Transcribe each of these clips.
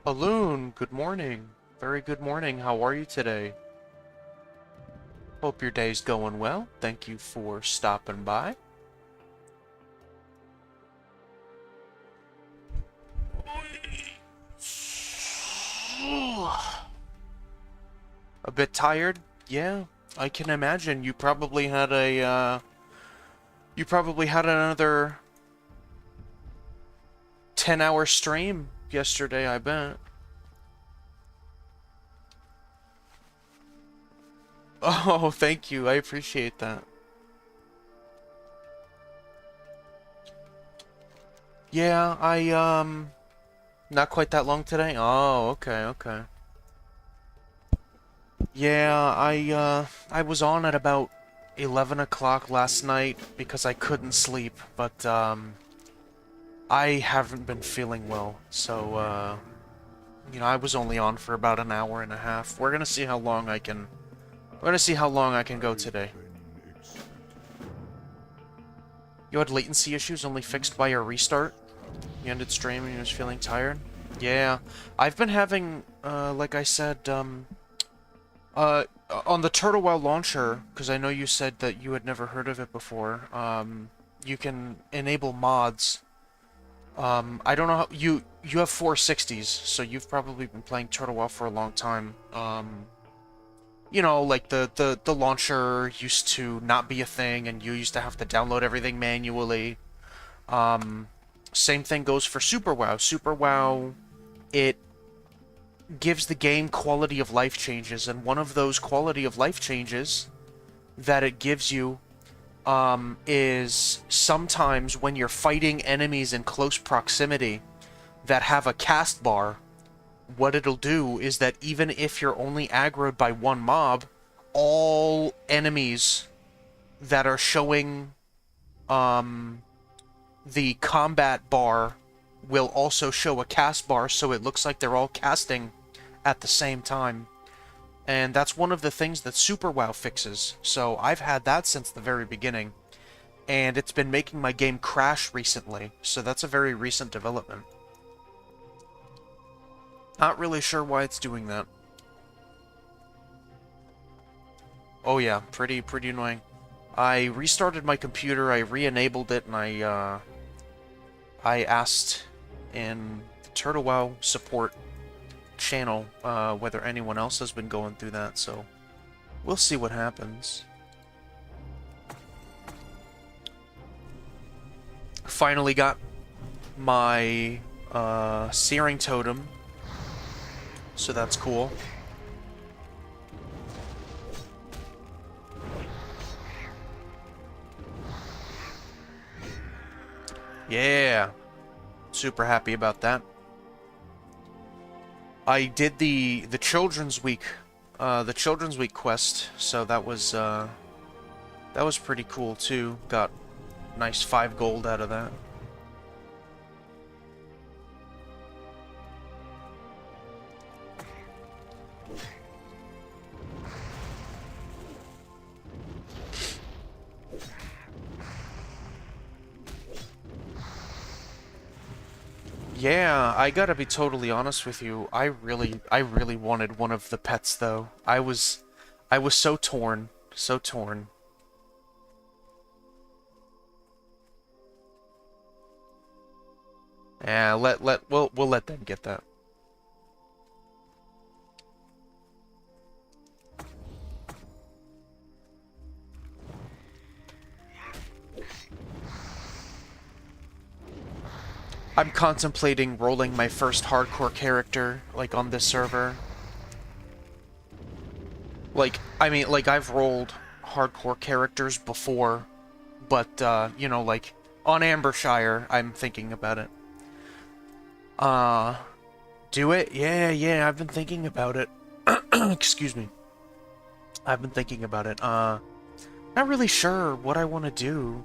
Alun, good morning. Very good morning. How are you today? Hope your day's going well. Thank you for stopping by. A bit tired? Yeah, I can imagine. You probably had another 10-hour stream yesterday, I bet. Oh, thank you. I appreciate that. Yeah, not quite that long today. Oh, okay, okay. Yeah, I was on at about 11 o'clock last night because I couldn't sleep, but, I haven't been feeling well, so, I was only on for about an hour and a half. We're gonna see how long I can... We're gonna see how long I can go today. You had latency issues only fixed by your restart? You ended stream and you was feeling tired? Yeah, I've been having, like I said, on the Turtle WoW launcher, because I know you said that you had never heard of it before, you can enable mods. I don't know how... You have 460s, so you've probably been playing Turtle WoW for a long time. You know, like the launcher used to not be a thing, and you used to have to download everything manually. Same thing goes for Super WoW. Super WoW, it gives the game quality of life changes, and one of those quality of life changes that it gives you is sometimes when you're fighting enemies in close proximity that have a cast bar, what it'll do is that even if you're only aggroed by one mob, all enemies that are showing the combat bar will also show a cast bar, so it looks like they're all casting at the same time. And that's one of the things that Super WoW fixes. So I've had that since the very beginning. And it's been making my game crash recently. So that's a very recent development. Not really sure why it's doing that. Oh yeah, pretty annoying. I restarted my computer, I re-enabled it, and I asked in the Turtle WoW support channel whether anyone else has been going through that, so we'll see what happens. Finally got my searing totem, so that's cool. Yeah, super happy about that. I did the Children's Week quest, so that was pretty cool too. Got nice 5 gold out of that. Yeah, I gotta be totally honest with you. I really wanted one of the pets though. I was so torn, so torn. Yeah, we'll let them get that. I'm contemplating rolling my first hardcore character, like, on this server. Like, I mean, like, I've rolled hardcore characters before, but, you know, like, on Ambershire, I'm thinking about it. Do it? Yeah, I've been thinking about it. Excuse me. I've been thinking about it. Not really sure what I want to do.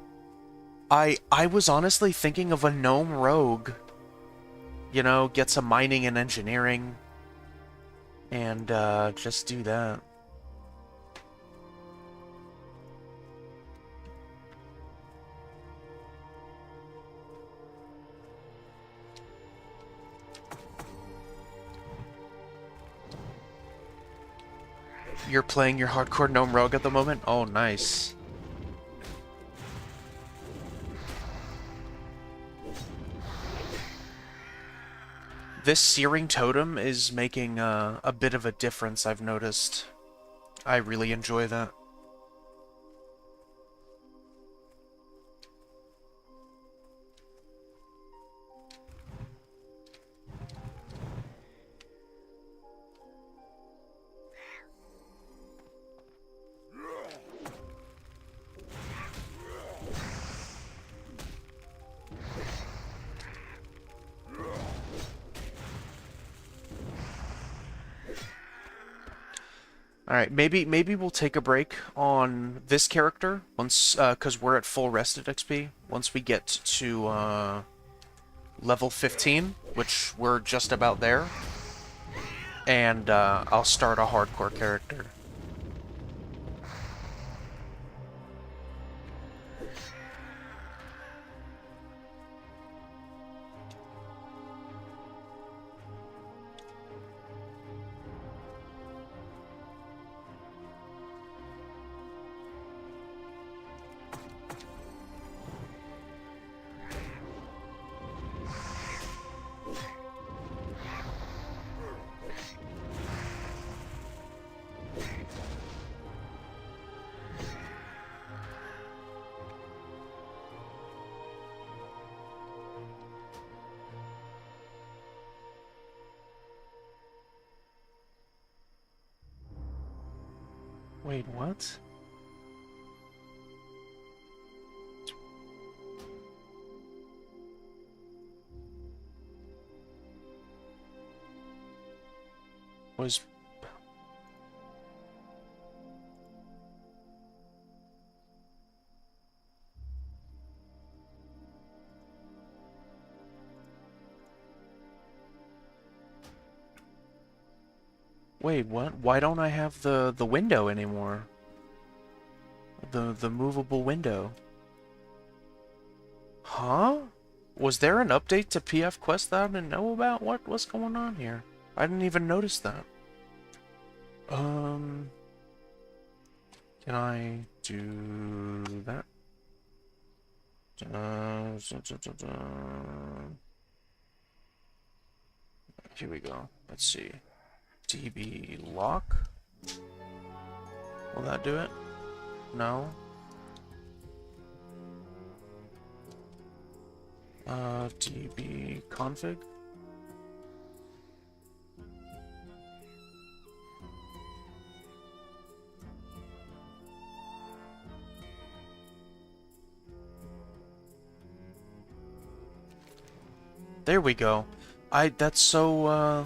I was honestly thinking of a gnome rogue. You know, get some mining and engineering. And, just do that. You're playing your hardcore gnome rogue at the moment? Oh, nice. This searing totem is making a bit of a difference, I've noticed. I really enjoy that. Alright, maybe we'll take a break on this character once, because we're at full rested XP. Once we get to, level 15, which we're just about there. And, I'll start a hardcore character. Wait, what? Was... Wait, what? Why don't I have the window anymore? The movable window. Huh? Was there an update to PF Quest that I didn't know about? What's going on here? I didn't even notice that. Can I do that? Here we go. Let's see. DB lock. Will that do it? No. DB config. There we go. That's so,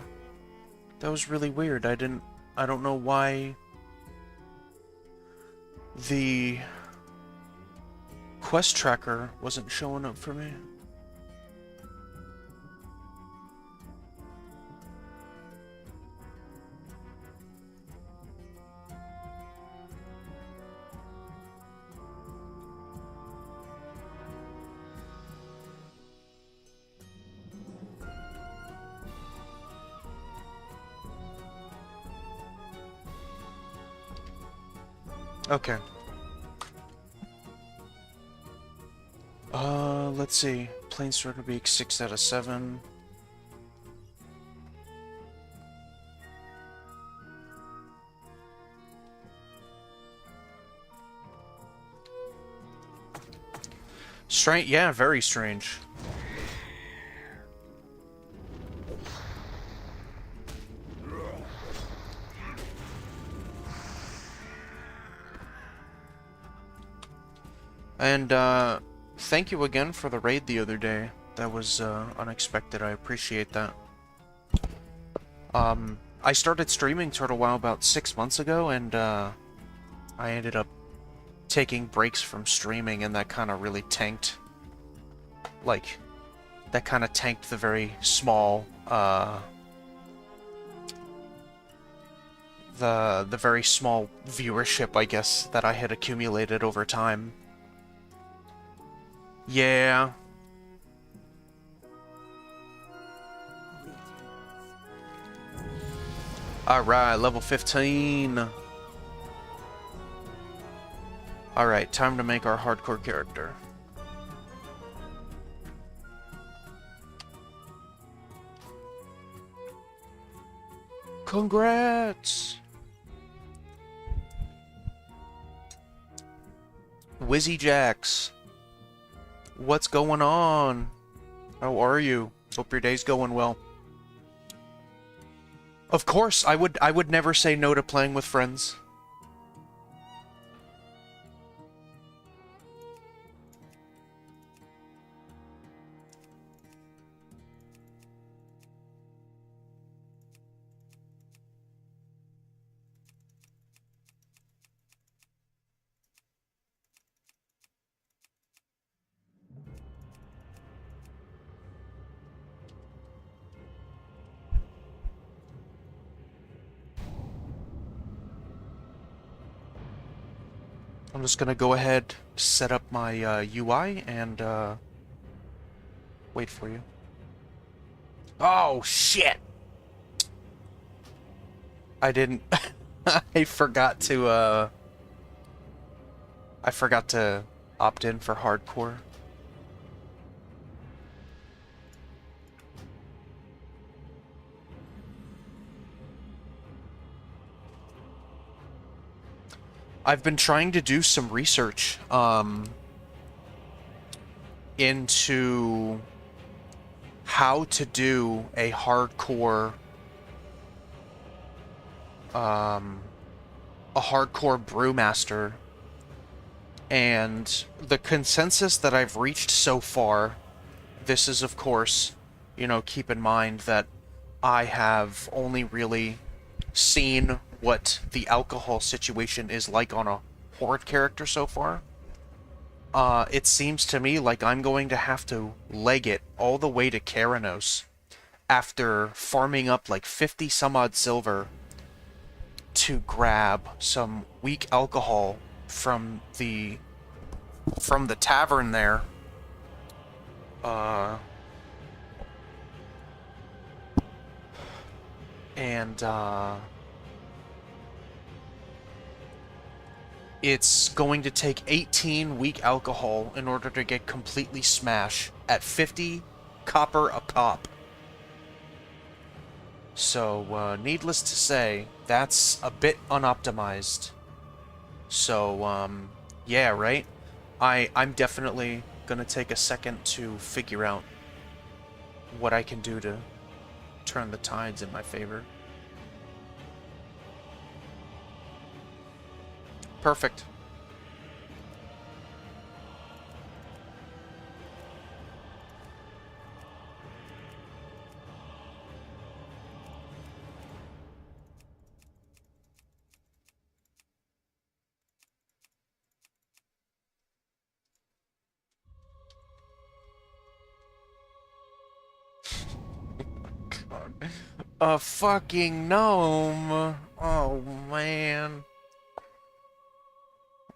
that was really weird. I don't know why the quest tracker wasn't showing up for me. Okay. Let's see. Planesword Week 6 out of 7. Strange, yeah, very strange. And, thank you again for the raid the other day. That was, unexpected. I appreciate that. I started streaming Turtle WoW about 6 months ago, and, I ended up taking breaks from streaming, and that kind of really tanked. Like, that kind of tanked the very small, the very small viewership, I guess, that I had accumulated over time. Yeah. Alright, level 15. Alright, time to make our hardcore character. Congrats! Wizzy Jax. What's going on? How are you? Hope your day's going well. Of course, I would never say no to playing with friends. I'm just gonna go ahead, set up my UI, and wait for you. Oh, shit! I didn't... I forgot to opt in for hardcore. I've been trying to do some research, into how to do a hardcore, brewmaster, and the consensus that I've reached so far, this is of course, you know, keep in mind that I have only really seen what the alcohol situation is like on a horde character so far. It seems to me like I'm going to have to leg it all the way to Keranos after farming up like 50 some odd silver to grab some weak alcohol from the tavern there. It's going to take 18 weak alcohol in order to get completely smash at 50 copper a pop. So, needless to say, that's a bit unoptimized. So, yeah, right? I'm definitely gonna take a second to figure out what I can do to turn the tides in my favor. Perfect. God. A fucking gnome! Oh, man.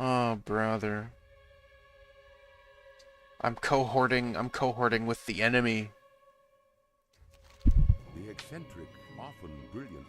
Oh, brother. I'm cohorting with the enemy. The eccentric, often brilliant.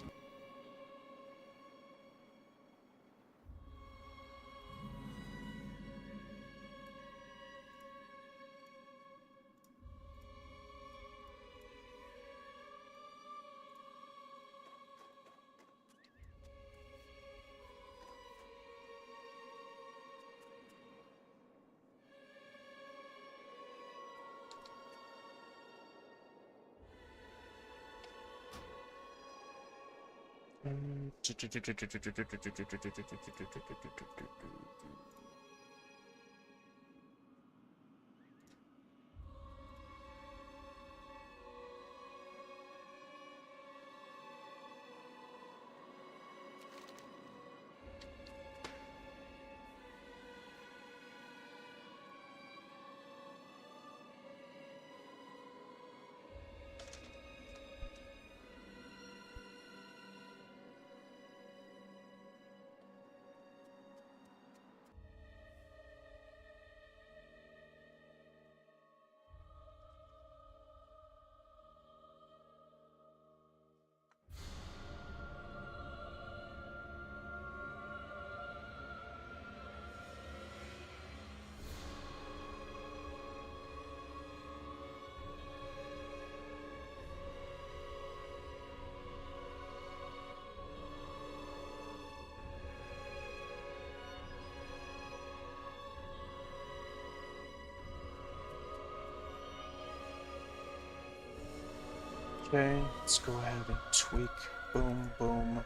Okay, let's go ahead and tweak. Boom, boom,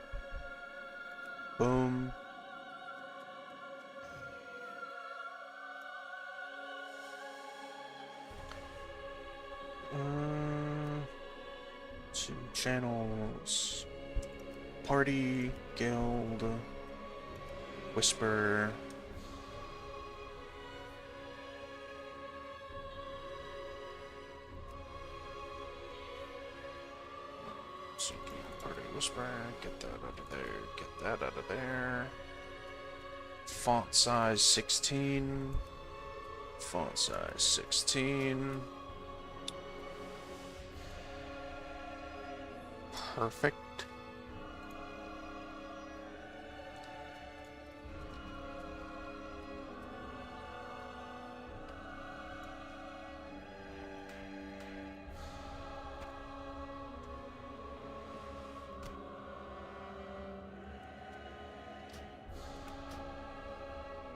boom. Two channels. Party, guild, whisper. Party, whisper. Get that out of there. Get that out of there. Font size 16. Font size 16. Perfect.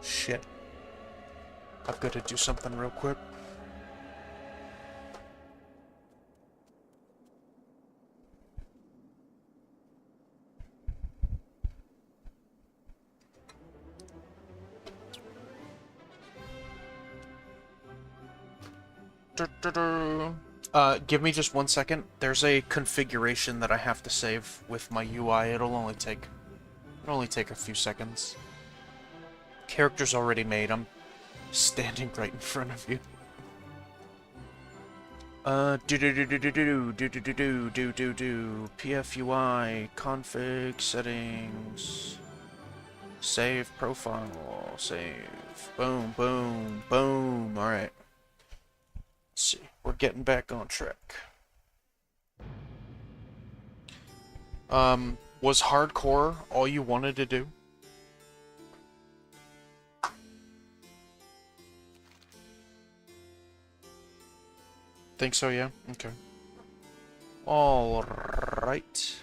Shit. I've got to do something real quick. Give me just 1 second. There's a configuration that I have to save with my UI. It'll only take a few seconds. Character's already made. I'm standing right in front of you. PFUI config settings. Save profile. Save. Boom, boom, boom. All right. Let's see. We're getting back on track. Was hardcore all you wanted to do? Think so, yeah? Okay. Alright.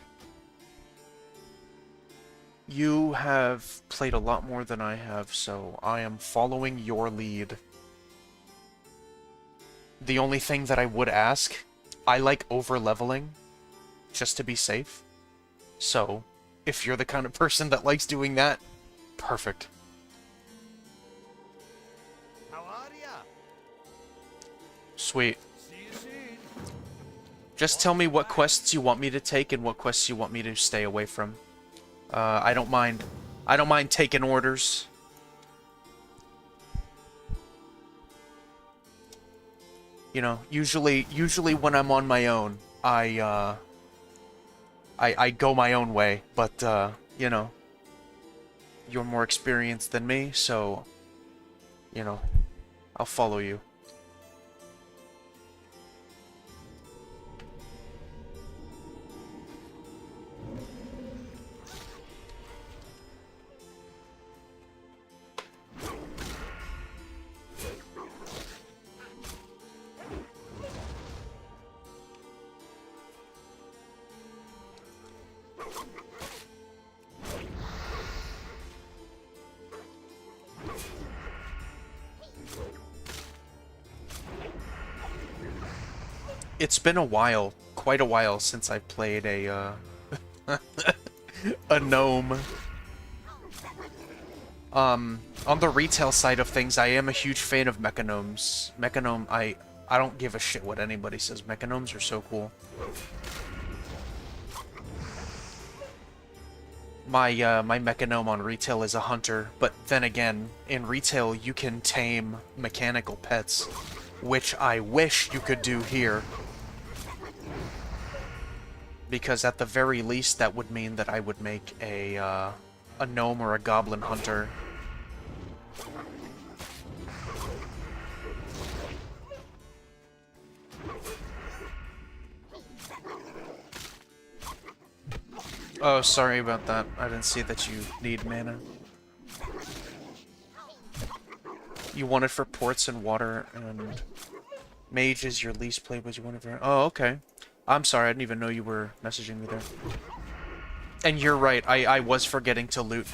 You have played a lot more than I have, so I am following your lead. The only thing that I would ask, I like over-leveling, just to be safe. So, if you're the kind of person that likes doing that, perfect. How are ya? Sweet. See you soon. Just tell me what quests you want me to take and what quests you want me to stay away from. I don't mind. I don't mind taking orders. You know, usually when I'm on my own, I go my own way, but you know, you're more experienced than me, so you know, I'll follow you. It's been a while, quite a while, since I played a, a gnome. On the retail side of things, I am a huge fan of mechagnomes. I don't give a shit what anybody says. Mechagnomes are so cool. My mechagnome on retail is a hunter, but then again, in retail you can tame mechanical pets, which I wish you could do here. Because at the very least, that would mean that I would make a gnome or a goblin hunter. Oh, sorry about that. I didn't see that you need mana. You want it for ports and water, and mage is your least played, but you want it for... Oh, okay. I'm sorry, I didn't even know you were messaging me there. And you're right, I was forgetting to loot.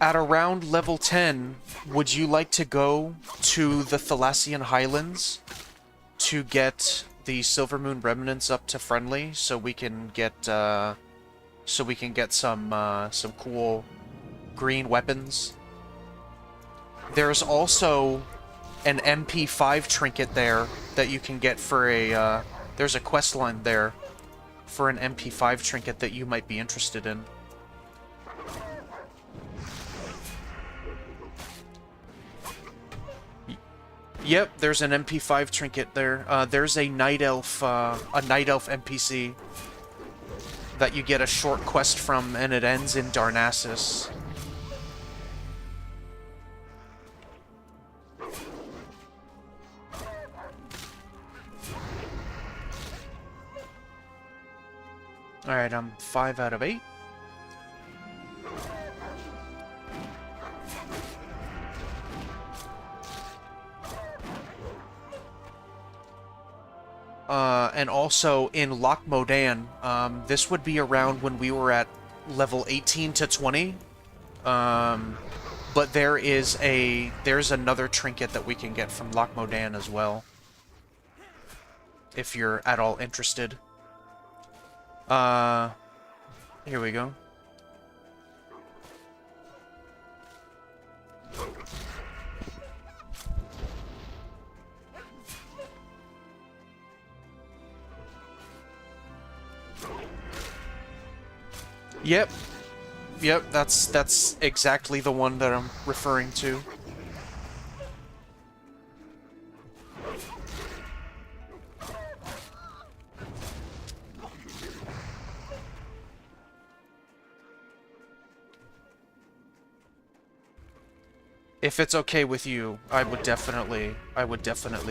At around level 10, would you like to go to the Thalassian Highlands to get the Silver Moon Remnants up to friendly so we can get some cool green weapons? There's also an MP5 trinket there that you can get for a there's a quest line there for an MP5 trinket that you might be interested in. Yep, there's an MP5 trinket there. There's a night elf NPC that you get a short quest from, and it ends in Darnassus. Alright, I'm 5 out of 8. And also in Loch Modan, this would be around when we were at level 18 to 20. But there's another trinket that we can get from Loch Modan as well, if you're at all interested. Here we go. Yep. Yep, that's exactly the one that I'm referring to. If it's okay with you, I would definitely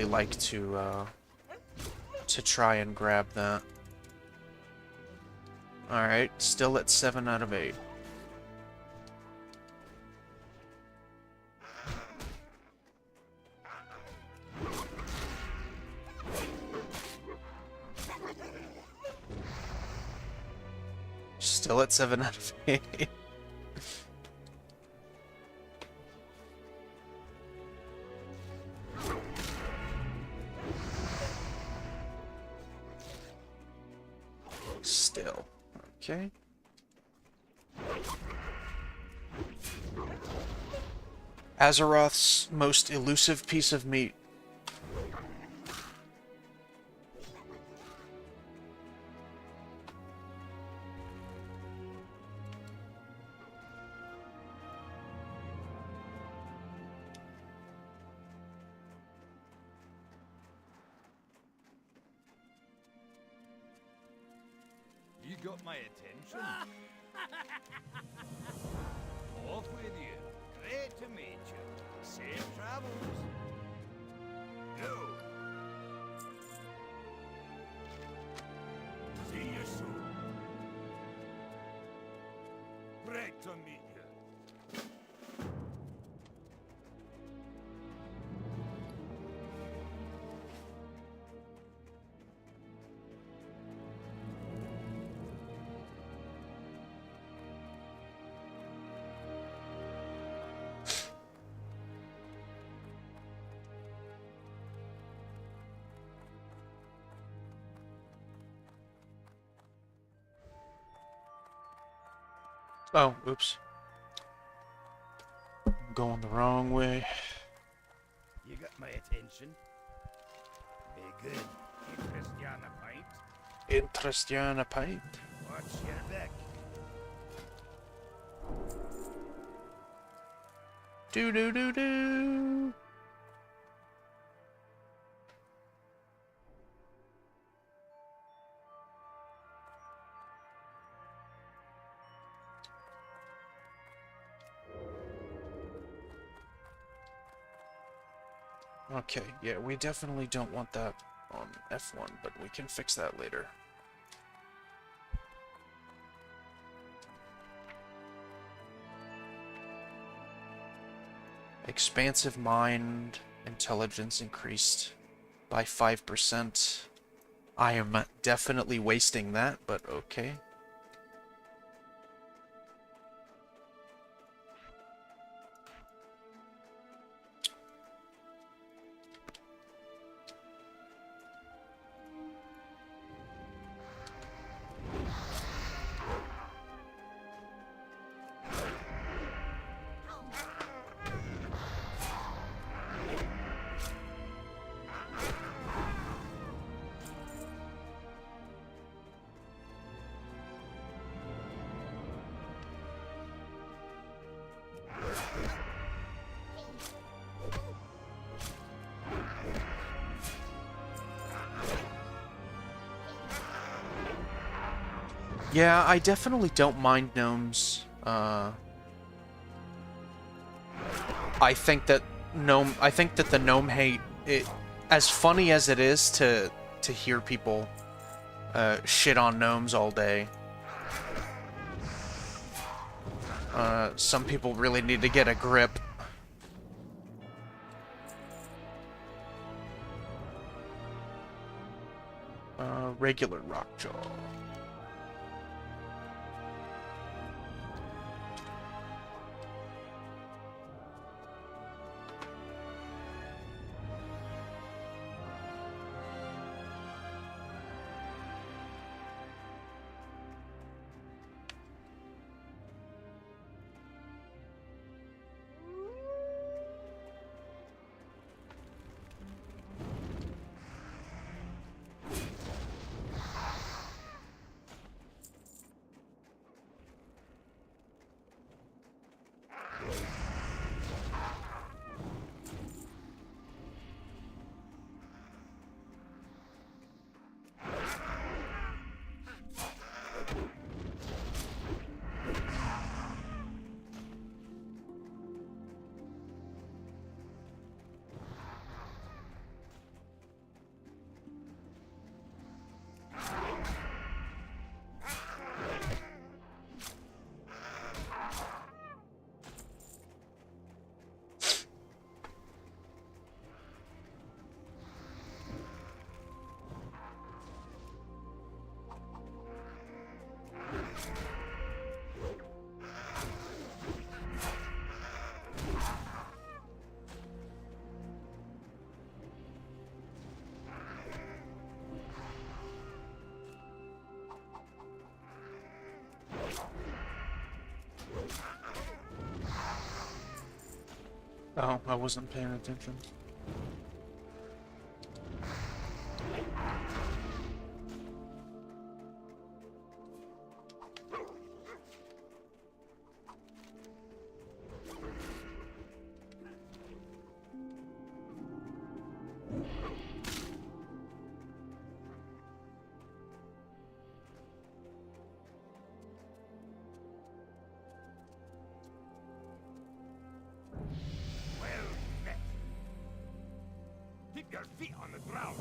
like to try and grab that. Alright, still at 7 out of 8. Still at 7 out of 8. Still. Okay. Azeroth's most elusive piece of meat. You got my attention. Off with you. Great to meet you. Safe travels. Go. See you soon. Great to meet you. Oh, oops. I'm going the wrong way. You got my attention. Be good. Interest you on a pint? Interest you on a pint? Watch your back. Do do do do. Okay, yeah, we definitely don't want that on F1, but we can fix that later. Expansive Mind. Intelligence increased by 5%. I am definitely wasting that, but okay. Yeah, I definitely don't mind gnomes. I think that the gnome hate, as funny as it is to hear people shit on gnomes all day. Some people really need to get a grip. Regular Rockjaw. Oh, I wasn't paying attention. Keep your feet on the ground.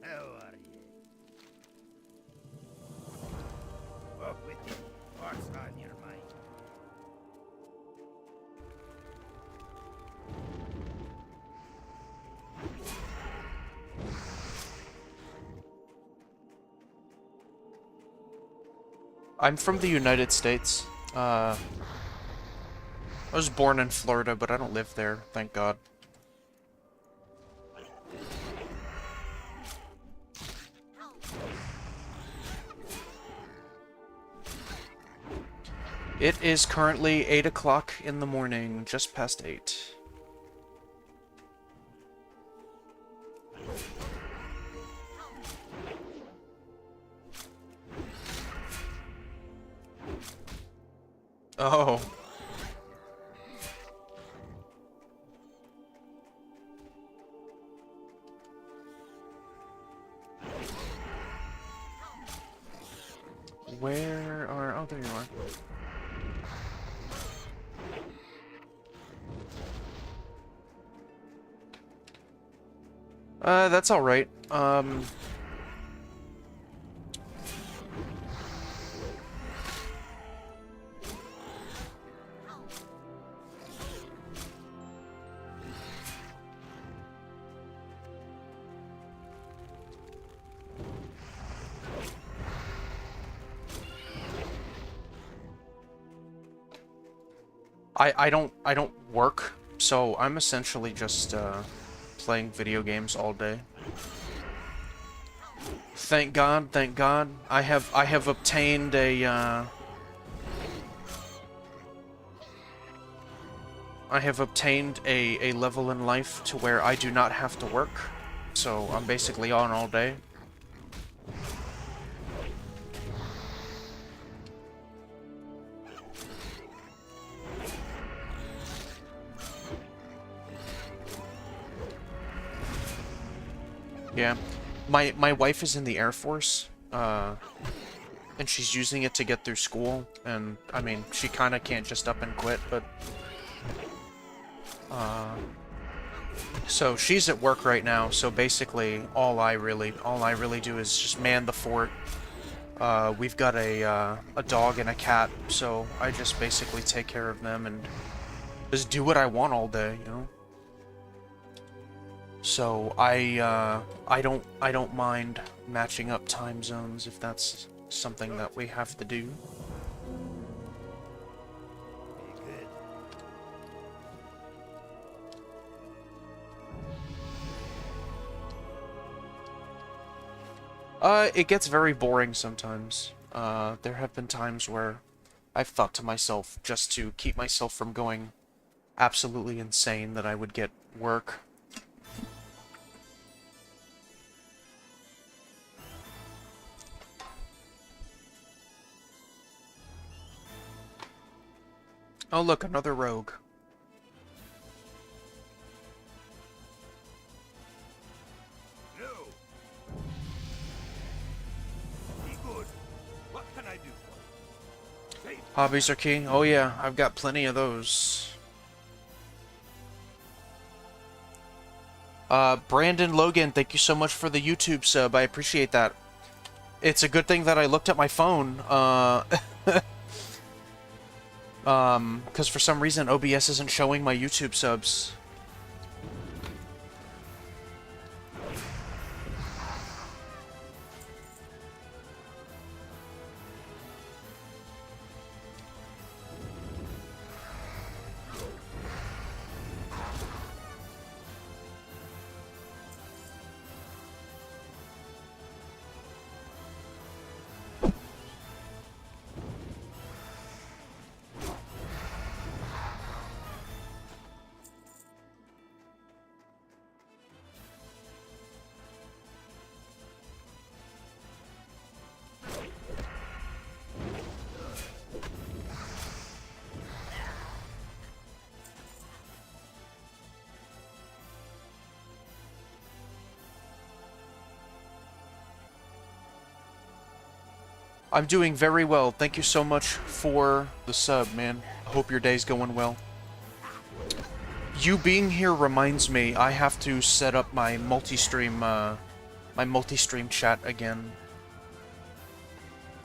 How are you? Walk with you. What's on your mind? I'm from the United States. I was born in Florida, but I don't live there, thank God. It is currently 8 o'clock in the morning, just past 8. Oh. Where are... Oh, there you are. That's alright. I don't work, so I'm essentially just playing video games all day. Thank God, thank God. I have obtained a a level in life to where I do not have to work, so I'm basically on all day. Yeah. My wife is in the Air Force, and she's using it to get through school, and, I mean, she kinda can't just up and quit, but... So she's at work right now, so basically all I really do is just man the fort. We've got a dog and a cat, so I just basically take care of them and just do what I want all day, you know? So I don't mind matching up time zones if that's something that we have to do. It gets very boring sometimes. There have been times where I've thought to myself, just to keep myself from going absolutely insane, that I would get work. Oh look, another rogue. No. Be good. What can I do for you? Say, Hobbies are king? Oh yeah, I've got plenty of those. Brandon Logan, thank you so much for the YouTube sub, I appreciate that. It's a good thing that I looked at my phone, because for some reason OBS isn't showing my YouTube subs. I'm doing very well. Thank you so much for the sub, man. I hope your day's going well. You being here reminds me, I have to set up my multi-stream, chat again.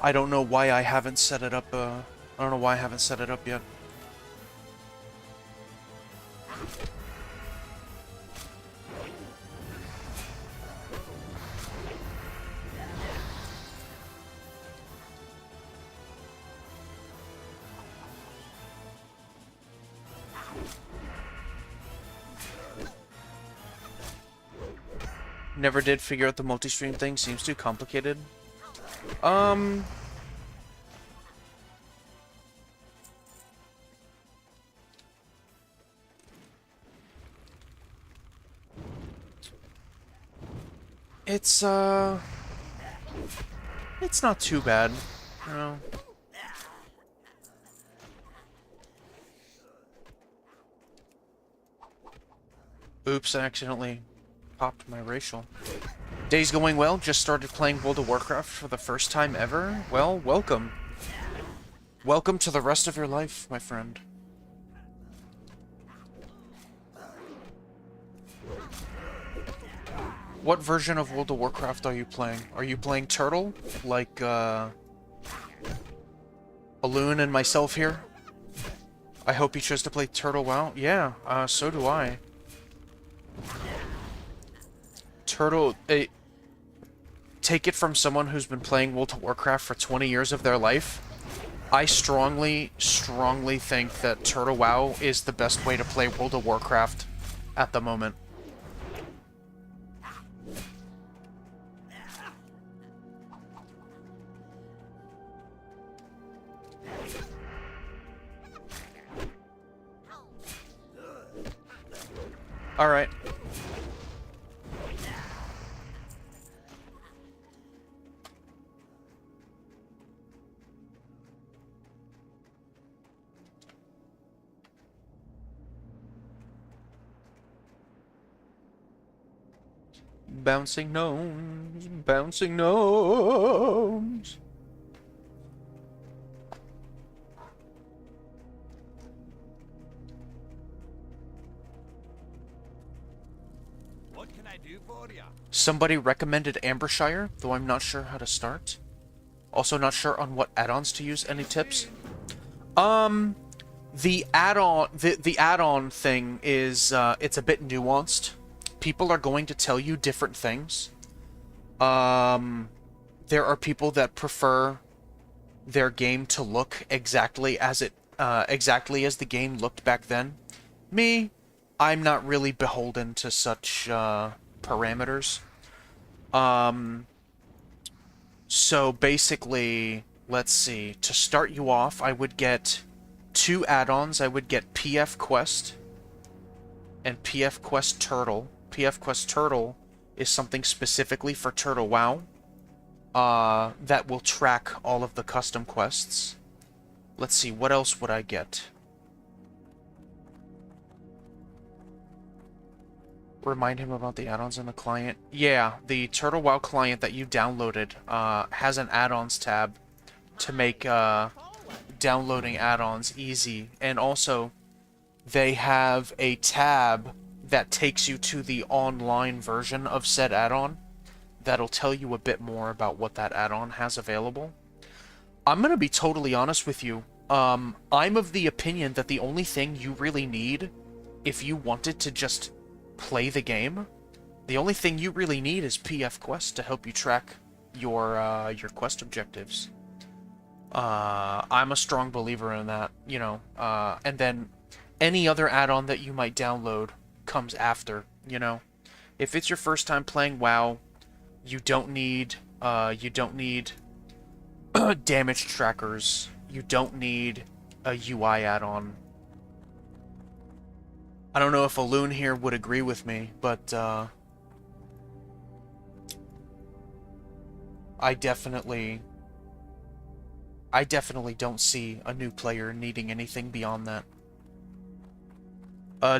I don't know why I haven't set it up, I don't know why I haven't set it up yet. Never did figure out the multi-stream thing. Seems too complicated. It's not too bad, you know. Oops, I accidentally popped my racial. Day's going well. Just started playing World of Warcraft for the first time ever. Well, welcome. Welcome to the rest of your life, my friend. What version of World of Warcraft are you playing? Are you playing Turtle? Like, Aloon and myself here? I hope you chose to play Turtle WoW. Yeah, so do I. Turtle... take it from someone who's been playing World of Warcraft for 20 years of their life. I strongly, strongly think that Turtle WoW is the best way to play World of Warcraft at the moment. Alright. Bouncing gnomes, bouncing gnomes. What can I do for you? Somebody recommended Ambershire, though I'm not sure how to start. Also not sure on what add-ons to use. Any tips? The add-on thing is it's a bit nuanced. People are going to tell you different things. There are people that prefer their game to look exactly as the game looked back then. Me, I'm not really beholden to such parameters. So basically, let's see. To start you off, I would get 2 add-ons. I would get PF Quest and PF Quest Turtle. PF Quest Turtle is something specifically for Turtle WoW that will track all of the custom quests. Let's see, what else would I get? Remind him about the add-ons in the client. Yeah, the Turtle WoW client that you downloaded has an add-ons tab to make downloading add-ons easy. And also, they have a tab that takes you to the online version of said add-on that'll tell you a bit more about what that add-on has available. I'm gonna be totally honest with you. I'm of the opinion that the only thing you really need, if you wanted to just play the game, the only thing you really need is PF Quest to help you track your quest objectives. I'm a strong believer in that, you know, and then any other add-on that you might download comes after, you know. If it's your first time playing WoW, you don't need damage trackers. You don't need a UI add-on. I don't know if Aloon here would agree with me, but I definitely don't see a new player needing anything beyond that.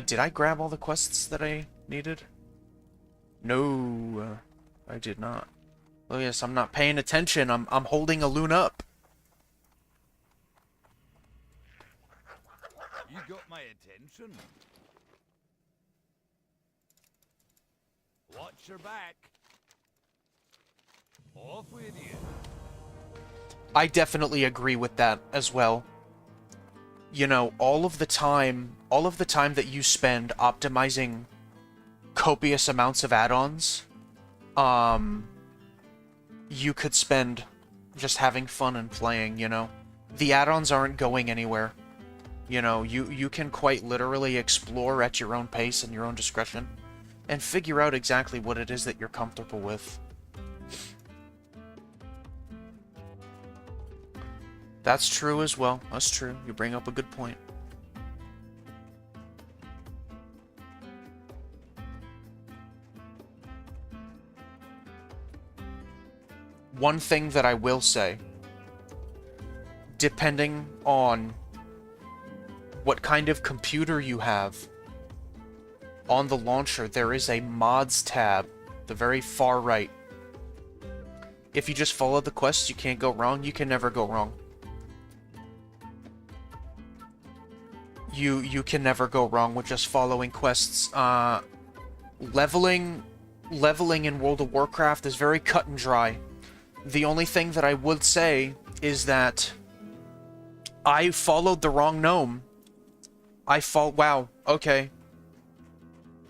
Did I grab all the quests that I needed? No, I did not. Oh yes, I'm not paying attention. I'm holding Aloon up. You got my attention. Watch your back. Off with you. I definitely agree with that as well. You know, all of the time that you spend optimizing copious amounts of add-ons, you could spend just having fun and playing, you know. The add-ons aren't going anywhere. You know, you can quite literally explore at your own pace and your own discretion. and figure out exactly what it is that you're comfortable with. That's true as well. That's true. You bring up a good point. One thing that I will say, depending on what kind of computer you have, on the launcher there is a mods tab, the very far right. If you just follow the quests, you can't go wrong. You can never go wrong. You can never go wrong with just following quests. Leveling in World of Warcraft is very cut and dry. The only thing that I would say is that I followed the wrong gnome. Wow, okay.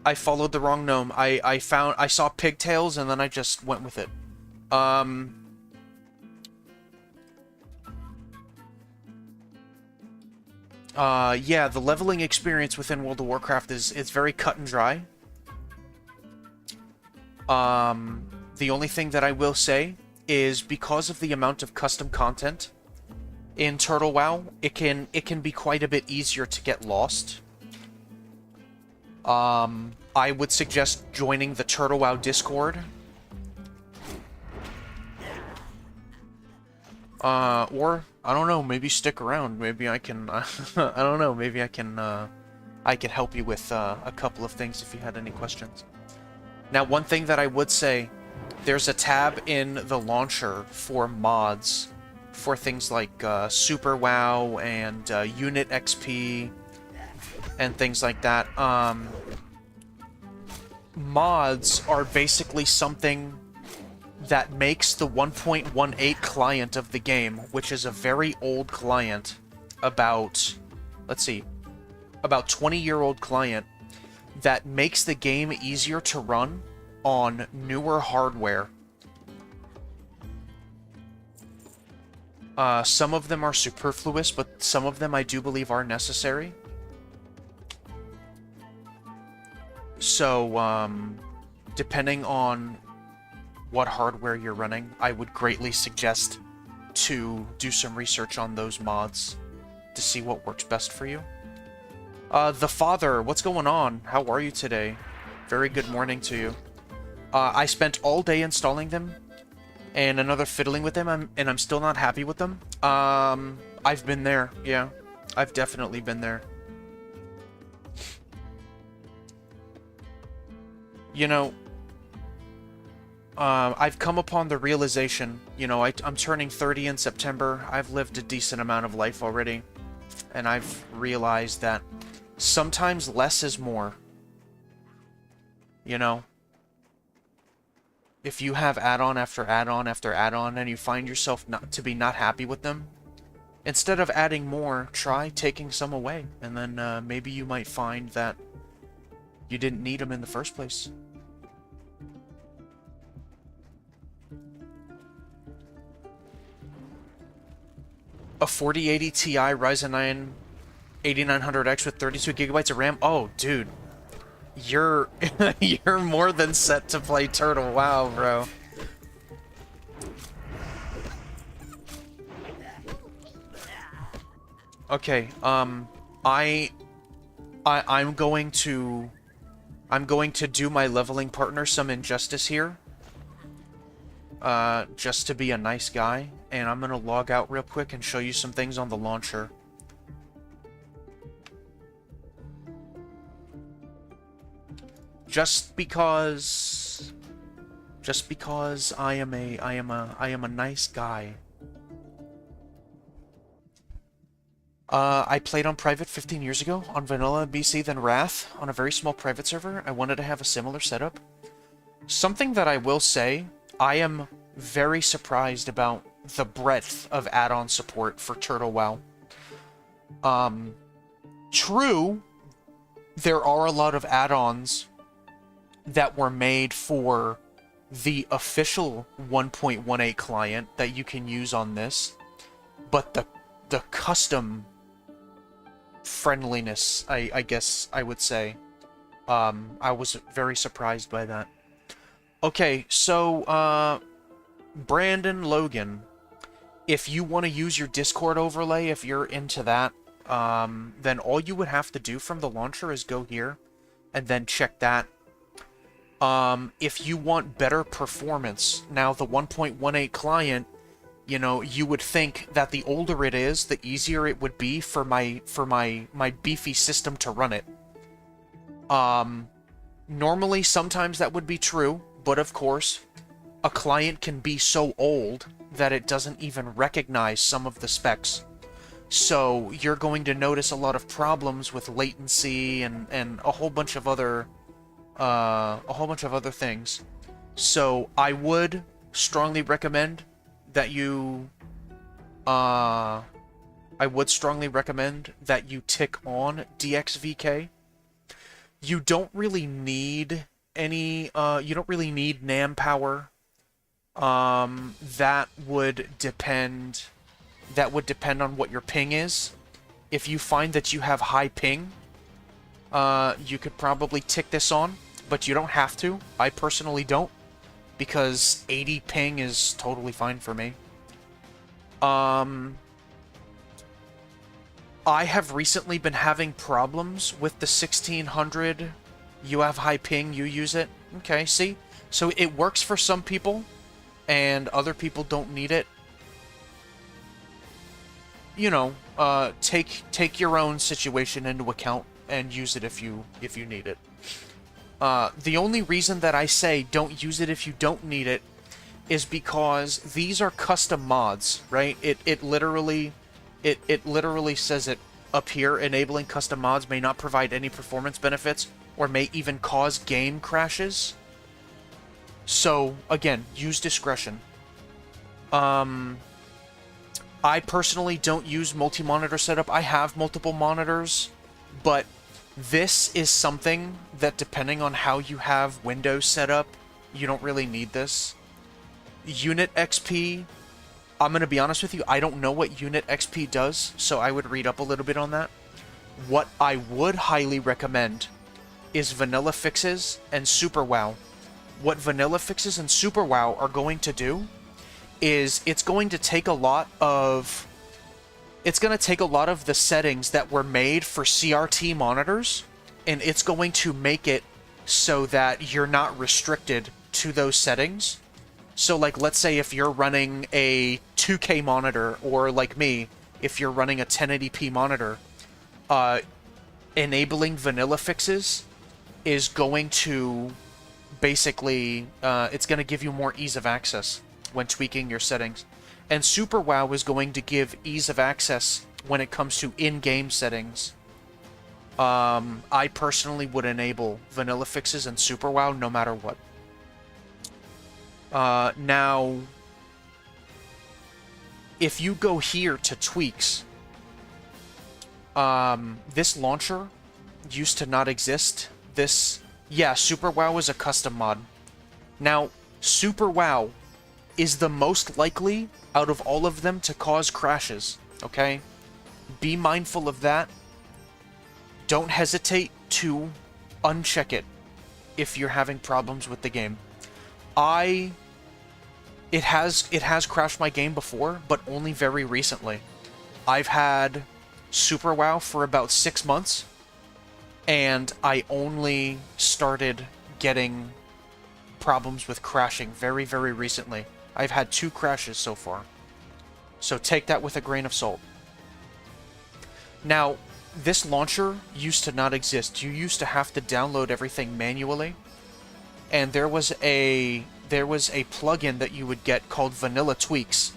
I followed the wrong gnome. I saw pigtails and then I just went with it. Yeah, the leveling experience within World of Warcraft is very cut and dry. The only thing that I will say is because of the amount of custom content in Turtle WoW, it can be quite a bit easier to get lost. I would suggest joining the Turtle WoW Discord. Or, I don't know, maybe stick around. Maybe I can, I don't know, maybe I can help you with a couple of things if you had any questions. Now, one thing that I would say, there's a tab in the launcher for mods, for things like Super WoW and Unit XP and things like that. Mods are basically something that makes the 1.18 client of the game, which is a very old client, about, let's see, about 20-year-old client, that makes the game easier to run on newer hardware. Some of them are superfluous, but some of them I do believe are necessary. So, depending on what hardware you're running, I would greatly suggest to do some research on those mods to see what works best for you. The Father, what's going on? How are you today? Very good morning to you. I spent all day installing them and another fiddling with them, and I'm still not happy with them. I've been there, yeah. I've definitely been there. You know, I've come upon the realization, you know, I'm turning 30 in September. I've lived a decent amount of life already, and I've realized that sometimes less is more. You know? If you have add-on after add-on after add-on, and you find yourself not happy with them, instead of adding more, try taking some away, and then maybe you might find that you didn't need them in the first place. A 4080 Ti Ryzen 9 8900X with 32 gigabytes of RAM? Oh, dude. You're you're more than set to play Turtle WoW, bro. Okay, I'm going to do my leveling partner some injustice here. Just to be a nice guy, and I'm gonna log out real quick and show you some things on the launcher. Just because I am a nice guy. I played on private 15 years ago on Vanilla, BC, then Wrath on a very small private server. I wanted to have a similar setup. Something that I will say, I am very surprised about the breadth of add-on support for Turtle WoW. True, there are a lot of add-ons that were made for the official 1.18 client that you can use on this, but the custom friendliness, I guess I would say, I was very surprised by that. Okay, so, Brandon Logan, if you want to use your Discord overlay, if you're into that, then all you would have to do from the launcher is go here, and then check that. If you want better performance, now the 1.18 client, you know, you would think that the older it is, the easier it would be for my beefy system to run it. Normally, sometimes that would be true, but of course, a client can be so old that it doesn't even recognize some of the specs. So you're going to notice a lot of problems with latency and a whole bunch of other things. So I would strongly recommend that you tick on DXVK. You don't really need any you don't really need NAM power. That would depend on what your ping is. If you find that you have high ping, you could probably tick this on, but you don't have to. I personally don't, because 80 ping is totally fine for me. I have recently been having problems with the 1600. You have high ping, you use it. Okay, see? So it works for some people, and other people don't need it. You know, take your own situation into account and use it if you need it. The only reason that I say don't use it if you don't need it is because these are custom mods, right? It literally says it up here. Enabling custom mods may not provide any performance benefits or may even cause game crashes. So again, use discretion. I personally don't use multi-monitor setup. I have multiple monitors, but this is something that, depending on how you have Windows set up, you don't really need this. Unit XP, I'm going to be honest with you, I don't know what Unit XP does, so I would read up a little bit on that. What I would highly recommend is Vanilla Fixes and Super WoW. What Vanilla Fixes and Super WoW are going to do is it's going to take a lot of the settings that were made for CRT monitors, and it's going to make it so that you're not restricted to those settings. So, like, let's say if you're running a 2K monitor, or like me, if you're running a 1080p monitor, enabling vanilla fixes is going to basically, it's going to give you more ease of access when tweaking your settings. And Super WoW is going to give ease of access when it comes to in-game settings. I personally would enable vanilla fixes and Super WoW no matter what. Now, if you go here to tweaks, this launcher used to not exist. Yeah, Super WoW is a custom mod. Now, Super WoW is the most likely out of all of them to cause crashes, okay? Be mindful of that. Don't hesitate to uncheck it if you're having problems with the game. It has crashed my game before, but only very recently. I've had Super WoW for about 6 months, and I only started getting problems with crashing very, very recently. I've had 2 crashes so far. So take that with a grain of salt. Now, this launcher used to not exist. You used to have to download everything manually. And there was a plugin that you would get called Vanilla Tweaks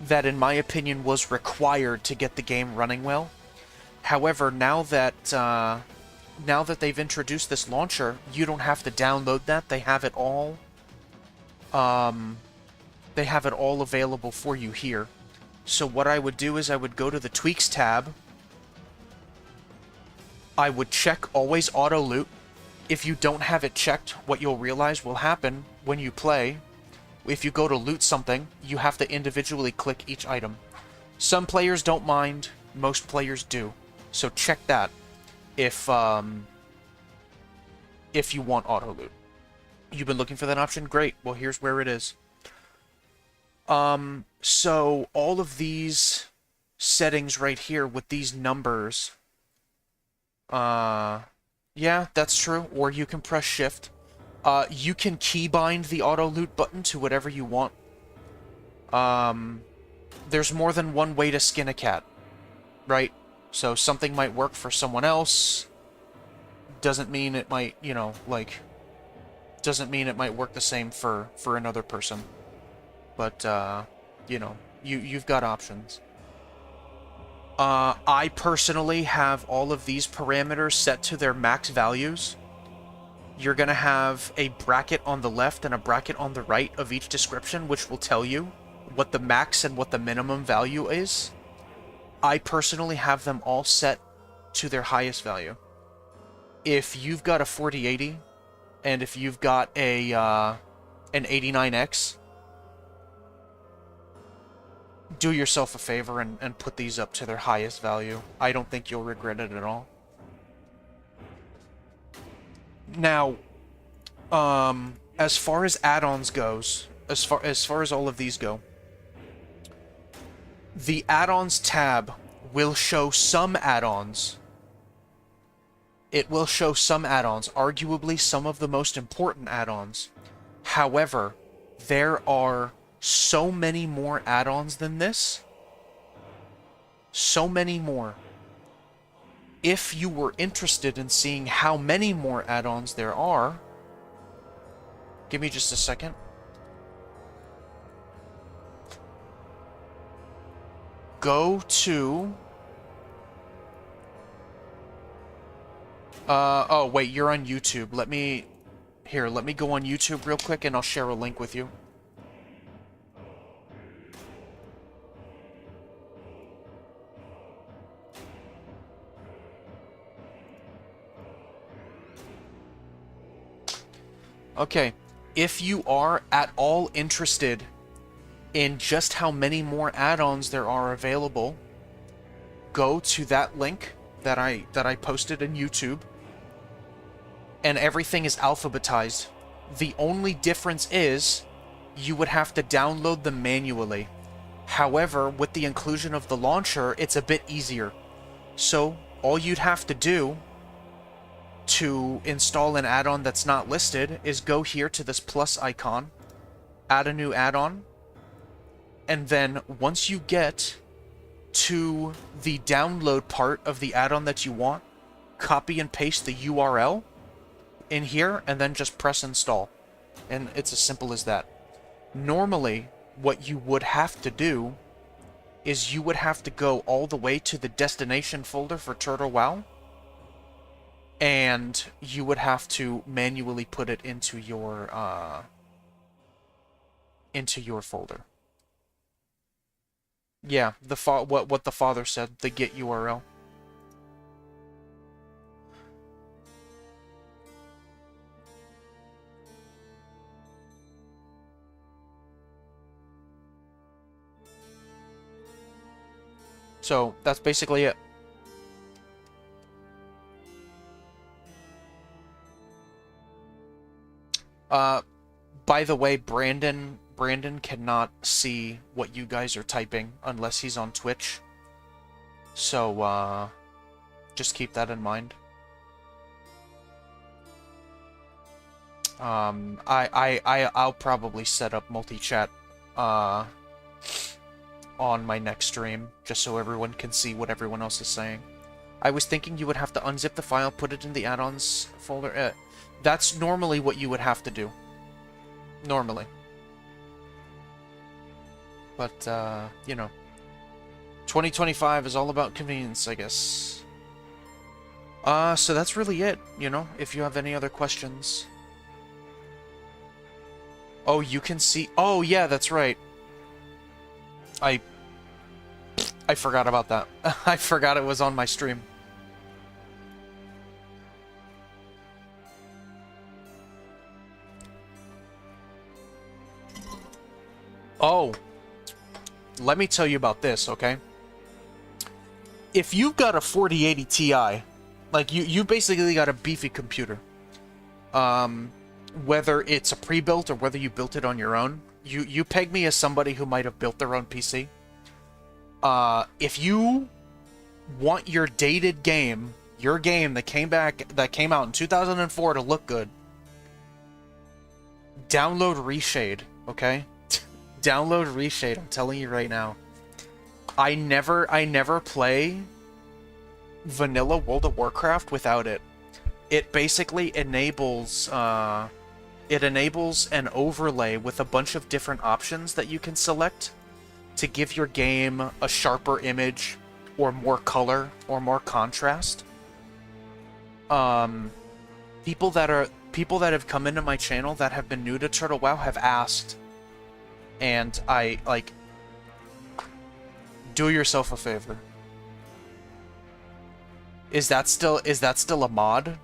that, in my opinion, was required to get the game running well. However, now that they've introduced this launcher, you don't have to download that. They have it all. They have it all available for you here. So what I would do is I would go to the Tweaks tab. I would check Always Auto Loot. If you don't have it checked, what you'll realize will happen when you play, if you go to loot something, you have to individually click each item. Some players don't mind, most players do. So check that. If if you want auto loot. You've been looking for that option? Great. Well, here's where it is. So all of these settings right here with these numbers, yeah, that's true. Or you can press shift. You can keybind the auto loot button to whatever you want. There's more than one way to skin a cat, right? So something might work for someone else. Doesn't mean it might, you know, like, doesn't mean it might work the same for another person. But, you know, you've got options. I personally have all of these parameters set to their max values. You're going to have a bracket on the left and a bracket on the right of each description, which will tell you what the max and what the minimum value is. I personally have them all set to their highest value. If you've got a 4080, and if you've got a an 89X, do yourself a favor and put these up to their highest value. I don't think you'll regret it at all. Now, as far as add-ons goes, as far as all of these go, the add-ons tab will show some add-ons. It will show some add-ons, arguably some of the most important add-ons. However, there are so many more add-ons than this. So many more. If you were interested in seeing how many more add-ons there are, give me just a second. Go to... oh, wait, you're on YouTube. Let me go on YouTube real quick and I'll share a link with you. Okay, if you are at all interested in just how many more add-ons there are available, go to that link that I posted in YouTube, and everything is alphabetized. The only difference is you would have to download them manually. However, with the inclusion of the launcher, it's a bit easier. So all you'd have to do to install an add-on that's not listed is go here to this plus icon, add a new add-on, and then once you get to the download part of the add-on that you want, copy and paste the URL in here, and then just press install. And it's as simple as that. Normally, what you would have to do is you would have to go all the way to the destination folder for Turtle WoW, and you would have to manually put it into your folder. Yeah, what the father said, the get URL. So that's basically it. By the way, Brandon cannot see what you guys are typing unless he's on Twitch. So, just keep that in mind. I'll probably set up multi-chat, on my next stream, just so everyone can see what everyone else is saying. I was thinking you would have to unzip the file, put it in the add-ons folder. That's normally what you would have to do. Normally. But, you know, 2025 is all about convenience, I guess. So that's really it, you know, if you have any other questions. Oh, you can see... Oh, yeah, that's right. I forgot about that. I forgot it was on my stream. Oh, let me tell you about this, okay? If you've got a 4080 Ti, like you basically got a beefy computer, Whether it's a pre-built or whether you built it on your own. You peg me as somebody who might have built their own PC. If you want your dated game, your game that came out in 2004 to look good, download Reshade, okay? Download Reshade, I'm telling you right now. I never play vanilla World of Warcraft without it. It basically enables an overlay with a bunch of different options that you can select to give your game a sharper image or more color or more contrast. People that have come into my channel that have been new to Turtle WoW have asked, and I like, do yourself a favor. Is that still a mod?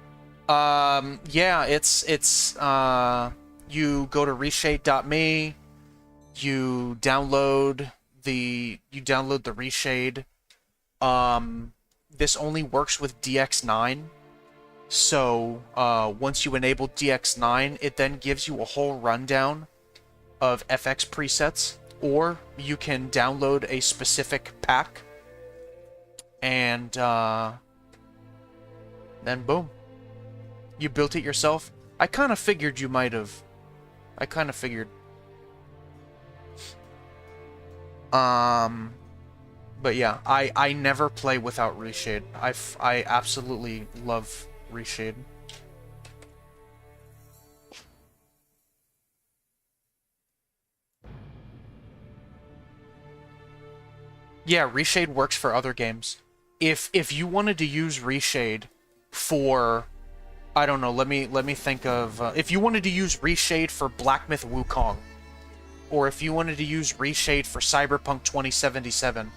Yeah, it's you go to reshade.me, you download the Reshade. This only works with DX9. So, once you enable DX9, it then gives you a whole rundown of FX presets, or you can download a specific pack, and then boom. You built it yourself? I kind of figured you might have. I kind of figured. But yeah, I never play without Reshade. I absolutely love Reshade. Yeah, Reshade works for other games. If you wanted to use Reshade for, I don't know, let me think of, if you wanted to use Reshade for Black Myth Wukong, or if you wanted to use Reshade for Cyberpunk 2077,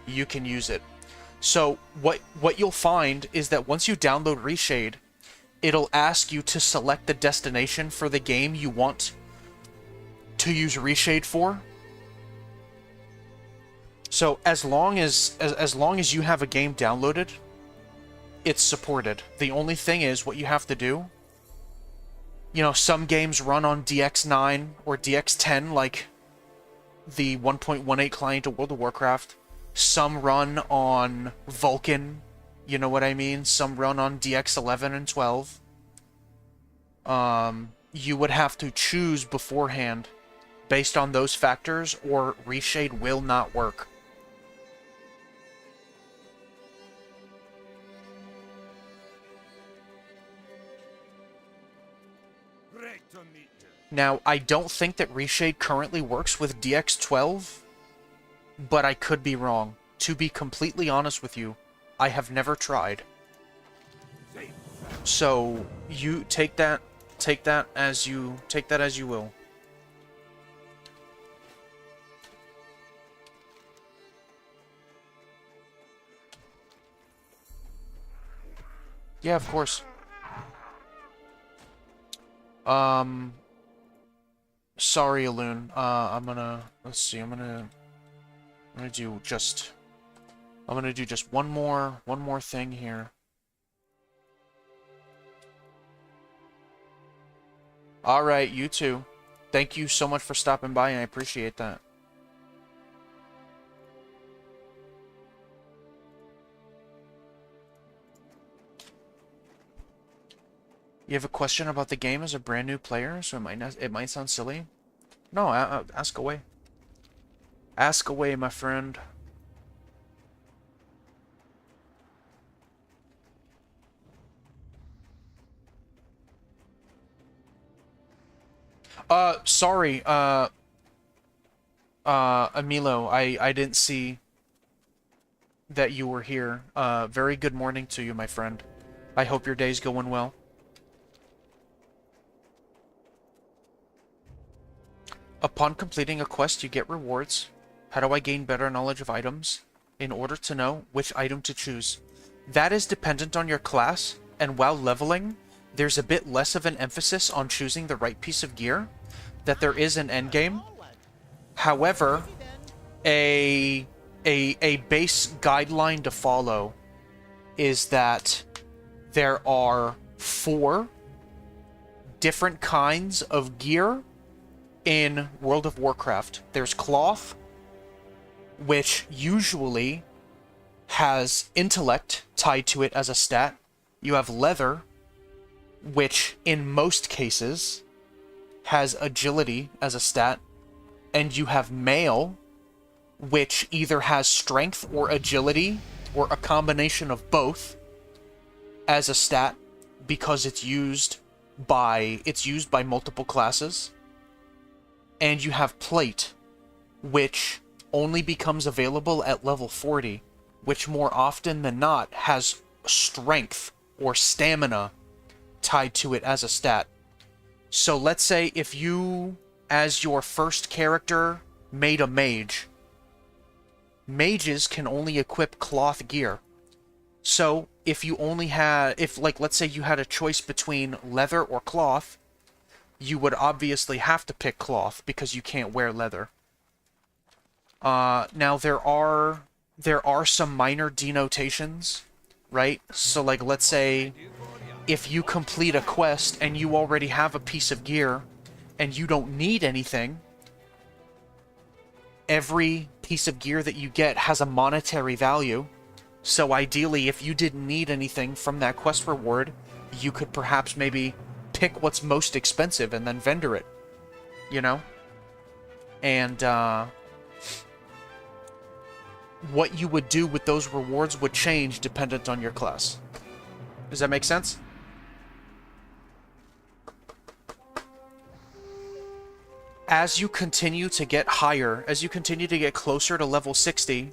you can use it. So what you'll find is that once you download Reshade, it'll ask you to select the destination for the game you want to use Reshade for. So as long as you have a game downloaded, it's supported. The only thing is, what you have to do, you know, some games run on DX9 or DX10, like the 1.18 client of World of Warcraft. Some run on Vulkan, you know what I mean? Some run on DX11 and 12. You would have to choose beforehand based on those factors, or Reshade will not work. Now, I don't think that Reshade currently works with DX12, but I could be wrong. To be completely honest with you, I have never tried. So, you take that as you will. Yeah, of course. Sorry, Alun. Let's see. I'm gonna do just one more thing here. All right, you too. Thank you so much for stopping by, and I appreciate that. You have a question about the game as a brand new player, so it might sound silly. No, ask away. Ask away, my friend. Sorry, Emilo, I didn't see that you were here. Very good morning to you, my friend. I hope your day's going well. Upon completing a quest, you get rewards. How do I gain better knowledge of items? In order to know which item to choose. That is dependent on your class, and while leveling, there's a bit less of an emphasis on choosing the right piece of gear that there is in endgame. However, a base guideline to follow is that there are 4 different kinds of gear in World of Warcraft. There's cloth, which usually has intellect tied to it as a stat. You have leather, which in most cases has agility as a stat. And you have mail, which either has strength or agility, or a combination of both, as a stat, because it's used by multiple classes. And you have plate, which only becomes available at level 40, which more often than not has strength or stamina tied to it as a stat. So let's say if you, as your first character, made a mage, mages can only equip cloth gear. So if you only had, let's say you had a choice between leather or cloth, you would obviously have to pick cloth because you can't wear leather. Now there are some minor denotations, right? So like, let's say if you complete a quest and you already have a piece of gear and you don't need anything, every piece of gear that you get has a monetary value. So ideally, if you didn't need anything from that quest reward, you could perhaps maybe pick what's most expensive and then vendor it, you know? And what you would do with those rewards would change dependent on your class. Does that make sense? As you continue to get higher, as you continue to get closer to level 60,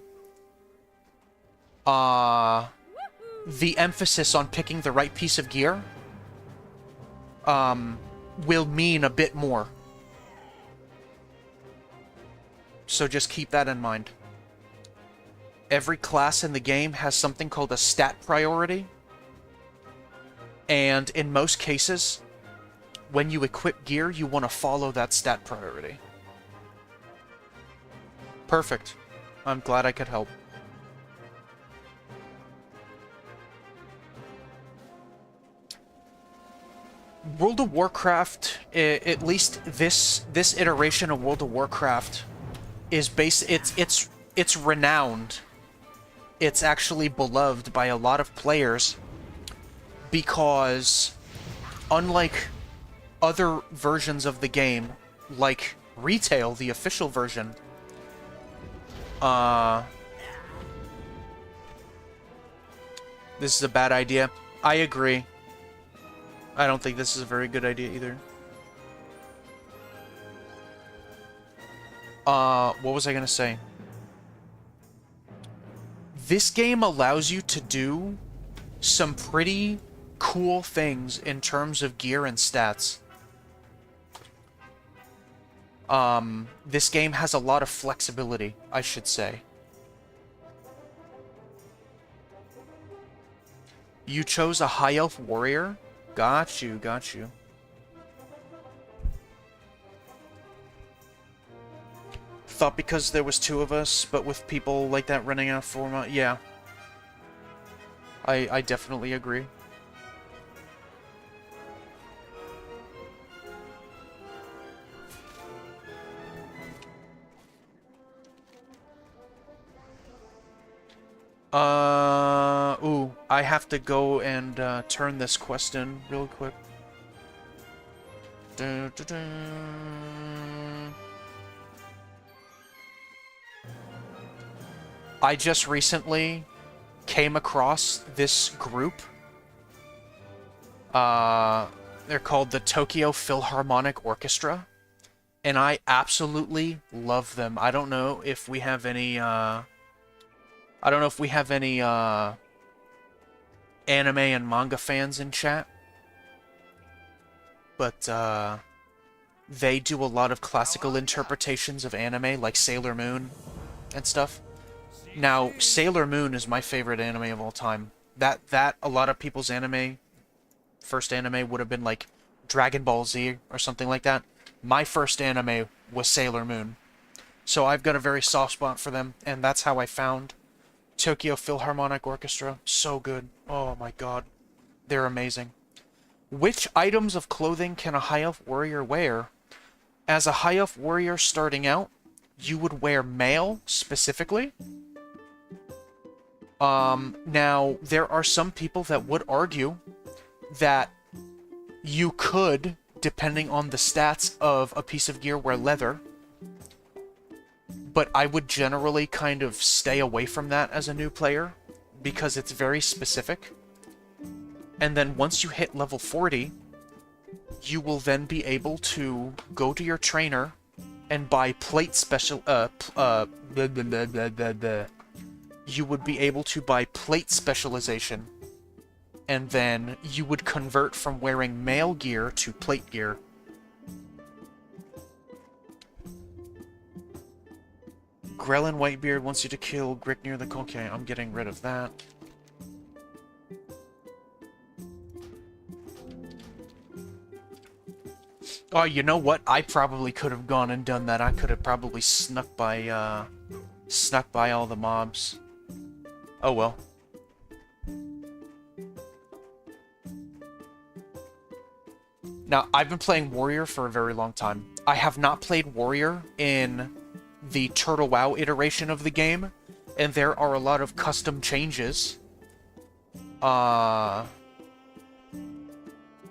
the emphasis on picking the right piece of gear will mean a bit more. So just keep that in mind. Every class in the game has something called a stat priority. And in most cases, when you equip gear, you want to follow that stat priority. Perfect. I'm glad I could help. World of Warcraft, at least this iteration of World of Warcraft, is it's renowned. It's actually beloved by a lot of players because, unlike other versions of the game, like Retail, the official version, this is a bad idea. I agree. I don't think this is a very good idea either. What was I gonna say? This game allows you to do some pretty cool things in terms of gear and stats. This game has a lot of flexibility, I should say. You chose a High Elf Warrior? Got you, got you. Thought because there was two of us, but with people like that running out for my... Yeah. I definitely agree. Ooh, I have to go and turn this quest in real quick. Dun, dun, dun. I just recently came across this group. They're called the Tokyo Philharmonic Orchestra, and I absolutely love them. I don't know if we have any anime and manga fans in chat, but they do a lot of classical interpretations of anime, like Sailor Moon and stuff. Now, Sailor Moon is my favorite anime of all time. That a lot of people's first anime would have been like Dragon Ball Z or something like that. My first anime was Sailor Moon. So I've got a very soft spot for them, and that's how I found Tokyo Philharmonic Orchestra. So good. Oh my god. They're amazing. Which items of clothing can a High Elf warrior wear? As a High Elf warrior starting out, you would wear mail specifically. Now, there are some people that would argue that you could, depending on the stats of a piece of gear, wear leather. But I would generally kind of stay away from that as a new player, because it's very specific. And then once you hit level 40, you will then be able to go to your trainer and buy plate special, you would be able to buy plate specialization, and then you would convert from wearing mail gear to plate gear. Grellin Whitebeard wants you to kill Grignir the... Okay, I'm getting rid of that. Oh, you know what? I probably could have gone and done that. I could have probably snuck by all the mobs. Oh well. Now, I've been playing Warrior for a very long time. I have not played Warrior in the Turtle WoW iteration of the game, and there are a lot of custom changes.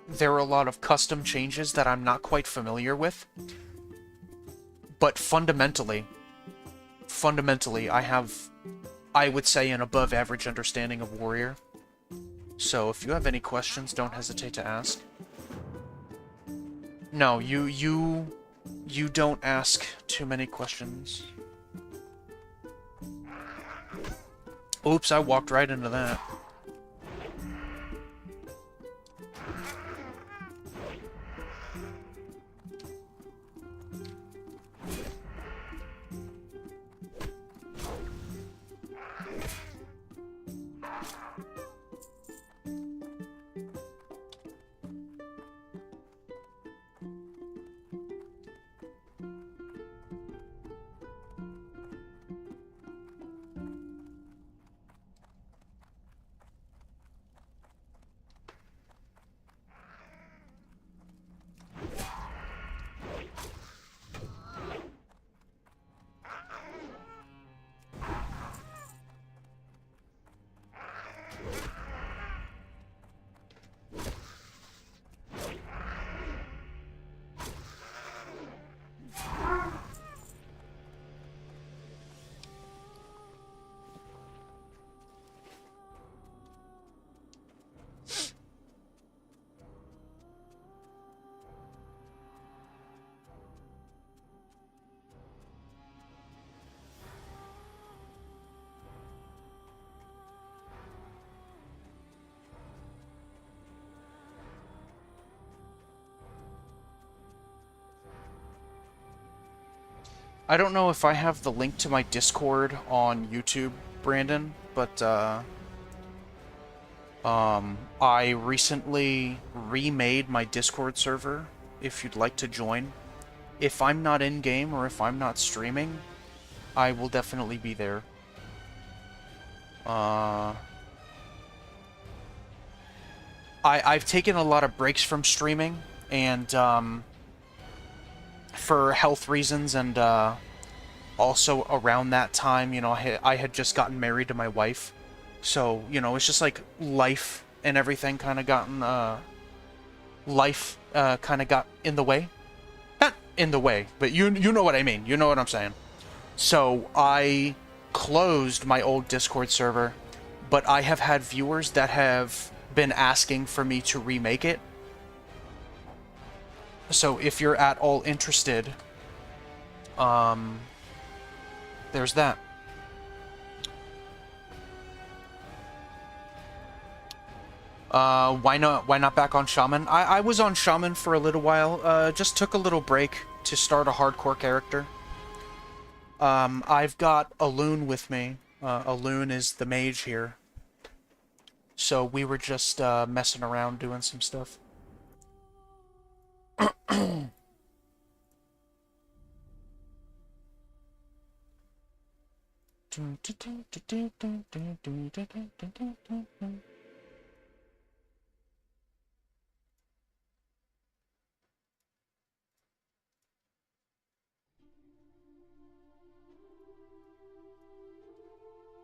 There are a lot of custom changes that I'm not quite familiar with. But fundamentally, I have, I would say, an above average understanding of Warrior. So if you have any questions, don't hesitate to ask. No, you don't ask too many questions. Oops, I walked right into that. I don't know if I have the link to my Discord on YouTube, Brandon, but I recently remade my Discord server, if you'd like to join. If I'm not in-game or if I'm not streaming, I will definitely be there. I've taken a lot of breaks from streaming, and for health reasons, and also around that time, you know, I had just gotten married to my wife, so, you know, it's just like life and everything kind of gotten, life kind of got in the way. Not in the way, but you know what I mean. You know what I'm saying. So I closed my old Discord server, but I have had viewers that have been asking for me to remake it. So if you're at all interested, there's that. Why not back on Shaman? I was on Shaman for a little while, just took a little break to start a hardcore character. I've got a loon with me. A loon is the mage here. So we were just messing around doing some stuff.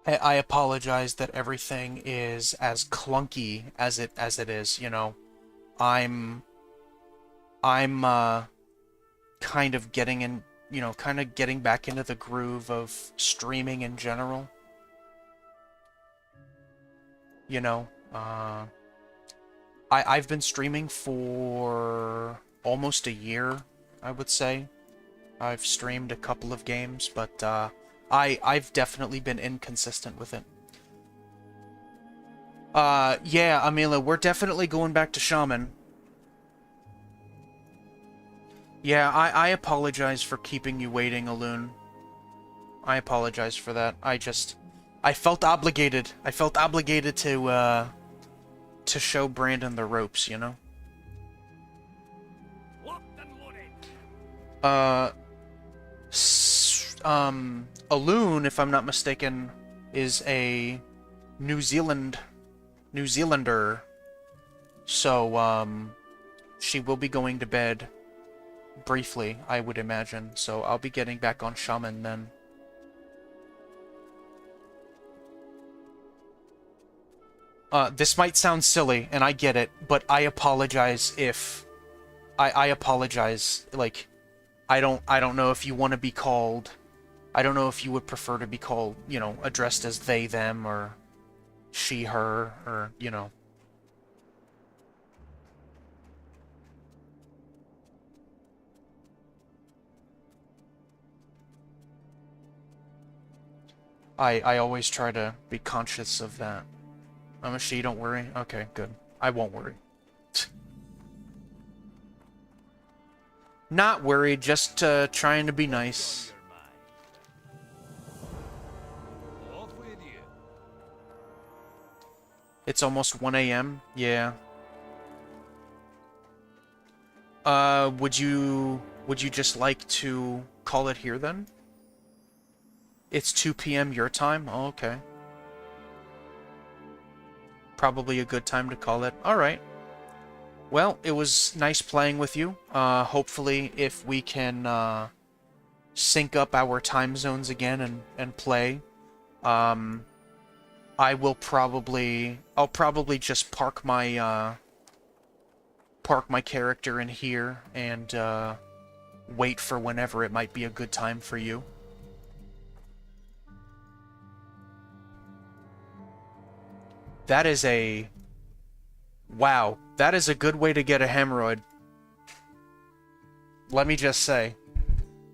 I apologize that everything is as clunky as it is, you know. I'm I'm kind of getting in, you know, kind of getting back into the groove of streaming in general. You know, I've been streaming for almost a year, I would say. I've streamed a couple of games, but I've definitely been inconsistent with it. Yeah, Amila, we're definitely going back to Shaman. Yeah, I apologize for keeping you waiting, Aloon. I apologize for that. I felt obligated. I felt obligated to show Brandon the ropes, you know? Locked and loaded. Uh, Aloon, if I'm not mistaken, is a New Zealander. So, she will be going to bed briefly, I would imagine. So I'll be getting back on Shaman then. This might sound silly, and I get it, but I apologize if... I apologize, like... I don't know if you want to be called... I don't know if you would prefer to be called, you know, addressed as they, them, or she, her, or, you know. I always try to be conscious of that. I'm a she, don't worry. Okay, good. I won't worry. Not worried, just trying to be nice. Off with you. It's almost 1 a.m. Yeah. Would you just like to call it here then? It's 2 p.m. your time? Oh, okay. Probably a good time to call it. Alright. Well, it was nice playing with you. Hopefully, if we can sync up our time zones again and play, I'll probably just park my character in here and wait for whenever it might be a good time for you. That is a... Wow, that is a good way to get a hemorrhoid. Let me just say.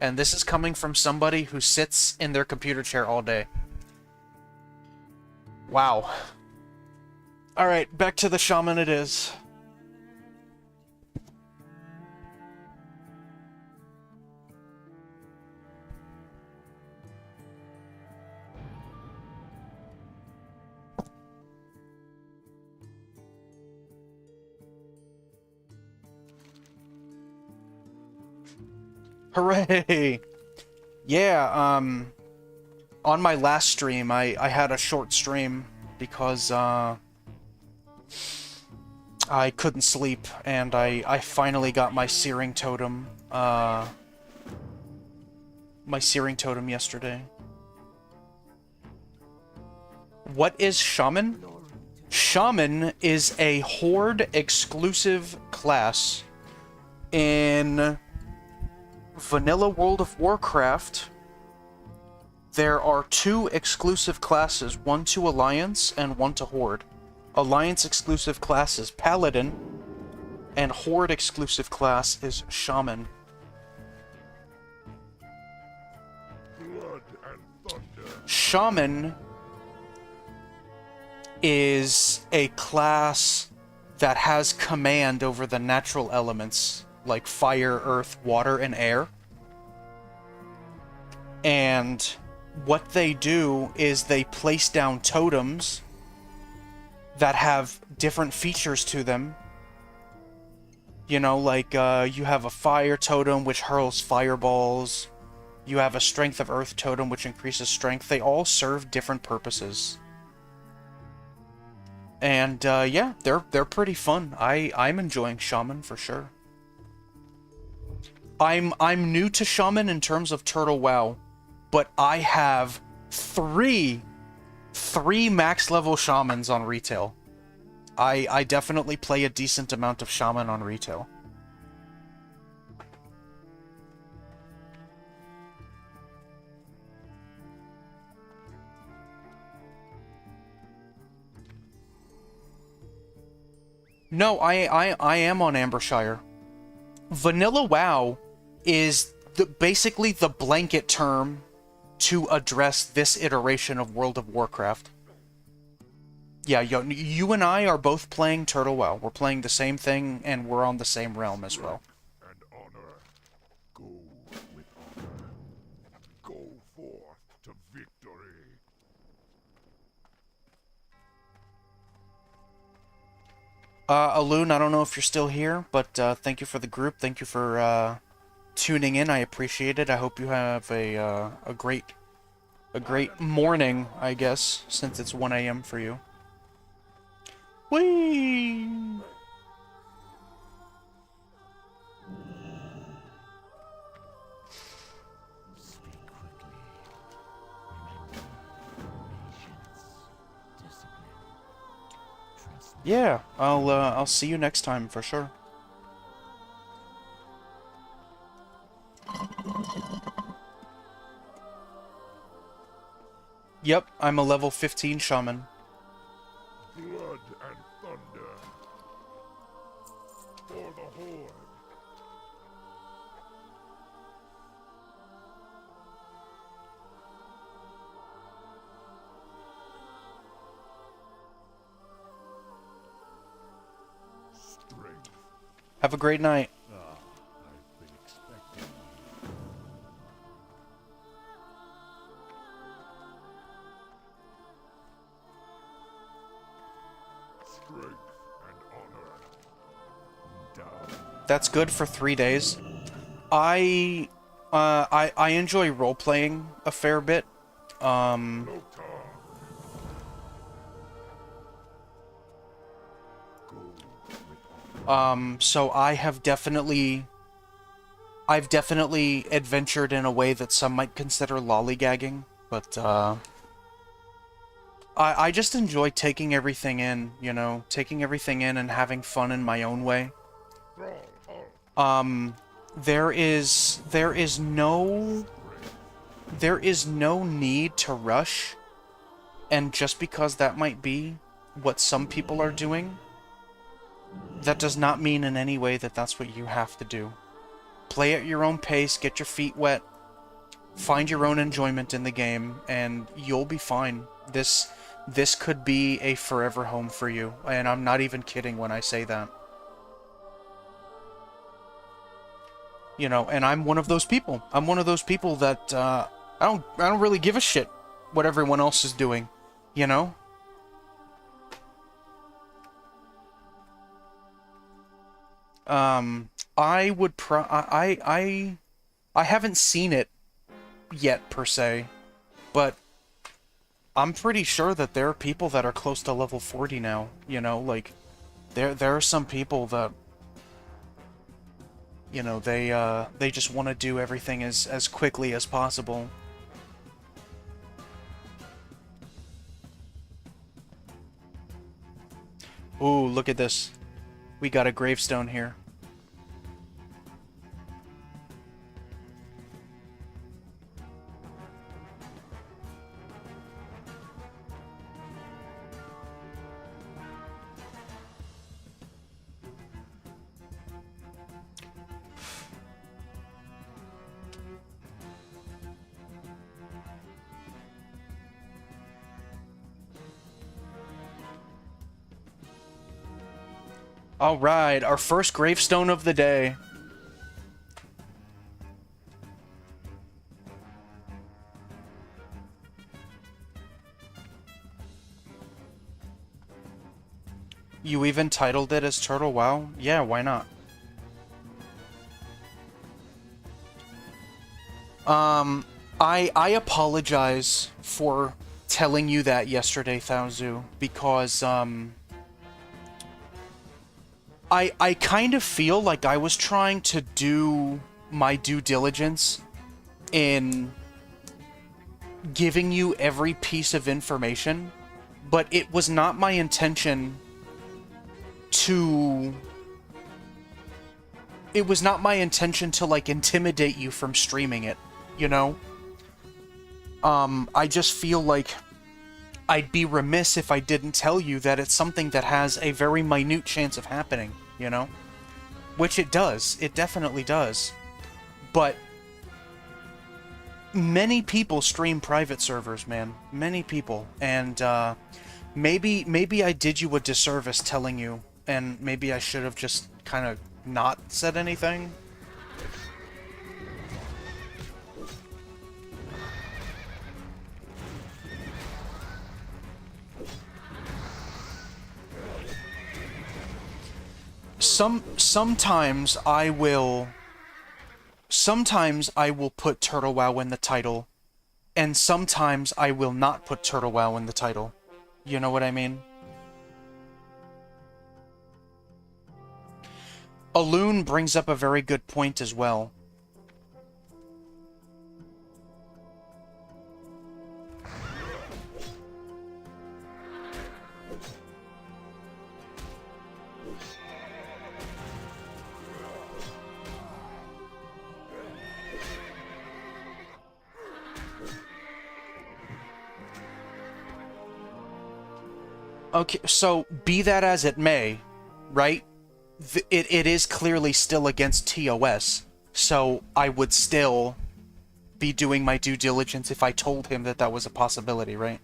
And this is coming from somebody who sits in their computer chair all day. Wow. Alright, back to the shaman it is. Hooray! Yeah, on my last stream, I had a short stream because, I couldn't sleep, and I finally got my searing totem, yesterday. What is Shaman? Shaman is a Horde exclusive class in Vanilla World of Warcraft. There are 2 exclusive classes, one to Alliance and one to Horde. Alliance exclusive class is Paladin, and Horde exclusive class is Shaman. Blood and thunder. Shaman is a class that has command over the natural elements, like fire, earth, water, and air. And what they do is they place down totems that have different features to them. You know, like, you have a fire totem which hurls fireballs. You have a strength of earth totem which increases strength. They all serve different purposes. And, yeah, they're pretty fun. I'm enjoying Shaman for sure. I'm new to Shaman in terms of Turtle WoW, but I have 3 3 max level shamans on retail. I definitely play a decent amount of shaman on retail. No, I am on Ambershire. Vanilla WoW is basically the blanket term to address this iteration of World of Warcraft. Yeah, you and I are both playing Turtle WoW. We're playing the same thing, and we're on the same realm as well. And honor. Go with honor. Go forth to victory. Alun, I don't know if you're still here, but thank you for the group. Thank you for tuning in. I appreciate it. I hope you have a great morning, I guess, since it's 1 a.m. for you. Whee! Speak quickly. Remember, patience, discipline. Trust me. Yeah, I'll see you next time for sure. Yep, I'm a level 15 shaman. Blood and thunder. For the Horde. Strength. Have a great night. I've been expecting you. Strength and honor. Down. That's good for 3 days. I enjoy role-playing a fair bit. Lotar. Go with honor. So I've definitely adventured in a way that some might consider lollygagging, but I just enjoy taking everything in, you know, taking everything in and having fun in my own way. Stronghold. There is no need to rush, and just because that might be what some people are doing, that does not mean in any way that that's what you have to do. Play at your own pace, get your feet wet, find your own enjoyment in the game, and you'll be fine. This could be a forever home for you, and I'm not even kidding when I say that. You know, and I'm one of those people. I'm one of those people that I don't really give a shit what everyone else is doing, you know? I would I haven't seen it yet per se, but I'm pretty sure that there are people that are close to level 40 now, you know, like there are some people that, you know, they just want to do everything as quickly as possible. Ooh, look at this. We got a gravestone here. Alright, our first gravestone of the day. You even titled it as Turtle WoW? Yeah, why not? I apologize for telling you that yesterday, Thaozu, because, I kind of feel like I was trying to do my due diligence in giving you every piece of information, but it was not my intention to... It was not my intention to, like, intimidate you from streaming it, you know? I just feel like I'd be remiss if I didn't tell you that it's something that has a very minute chance of happening, you know? Which it does. It definitely does. But many people stream private servers, man. Many people. And maybe I did you a disservice telling you, and maybe I should have just kind of not said anything. Sometimes I will put Turtle WoW in the title, and sometimes I will not put Turtle WoW in the title. You know what I mean? Aloon brings up a very good point as well. Okay, so be that as it may, right? It is clearly still against TOS, so I would still be doing my due diligence if I told him that that was a possibility, right?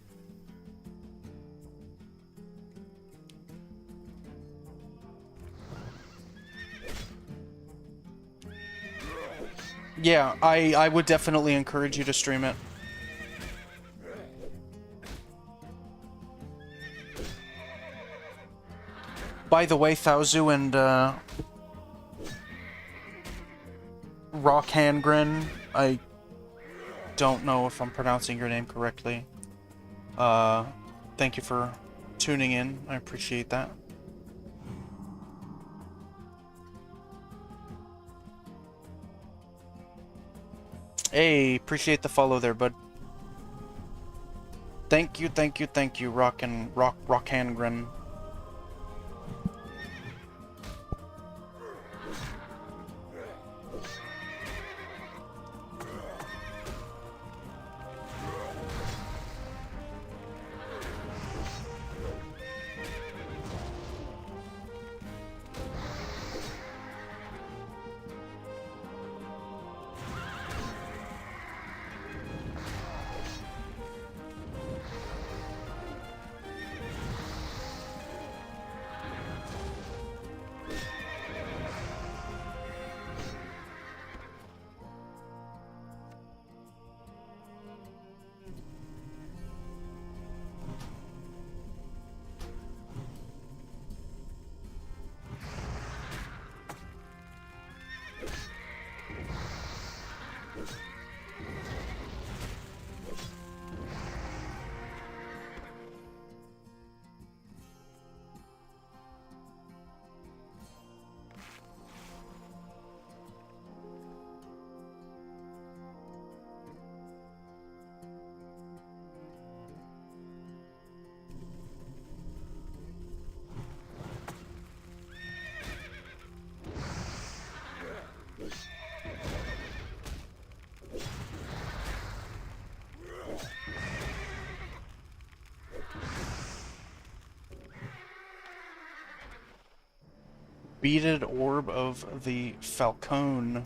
Yeah, I would definitely encourage you to stream it. By the way, Thauzu and Rock Hangren, I don't know if I'm pronouncing your name correctly. Thank you for tuning in. I appreciate that. Hey, appreciate the follow there, bud. Thank you, Rock Hangren. Beaded Orb of the Falcone.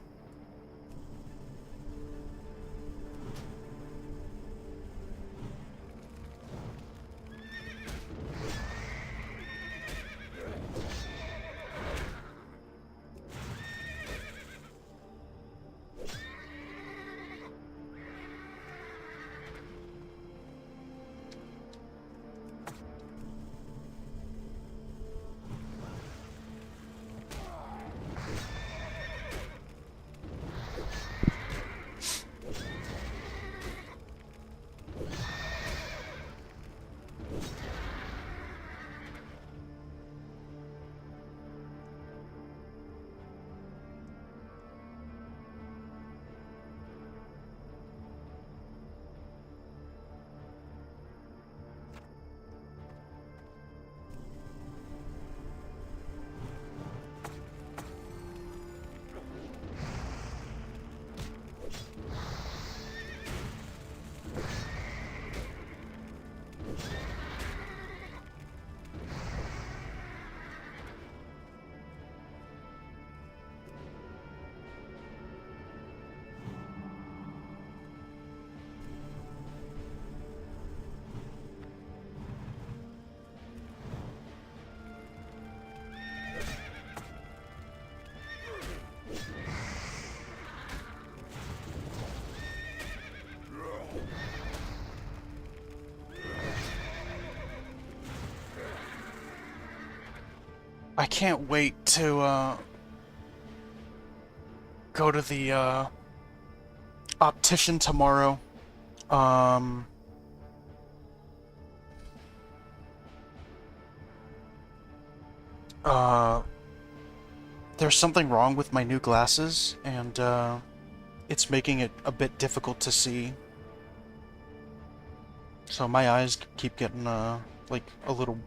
I can't wait to go to the optician tomorrow. There's something wrong with my new glasses, and it's making it a bit difficult to see. So my eyes keep getting like a little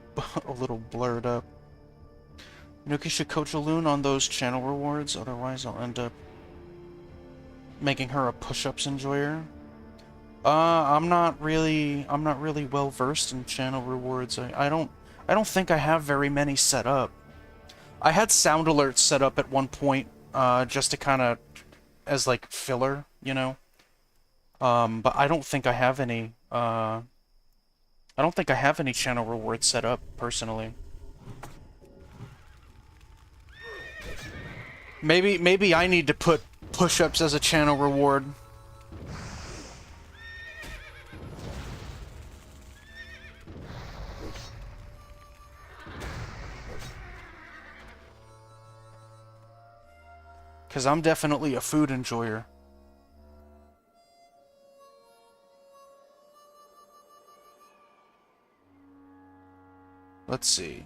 a little blurred up. Nuki should coach Loon on those channel rewards, otherwise I'll end up making her a push-ups enjoyer. I'm not really well versed in channel rewards. I don't think I have very many set up. I had sound alerts set up at one point, just to kind of as like filler, you know. But I don't think I have any. I don't think I have any channel rewards set up personally. Maybe I need to put push-ups as a channel reward. Because I'm definitely a food enjoyer. Let's see.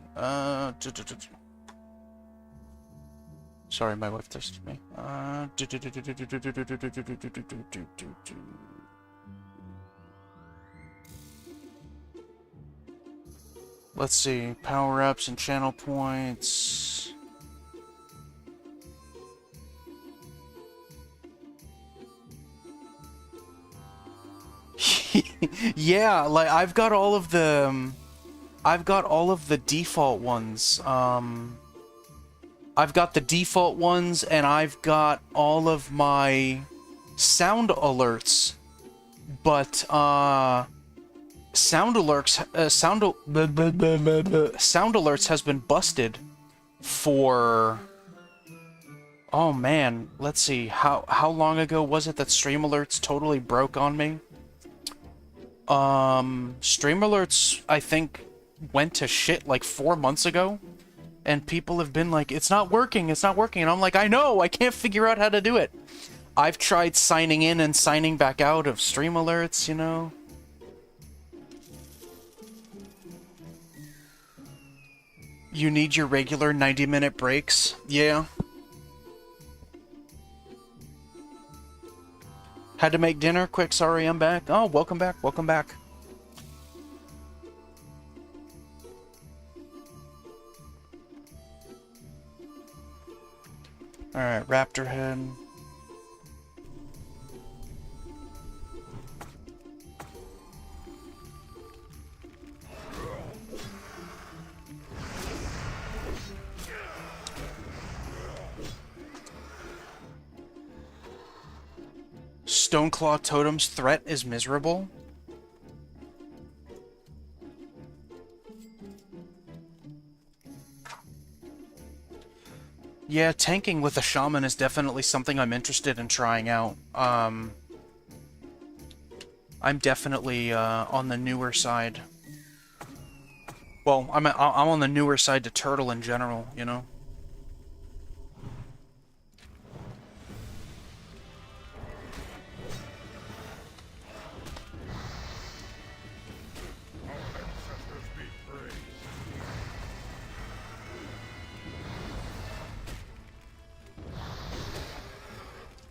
Sorry, my wife texted me. Let's see. Power-ups and channel points. Yeah, like I've got all of the default ones. I've got the default ones, and I've got all of my sound alerts. But sound alerts has been busted for. Oh man, let's see. How long ago was it that stream alerts totally broke on me? Stream alerts, I think, went to shit like 4 months ago, and people have been like, it's not working, and I'm like, I know, I can't figure out how to do it. I've tried signing in and signing back out of stream alerts, you know. You need your regular 90-minute breaks? Yeah. Had to make dinner quick, sorry, I'm back. Oh, welcome back, welcome back. Alright, Raptor Head. Stoneclaw Totem's threat is miserable. Yeah, tanking with a shaman is definitely something I'm interested in trying out. I'm definitely on the newer side. Well, I'm on the newer side to Turtle in general, you know.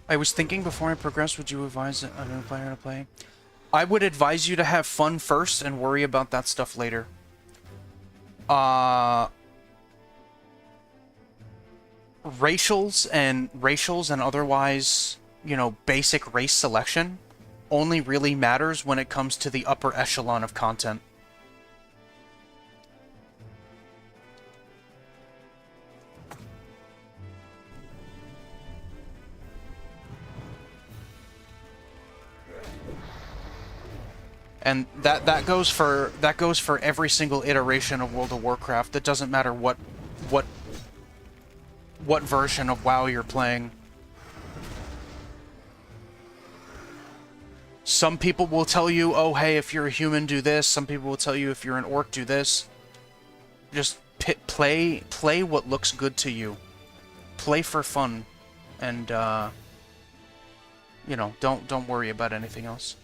I was thinking before I progress, would you advise a new player to play? I would advise you to have fun first and worry about that stuff later. Racials and otherwise, you know, basic race selection only really matters when it comes to the upper echelon of content. And that goes for every single iteration of World of Warcraft. It doesn't matter what version of WoW you're playing. Some people will tell you, oh hey, if you're a human, do this. Some people will tell you if you're an orc, do this. Just play what looks good to you. Play for fun, and you know, don't worry about anything else.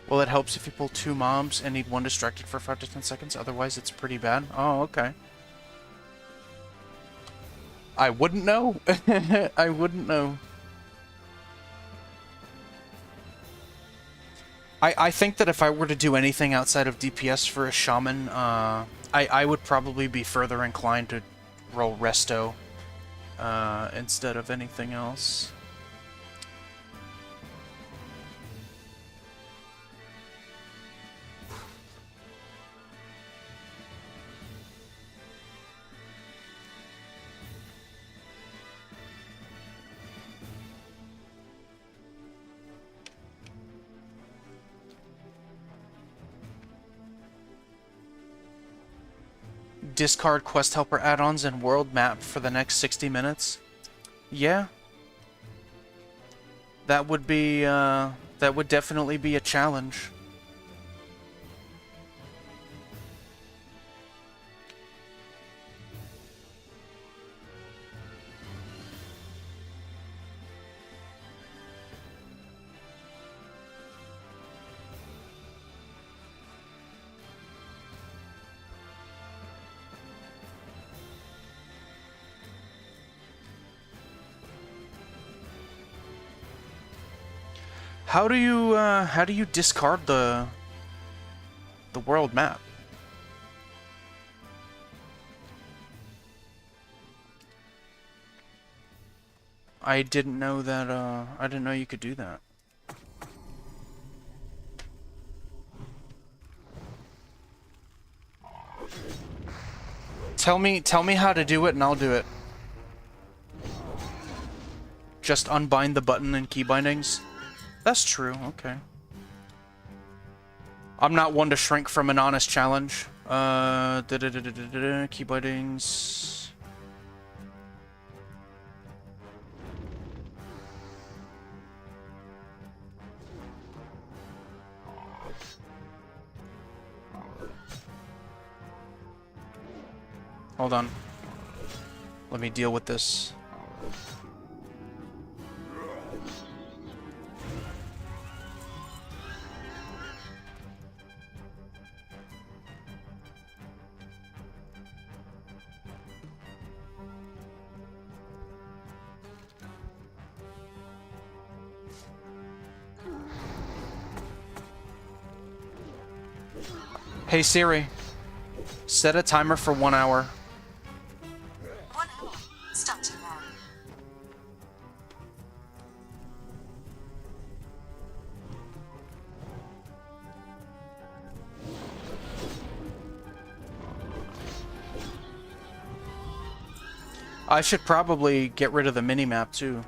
Well, it helps if you pull 2 mobs and need 1 distracted for 5 to 10 seconds. Otherwise, it's pretty bad. Oh, okay. I wouldn't know. I wouldn't know. I think that if I were to do anything outside of DPS for a shaman, I would probably be further inclined to roll resto instead of anything else. Discard quest helper add-ons and world map for the next 60 minutes. Yeah. That would be, that would definitely be a challenge. How do you discard the world map? I didn't know that, I didn't know you could do that. Tell me how to do it and I'll do it. Just unbind the button and key bindings? That's true, okay. I'm not one to shrink from an honest challenge. Key bindings. Hold on. Let me deal with this. Hey Siri, set a timer for 1 hour. 1 hour. Starting now. I should probably get rid of the minimap too.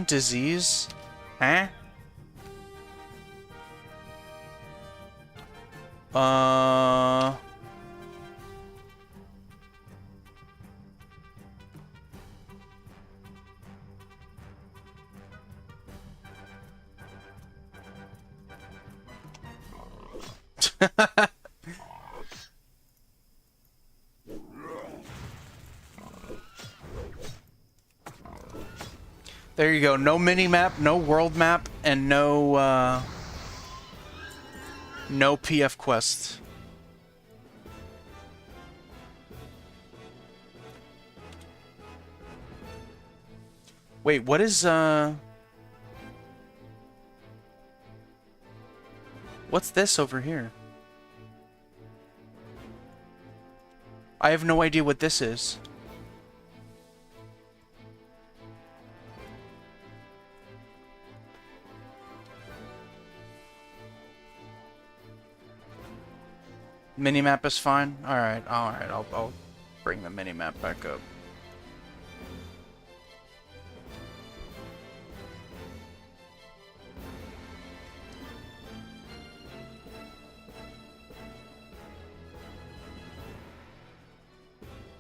Disease? Huh? There you go. No mini-map, no world map, and no PF quest. Wait, what is, what's this over here? I have no idea what this is. Minimap is fine? Alright, I'll bring the minimap back up.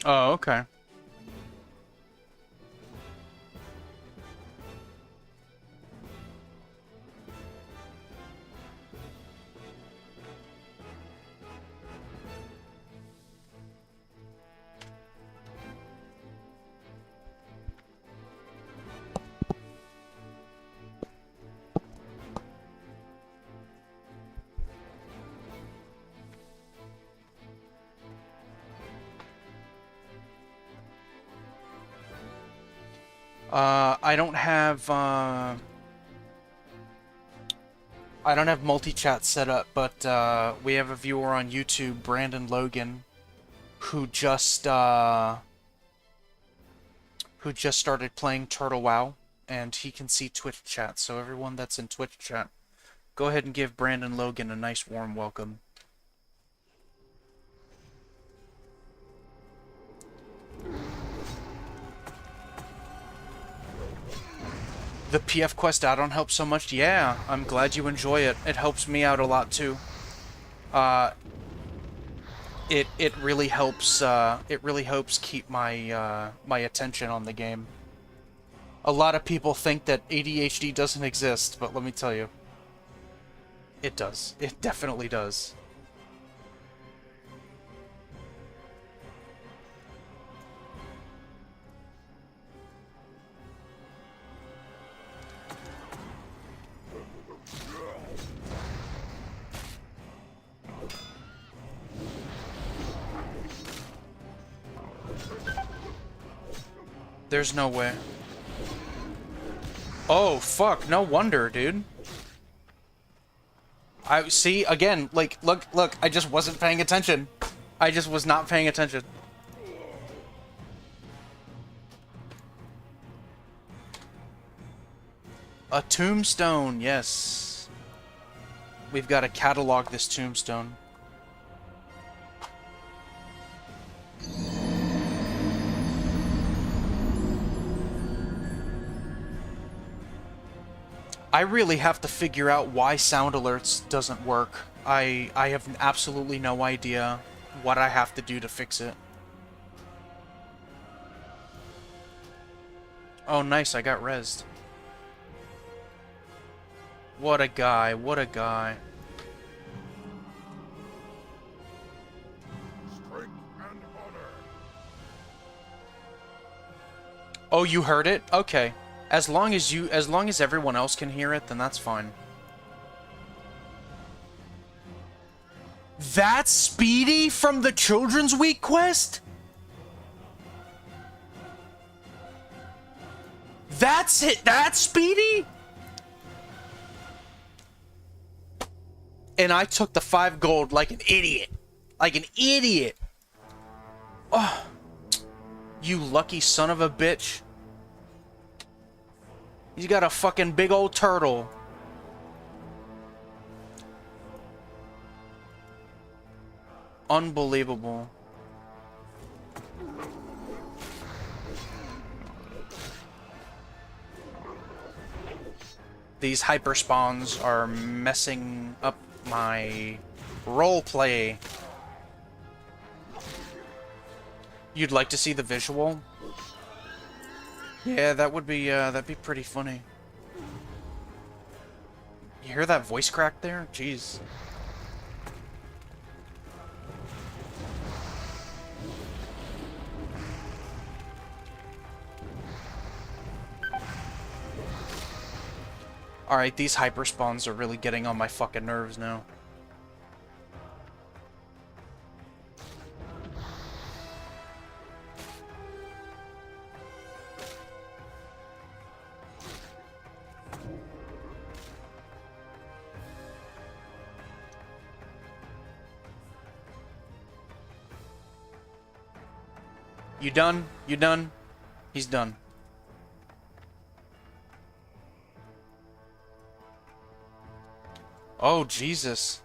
Oh, okay. I don't have multi-chat set up, but we have a viewer on YouTube, Brandon Logan, who just started playing Turtle WoW, and he can see Twitch chat. So everyone that's in Twitch chat, go ahead and give Brandon Logan a nice warm welcome. The PF Quest add-on helps so much. Yeah, I'm glad you enjoy it. It helps me out a lot too. It really helps. It really helps keep my my attention on the game. A lot of people think that ADHD doesn't exist, but let me tell you, it does. It definitely does. There's no way. Oh, fuck. No wonder, dude. I see, again, like, look, I just wasn't paying attention. I just was not paying attention. A tombstone, yes. We've got to catalog this tombstone. I really have to figure out why sound alerts doesn't work. I have absolutely no idea what I have to do to fix it. Oh, nice, I got rezzed. What a guy, what a guy. Strength and honor. Oh, you heard it? Okay. As long as everyone else can hear it, then that's fine. That's Speedy from the Children's Week quest? That's it. That's Speedy? And I took the 5 gold like an idiot. Like an idiot. Oh. You lucky son of a bitch. He's got a fucking big old turtle. Unbelievable. These hyper spawns are messing up my roleplay. You'd like to see the visual? Yeah, that would be that'd be pretty funny. You hear that voice crack there? Jeez. Alright, these hyper spawns are really getting on my fucking nerves now. You done? You done? He's done. Oh, Jesus.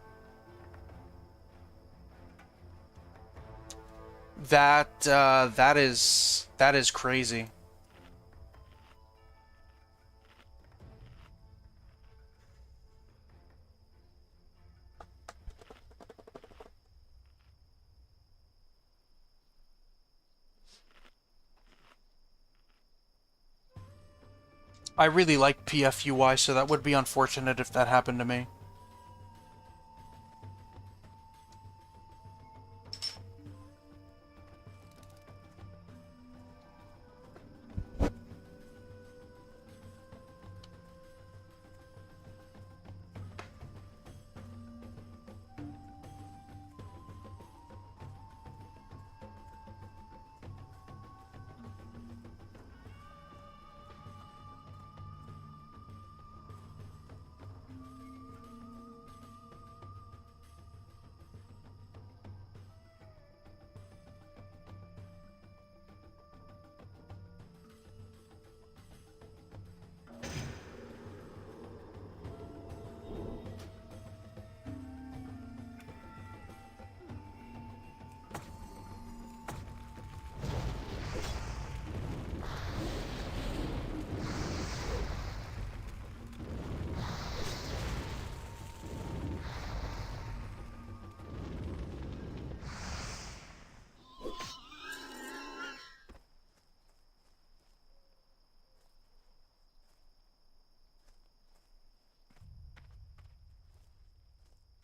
That is crazy. I really like PFUI, so that would be unfortunate if that happened to me.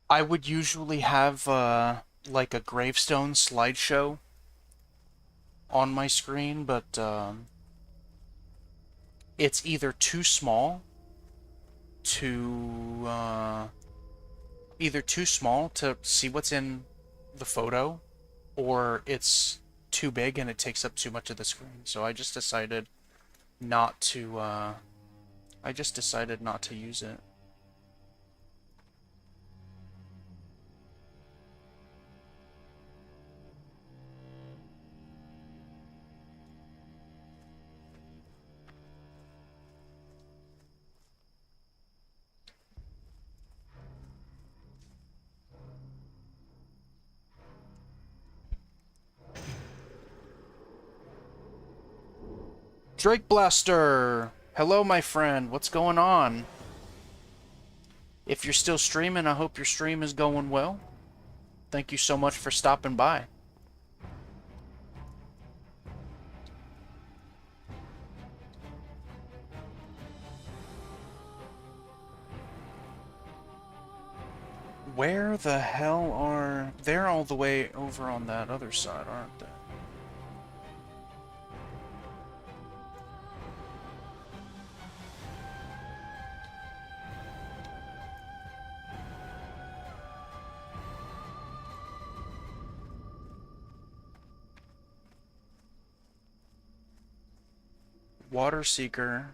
I would usually have, like a gravestone slideshow on my screen, but, it's either too small to, either too small to see what's in the photo, or it's too big and it takes up too much of the screen. So I just decided not to, use it. Drake Blaster! Hello, my friend. What's going on? If you're still streaming, I hope your stream is going well. Thank you so much for stopping by. Where the hell are... They're all the way over on that other side, aren't they? Water Seeker.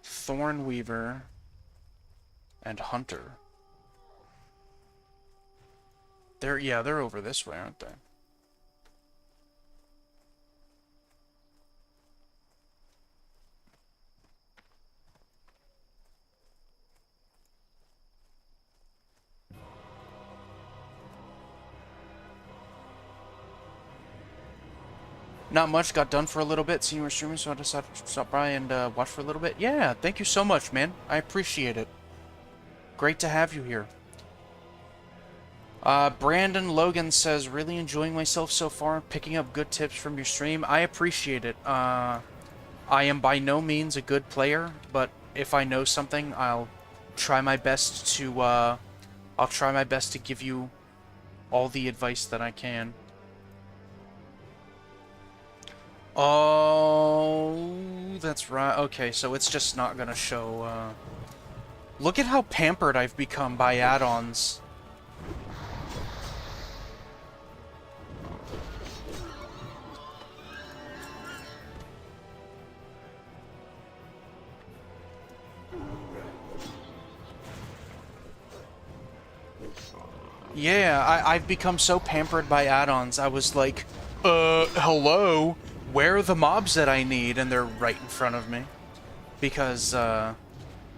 Thornweaver. And Hunter. They're over this way, aren't they? Not much, got done for a little bit, seeing you were streaming, so I decided to stop by and watch for a little bit. Yeah, thank you so much, man. I appreciate it. Great to have you here. Brandon Logan says, really enjoying myself so far, picking up good tips from your stream. I appreciate it. I am by no means a good player, but if I know something, I'll try my best to give you all the advice that I can. Oh, that's right. Okay, so it's just not gonna show, Look at how pampered I've become by add-ons. Yeah, I've become so pampered by add-ons. I was like, hello? Where are the mobs that I need? And they're right in front of me. Because,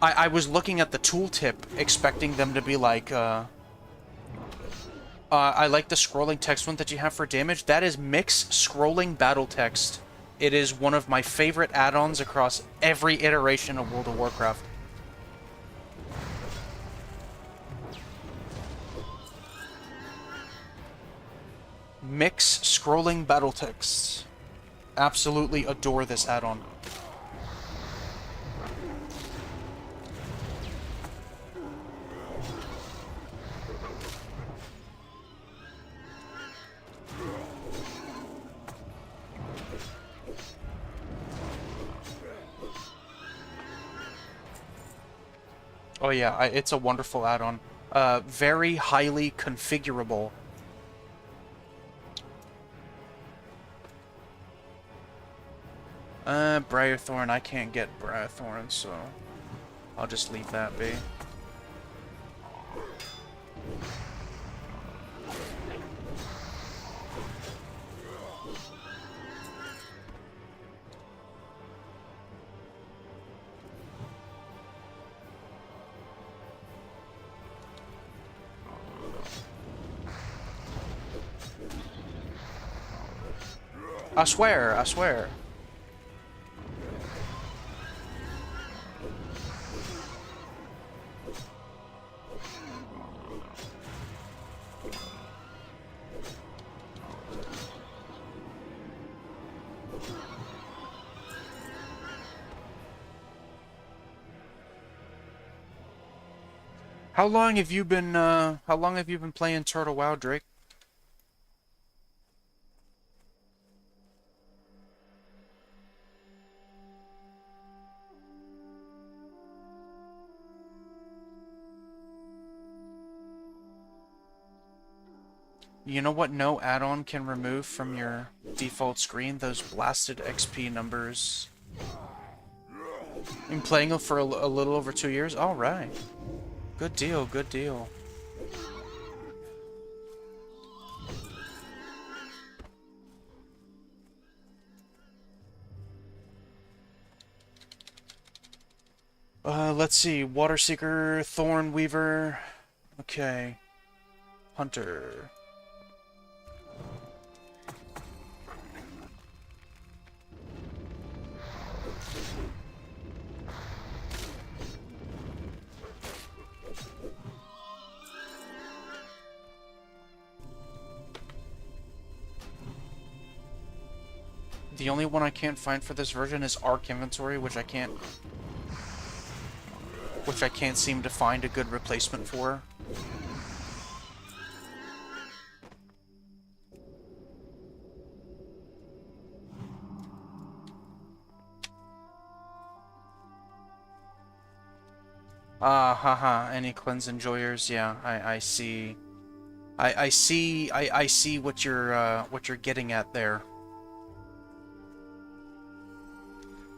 I was looking at the tooltip, expecting them to be like, I like the scrolling text one that you have for damage. That is Mix Scrolling Battle Text. It is one of my favorite add-ons across every iteration of World of Warcraft. Mix scrolling battle text. Absolutely adore this add-on. Oh yeah, it's a wonderful add-on. Very highly configurable. Briarthorn, I can't get Briarthorn, so I'll just leave that be. I swear, I swear. How long have you been playing Turtle WoW, Drake? You know what no add-on can remove from your default screen? Those blasted XP numbers. Been playing them for a little over 2 years? Alright. Good deal, good deal. Let's see. Water Seeker, Thorn Weaver. Okay. Hunter. The only one I can't find for this version is Arc Inventory, which I can't seem to find a good replacement for. Haha, any cleanse enjoyers? Yeah, I see. I see what you're getting at there.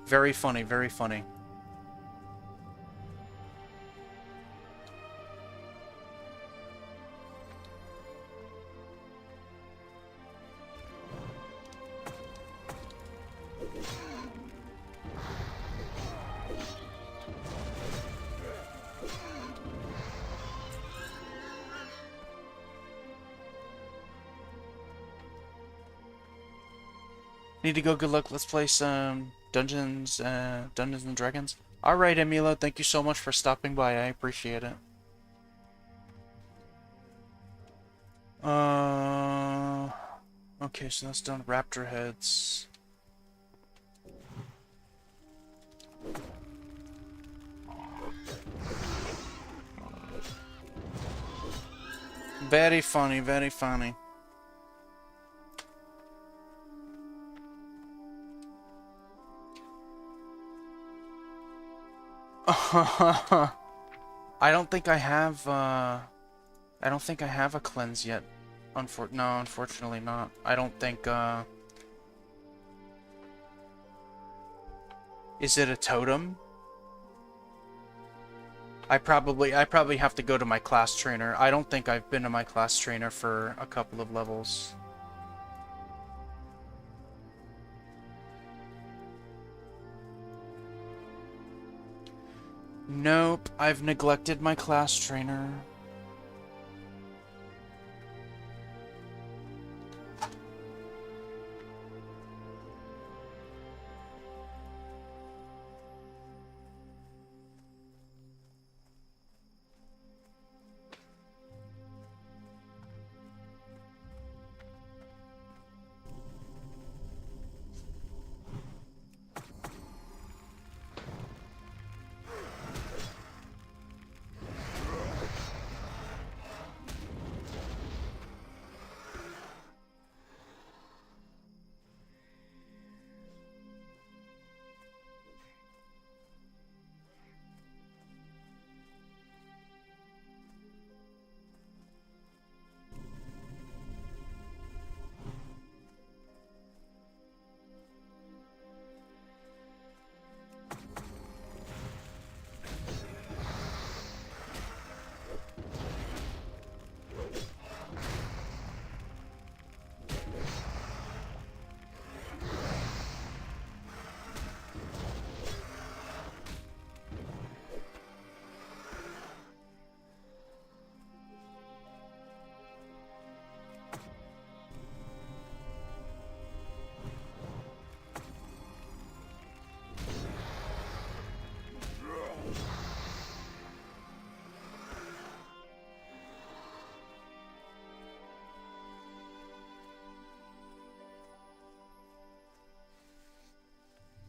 Very funny, very funny. Need to go, good luck. Let's play some Dungeons and Dragons. Alright, Emilo, thank you so much for stopping by. I appreciate it. Okay, so that's done. Raptor heads. Very funny, very funny. I don't think I have, I don't think I have a cleanse yet. No, unfortunately not. I don't think, Is it a totem? I probably have to go to my class trainer. I don't think I've been to my class trainer for a couple of levels. Nope, I've neglected my class trainer.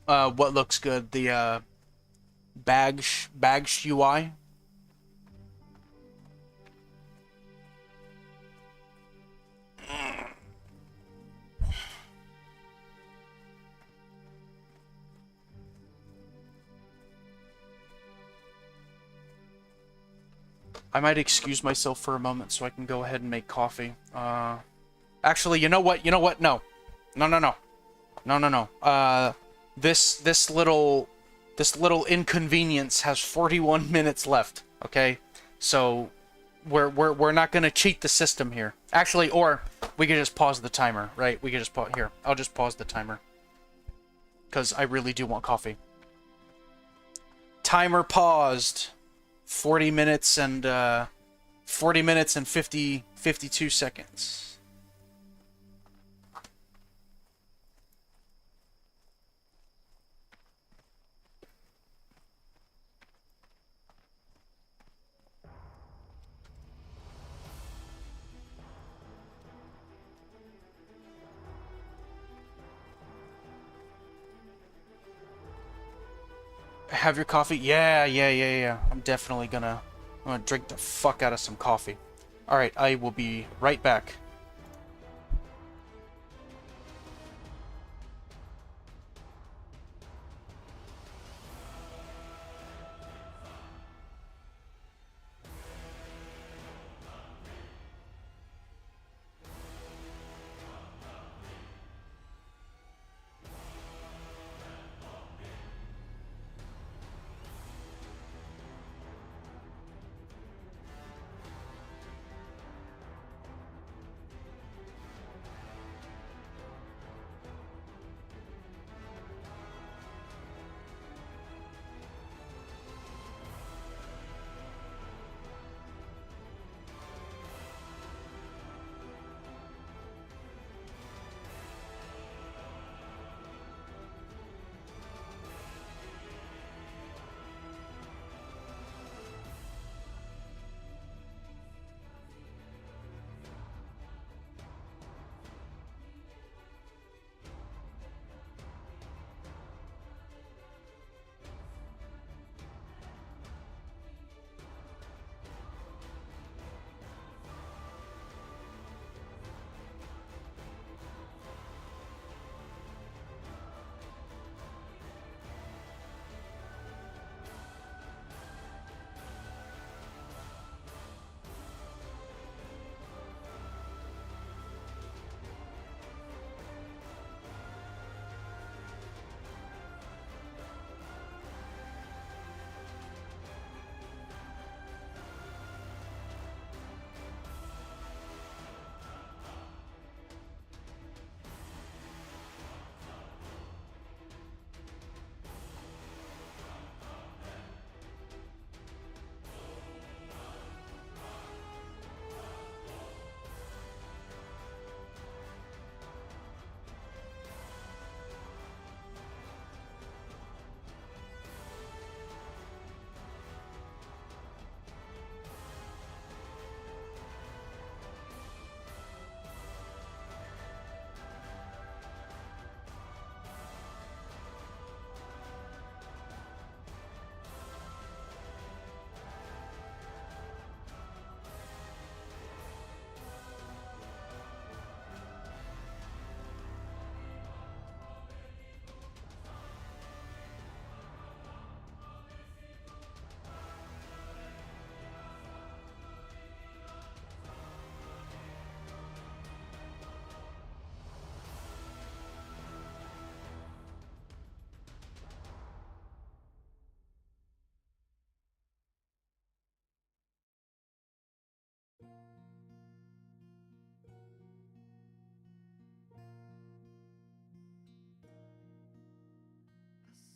What looks good? The Bags UI. I might excuse myself for a moment so I can go ahead and make coffee. Actually, you know what? You know what? No. No, no, no. No, no, no. This little inconvenience has 41 minutes left, okay? So we're not going to cheat the system here. Actually, or we could just pause the timer, right? We could just pause here. I'll just pause the timer cuz I really do want coffee. Timer paused. 40 minutes and 52 seconds. Have your coffee? Yeah. I'm gonna drink the fuck out of some coffee. Alright, I will be right back.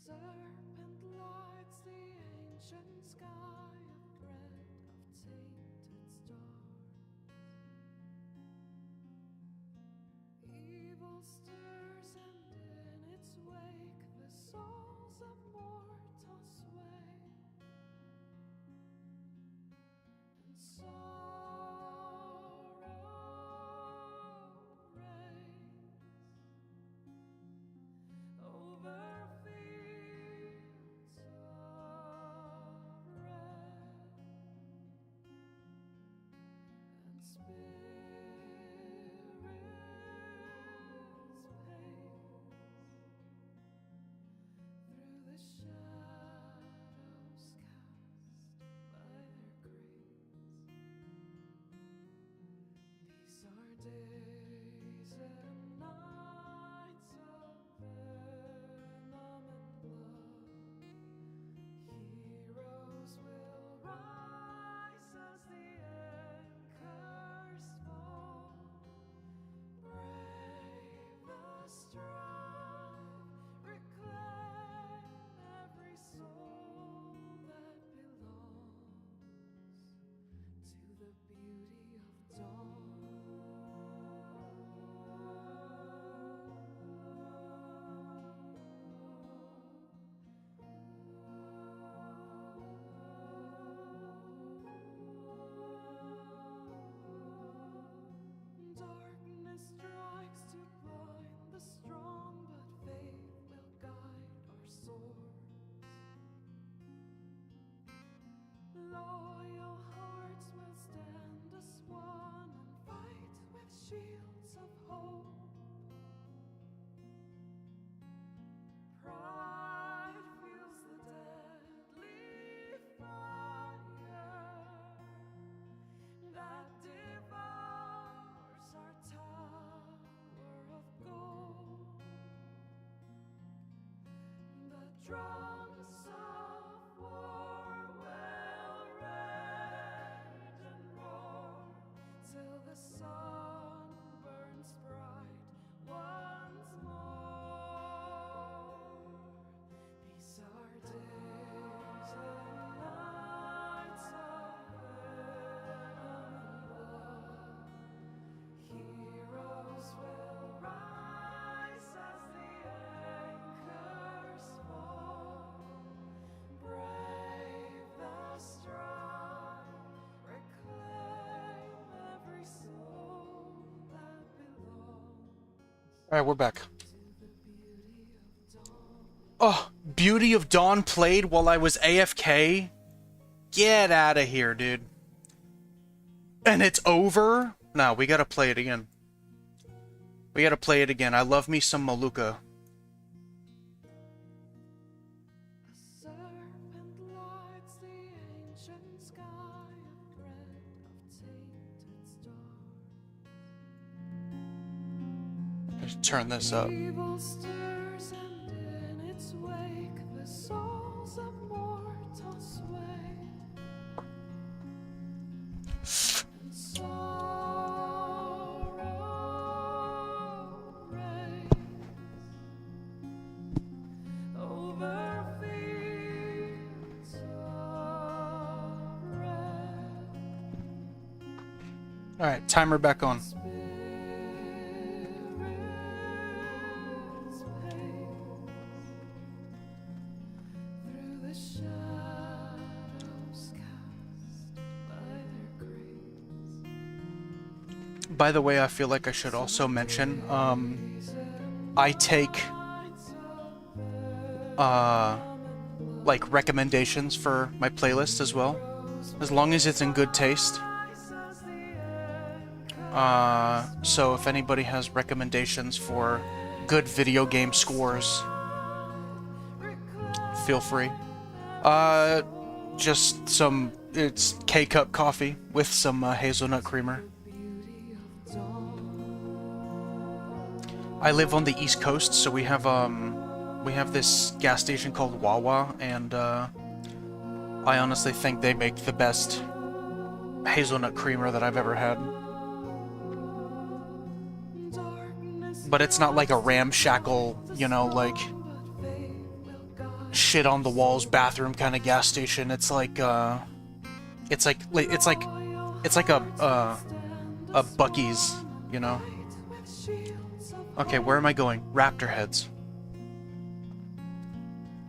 Serpent lights the ancient sky, a thread of tainted stars. Evil stirs, and in its wake the souls of mortals sway, and sorrow reigns over fear. shields of hope. Pride feels the deadly fire that devours our tower of gold. The drums of war will rend and roar till the sun burns bright once more. These are days and nights of venom and blood. Heroes will rise as the anchors fall. Brave the strong, reclaim every soul that belongs Alright, we're back. to the beauty of dawn. Oh, Beauty of Dawn played while I was AFK? Get out of here, dude. And it's over? No, we gotta play it again. We gotta play it again. I love me some Maluka. A serpent lights the ancient sky of bread of tainted stars. Let's turn this up. Evil stirs and in its wake the souls of mortals sway. And sorrow reigns over fields of red. Alright, timer back on. Spirits pace through the shadows cast by their grace. By the way, I feel like I should also mention, I take, like, recommendations for my playlist as well, as long as it's in good taste. So if anybody has recommendations for good video game scores, feel free. Just some, it's K-cup coffee with some hazelnut creamer. I live on the East Coast, so we have this gas station called Wawa, and I honestly think they make the best hazelnut creamer that I've ever had. But it's not like a ramshackle, you know, like shit on the walls bathroom kind of gas station. It's like a Buc-ee's, you know. Okay, where am I going? Raptor heads.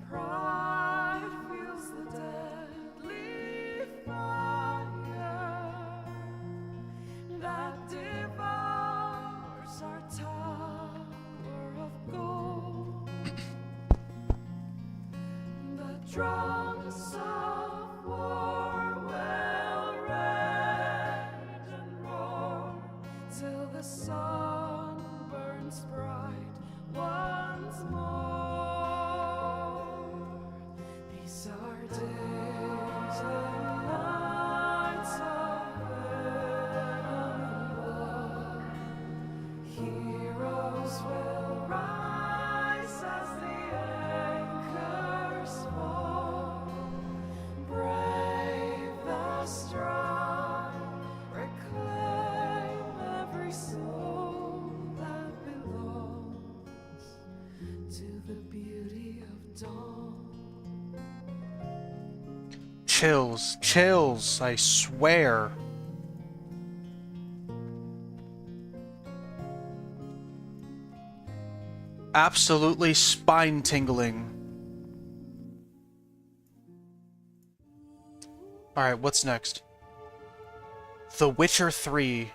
Pride feels the deadly fire that devours our tower of gold. The drums of war will rend and roar till the sun burns bright once more. These are days and nights of venom and blood. Heroes will rise as the anchors fall. Brave the strong, reclaim every soul that belongs to the beauty of dawn. Chills, chills, I swear. Absolutely spine-tingling. Alright, what's next? The Witcher 3.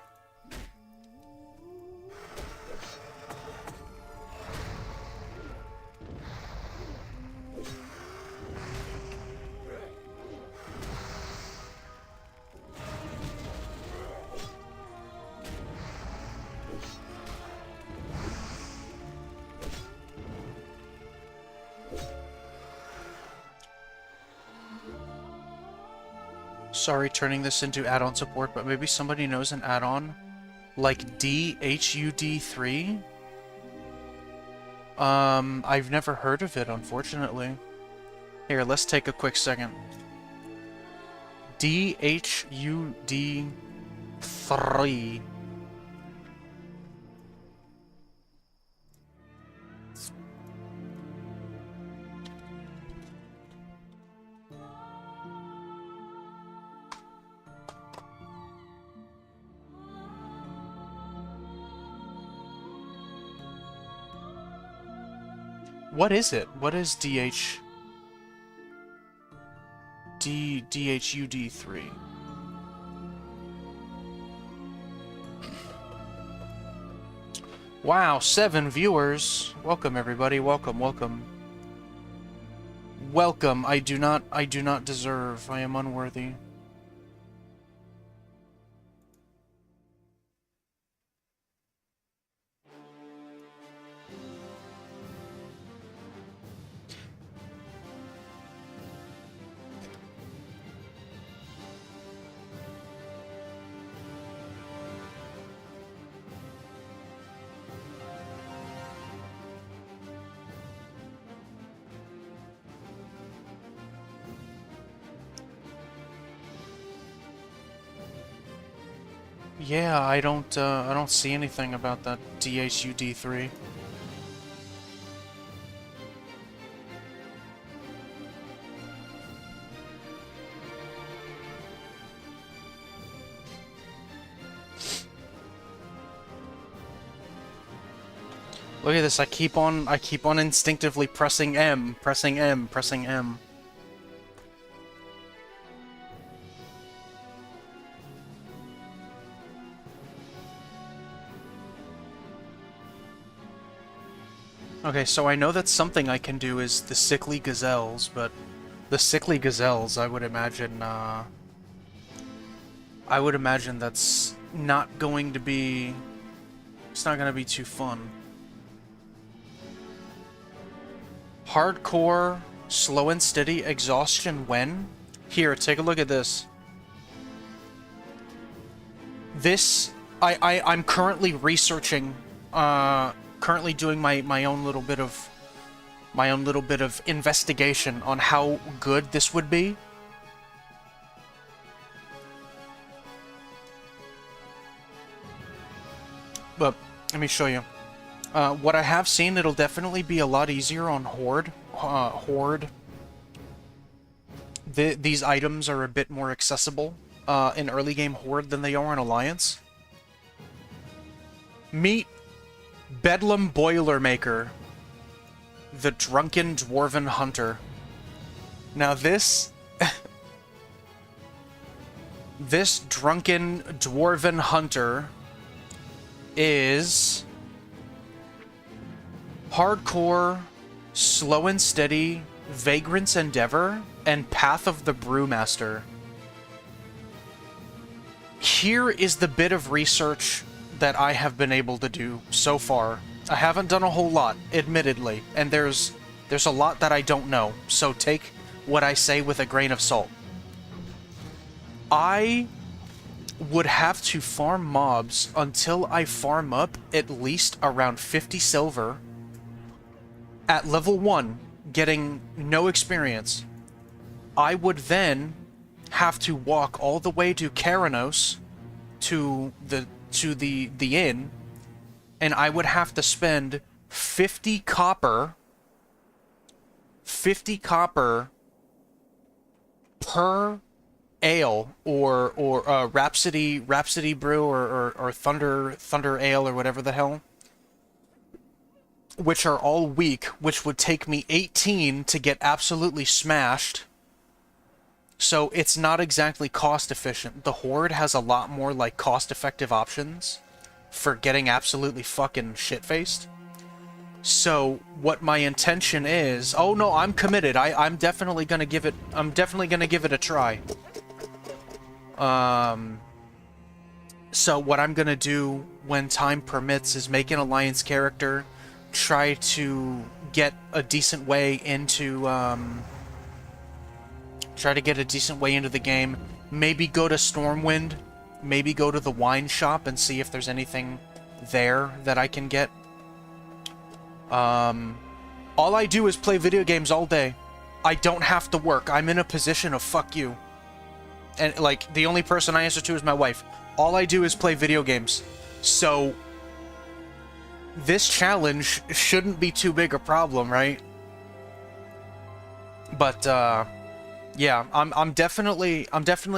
Sorry, turning this into add-on support, but maybe somebody knows an add-on like DHUD3? I've never heard of it, unfortunately. Here, let's take a quick second. DHUD3. What is it? What is DHUD3? Wow, 7 viewers. Welcome everybody. Welcome, welcome. Welcome. I do not deserve. I am unworthy. Yeah, I don't see anything about that DHUD3. Look at this, I keep on instinctively pressing M, pressing M, pressing M. Okay, so I know that something I can do is the sickly gazelles, but the sickly gazelles, I would imagine that's not going to be... It's not going to be too fun. Hardcore, slow and steady, exhaustion when? Here, take a look at this. This, I'm currently researching, currently doing my own little bit of investigation on how good this would be. But let me show you. What I have seen, it'll definitely be a lot easier on Horde. Horde. These items are a bit more accessible in early game Horde than they are in Alliance. Meet Bedlam Boilermaker, the Drunken Dwarven Hunter. Now this... this Drunken Dwarven Hunter is... Hardcore, Slow and Steady, Vagrant's Endeavor, and Path of the Brewmaster. Here is the bit of research that I have been able to do so far. I haven't done a whole lot, admittedly, and there's a lot that I don't know, so take what I say with a grain of salt. I would have to farm mobs until I farm up at least around 50 silver at level 1, getting no experience. I would then have to walk all the way to Karanos, to the inn, and I would have to spend 50 copper per ale, or Rhapsody Brew, or Thunder Ale, or whatever the hell, which are all weak, which would take me 18 to get absolutely smashed. So it's not exactly cost efficient. The Horde has a lot more like cost effective options for getting absolutely fucking shit-faced. So what my intention is, oh no, I'm committed. I'm definitely gonna give it a try. So what I'm gonna do when time permits is make an Alliance character, try to get a decent way into the game, maybe go to Stormwind, maybe go to the wine shop and see if there's anything there that I can get. All I do is play video games all day. I don't have to work. I'm in a position of fuck you. And, like, the only person I answer to is my wife. All I do is play video games. So, this challenge shouldn't be too big a problem, right? But, yeah, I'm definitely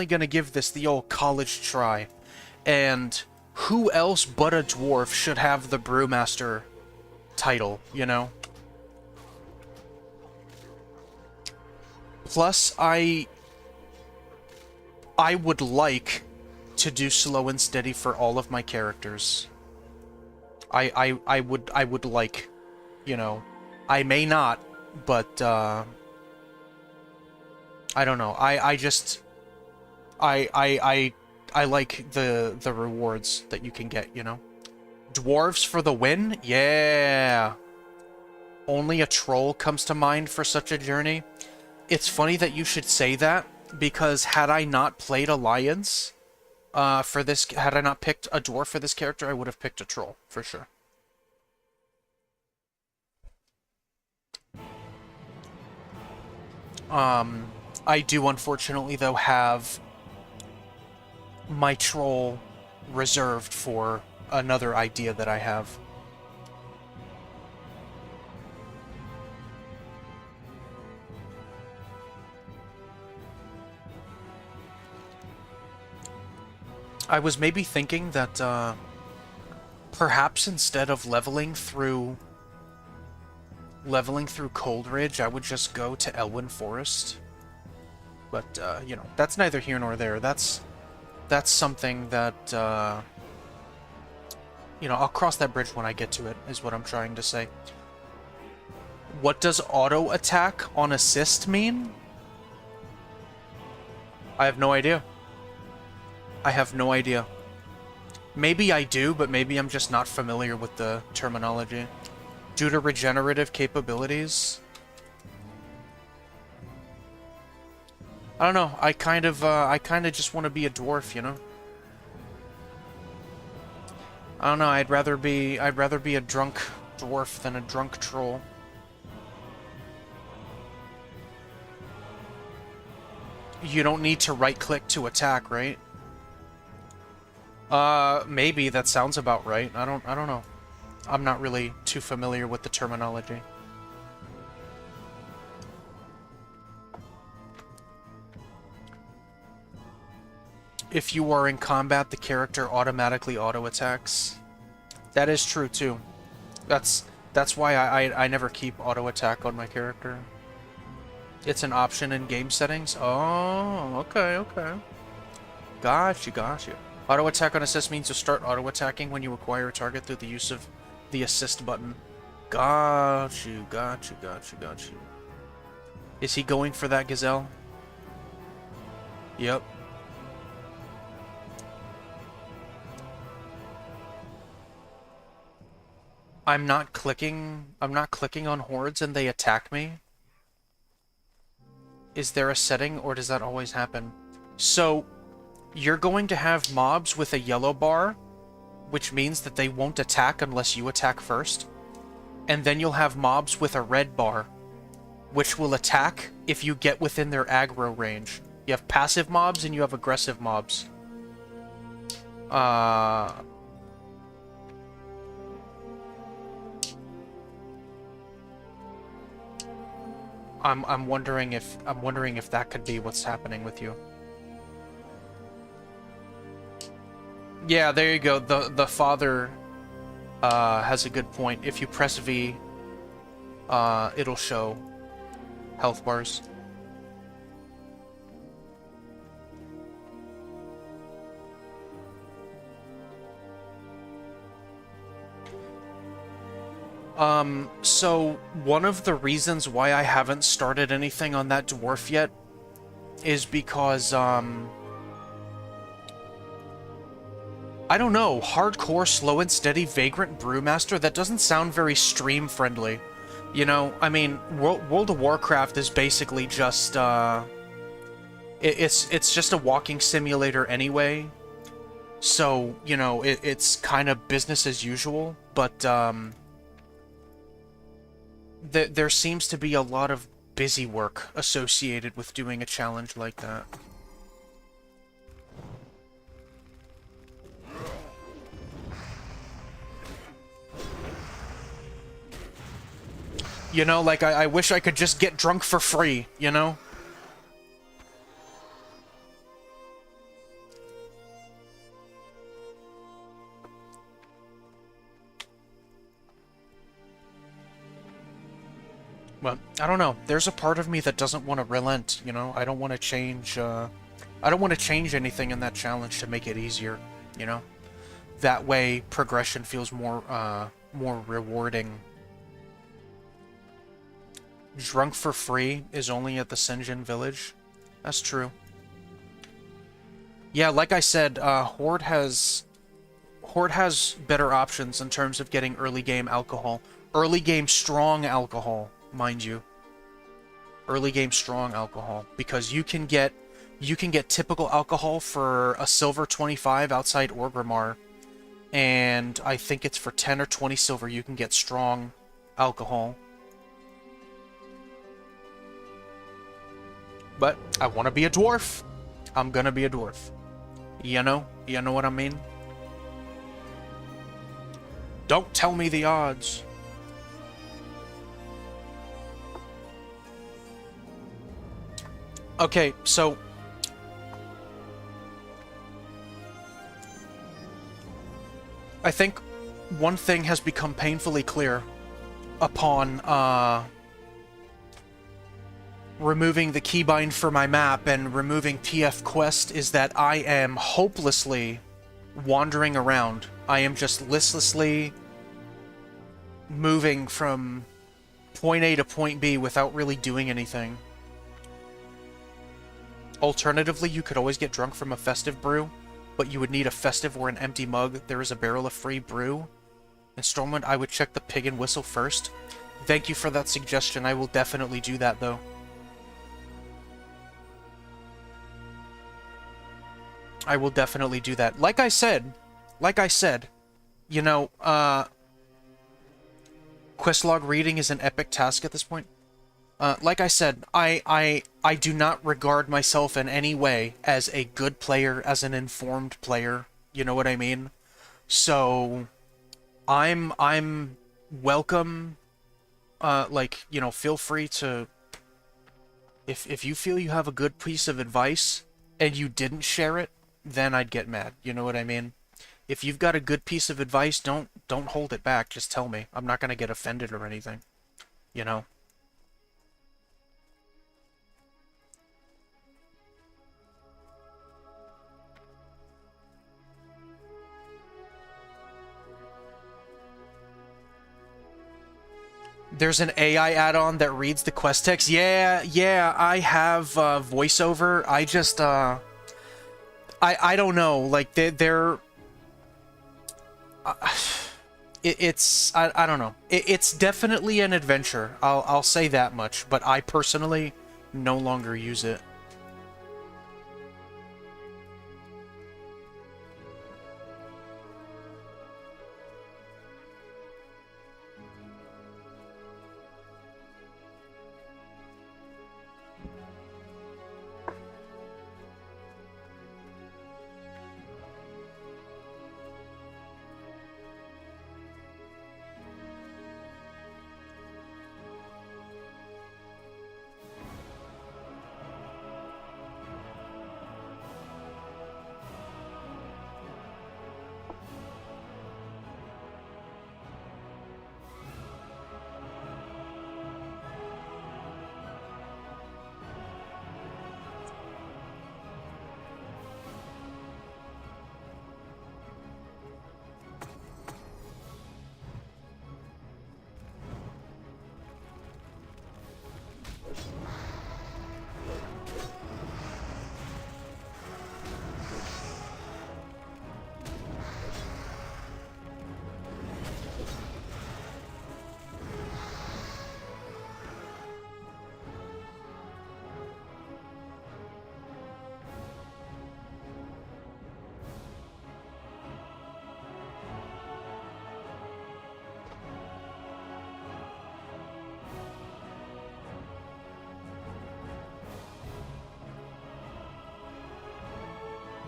gonna give this the old college try. And who else but a dwarf should have the brewmaster title, you know? Plus, I would like to do slow and steady for all of my characters. I would like, you know, I may not, but I don't know. I like the rewards that you can get, you know. Dwarves for the win? Yeah. Only a troll comes to mind for such a journey. It's funny that you should say that, because had I not played Alliance, for this, had I not picked a dwarf for this character, I would have picked a troll, for sure. I do, unfortunately, though, have my troll reserved for another idea that I have. I was maybe thinking that, perhaps instead of leveling through Coldridge, I would just go to Elwyn Forest. But, you know, that's neither here nor there. That's something that, you know, I'll cross that bridge when I get to it, is what I'm trying to say. What does auto attack on assist mean? I have no idea. I have no idea. Maybe I do, but maybe I'm just not familiar with the terminology. Due to regenerative capabilities? I don't know. I kind of just want to be a dwarf, you know? I don't know. I'd rather be a drunk dwarf than a drunk troll. You don't need to right-click to attack, right? Maybe that sounds about right. I don't know. I'm not really too familiar with the terminology. If you are in combat, the character automatically auto-attacks. That is true, too. That's why I never keep auto-attack on my character. It's an option in game settings? Oh, okay. Gotcha. Auto-attack on assist means to start auto-attacking when you acquire a target through the use of the assist button. Got you. Is he going for that gazelle? Yep. I'm not clicking on hordes and they attack me. Is there a setting, or does that always happen? So, you're going to have mobs with a yellow bar, which means that they won't attack unless you attack first. And then you'll have mobs with a red bar, which will attack if you get within their aggro range. You have passive mobs and you have aggressive mobs. I'm wondering if that could be what's happening with you. Yeah, there you go. The father has a good point. If you press V, it'll show health bars. So one of the reasons why I haven't started anything on that dwarf yet is because, I don't know, hardcore, slow and steady, vagrant brewmaster, that doesn't sound very stream-friendly. You know, I mean, World of Warcraft is basically just, It's just a walking simulator anyway. So, you know, it's kind of business as usual, but there seems to be a lot of busy work associated with doing a challenge like that. You know, like, I wish I could just get drunk for free, you know? But, I don't know. There's a part of me that doesn't want to relent, you know? I don't want to change, I don't want to change anything in that challenge to make it easier, you know? That way, progression feels more rewarding. Drunk for free is only at the Sinjin village. That's true. Yeah, like I said, Horde has better options in terms of getting early game alcohol. Early game strong alcohol, mind you. Early game strong alcohol, because you can get typical alcohol for a silver 25 outside Orgrimmar, and I think it's for 10 or 20 silver you can get strong alcohol. But I want to be a dwarf. I'm gonna be a dwarf. You know what I mean? Don't tell me the odds. Okay, so I think one thing has become painfully clear upon removing the keybind for my map and removing PF Quest is that I am hopelessly wandering around. I am just listlessly moving from point A to point B without really doing anything. Alternatively, you could always get drunk from a festive brew, but you would need a festive or an empty mug. There is a barrel of free brew. In Stormwind, I would check the pig and whistle first. Thank you for that suggestion. I will definitely do that, though. I will definitely do that. Like I said, you know, quest log reading is an epic task at this point. Like I said, I do not regard myself in any way as a good player, as an informed player. You know what I mean? So, I'm welcome. Like, you know, feel free to. If you feel you have a good piece of advice and you didn't share it, then I'd get mad. You know what I mean? If you've got a good piece of advice, don't hold it back. Just tell me. I'm not gonna get offended or anything. You know? There's an AI add-on that reads the quest text. Yeah, I have voiceover. I just I don't know. Like they're I don't know. It's definitely an adventure. I'll say that much. But I personally no longer use it.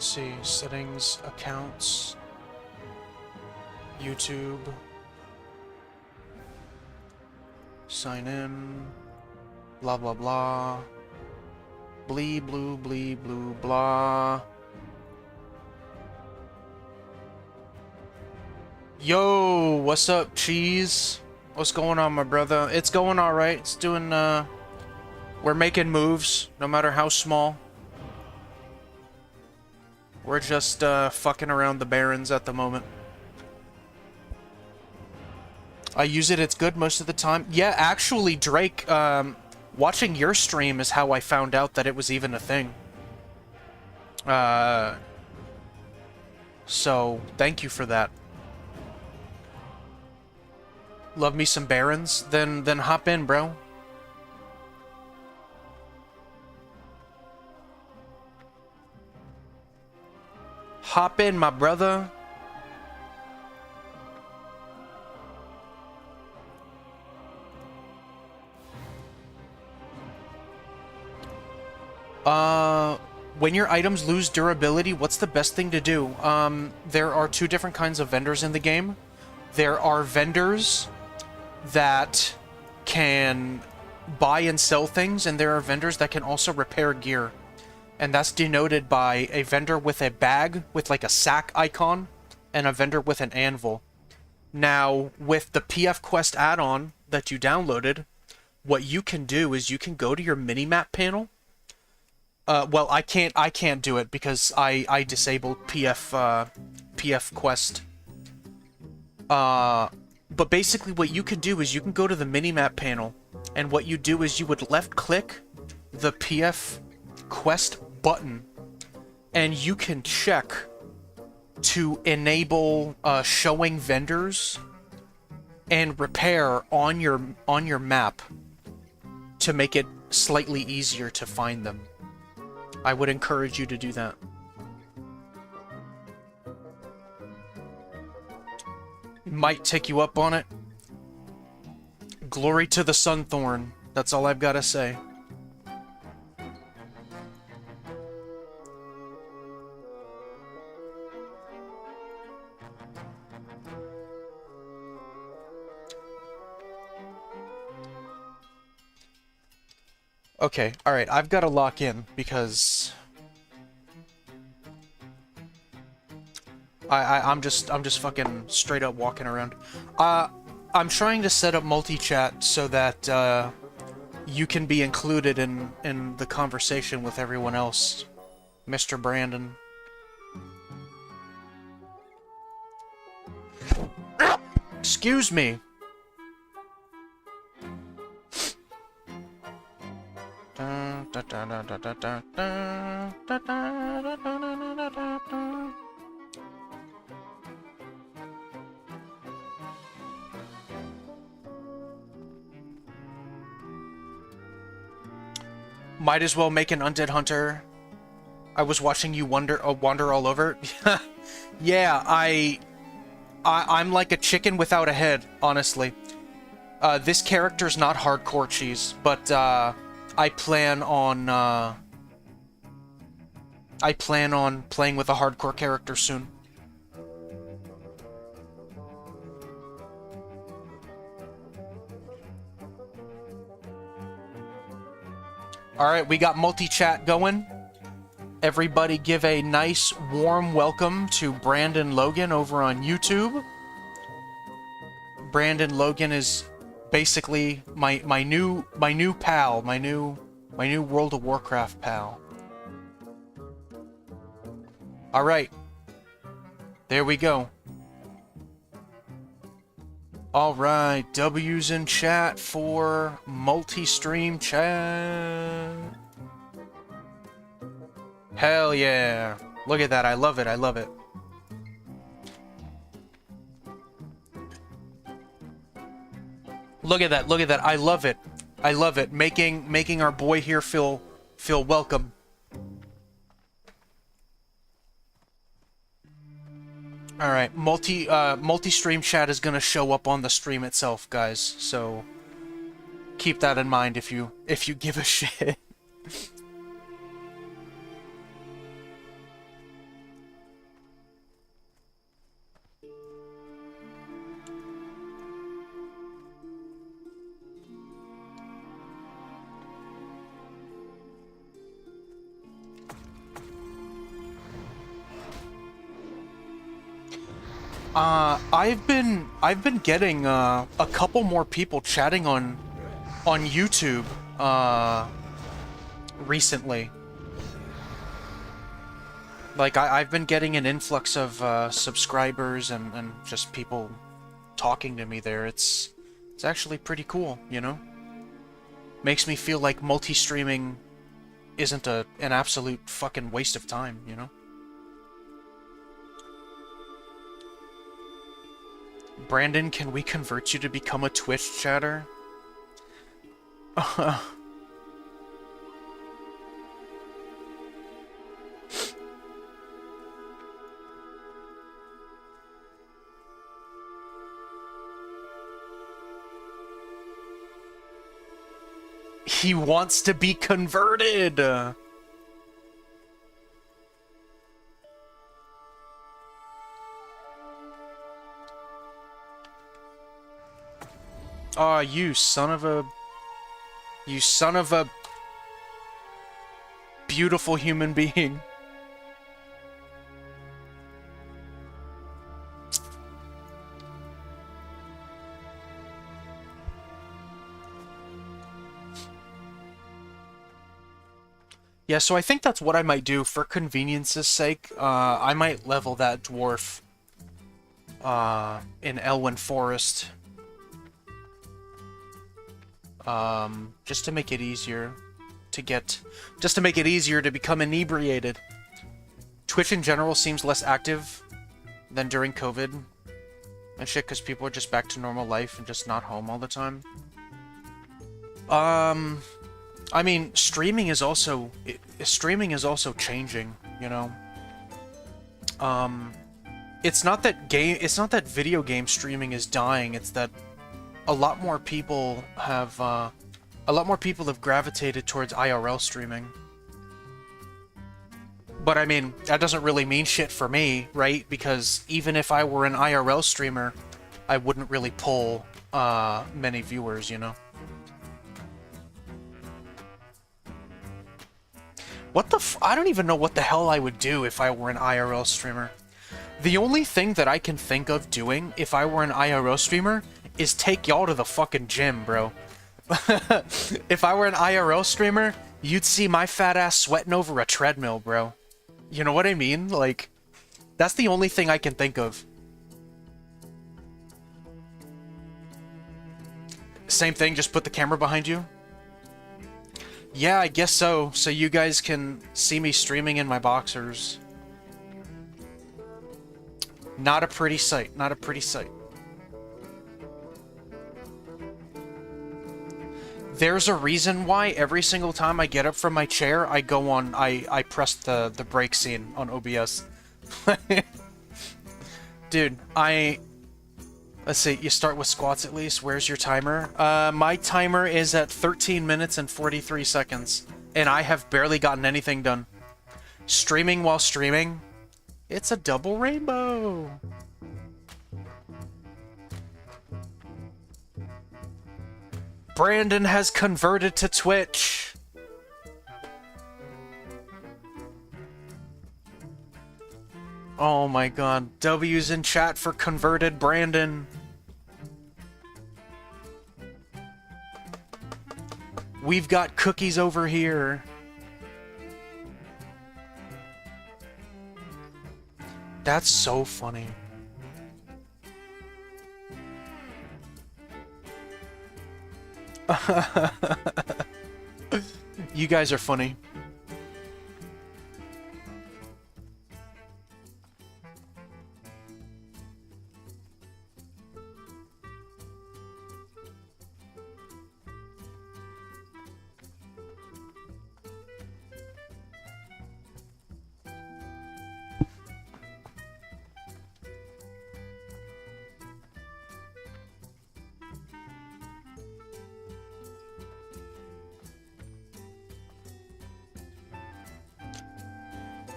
Let's see, settings, accounts, YouTube, sign in, blah blah blah, blee blue blee blue blah. Yo, what's up, Cheese? What's going on, my brother? It's going alright. It's doing, we're making moves, no matter how small. We're just, fucking around the barrens at the moment. I use it, it's good most of the time. Yeah, actually, Drake, watching your stream is how I found out that it was even a thing. So, thank you for that. Love me some barons? Then hop in, bro. Hop in, my brother. When your items lose durability, what's the best thing to do? There are two different kinds of vendors in the game. There are vendors that can buy and sell things, and there are vendors that can also repair gear. And that's denoted by a vendor with a bag with like a sack icon and a vendor with an anvil. Now, with the PF Quest add-on that you downloaded, what you can do is you can go to your minimap panel. Well, I can't do it because I disabled PF Quest. But basically what you can do is you can go to the minimap panel, and what you do is you would left-click the PF Quest button, and you can check to enable showing vendors and repair on your map to make it slightly easier to find them. I would encourage you to do that. Might take you up on it. Glory to the Sunthorn. That's all I've got to say. Okay, alright, I've got to lock in because I'm just fucking straight up walking around. I'm trying to set up multi-chat so that you can be included in the conversation with everyone else, Mr. Brandon. Excuse me. Might as well make an undead hunter. I was watching you wander all over. Yeah, I'm like a chicken without a head, honestly. This character's not hardcore cheese, but I plan on playing with a hardcore character soon. Alright, we got multi-chat going. Everybody give a nice, warm welcome to Brandon Logan over on YouTube. Brandon Logan is basically my new pal, my new World of Warcraft pal. Alright. There we go. Alright, W's in chat for multi-stream chat. Hell yeah. Look at that, I love it, I love it. Look at that, I love it. I love it. Making our boy here feel welcome. Alright, multi-stream chat is gonna show up on the stream itself, guys, so keep that in mind if you give a shit. I've been getting a couple more people chatting on YouTube recently. Like I've been getting an influx of subscribers and just people talking to me there. It's actually pretty cool, you know? Makes me feel like multi-streaming isn't an absolute fucking waste of time, you know? Brandon, can we convert you to become a Twitch chatter? He wants to be converted! Aw, you son of a... You son of a... beautiful human being. Yeah, so I think that's what I might do for convenience's sake. I might level that dwarf in Elwyn Forest. Just to make it easier to become inebriated. Twitch in general seems less active than during COVID and shit, because people are just back to normal life and just not home all the time. I mean, streaming is also changing, you know. It's not that video game streaming is dying, it's that a lot more people have gravitated towards IRL streaming. But I mean, that doesn't really mean shit for me, right? Because even if I were an IRL streamer, I wouldn't really pull many viewers, you know. I don't even know what the hell I would do if I were an IRL streamer. The only thing that I can think of doing if I were an IRL streamer is take y'all to the fucking gym, bro. If I were an IRL streamer, you'd see my fat ass sweating over a treadmill, bro. You know what I mean? Like, that's the only thing I can think of. Same thing, just put the camera behind you. Yeah, I guess so. So you guys can see me streaming in my boxers. Not a pretty sight. Not a pretty sight. There's a reason why every single time I get up from my chair, I go on... I press the brake scene on OBS. Dude, let's see, you start with squats at least. Where's your timer? My timer is at 13 minutes and 43 seconds. And I have barely gotten anything done. Streaming while streaming? It's a double rainbow! Brandon has converted to Twitch! Oh my god. W's in chat for converted Brandon. We've got cookies over here. That's so funny. You guys are funny.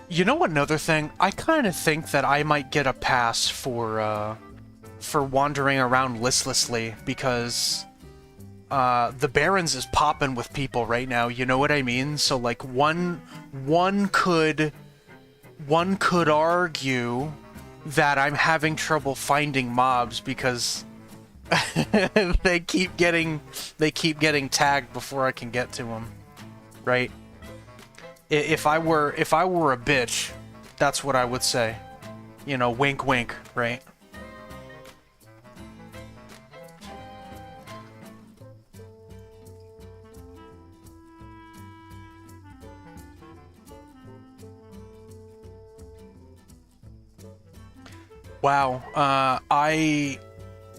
You know another thing? I kind of think that I might get a pass for wandering around listlessly, because the Barrens is popping with people right now, you know what I mean? So like one could argue that I'm having trouble finding mobs because they keep getting tagged before I can get to them, right? If I were a bitch, that's what I would say. You know, wink wink, right? Wow.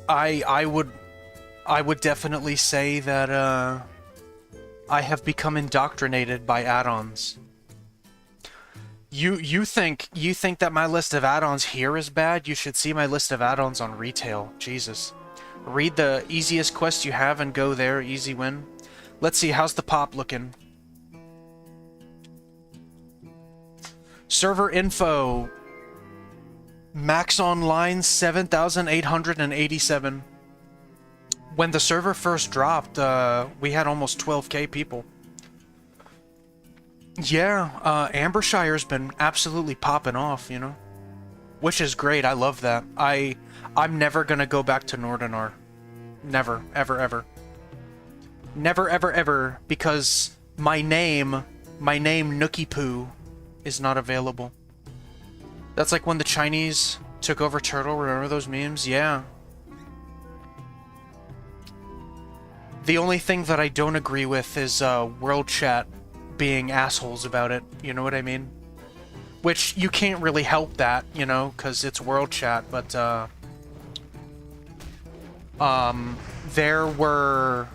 I would definitely say that I have become indoctrinated by add-ons. You think that my list of add-ons here is bad? You should see my list of add-ons on retail. Jesus. Read the easiest quest you have and go there. Easy win. Let's see, how's the pop looking? Server info. Max online 7,887. When the server first dropped, we had almost 12k people. Yeah, Ambershire's been absolutely popping off, you know? Which is great, I love that. I'm never gonna go back to Nordinar. Never, ever, ever. Never, ever, ever, because my name Nookie Poo is not available. That's like when the Chinese took over Turtle, remember those memes? Yeah. The only thing that I don't agree with is World Chat being assholes about it, you know what I mean? Which, you can't really help that, you know, because it's World Chat, but there were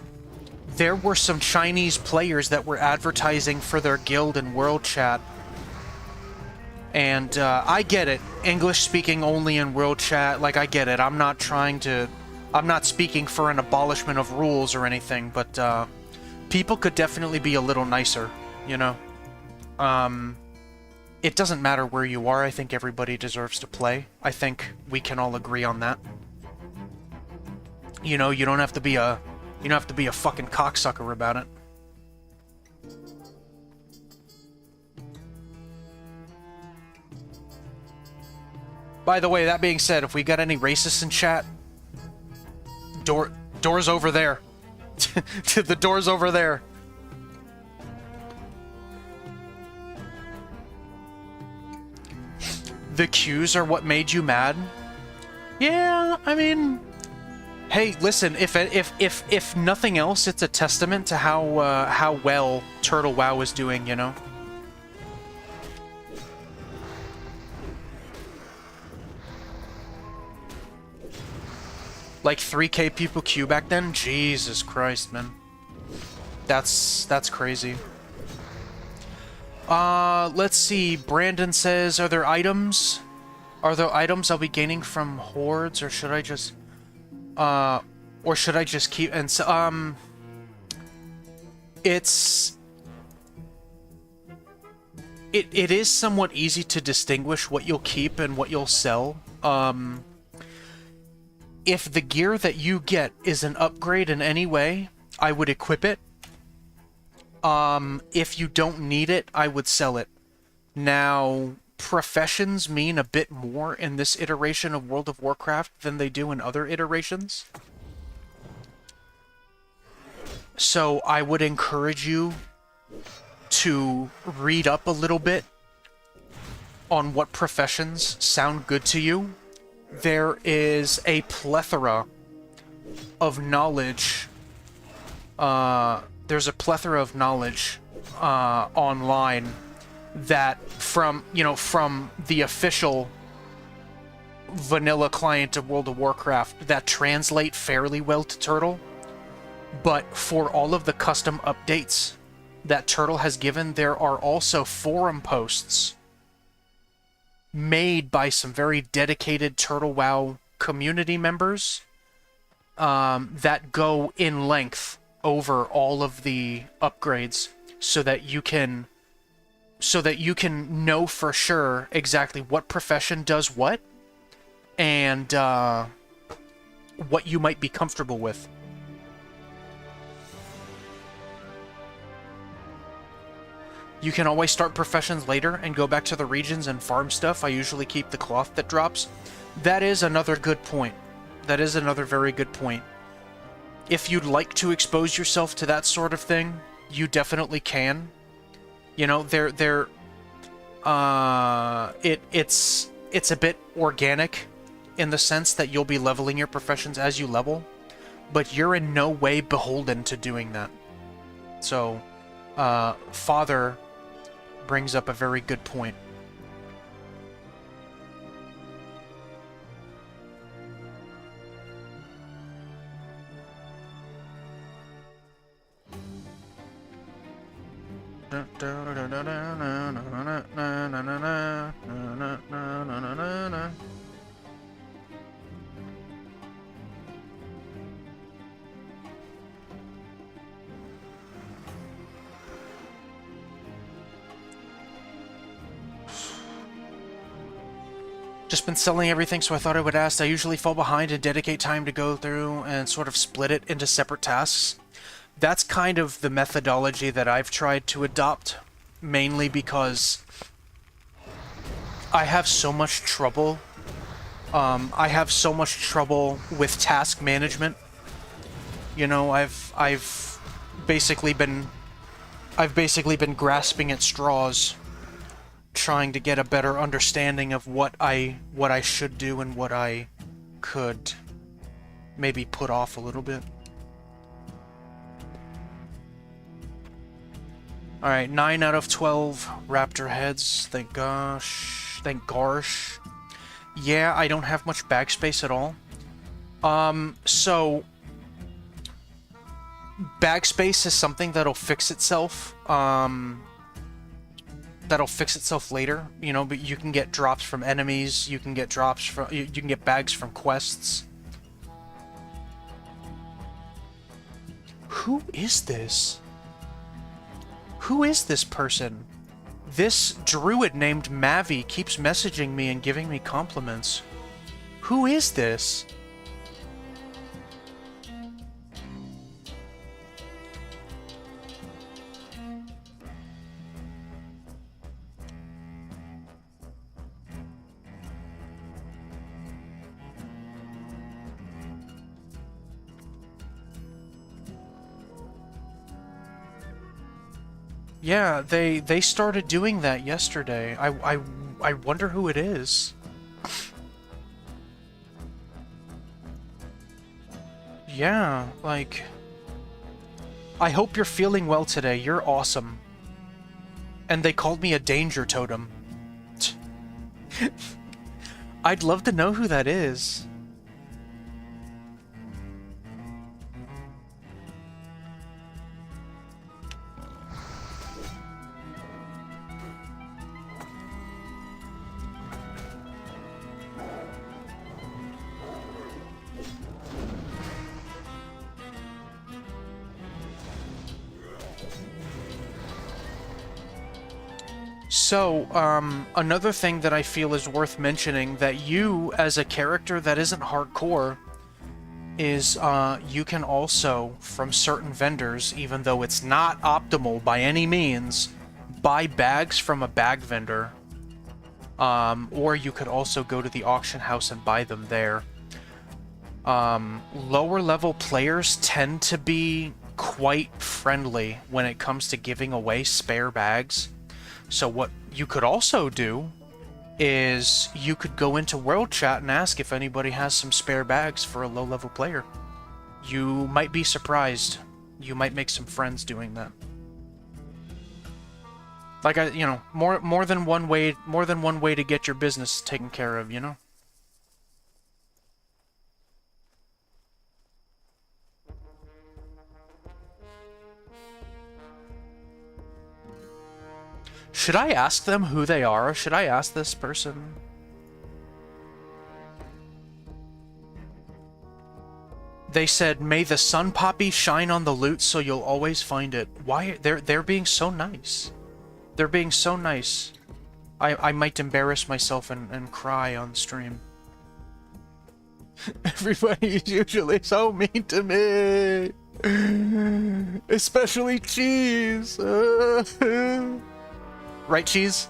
some Chinese players that were advertising for their guild in World Chat. And I get it. English speaking only in World Chat. Like, I get it. I'm not speaking for an abolishment of rules or anything, but people could definitely be a little nicer, you know? It doesn't matter where you are. I think everybody deserves to play. I think we can all agree on that. You know, you don't have to be a fucking cocksucker about it. By the way, that being said, if we got any racists in chat, door's over there. The door's over there. The queues are what made you mad? Yeah, I mean, hey, listen, if nothing else, it's a testament to how well Turtle WoW is doing, you know? Like 3k people queue back then? Jesus Christ, man. That's crazy. Let's see. Brandon says, are there items? Are there items I'll be gaining from hordes, or should I just keep, and so, it is somewhat easy to distinguish what you'll keep and what you'll sell. If the gear that you get is an upgrade in any way, I would equip it. If you don't need it, I would sell it. Now, professions mean a bit more in this iteration of World of Warcraft than they do in other iterations. So I would encourage you to read up a little bit on what professions sound good to you. There is a plethora of knowledge. There's a plethora of knowledge online that from the official vanilla client of World of Warcraft that translate fairly well to Turtle. But for all of the custom updates that Turtle has given, there are also forum posts made by some very dedicated Turtle WoW community members that go in length over all of the upgrades so that you can know for sure exactly what profession does what and what you might be comfortable with. You can always start professions later and go back to the regions and farm stuff. I usually keep the cloth that drops. That is another good point. That is another very good point. If you'd like to expose yourself to that sort of thing, you definitely can. You know, it's a bit organic in the sense that you'll be leveling your professions as you level, but you're in no way beholden to doing that. So, Father brings up a very good point. Just been selling everything, so I thought I would ask. I usually fall behind and dedicate time to go through and sort of split it into separate tasks. That's kind of the methodology that I've tried to adopt, mainly because I have so much trouble. I have so much trouble with task management. You know, I've basically been grasping at straws, trying to get a better understanding of what I should do and what I could maybe put off a little bit. Alright, 9 out of 12 raptor heads. Thank gosh. Thank gosh. Yeah, I don't have much bag space at all. So bag space is something that'll fix itself. That'll fix itself later, you know, but you can get drops from enemies, you can get drops from, you can get bags from quests. Who is this? Who is this person? This druid named Mavi keeps messaging me and giving me compliments. Who is this? Yeah, they started doing that yesterday. I wonder who it is. Yeah, like, I hope you're feeling well today. You're awesome. And they called me a danger totem. I'd love to know who that is. So, another thing that I feel is worth mentioning that you, as a character that isn't hardcore, is, you can also, from certain vendors, even though it's not optimal by any means, buy bags from a bag vendor. Or you could also go to the auction house and buy them there. Lower level players tend to be quite friendly when it comes to giving away spare bags. So what you could also do is you could go into World Chat and ask if anybody has some spare bags for a low-level player. You might be surprised. You might make some friends doing that. Like, you know, more than one way to get your business taken care of, you know? Should I ask them who they are? Should I ask this person? They said, "May the sun poppy shine on the loot so you'll always find it." Why? They're being so nice. They're being so nice. I might embarrass myself and cry on stream. Everybody's usually so mean to me. Especially Cheese. Right, Cheese?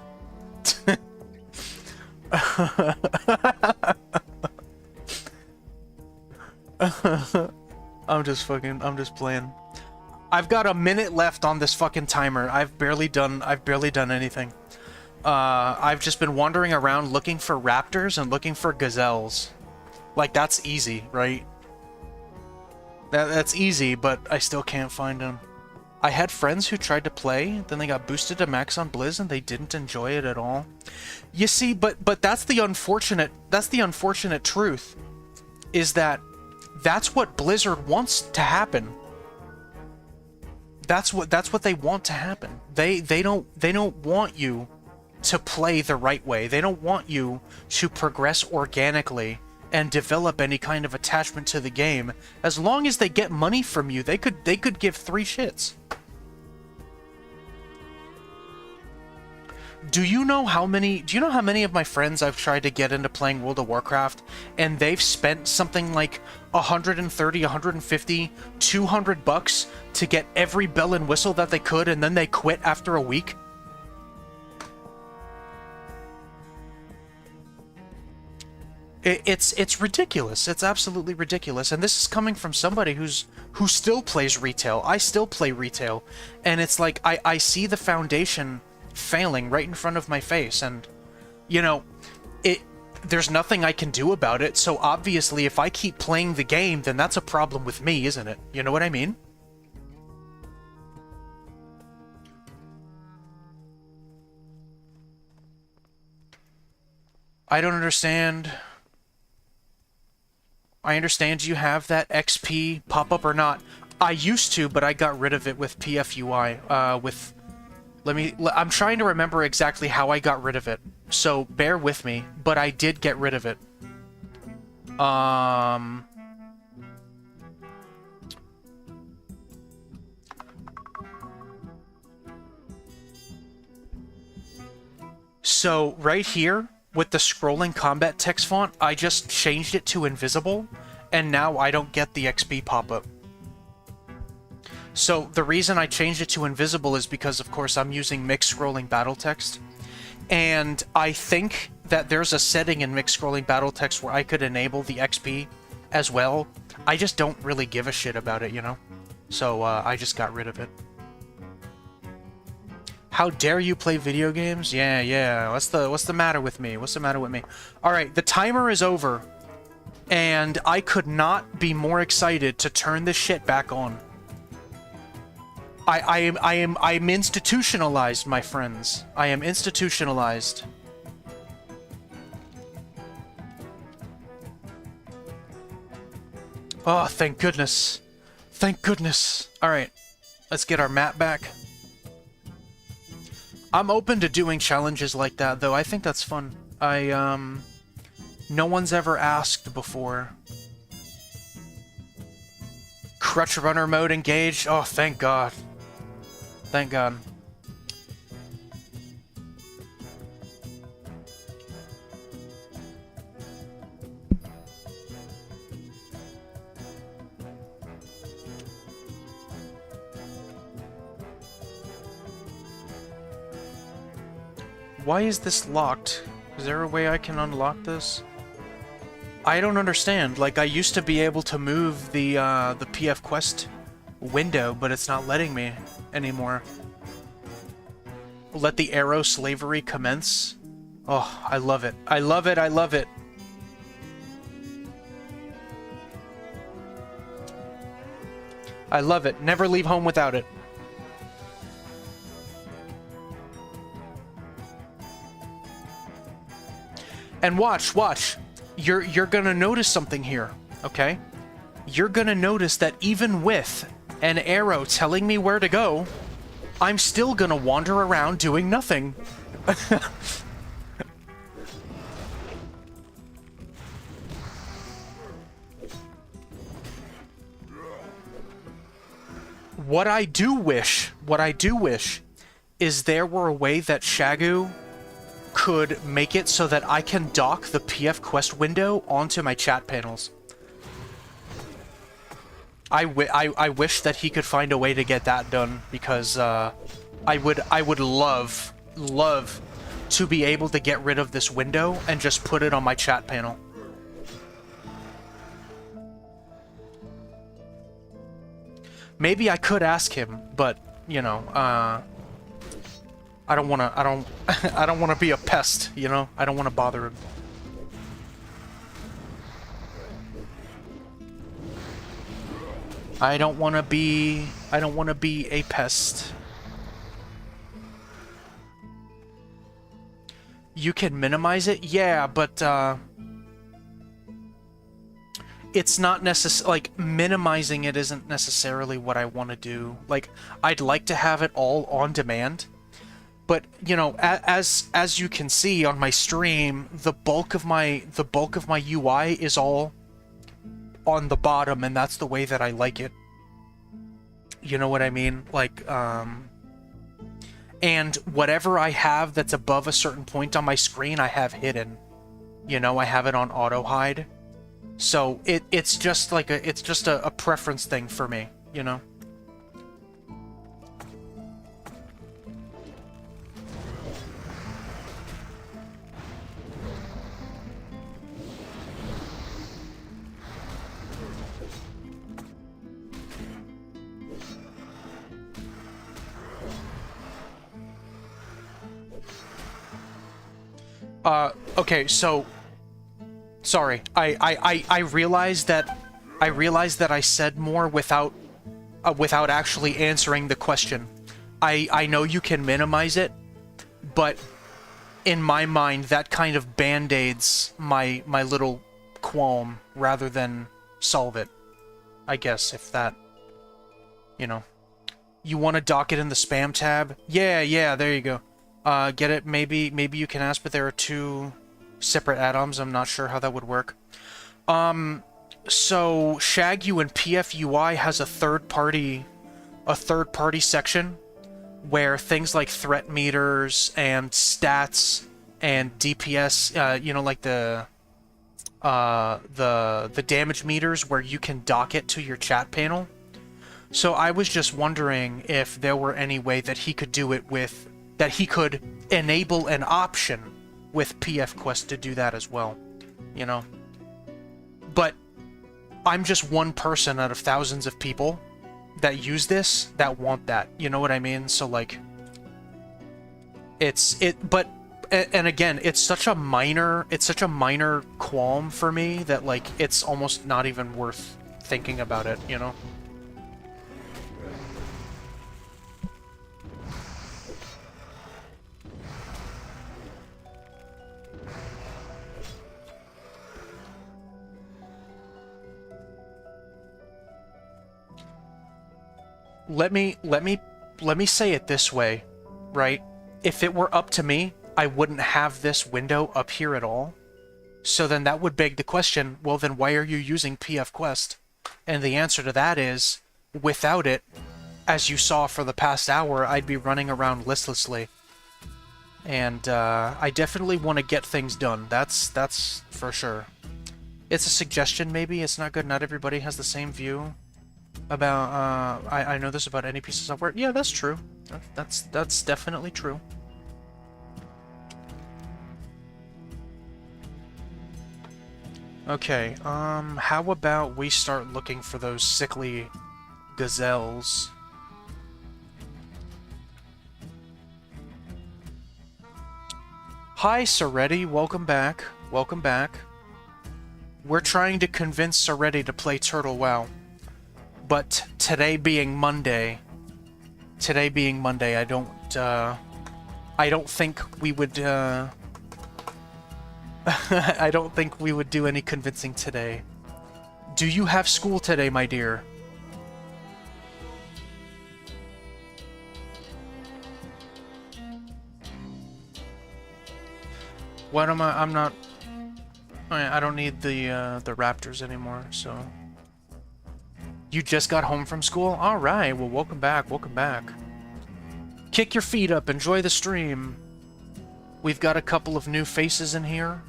I'm just playing. I've got a minute left on this fucking timer. I've barely done anything. I've just been wandering around looking for raptors and looking for gazelles. Like, that's easy, right? That's easy, but I still can't find them. I had friends who tried to play, then they got boosted to max on Blizz and they didn't enjoy it at all. You see, but that's the unfortunate truth, is that that's what Blizzard wants to happen. That's what they want to happen. They don't want you to play the right way. They don't want you to progress organically and develop any kind of attachment to the game. As long as they get money from you, they could give three shits. Do you know how many of my friends I've tried to get into playing World of Warcraft, and they've spent something like 130, 150, 200 bucks to get every bell and whistle that they could, and then they quit after a week? It's ridiculous. It's absolutely ridiculous. And this is coming from somebody who still plays retail. I still play retail. And it's like, I see the foundation failing right in front of my face, and you know, there's nothing I can do about it. So obviously if I keep playing the game, then that's a problem with me, isn't it? You know what I mean? I don't understand. I understand you have that XP pop-up or not. I used to, but I got rid of it with PFUI. I'm trying to remember exactly how I got rid of it, so bear with me, but I did get rid of it. So, right here, with the scrolling combat text font, I just changed it to invisible, and now I don't get the XP pop-up. So the reason I changed it to invisible is because, of course, I'm using mixed scrolling battle text. And I think that there's a setting in mixed scrolling battle text where I could enable the XP as well. I just don't really give a shit about it, you know? So I just got rid of it. How dare you play video games? Yeah. What's the matter with me? What's the matter with me? Alright, the timer is over. And I could not be more excited to turn this shit back on. I'm institutionalized, my friends. I am institutionalized. Oh, thank goodness. Thank goodness. Alright, let's get our map back. I'm open to doing challenges like that, though. I think that's fun. No one's ever asked before. Crutch runner mode engaged. Oh, thank God. Thank God. Why is this locked? Is there a way I can unlock this? I don't understand. Like, I used to be able to move the PF Quest window, but it's not letting me anymore. Let the arrow slavery commence. Oh, I love it. I love it. I love it. I love it. Never leave home without it. And watch. You're gonna notice something here, okay? You're gonna notice that even with an arrow telling me where to go, I'm still gonna wander around doing nothing. What I do wish is there were a way that Shagu could make it so that I can dock the PF Quest window onto my chat panels. I wish that he could find a way to get that done, because I would love love to be able to get rid of this window and just put it on my chat panel. Maybe I could ask him, but you know, I don't want to. I don't want to be a pest. You know, I don't want to bother him. I don't want to be a pest. You can minimize it? Yeah, but it's not like minimizing it isn't necessarily what I want to do. Like, I'd like to have it all on demand, but you know, as you can see on my stream, the bulk of my UI is all on the bottom, and that's the way that I like it. You know what I mean? Like, and whatever I have that's above a certain point on my screen, I have hidden. You know, I have it on auto hide. So it's just like a preference thing for me, you know? Okay, so sorry. I realized that I said more without actually answering the question. I know you can minimize it, but in my mind that kind of band-aids my little qualm rather than solve it. I guess, if that, you know. You want to dock it in the spam tab? Yeah, there you go. Get it? Maybe you can ask, but there are two separate add-ons. I'm not sure how that would work. So ShagU and PFUI has a third-party section where things like threat meters and stats and DPS, you know, like the damage meters, where you can dock it to your chat panel. So I was just wondering if there were any way that he could do it with, that he could enable an option with PF Quest to do that as well, you know? But I'm just one person out of thousands of people that use this that want that, you know what I mean? So like, but again, it's such a minor qualm for me that like, it's almost not even worth thinking about it, you know? Let me say it this way, right? If it were up to me, I wouldn't have this window up here at all. So then that would beg the question, well then why are you using PF Quest? And the answer to that is, without it, as you saw for the past hour, I'd be running around listlessly. And I definitely want to get things done. That's for sure. It's a suggestion maybe, it's not good, not everybody has the same view about, I know this about any piece of software. Yeah, that's true. That's definitely true. Okay, how about we start looking for those sickly gazelles? Hi, Soretti, welcome back. Welcome back. We're trying to convince Soretti to play Turtle WoW. But today being Monday, I don't think we would, I don't think we would do any convincing today. Do you have school today, my dear? What am I? I'm not. I don't need the raptors anymore. So. You just got home from school? All right. Well, welcome back. Welcome back. Kick your feet up. Enjoy the stream. We've got a couple of new faces in here.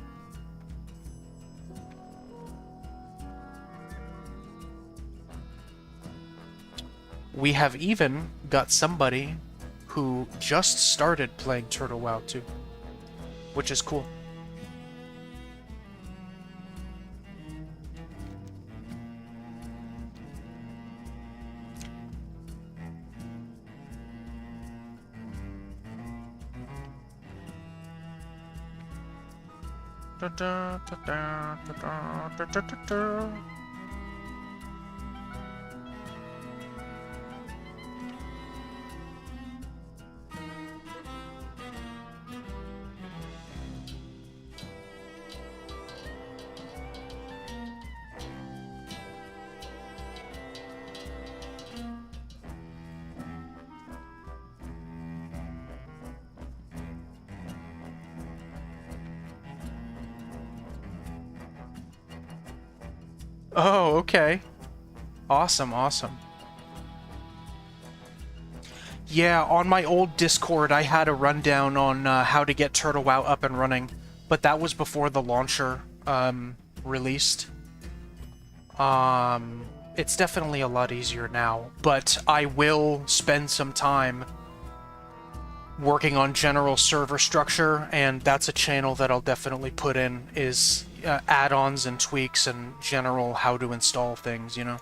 We have even got somebody who just started playing Turtle WoW too, which is cool. Da, da, da, da, da, da, da, da, da. Oh, okay. Awesome, awesome. Yeah, on my old Discord, I had a rundown on how to get Turtle WoW up and running, but that was before the launcher released. It's definitely a lot easier now, but I will spend some time working on general server structure, and that's a channel that I'll definitely put in, is add-ons and tweaks and general how to install things, you know?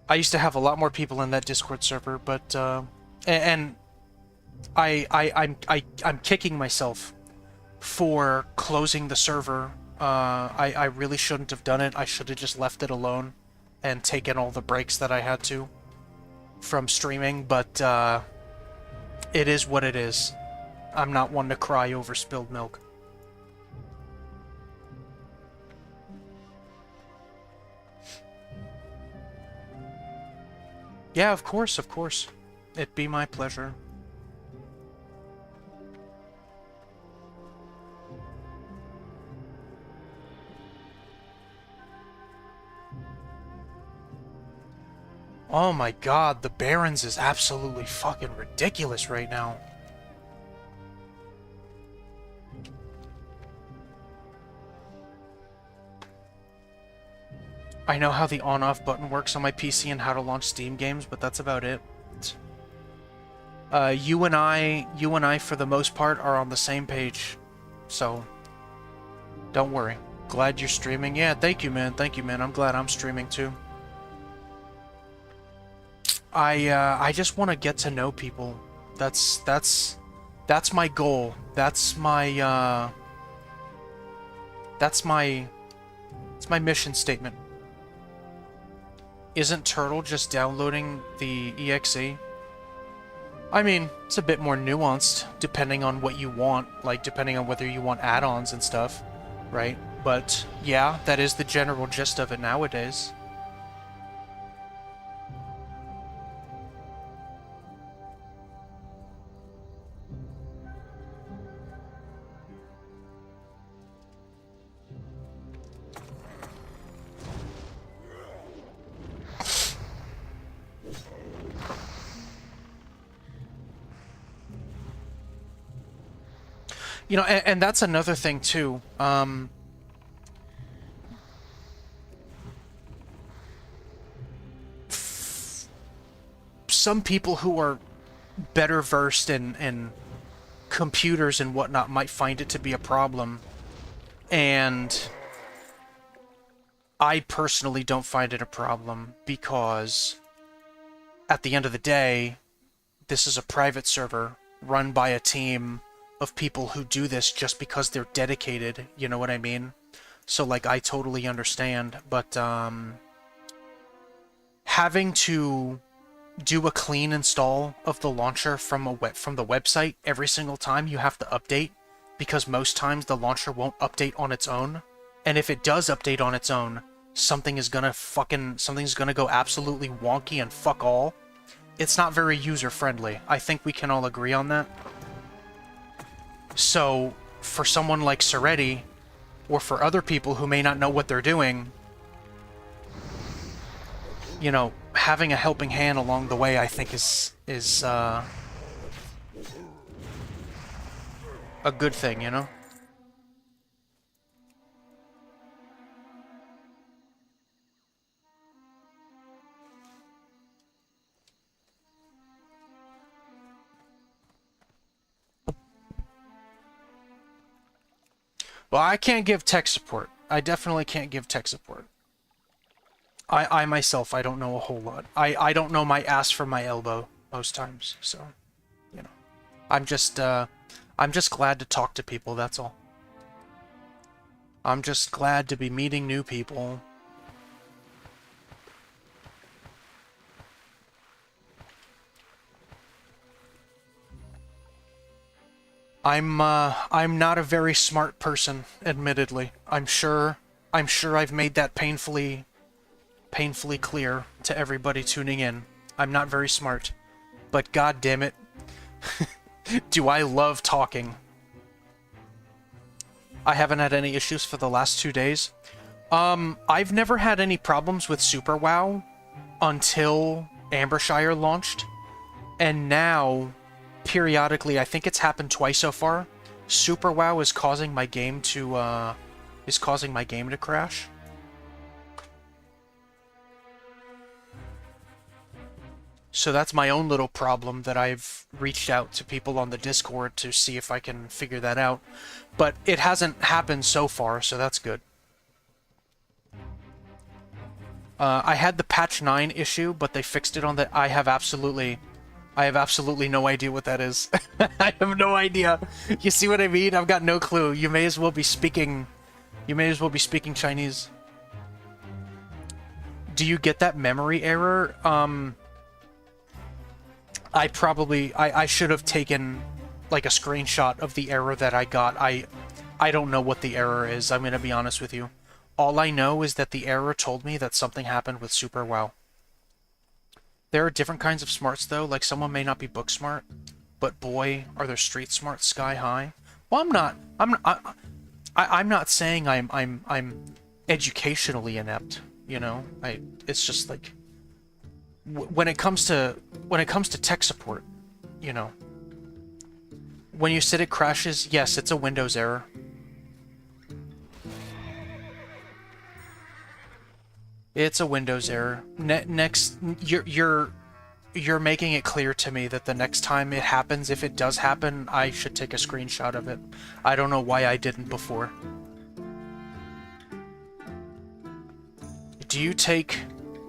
I used to have a lot more people in that Discord server, but and I'm kicking myself for closing the server. I really shouldn't have done it. I should have just left it alone and taken all the breaks that I had to from streaming, but it is what it is. I'm not one to cry over spilled milk. Yeah, of course, of course. It'd be my pleasure. Oh my god, the Barons is absolutely fucking ridiculous right now. I know how the on-off button works on my PC and how to launch Steam games, but that's about it. You and I, for the most part, are on the same page, so don't worry. Glad you're streaming. Yeah, thank you, man. Thank you, man. I'm glad I'm streaming too. I just want to get to know people. That's my goal. That's my it's my mission statement. Isn't Turtle just downloading the EXE? I mean, it's a bit more nuanced depending on what you want, like depending on whether you want add-ons and stuff, right? But yeah, that is the general gist of it nowadays. You know, and that's another thing too. Some people who are better versed in computers and whatnot might find it to be a problem, and I personally don't find it a problem because at the end of the day, this is a private server run by a team of people who do this just because they're dedicated, you know what I mean? So, like, I totally understand, but, having to do a clean install of the launcher from the website every single time you have to update, because most times the launcher won't update on its own, and if it does update on its own, something's gonna go absolutely wonky and fuck all. It's not very user-friendly. I think we can all agree on that. So, for someone like Soretti, or for other people who may not know what they're doing, you know, having a helping hand along the way, I think is a good thing, you know? Well, I can't give tech support. I definitely can't give tech support. I myself, I don't know a whole lot. I don't know my ass from my elbow most times, so, you know. I'm just glad to talk to people, that's all. I'm just glad to be meeting new people. I'm not a very smart person, admittedly. I'm sure I've made that painfully clear to everybody tuning in. I'm not very smart, but god damn it, do I love talking. I haven't had any issues for the last 2 days. I've never had any problems with Super WoW until Ambershire launched, and now periodically, I think it's happened twice so far, Super WoW is causing my game to crash. So that's my own little problem that I've reached out to people on the Discord to see if I can figure that out. But it hasn't happened so far, so that's good. I had the patch 9 issue, but they fixed it on the... I have absolutely no idea what that is. I have no idea. You see what I mean? I've got no clue. You may as well be speaking Chinese. Do you get that memory error? I should have taken like a screenshot of the error that I got. I don't know what the error is. I'm going to be honest with you. All I know is that the error told me that something happened with Super WoW. There are different kinds of smarts though, like someone may not be book smart, but boy, are their street smarts sky high. Well, I'm not saying I'm educationally inept, you know? It's just like when it comes to tech support, you know. When you said it crashes, yes, it's a Windows error. It's a Windows error. Next, you're making it clear to me that the next time it happens, if it does happen, I should take a screenshot of it. I don't know why I didn't before. Do you take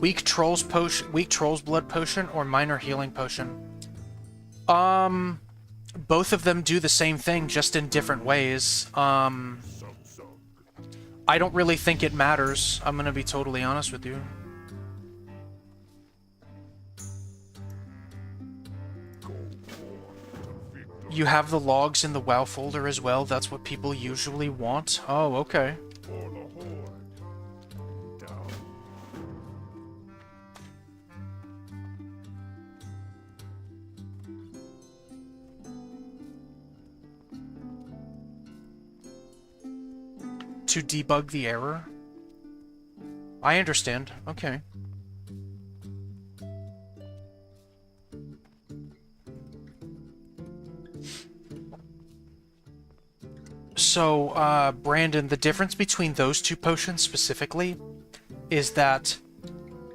weak trolls blood potion or minor healing potion? Both of them do the same thing, just in different ways. I don't really think it matters. I'm gonna be totally honest with you. You have the logs in the WoW folder as well? That's what people usually want? Oh, okay. For the Horde. Down. To debug the error? I understand. Okay. So, Brandon, the difference between those two potions specifically is that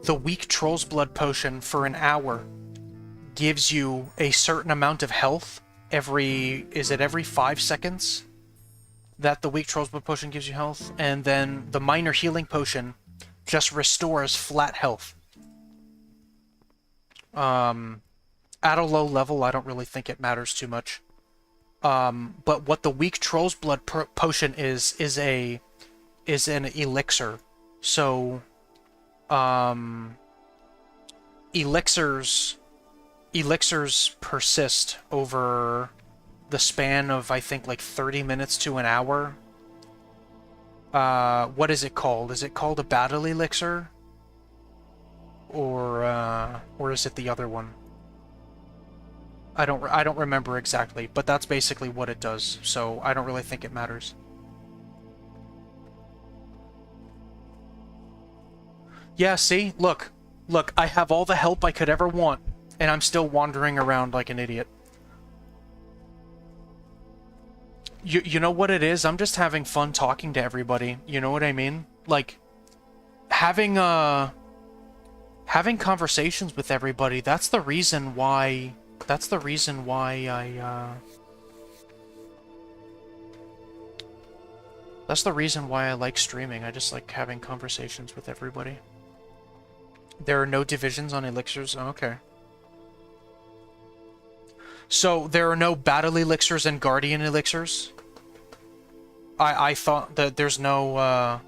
the weak Troll's Blood potion for an hour gives you a certain amount of health every 5 seconds? That the weak Troll's Blood potion gives you health, and then the minor healing potion just restores flat health. At a low level, I don't really think it matters too much. But what the weak Troll's Blood potion is an elixir. So, elixirs persist over the span of, I think, like 30 minutes to an hour. What is it called? Is it called a battle elixir? Or is it the other one? I don't remember exactly, but that's basically what it does, so I don't really think it matters. Yeah, see? Look, I have all the help I could ever want, and I'm still wandering around like an idiot. You know what it is? I'm just having fun talking to everybody. You know what I mean? Like, having conversations with everybody, that's the reason why That's the reason why I like streaming. I just like having conversations with everybody. There are no divisions on elixirs? Oh, okay. So, there are no battle elixirs and guardian elixirs? I thought that there's no,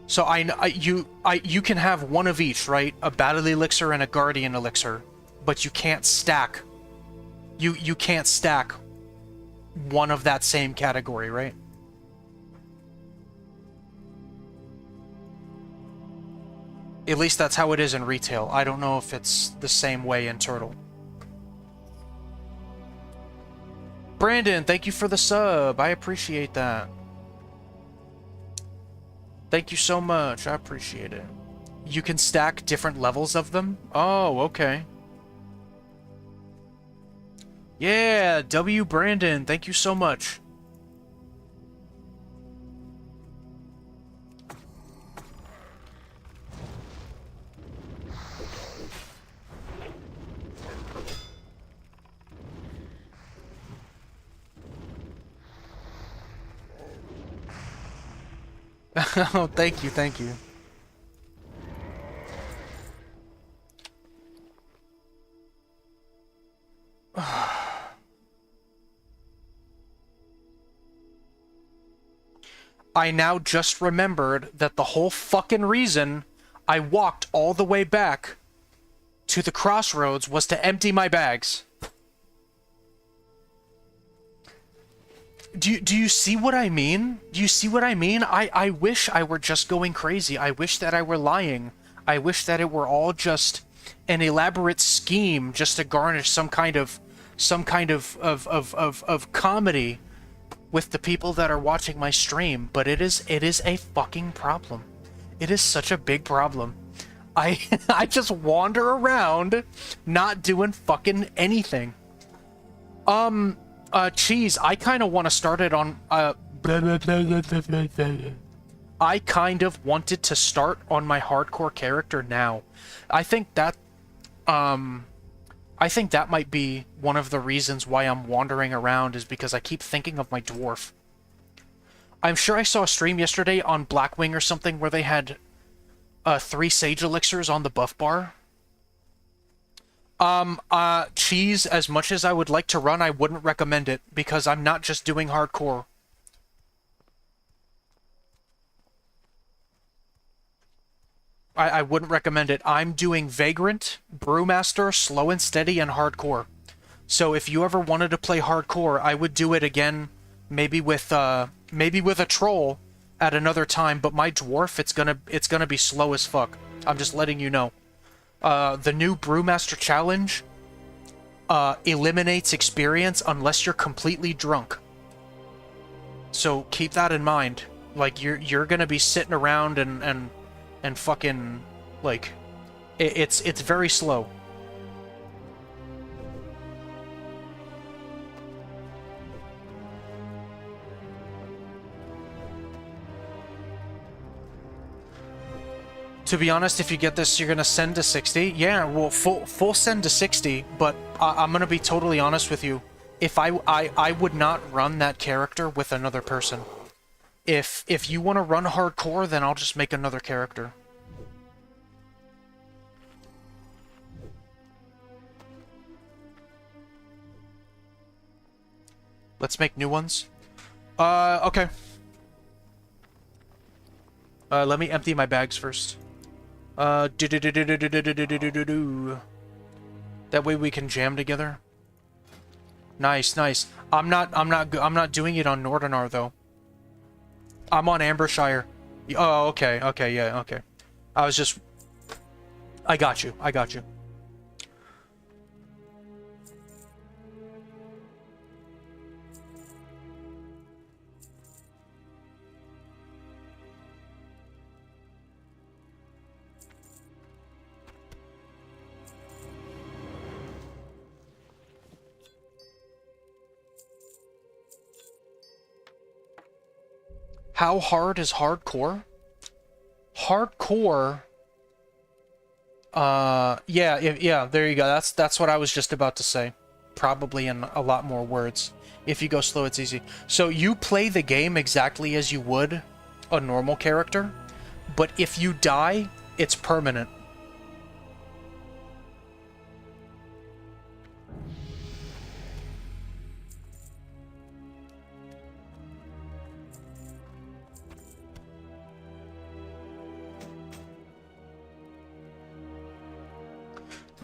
So you can have one of each, right? A battle elixir and a guardian elixir. But you can't stack. You can't stack one of that same category, right? At least that's how it is in retail. I don't know if it's the same way in Turtle. Brandon, thank you for the sub. I appreciate that. Thank you so much. I appreciate it. You can stack different levels of them? Oh, okay. Yeah, W. Brandon, thank you so much. Oh, thank you, thank you. I now just remembered that the whole fucking reason I walked all the way back to the crossroads was to empty my bags. Do you see what I mean? Do you see what I mean? I wish I were just going crazy. I wish that I were lying. I wish that it were all just an elaborate scheme just to garnish some kind of comedy with the people that are watching my stream, but it is a fucking problem. It is such a big problem. I just wander around not doing fucking anything. Cheese, I kind of want to start it on, I kind of wanted to start on my hardcore character now. I think that might be one of the reasons why I'm wandering around, is because I keep thinking of my dwarf. I'm sure I saw a stream yesterday on Blackwing or something where they had 3 sage elixirs on the buff bar. Cheese, as much as I would like to run, I wouldn't recommend it, because I'm not just doing hardcore. I wouldn't recommend it. I'm doing Vagrant, Brewmaster, Slow and Steady, and Hardcore. So if you ever wanted to play hardcore, I would do it again, maybe with a troll at another time, but my dwarf, it's gonna be slow as fuck. I'm just letting you know. The new Brewmaster challenge eliminates experience unless you're completely drunk. So keep that in mind. Like, you're gonna be sitting around and fucking, like, it's very slow. To be honest, if you get this, you're gonna send to 60. Yeah, well, full send to 60. But I'm gonna be totally honest with you. If I would not run that character with another person. If you want to run hardcore, then I'll just make another character. Let's make new ones. Okay. Let me empty my bags first. That way we can jam together. Nice, nice. I'm not doing it on Nordinar though. I'm on Ambershire. Oh, okay, okay, yeah, okay. I got you. I got you. How hard is hardcore? Hardcore... yeah, there you go. That's what I was just about to say. probably in a lot more words. If you go slow, it's easy. So you play the game exactly as you would a normal character, but if you die, it's permanent.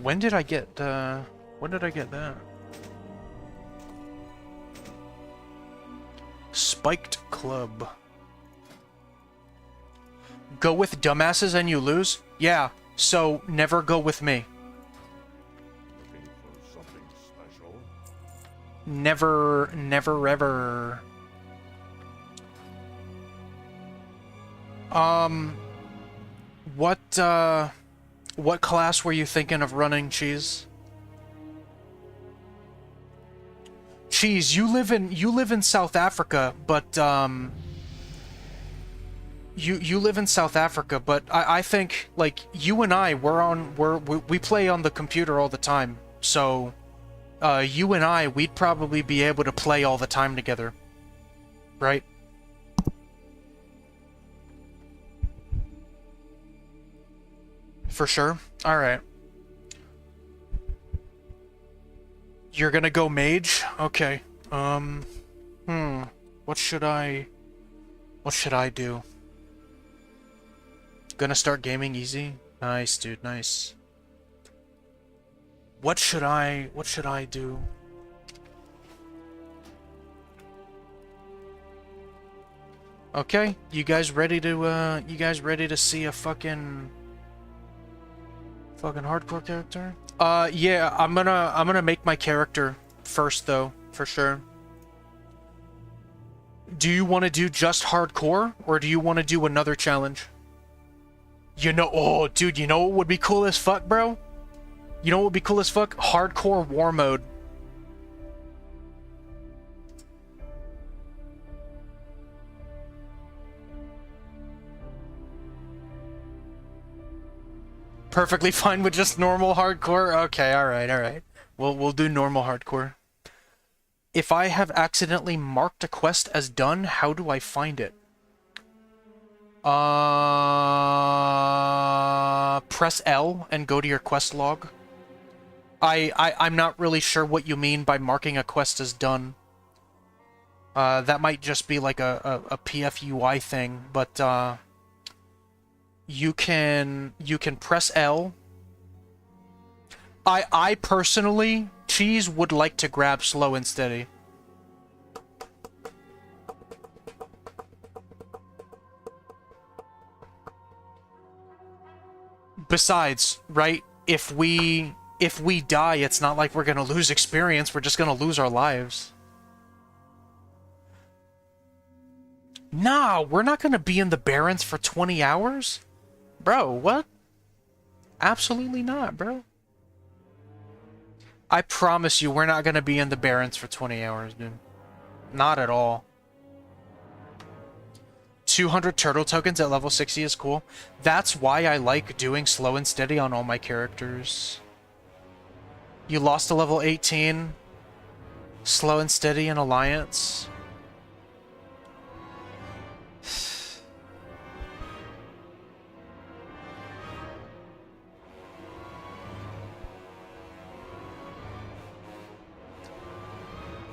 When did I get that? Spiked Club. Go with dumbasses and you lose? Yeah, so never go with me. Looking for something special? Never, never, ever. What class were you thinking of running, Cheese? Cheese, you live in South Africa, but you live in South Africa, but I think like you and I we play on the computer all the time. So you and I, we'd probably be able to play all the time together. Right? For sure. All right. You're gonna go mage? Okay. What should I do? Gonna start gaming easy? Nice, dude, nice. What should I do? Okay, you guys ready to see a fucking hardcore character? Yeah, I'm gonna make my character first though, for sure. Do you want to do just hardcore, or do you want to do another challenge? You know, oh, dude, you know what would be cool as fuck, bro? You know what would be cool as fuck? Hardcore war mode. Perfectly fine with just normal hardcore? Okay, alright. We'll do normal hardcore. If I have accidentally marked a quest as done, how do I find it? Press L and go to your quest log. I'm not really sure what you mean by marking a quest as done. That might just be like a PFUI thing, but you can press L. I personally, Cheese, would like to grab slow and steady. Besides, right, if we die, it's not like we're gonna lose experience, we're just gonna lose our lives. Nah, we're not gonna be in the Barrens for 20 hours? Bro, what? Absolutely not, bro. I promise you, we're not gonna be in the Barrens for 20 hours, dude. Not at all. 200 turtle tokens at level 60 is cool. That's why I like doing slow and steady on all my characters. You lost to level 18. Slow and steady in Alliance.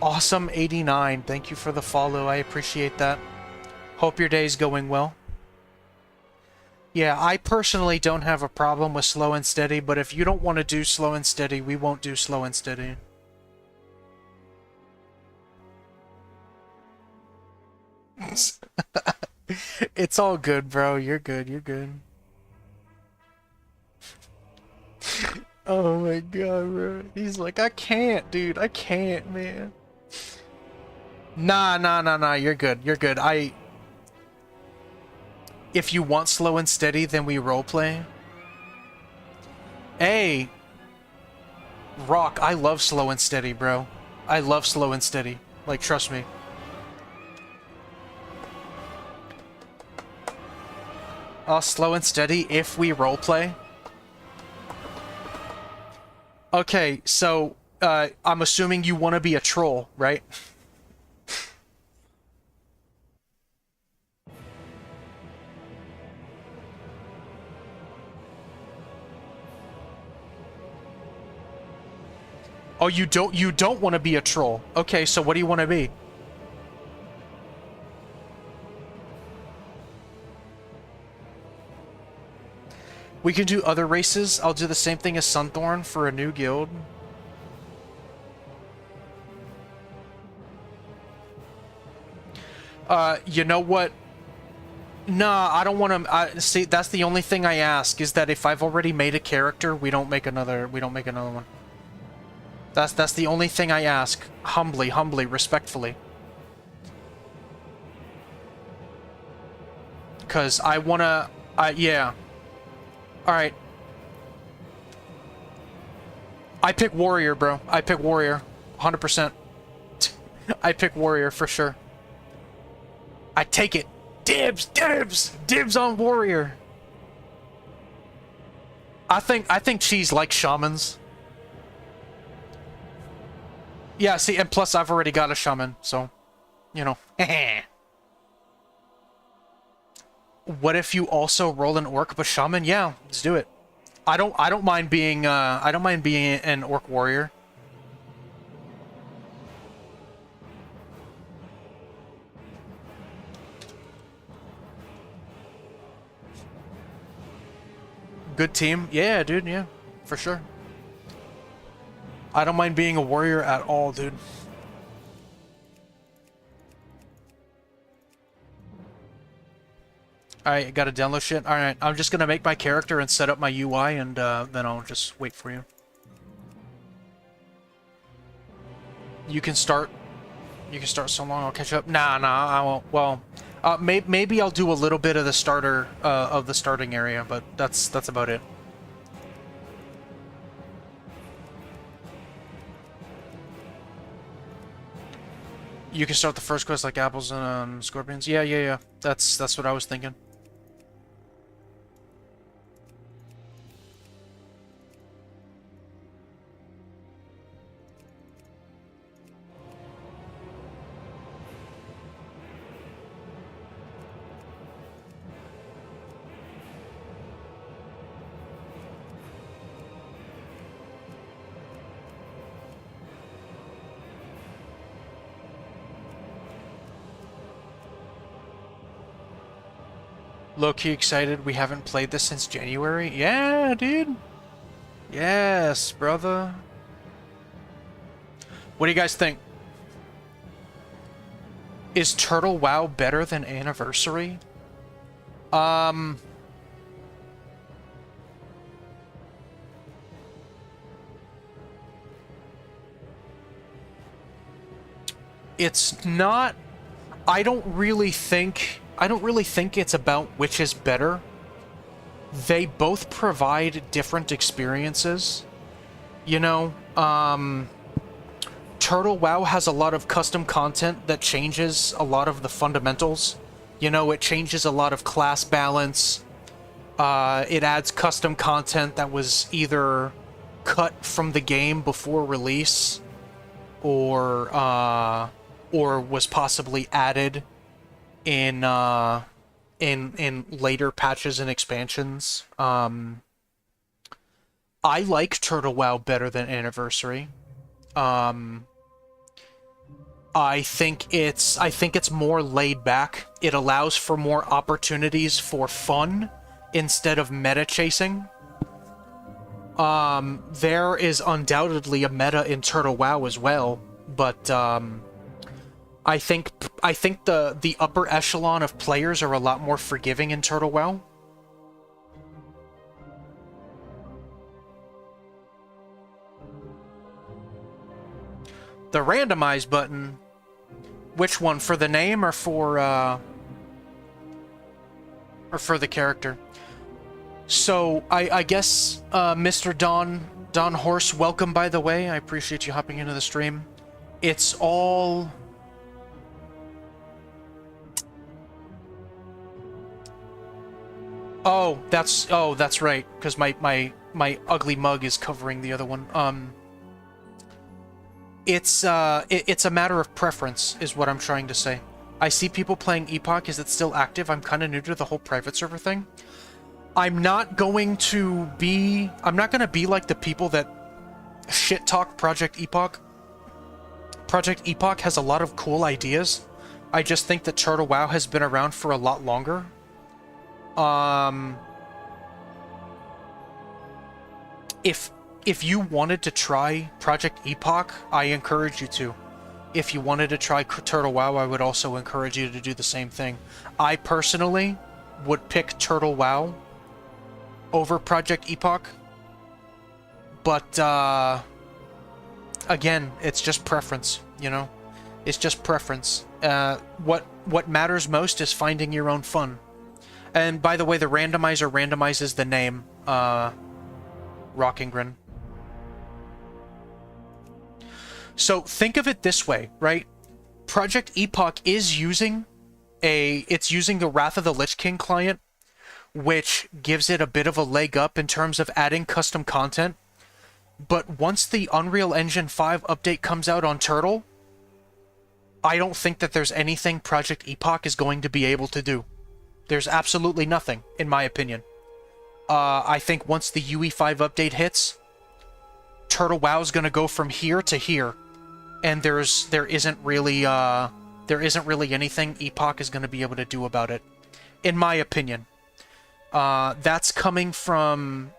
Awesome 89. Thank you for the follow. I appreciate that. Hope your day's going well. Yeah, I personally don't have a problem with slow and steady, but if you don't want to do slow and steady, we won't do slow and steady. It's all good, bro. You're good. You're good. Oh my god, bro. He's like, I can't, dude. I can't, man. Nah. You're good. You're good. If you want slow and steady, then we roleplay. Hey! Rock, I love slow and steady, bro. I love slow and steady. Like, trust me. Slow and steady if we roleplay. Okay, so I'm assuming you want to be a troll, right? Oh, you don't want to be a troll. Okay, so what do you want to be? We can do other races. I'll do the same thing as Sunthorn for a new guild. You know what? Nah, I don't want to. See, that's the only thing I ask is that if I've already made a character, we don't make another. We don't make another one. That's the only thing I ask. Humbly, respectfully. Cause I wanna. Yeah. All right. I pick warrior, bro. I pick warrior, 100%. I pick warrior for sure. I take it. Dibs on warrior. I think she's like shamans. Yeah, see, and plus I've already got a shaman, so, you know. What if you also roll an orc but shaman? Yeah, let's do it. I don't mind being an orc warrior. Good team. Yeah, dude, yeah. For sure. I don't mind being a warrior at all, dude. Alright, gotta download shit. Alright, I'm just gonna make my character and set up my UI, and then I'll just wait for you. You can start so long, I'll catch up. Nah, I won't. Well, maybe I'll do a little bit of the starting area, but that's about it. You can start the first quest like apples and scorpions. Yeah. That's what I was thinking. Low-key excited. We haven't played this since January. Yeah, dude. Yes, brother. What do you guys think? Is Turtle WoW better than Anniversary? It's not... I don't really think it's about which is better. They both provide different experiences. You know, Turtle WoW has a lot of custom content that changes a lot of the fundamentals. You know, it changes a lot of class balance. It adds custom content that was either cut from the game before release, or was possibly added in later patches and expansions. I like Turtle WoW better than Anniversary. I think it's more laid back. It allows for more opportunities for fun instead of meta chasing. There is undoubtedly a meta in Turtle WoW as well, but I think the upper echelon of players are a lot more forgiving in Turtle WoW. The randomize button, which one, for the name or for the character? So I guess Mr. Don Horse, welcome, by the way. I appreciate you hopping into the stream. It's all... Oh, that's right, because my ugly mug is covering the other one. it's a matter of preference, is what I'm trying to say. I see people playing Epoch. Is it still active? I'm kind of new to the whole private server thing. I'm not going to be like the people that shit talk Project Epoch. Project Epoch has a lot of cool ideas. I just think that Turtle WoW has been around for a lot longer. If you wanted to try Project Epoch, I encourage you to. If you wanted to try Turtle WoW, I would also encourage you to do the same thing. I personally would pick Turtle WoW over Project Epoch. But, again, it's just preference, you know? It's just preference. What matters most is finding your own fun. And, by the way, the randomizer randomizes the name, Rockingren. So, think of it this way, right? Project Epoch is using the Wrath of the Lich King client, which gives it a bit of a leg up in terms of adding custom content. But once the Unreal Engine 5 update comes out on Turtle, I don't think that there's anything Project Epoch is going to be able to do. There's absolutely nothing, in my opinion. I think once the UE5 update hits, Turtle WoW is going to go from here to here, and there isn't really anything Epoch is going to be able to do about it, in my opinion. That's coming from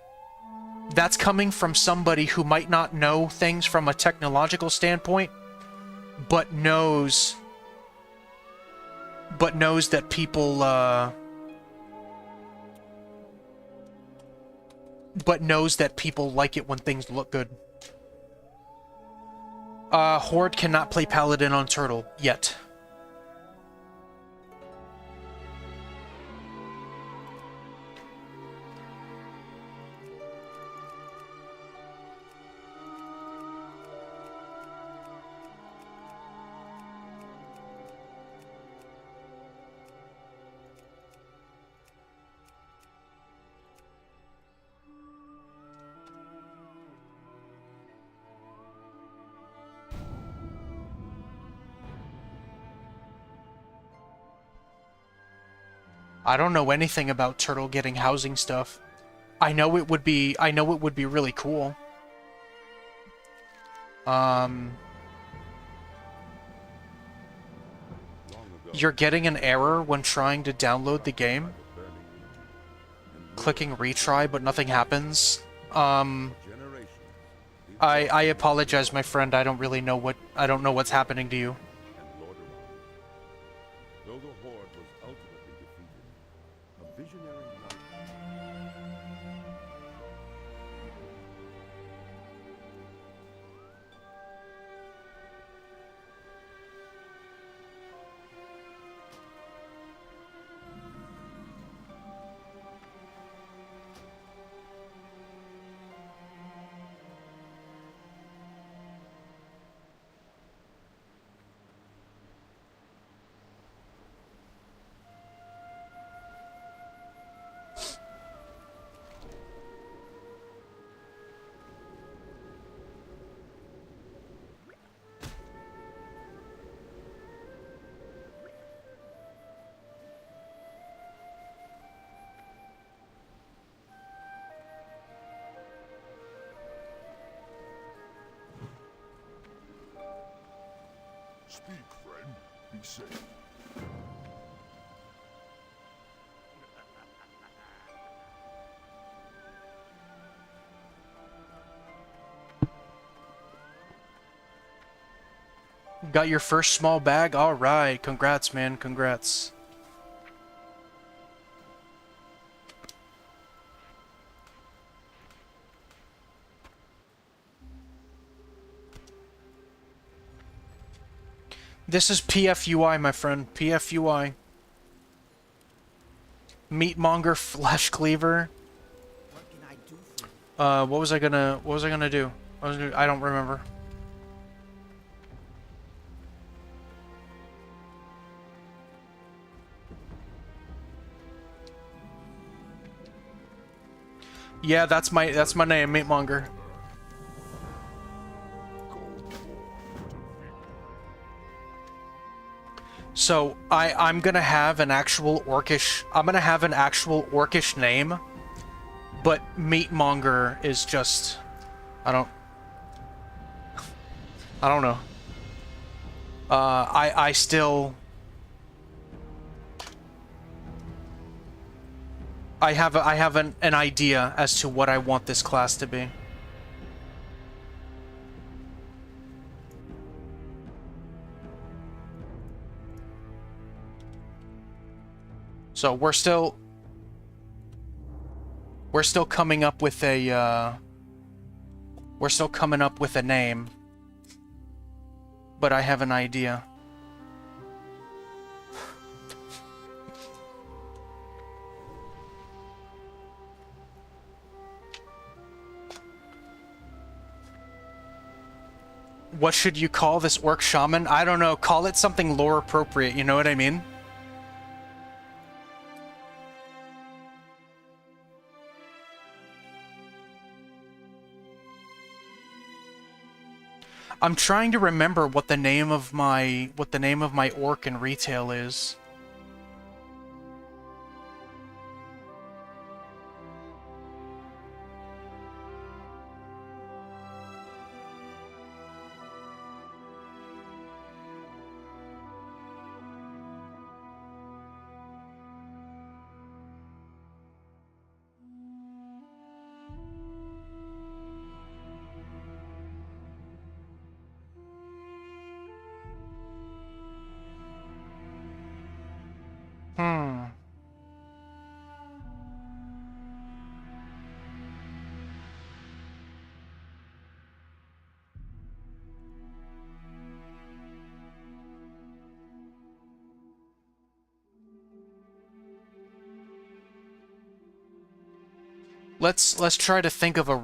somebody who might not know things from a technological standpoint, but knows that people like it when things look good. Horde cannot play Paladin on Turtle yet. I don't know anything about Turtle getting housing stuff. I know it would be really cool. You're getting an error when trying to download the game. Clicking retry, but nothing happens. I apologize, my friend. I don't know what's happening to you. Though the Horde was ultimately defeated, a visionary knight. Speak, friend. Be safe. Got your first small bag? Alright, congrats, man, congrats. This is PFUI, my friend. PFUI. Meatmonger Flesh Cleaver. What can I do for you? What was I gonna do? I don't remember. Yeah, that's my name, Meatmonger. Cold War. So I'm gonna have an actual orcish. I'm gonna have an actual orcish name, but Meatmonger is just. I don't know. I still. I have an idea as to what I want this class to be. So we're still coming up with a we're still coming up with a name, but I have an idea. What should you call this orc shaman? I don't know. Call it something lore appropriate, you know what I mean? I'm trying to remember what the name of my orc in retail is. Let's try to think of a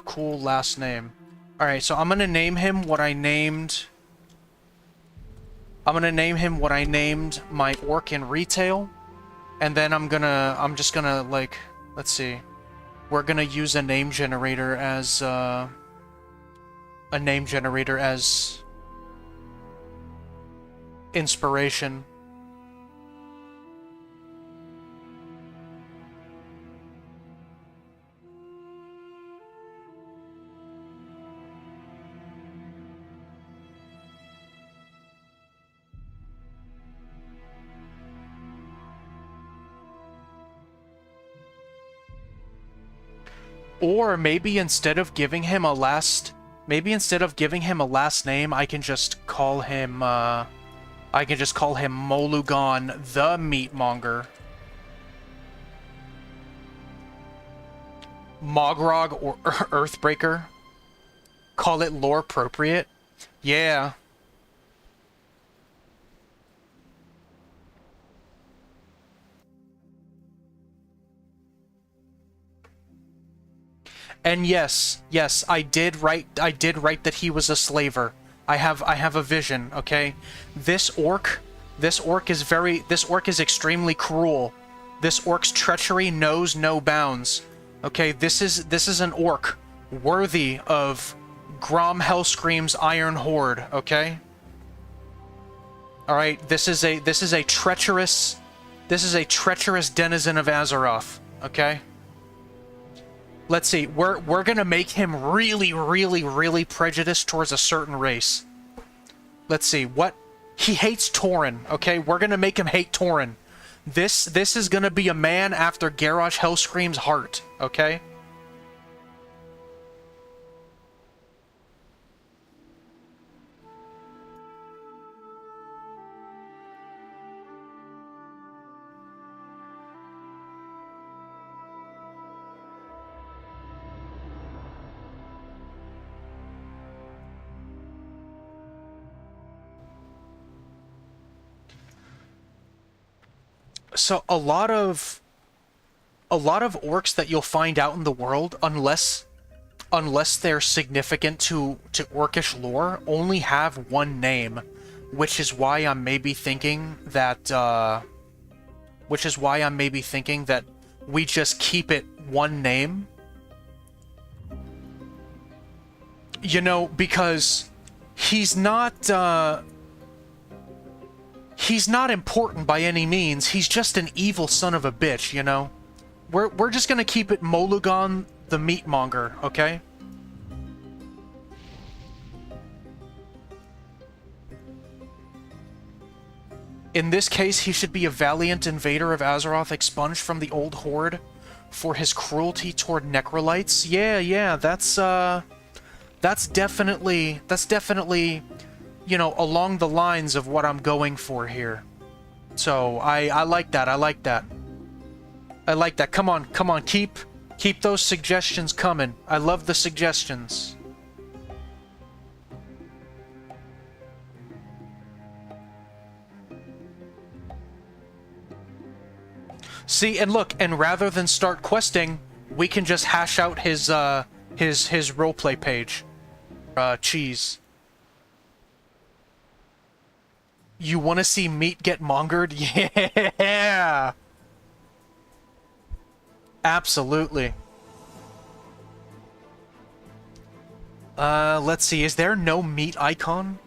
cool last name. All right, so I'm gonna name him what I named. I'm gonna name him what I named my orc in retail, and then I'm just gonna like, let's see, we're gonna use a name generator as inspiration. Or maybe instead of giving him a last name, I can just call him Molugan the Meatmonger. Mogrog or Earthbreaker. Call it lore appropriate. Yeah. And yes, I did write that he was a slaver. I have a vision, okay? This orc is extremely cruel. This orc's treachery knows no bounds. Okay, this is an orc worthy of Grom Hellscream's Iron Horde, okay? All right, this is a treacherous denizen of Azeroth, okay? Let's see, we're gonna make him really prejudiced towards a certain race. Let's see, he hates Tauren, okay? We're gonna make him hate Tauren. This is gonna be a man after Garrosh Hellscream's heart, okay? So a lot of orcs that you'll find out in the world, unless they're significant to orcish lore, only have one name, which is why I'm maybe thinking that we just keep it one name. You know, because he's not he's not important by any means. He's just an evil son of a bitch, you know? We're just gonna keep it Molugan the Meatmonger, okay? In this case, he should be a valiant invader of Azeroth expunged from the old horde for his cruelty toward necrolites. Yeah, that's definitely, you know, along the lines of what I'm going for here. So, I like that, I like that. I like that. Come on, keep those suggestions coming. I love the suggestions. See, and look, and rather than start questing, we can just hash out his roleplay page. Cheese. You want to see meat get mongered? Yeah! Absolutely. Let's see, is there no meat icon?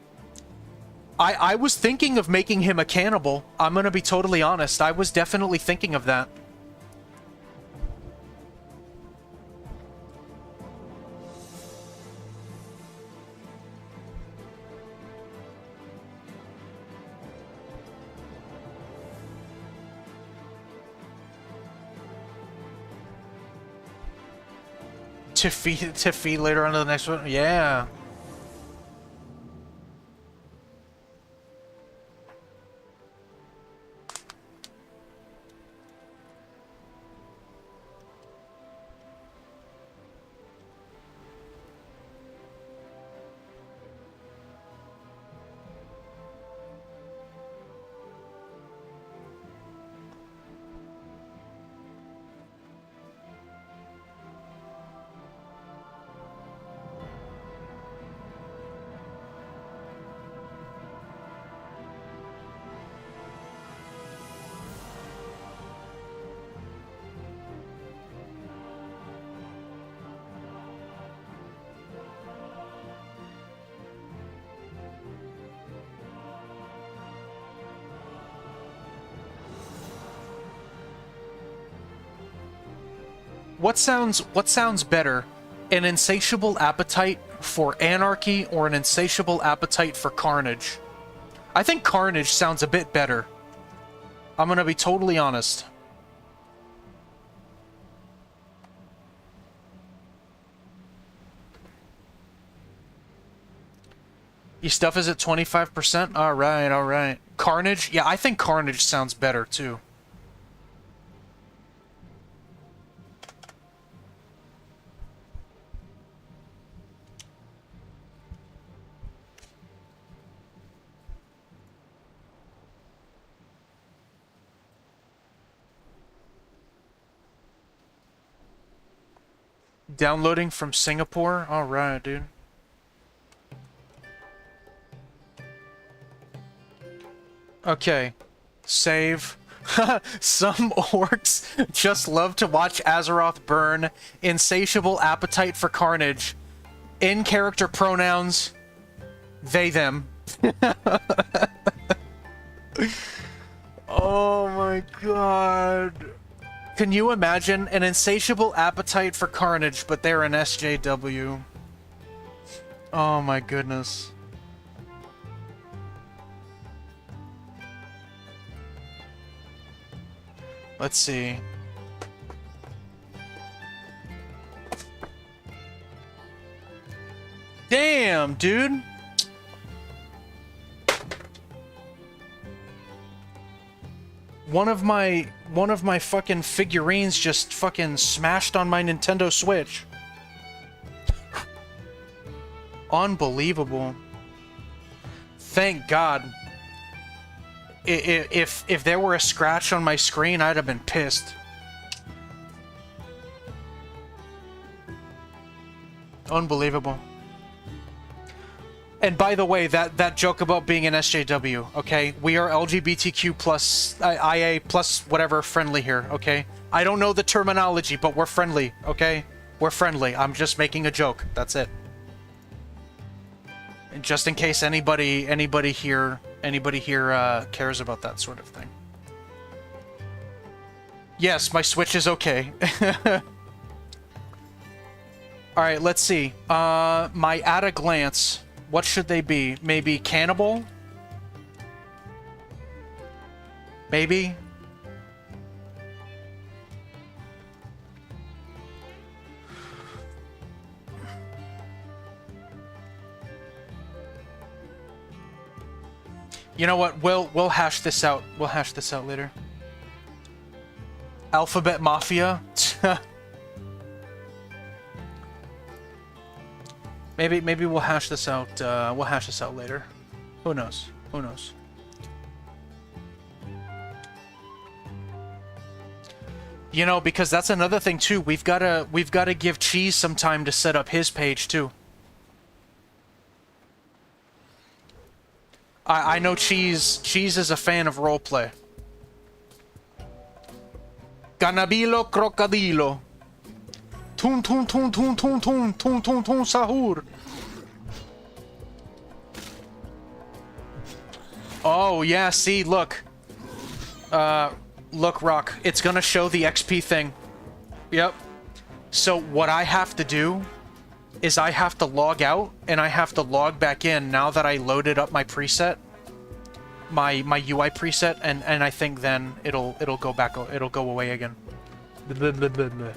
I was thinking of making him a cannibal. I'm gonna be totally honest. I was definitely thinking of that. To feed later on to the next one? Yeah. What sounds better? An insatiable appetite for anarchy or an insatiable appetite for carnage? I think carnage sounds a bit better. I'm gonna be totally honest. Your stuff is at 25%? Alright, alright. Carnage? Yeah, I think carnage sounds better, too. Downloading from Singapore? Alright, dude. Okay. Save. Some orcs just love to watch Azeroth burn. Insatiable appetite for carnage. In-character pronouns. They, them. Oh my god. Can you imagine an insatiable appetite for carnage, but they're an SJW? Oh my goodness. Let's see. Damn, dude. One of my fucking figurines just fucking smashed on my Nintendo Switch. Unbelievable. Thank God. If there were a scratch on my screen, I'd have been pissed. Unbelievable. And by the way, that joke about being an SJW, okay? We are LGBTQ plus, IA plus whatever friendly here, okay? I don't know the terminology, but we're friendly, okay? We're friendly. I'm just making a joke. That's it. And just in case anybody here anybody here cares about that sort of thing. Yes, my Switch is okay. Alright, let's see. My at a glance, what should they be? Maybe cannibal? Maybe? You know what? We'll hash this out. We'll hash this out later. Alphabet Mafia? Maybe we'll hash this out. We'll hash this out later. Who knows? Who knows? You know, because that's another thing too. We've gotta give Cheese some time to set up his page too. I know Cheese is a fan of roleplay. Canabilo crocodilo. Tun tun tun tun tun tun tun tun tun sahur. Oh yeah, see, look. Look, Rock, it's gonna show the XP thing. Yep. So what I have to do is I have to log out and I have to log back in now that I loaded up my preset, my UI preset, and I think then it'll go back, it'll go away again. Blah, blah, blah, blah.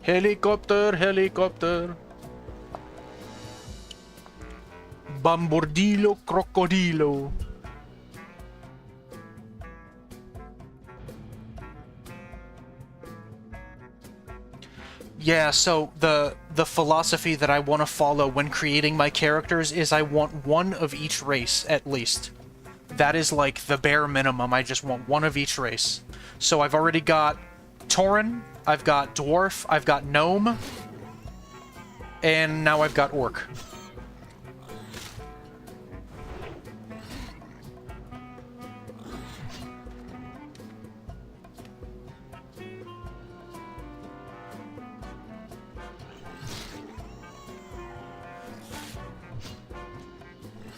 Helicopter, helicopter. Bambordilo crocodilo. Yeah, so the philosophy that I want to follow when creating my characters is I want one of each race, at least. That is like the bare minimum. I just want one of each race. So I've already got Tauren, I've got Dwarf, I've got Gnome, and now I've got Orc.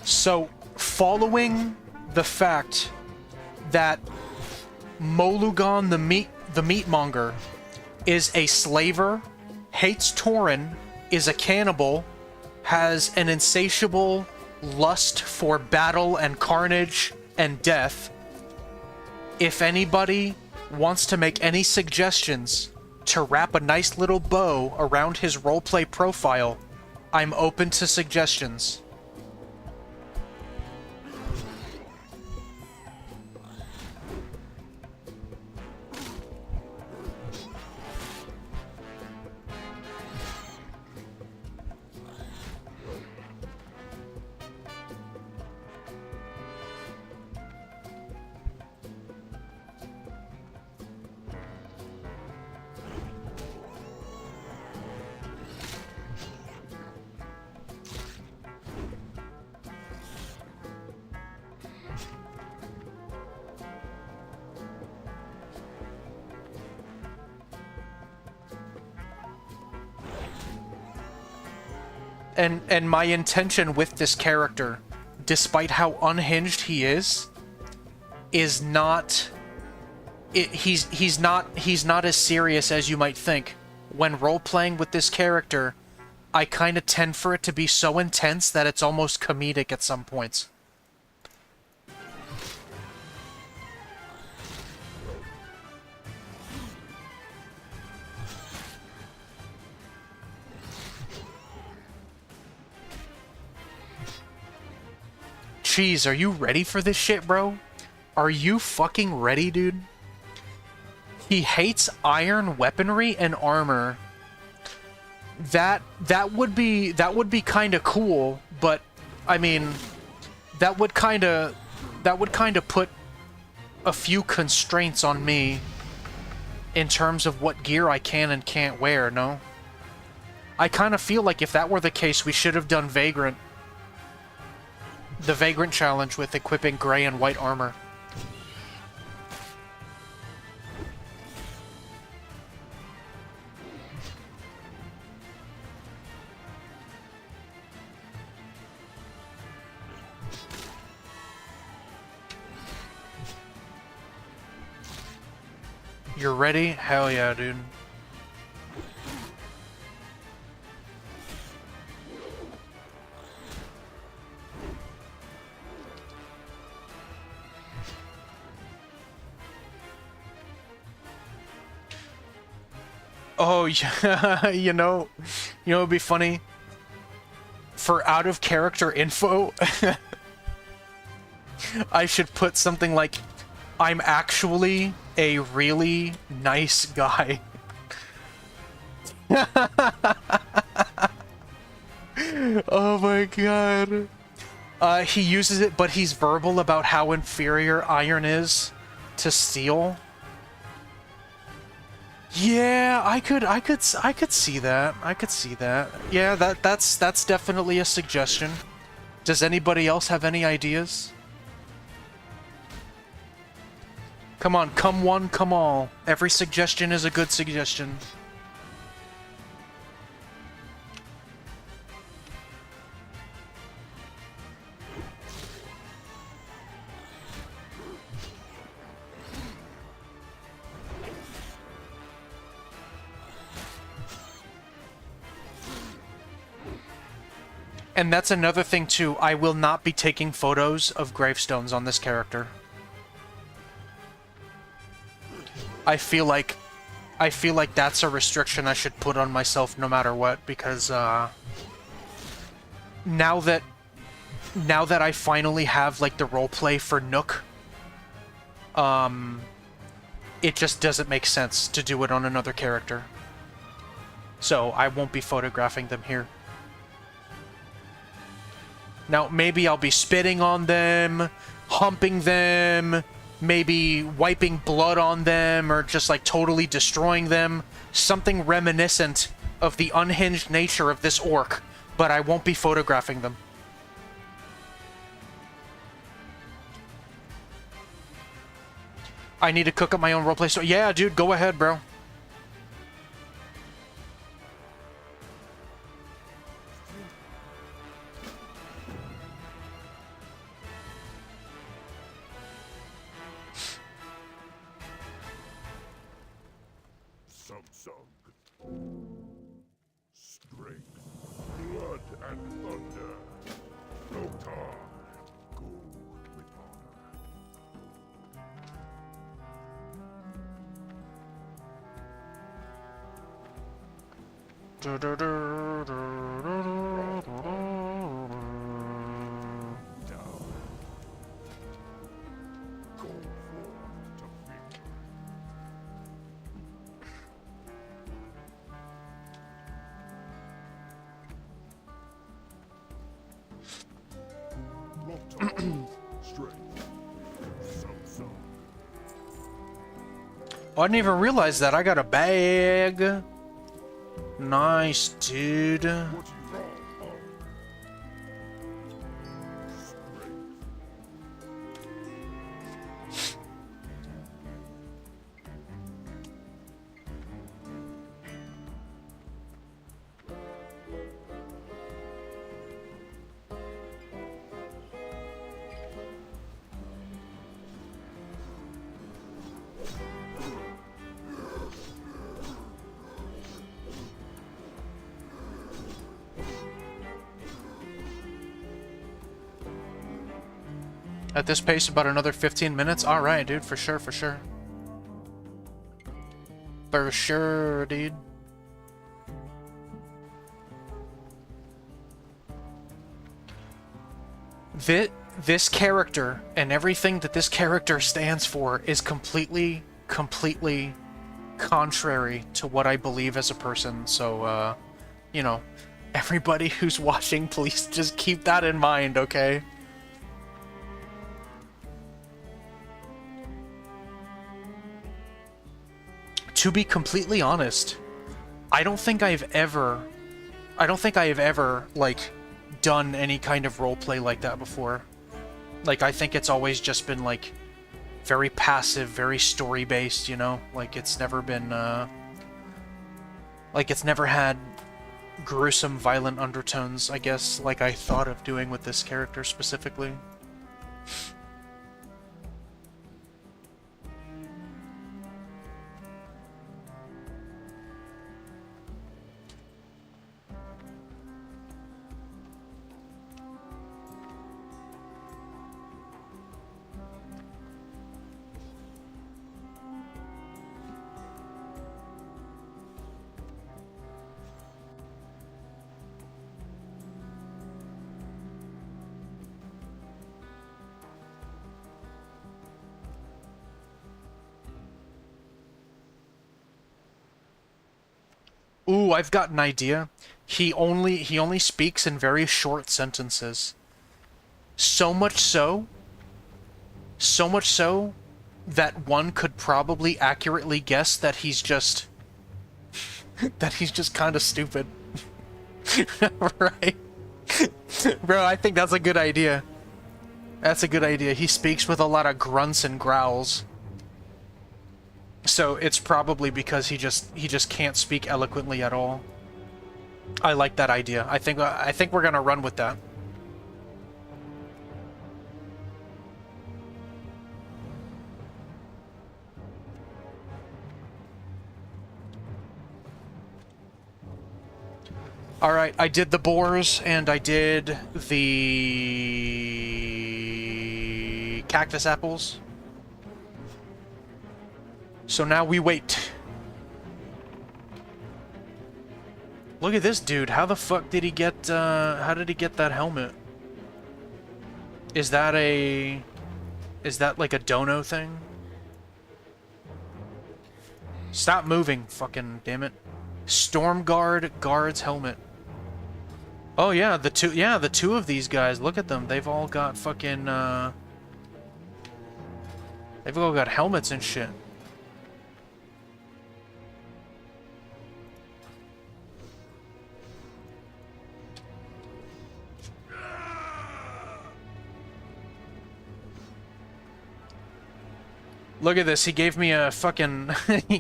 So, following the fact that Molugan the meatmonger is a slaver, hates Tauren, is a cannibal, has an insatiable lust for battle and carnage and death, if anybody wants to make any suggestions to wrap a nice little bow around his roleplay profile, I'm open to suggestions. And my intention with this character, despite how unhinged he is not... he's not as serious as you might think. When role-playing with this character, I kind of tend for it to be so intense that it's almost comedic at some points. Cheese, are you ready for this shit, bro? Are you fucking ready, dude? He hates iron weaponry and armor. That would be kind of cool, but I mean, that would kind of put a few constraints on me in terms of what gear I can and can't wear, no? I kind of feel like if that were the case, we should have done Vagrant. The Vagrant challenge with equipping gray and white armor. You're ready? Hell yeah, dude. Oh yeah, it'd be funny. For out of character info, I should put something like, I'm actually a really nice guy. Oh my god. He uses it, but he's verbal about how inferior iron is to steel. Yeah, I could see that. I could see that. Yeah, that's definitely a suggestion. Does anybody else have any ideas? Come on, come one, come all. Every suggestion is a good suggestion. And that's another thing too, I will not be taking photos of gravestones on this character. I feel like that's a restriction I should put on myself no matter what, because now that I finally have like the roleplay for Nook, it just doesn't make sense to do it on another character. So I won't be photographing them here. Now, maybe I'll be spitting on them, humping them, maybe wiping blood on them, or just, like, totally destroying them. Something reminiscent of the unhinged nature of this orc, but I won't be photographing them. I need to cook up my own roleplay story. Yeah, dude, go ahead, bro. Oh, I didn't even realize that. I got a bag. Nice, dude. At this pace, about another 15 minutes? Alright, dude, for sure, for sure. For sure, dude. This character, and everything that this character stands for, is completely contrary to what I believe as a person, so, you know, everybody who's watching, please just keep that in mind, okay? To be completely honest, I don't think I have ever, like, done any kind of roleplay like that before. Like, I think it's always just been, like, very passive, very story-based, you know? Like, it's never been, like, it's never had gruesome, violent undertones, I guess, like I thought of doing with this character specifically. I've got an idea. He only speaks in very short sentences. So much so that one could probably accurately guess that he's just kind of stupid. Right? Bro, I think that's a good idea. That's a good idea. He speaks with a lot of grunts and growls. So it's probably because he just can't speak eloquently at all. I like that idea. I think we're gonna run with that. Alright, I did the boars, and I did the cactus apples. So now we wait. Look at this dude. How the fuck did he get, how did he get that helmet? Is that like a dono thing? Stop moving, fucking damn it. Stormguard guard's helmet. Oh yeah, the two of these guys, look at them. They've all got fucking they've all got helmets and shit. Look at this, he gave me a fucking he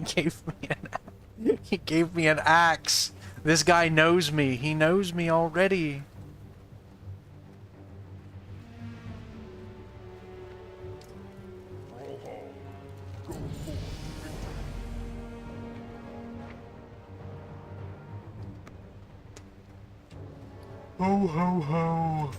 gave me an axe. This guy knows me. He knows me already. Ho ho ho.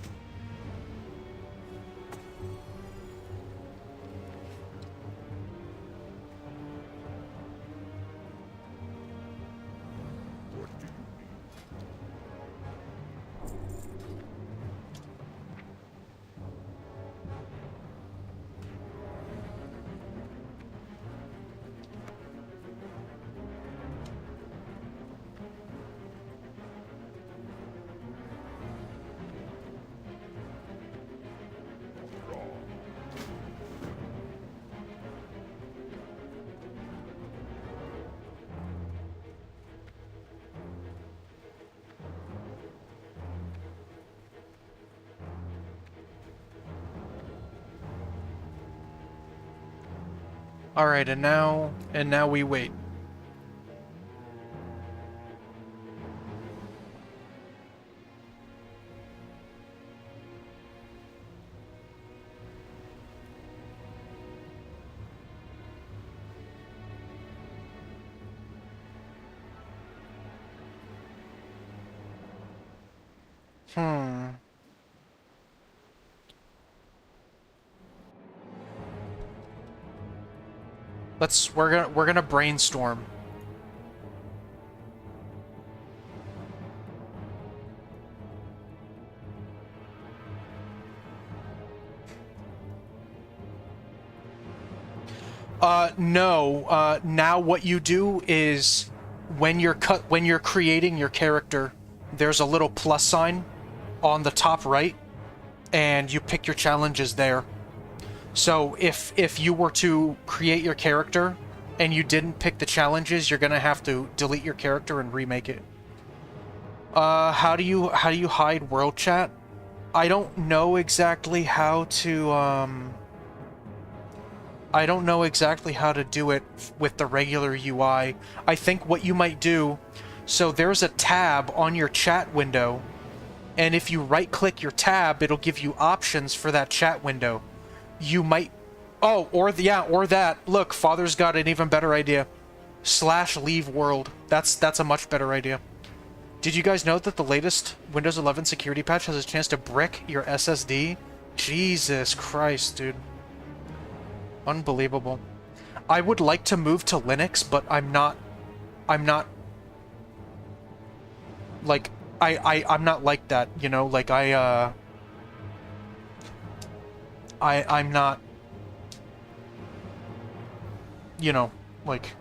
All right, and now we wait. We're gonna brainstorm. No. Now what you do is when you're creating your character, there's a little plus sign on the top right, and you pick your challenges there. So if you were to create your character and you didn't pick the challenges, you're gonna have to delete your character and remake it. How do you hide world chat? I don't know exactly how to I don't know exactly how to do it with the regular UI. I think what you might do, so there's a tab on your chat window, and if you right-click your tab, it'll give you options for that chat window. You might... Oh, or that. Look, Father's got an even better idea. /leave world. That's a much better idea. Did you guys know that the latest Windows 11 security patch has a chance to brick your SSD? Jesus Christ, dude. Unbelievable. I would like to move to Linux, but I'm not like I'm not like that, you know, like I'm not, you know, like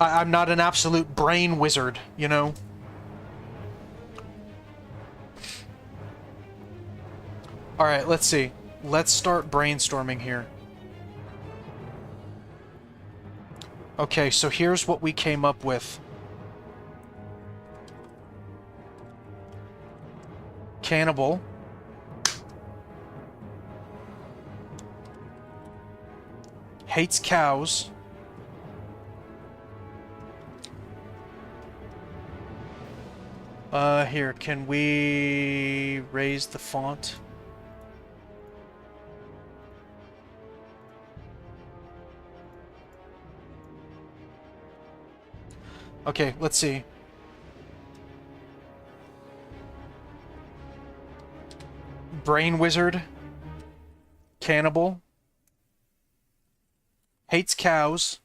I'm not an absolute brain wizard, you know? Alright, let's see. Let's start brainstorming here. Okay, so here's what we came up with. Cannibal. Hates cows. Here, can we raise the font? Okay, let's see. Brain wizard. Cannibal. Hates cows.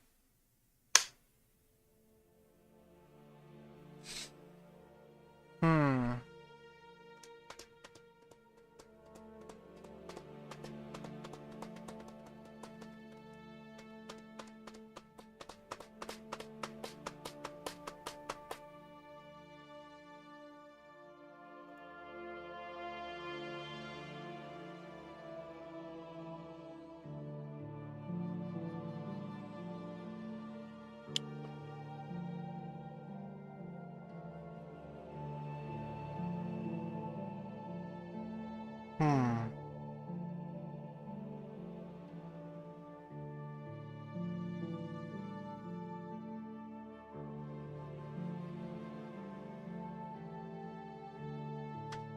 Hmm. Hmm.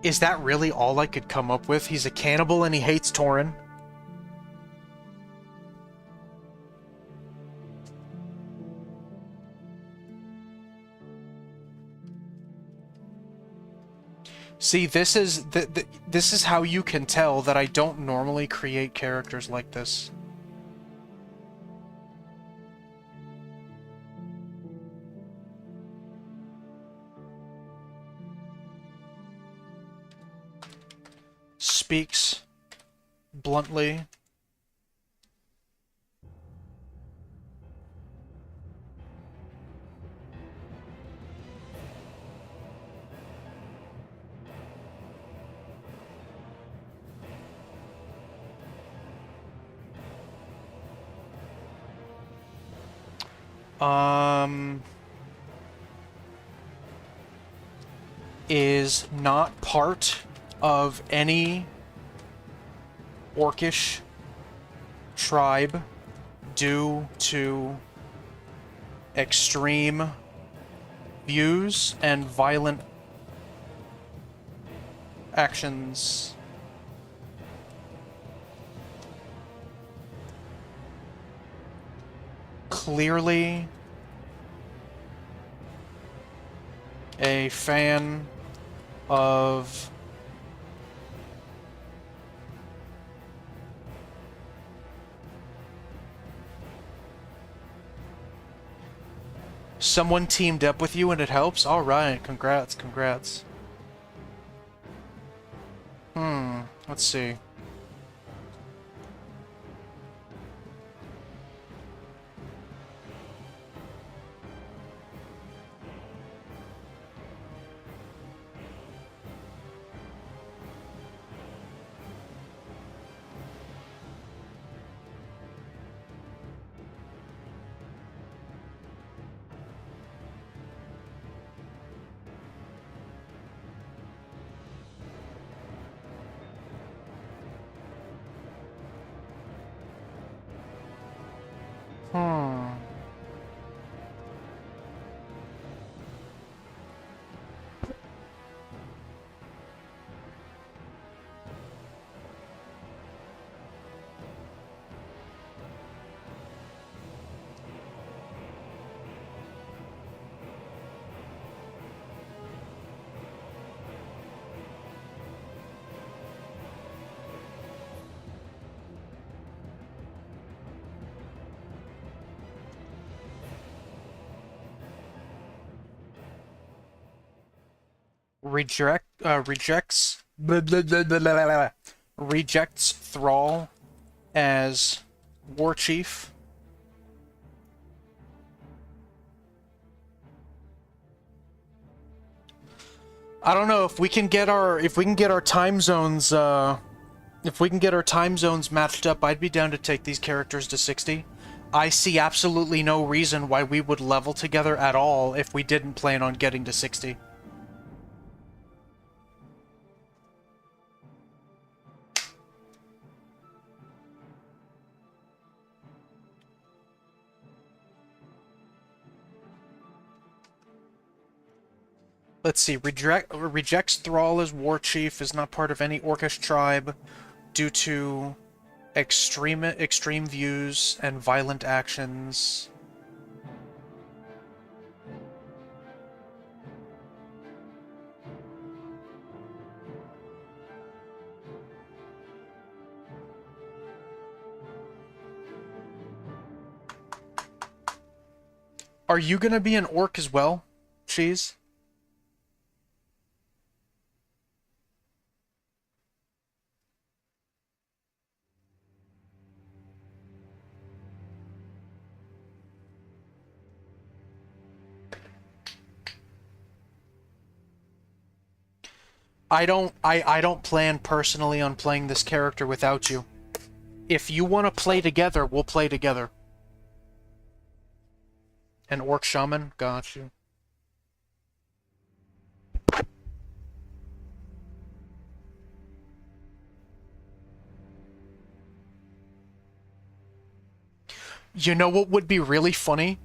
Is that really all I could come up with? He's a cannibal and he hates Tauren? See, this is this is how you can tell that I don't normally create characters like this. Speaks bluntly. Is not part of any orcish tribe due to extreme views and violent actions. Clearly a fan of someone teamed up with you and it helps? Alright, congrats, congrats. Let's see. Rejects rejects Thrall as war chief. I don't know if we can get our time zones if we can get our time zones matched up, I'd be down to take these characters to 60. I see absolutely no reason why we would level together at all if we didn't plan on getting to 60. Let's see, rejects Thrall as war chief, is not part of any Orcish tribe due to extreme views and violent actions. Are you gonna be an orc as well, Cheese? I don't plan personally on playing this character without you. If you want to play together, we'll play together. An orc shaman? Got you. You know what would be really funny?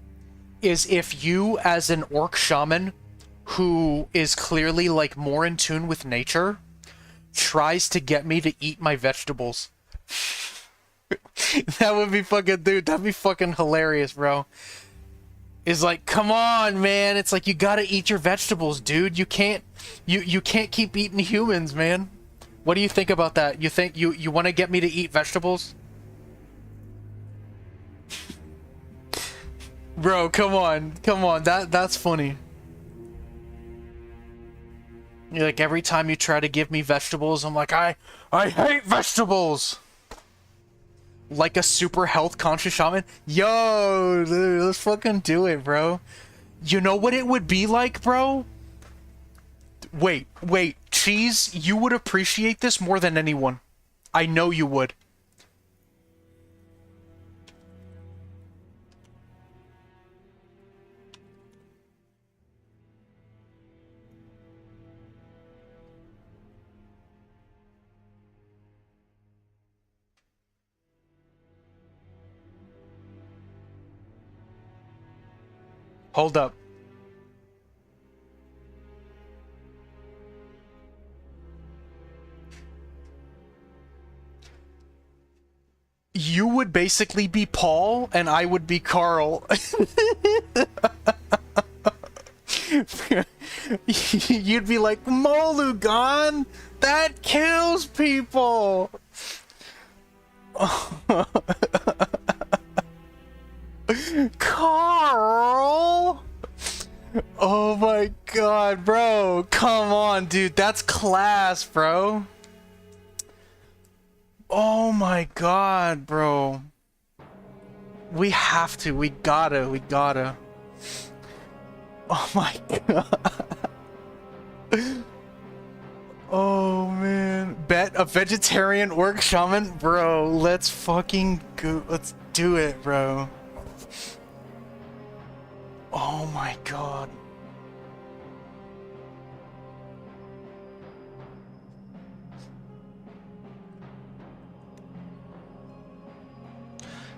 Is if you, as an orc shaman, who is clearly, like, more in tune with nature, tries to get me to eat my vegetables. That would be fucking, dude, that'd be fucking hilarious, bro. Is like, come on, man, it's like, you gotta eat your vegetables, dude. You can't keep eating humans, man. What do you think about that? You think you want to get me to eat vegetables? Bro, come on, that's funny. You're like, every time you try to give me vegetables, I'm like, I hate vegetables! Like a super health conscious shaman? Yo, dude, let's fucking do it, bro. You know what it would be like, bro? Wait, Cheese, you would appreciate this more than anyone. I know you would. Hold up. You would basically be Paul, and I would be Carl. You'd be like, Molugan, that kills people! Carl! Oh my god, bro. Come on, dude. That's class, bro. Oh my god, bro. We have to. We gotta. Oh my god. Oh man. Bet a vegetarian orc shaman? Bro, let's fucking go. Let's do it, bro. Oh my god.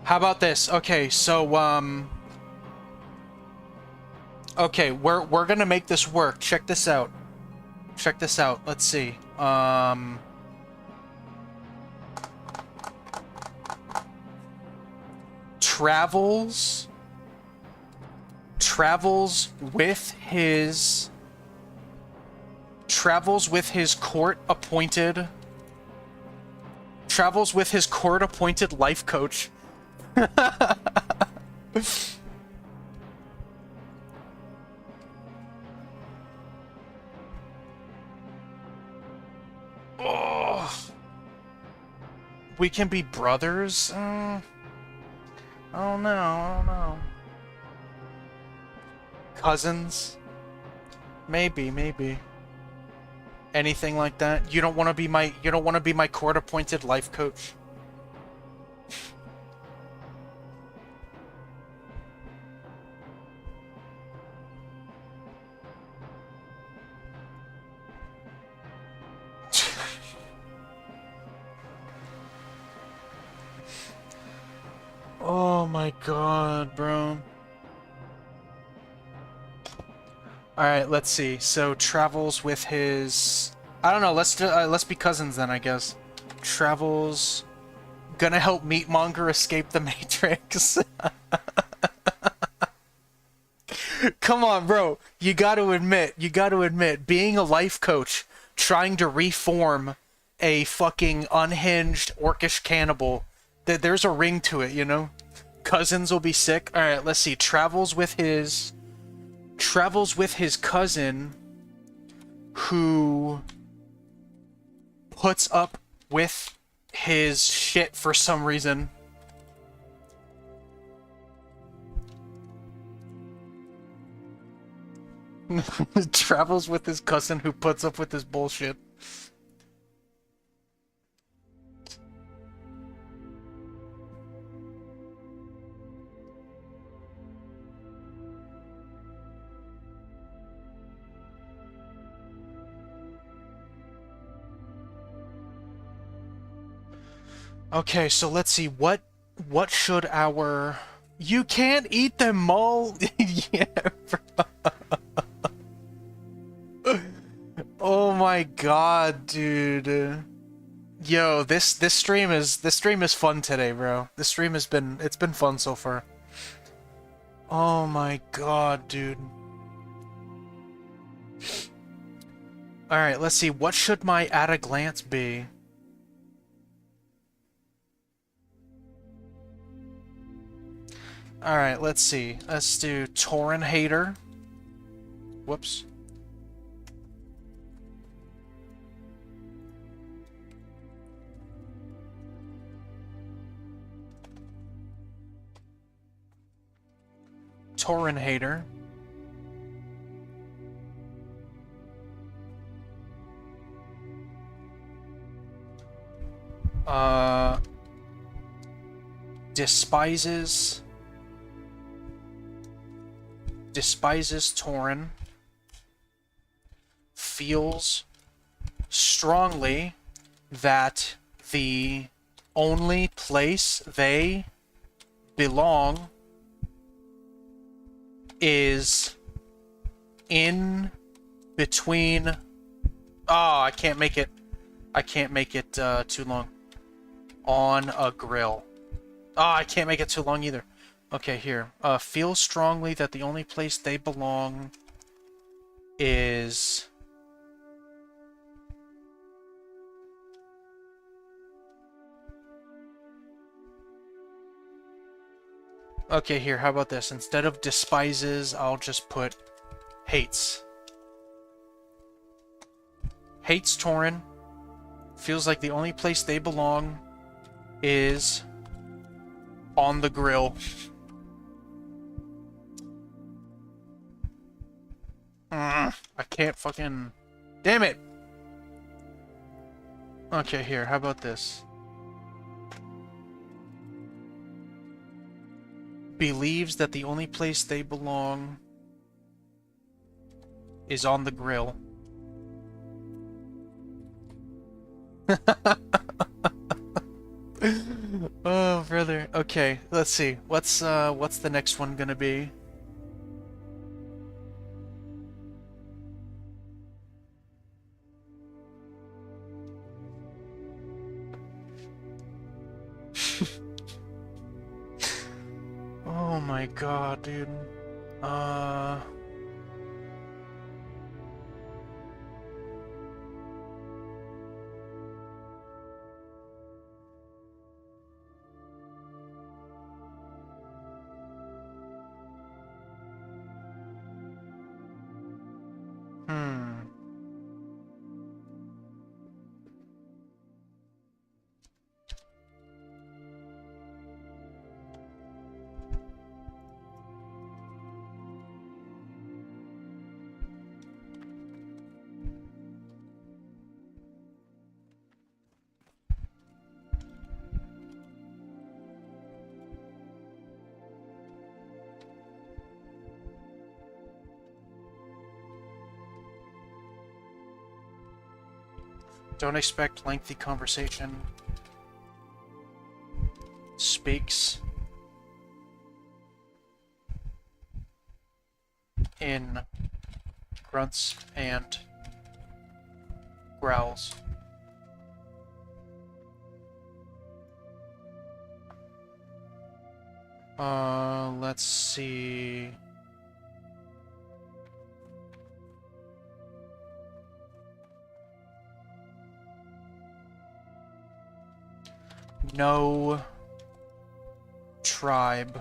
How about this? Okay, so okay, we're gonna make this work. Check this out. Check this out. Let's see. Travels with his court appointed life coach. Oh. We can be brothers? I don't know. Cousins? Maybe. Anything like that? You don't want to be my court-appointed life coach? Oh my god, bro. Alright, let's see. So, travels with his... I don't know, let's be cousins then, I guess. Travels... Gonna help Meatmonger escape the Matrix. Come on, bro. You gotta admit, being a life coach, trying to reform a fucking unhinged orcish cannibal, that there's a ring to it, you know? Cousins will be sick. Alright, let's see. Travels with his cousin, who puts up with his shit for some reason. Travels with his cousin who puts up with his bullshit. Okay, so let's see, what should our... You can't eat them, Mole! Yeah, bro. Oh my god, dude. Yo, this stream is fun today, bro. This stream it's been fun so far. Oh my god, dude. Alright, let's see, what should my at a glance be? Alright, let's see. Let's do Tauren Hater. Whoops. Tauren Hater. Despises Tauren. Feels strongly that the only place they belong is in between... Oh, I can't make it too long. On a grill. Oh, I can't make it too long either. Okay, here. Feel strongly that the only place they belong is... Okay, here, how about this? Instead of despises, I'll just put hates. Hates Tauren. Feels like the only place they belong is on the grill. I can't fucking... Damn it! Okay, here, how about this? Believes that the only place they belong is on the grill. Oh, brother. Okay, let's see. What's the next one gonna be? Oh my god, dude. Don't expect lengthy conversation. Speaks in grunts and growls. Let's see. No tribe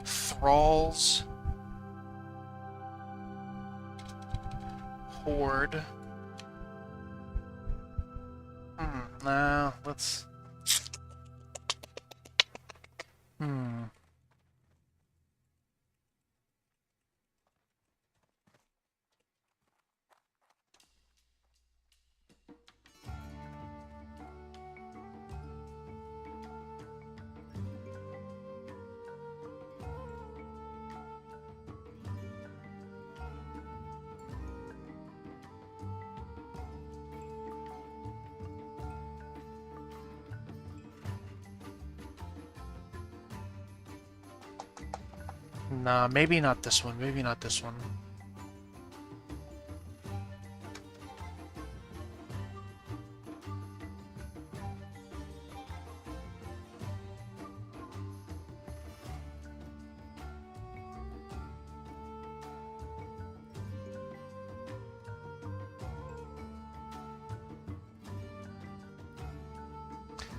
thralls horde. Nah, let's. Nah, maybe not this one. Maybe not this one.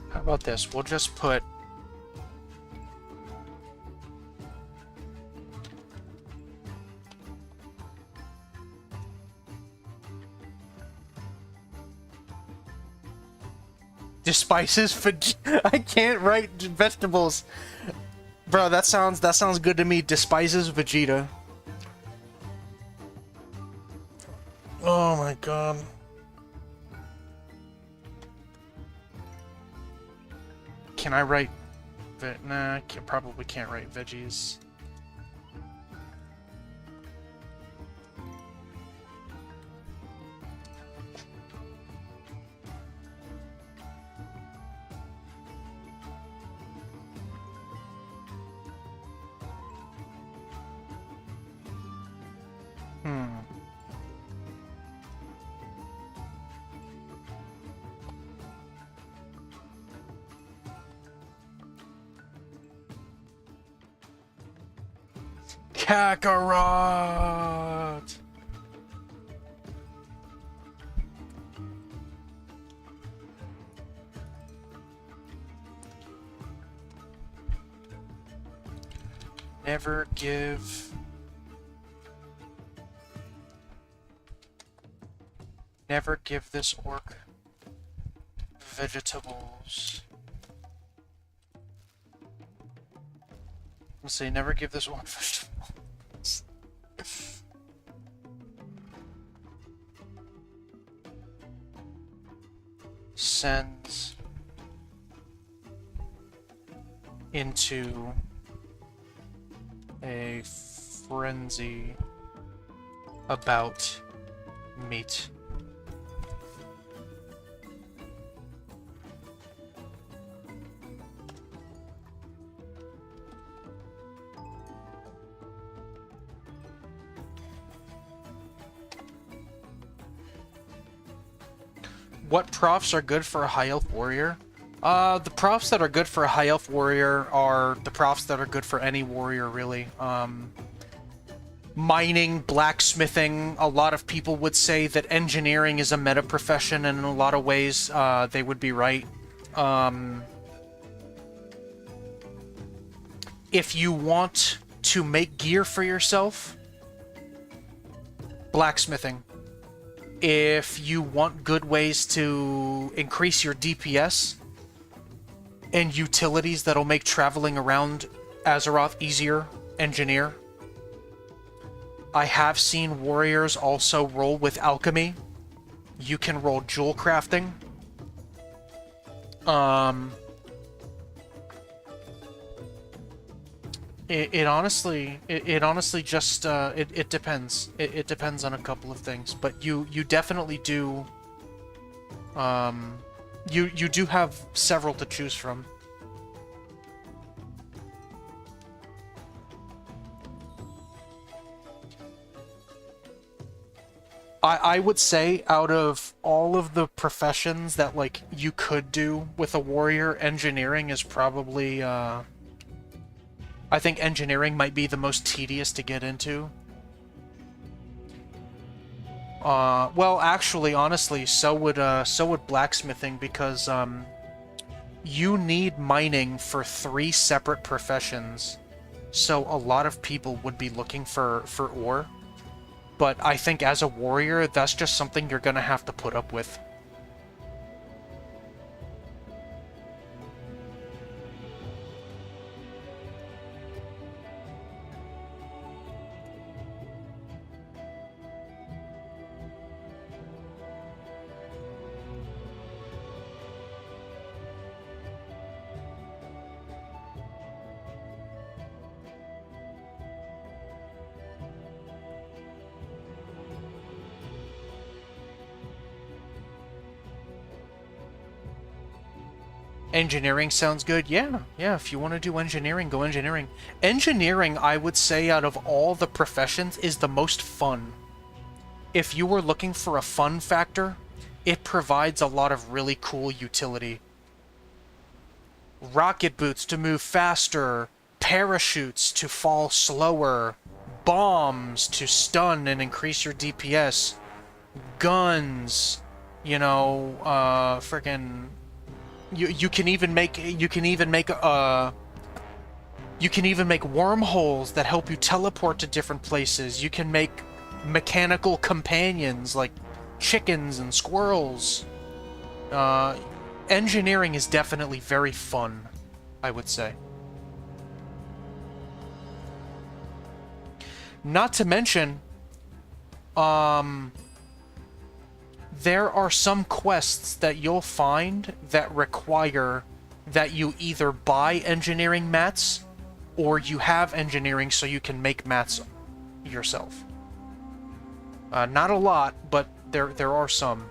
How about this? We'll just put despises I can't write vegetables. Bro, that sounds good to me. Despises Vegeta. Oh my god. Can I write nah, probably can't write veggies. Kakarot! Never give this orc vegetables. Let's say never give this orc vegetables. Sends into a frenzy about meat. What profs are good for a high elf warrior? The profs that are good for a high elf warrior are the profs that are good for any warrior, really. Mining, blacksmithing, a lot of people would say that engineering is a meta profession, and in a lot of ways, they would be right. If you want to make gear for yourself, blacksmithing. If you want good ways to increase your DPS and utilities that'll make traveling around Azeroth easier, engineer. I have seen warriors also roll with alchemy. You can roll jewel crafting. It honestly just it depends. It depends on a couple of things, but you definitely do you do have several to choose from. I would say out of all of the professions that like you could do with a warrior, engineering is probably I think engineering might be the most tedious to get into. Well, actually, honestly, so would blacksmithing because you need mining for 3 separate professions. So a lot of people would be looking for ore. But I think as a warrior, that's just something you're gonna have to put up with. Engineering sounds good. Yeah, if you want to do engineering, go engineering. Engineering, I would say, out of all the professions, is the most fun. If you were looking for a fun factor, it provides a lot of really cool utility. Rocket boots to move faster, parachutes to fall slower, bombs to stun and increase your DPS, guns, you know, freaking you can even make wormholes that help you teleport to different places. You can make mechanical companions like chickens and squirrels. Engineering is definitely very fun, I would say. Not to mention, there are some quests that you'll find that require that you either buy engineering mats or you have engineering so you can make mats yourself. Not a lot, but there are some.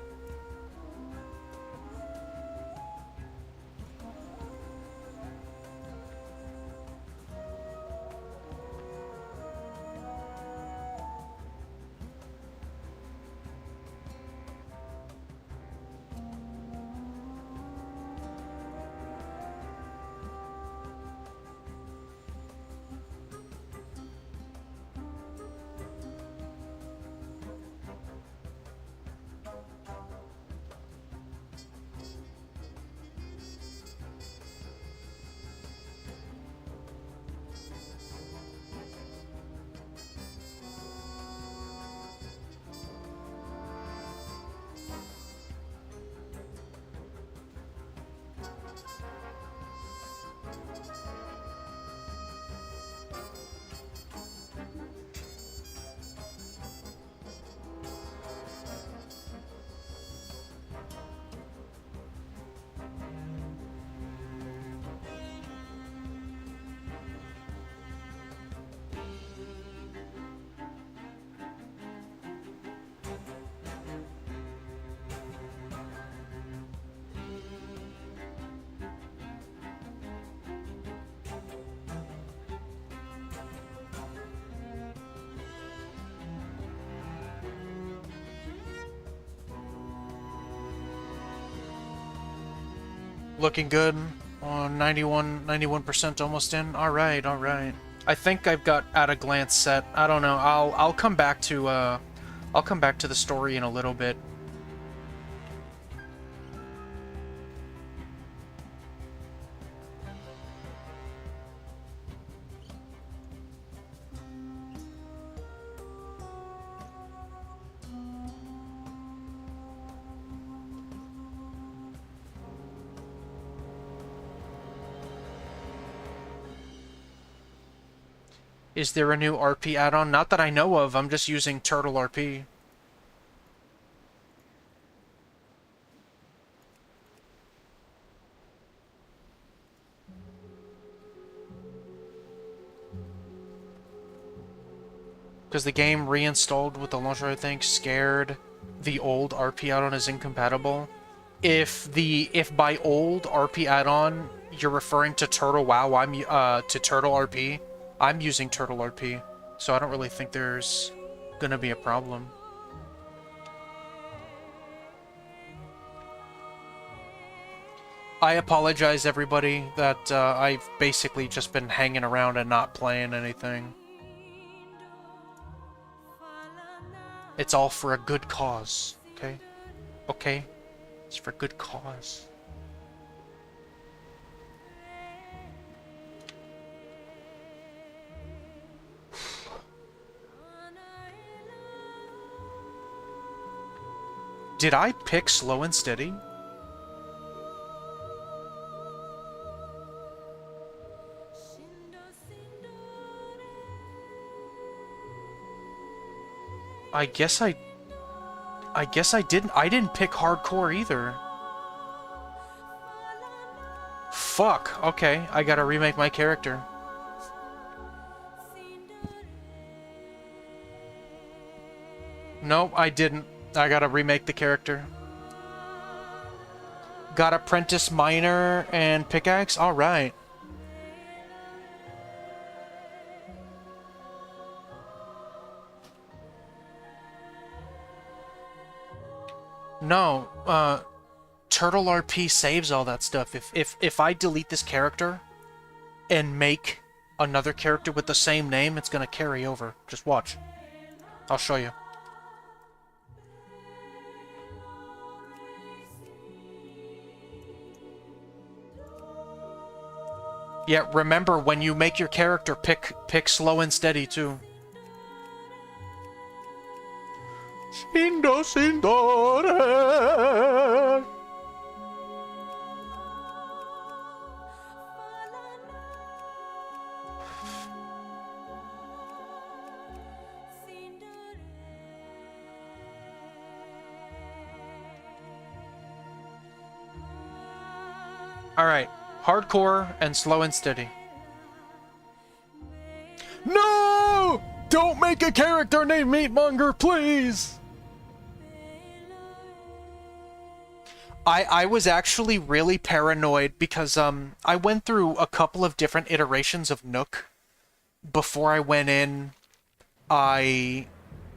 Looking good. 91% almost in. All right, all right. I think I've got at a glance set. I don't know. I'll come back to the story in a little bit. Is there a new RP add-on? Not that I know of. I'm just using Turtle RP. because the game reinstalled with the launcher, I think, scared the old RP add-on as incompatible. If by old RP add-on you're referring to Turtle WoW, I'm to Turtle RP. I'm using Turtle RP, so I don't really think there's gonna be a problem. I apologize, everybody, that I've basically just been hanging around and not playing anything. It's all for a good cause, okay? Okay? It's for good cause. Did I pick slow and steady? I guess I didn't. I didn't pick hardcore either. Fuck. Okay, I gotta remake my character. Nope, I didn't. I gotta remake the character. Got apprentice miner and pickaxe? Alright. No, Turtle RP saves all that stuff. If I delete this character and make another character with the same name, it's gonna carry over. Just watch. I'll show you. Yeah, remember when you make your character, pick slow and steady too. Sindo Sindore. Alright, hardcore and slow and steady. No! Don't make a character named Meatmonger, please! I was actually really paranoid because I went through a couple of different iterations of Nook. Before I went in, I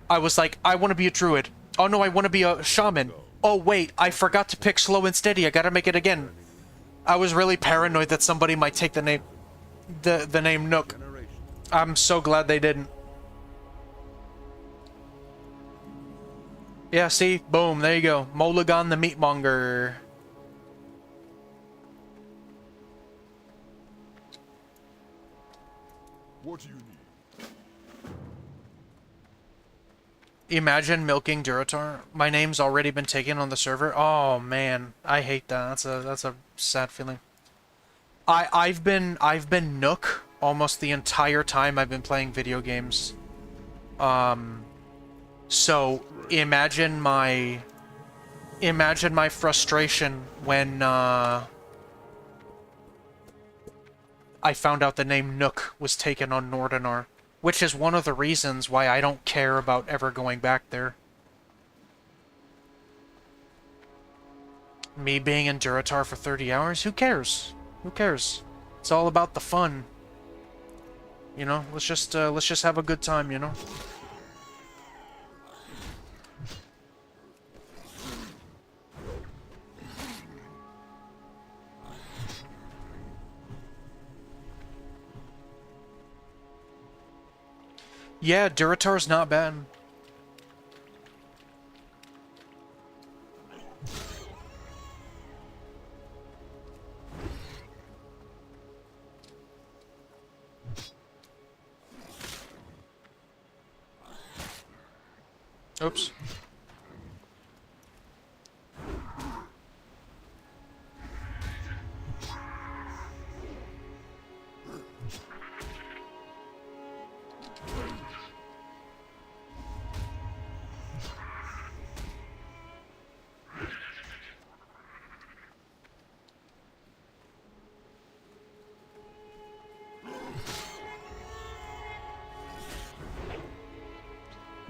was like, I want to be a druid. Oh no, I want to be a shaman. Oh wait, I forgot to pick slow and steady. I gotta make it again. I was really paranoid that somebody might take the name Nook. I'm so glad they didn't. Yeah, see? Boom, there you go. Molagon the Meatmonger. What do you need? Imagine milking Duratar. My name's already been taken on the server. Oh man, I hate that. That's a sad feeling. I've been Nook almost the entire time I've been playing video games. So imagine my frustration when I found out the name Nook was taken on Nordinar, which is one of the reasons why I don't care about ever going back there. Me being in Duratar for 30 hours? Who cares? Who cares? It's all about the fun. You know, let's just have a good time, you know? Yeah, Duratar's not bad. Oops.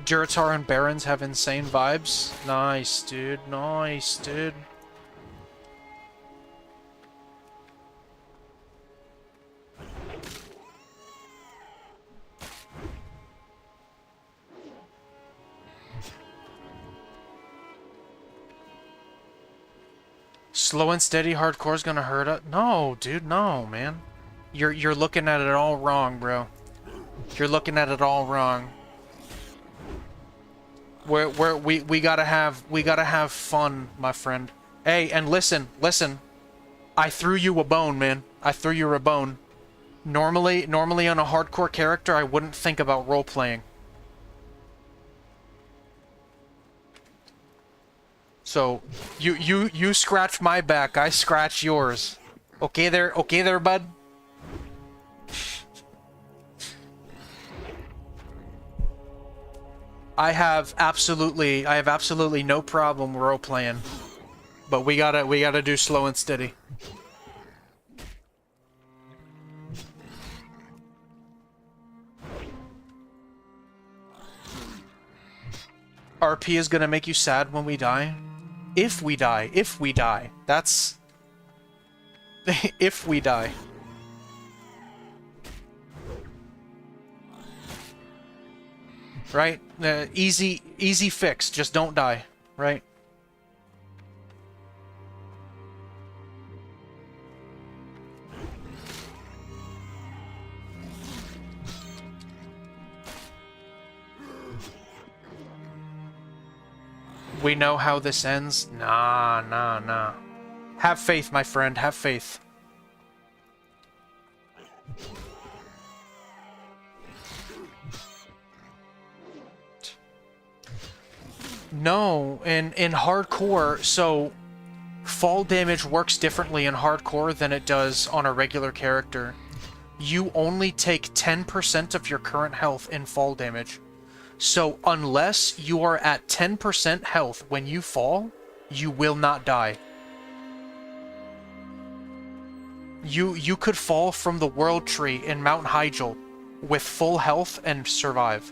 Juratar and Barons have insane vibes. Nice, dude. Nice, dude. Slow and steady hardcore is gonna hurt us. No, dude, no, man. You're looking at it all wrong, bro. You're looking at it all wrong. We gotta have fun, my friend. Hey, and listen. I threw you a bone, man. I threw you a bone. Normally on a hardcore character, I wouldn't think about role playing. So, you scratch my back, I scratch yours. Okay there, bud? I have absolutely no problem role playing. But we gotta do slow and steady. RP is gonna make you sad when we die. If we die. That's... if we die. Right? Easy fix, just don't die, right? We know how this ends? Nah. Have faith, my friend, have faith. No, in hardcore, so fall damage works differently in hardcore than it does on a regular character. You only take 10% of your current health in fall damage. So unless you are at 10% health when you fall, you will not die. You could fall from the World Tree in Mount Hyjal with full health and survive.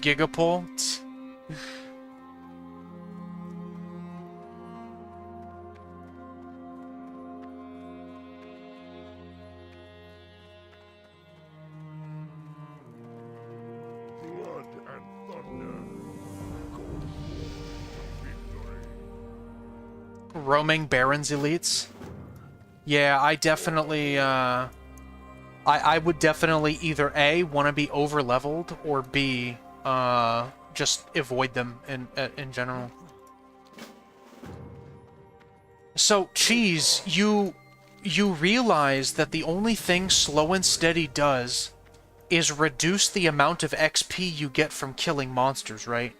Gigapole? Blood and thunder. Victory. Roaming Barons elites? Yeah, I definitely, I would definitely either A, want to be over-leveled, or B, just avoid them in general. So, Cheese, you realize that the only thing Slow and Steady does is reduce the amount of XP you get from killing monsters, right?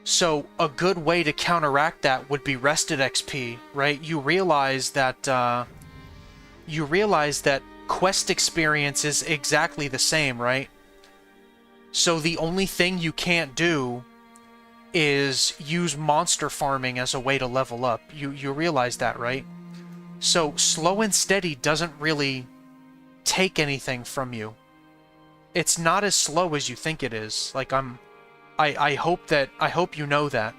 So, a good way to counteract that would be rested XP, right? You realize that quest experience is exactly the same, right? So the only thing you can't do is use monster farming as a way to level up. You realize that, right? So slow and steady doesn't really take anything from you. It's not as slow as you think it is. Like I hope you know that.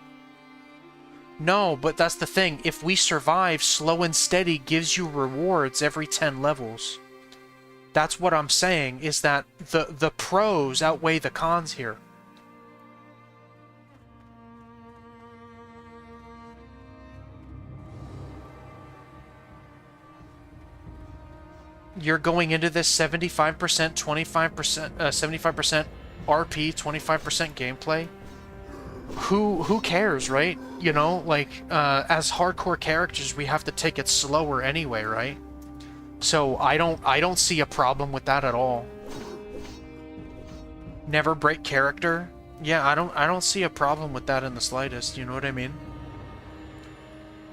No, but that's the thing. If we survive, slow and steady gives you rewards every 10 levels. That's what I'm saying, is that the pros outweigh the cons here. You're going into this 75%, 25%, 75% RP, 25% gameplay. Who cares, right? You know, like, as hardcore characters, we have to take it slower anyway, right? So I don't see a problem with that at all. Never break character? Yeah, I don't see a problem with that in the slightest, you know what I mean?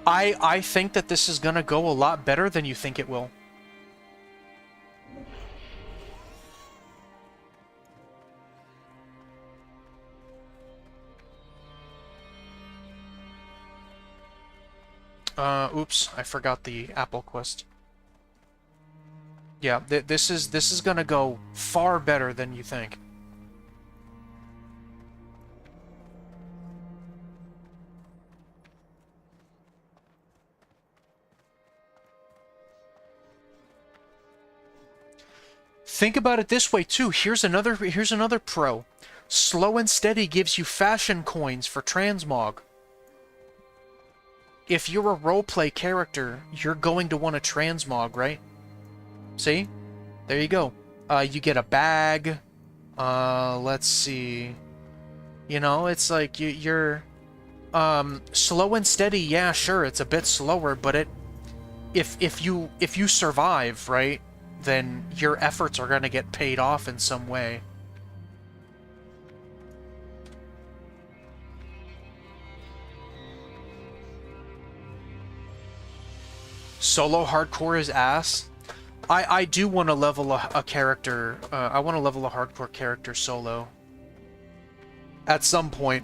I think that this is gonna go a lot better than you think it will. Oops, I forgot the Apple quest. Yeah, this is gonna go far better than you think. Think about it this way too. Here's another pro. Slow and Steady gives you fashion coins for transmog. If you're a roleplay character, you're going to want a transmog, right? See? There you go. You get a bag. Let's see. You know, it's like you're slow and steady. Yeah, sure, it's a bit slower, but if you survive, right, then your efforts are gonna get paid off in some way. Solo hardcore is ass. I do want to level a character. I want to level a hardcore character solo. At some point.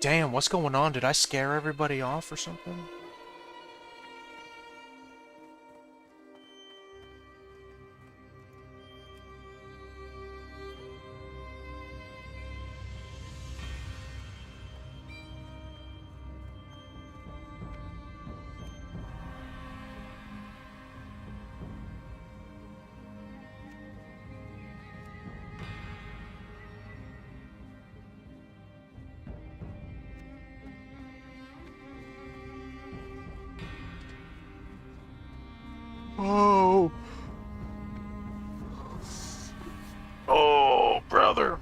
Damn, what's going on? Did I scare everybody off or something? Oh. Oh, brother.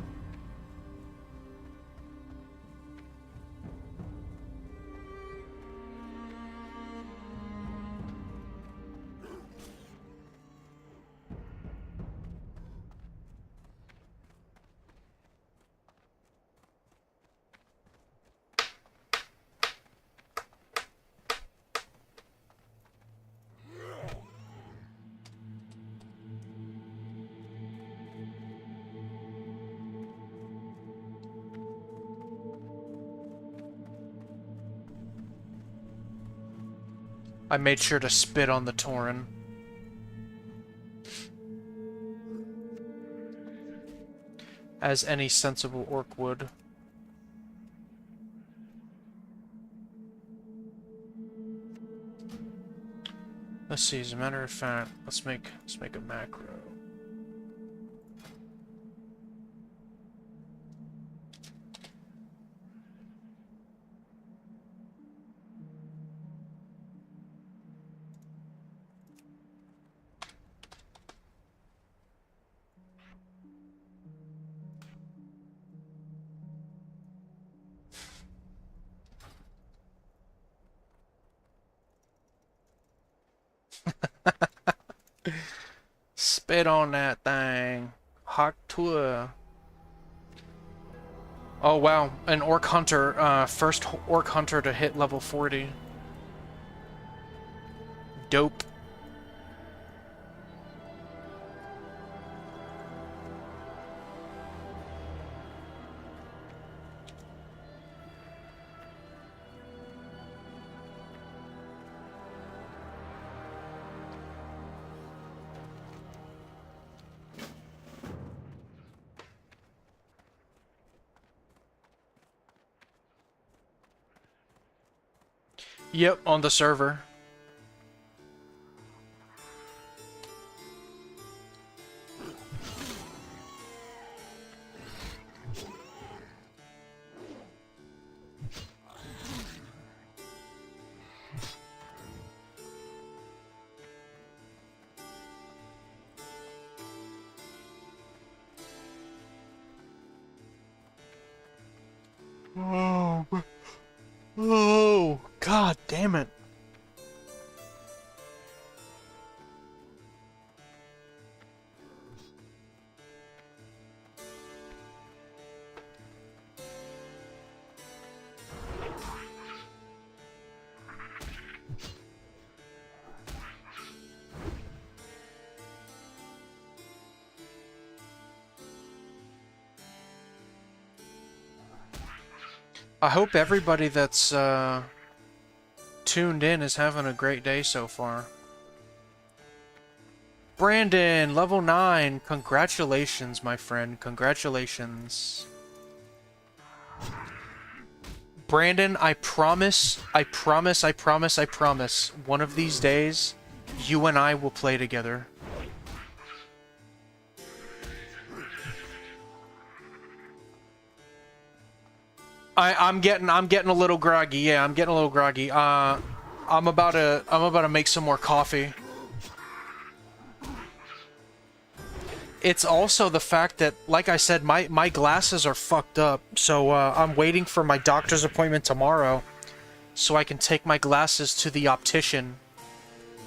I made sure to spit on the Tauren. As any sensible orc would. Let's see, as a matter of fact, let's make a macro. Spit on that thing. Hawk tour. Oh wow, an orc hunter, first orc hunter to hit level 40. Dope. Yep, on the server. Oh. Oh. God damn it. I hope everybody that's tuned in is having a great day so far. Brandon, level 9. Congratulations, my friend. Congratulations. Brandon, I promise, one of these days, you and I will play together. I'm getting a little groggy. Yeah, I'm getting a little groggy. I'm about to make some more coffee. It's also the fact that, like I said, my glasses are fucked up. So I'm waiting for my doctor's appointment tomorrow, so I can take my glasses to the optician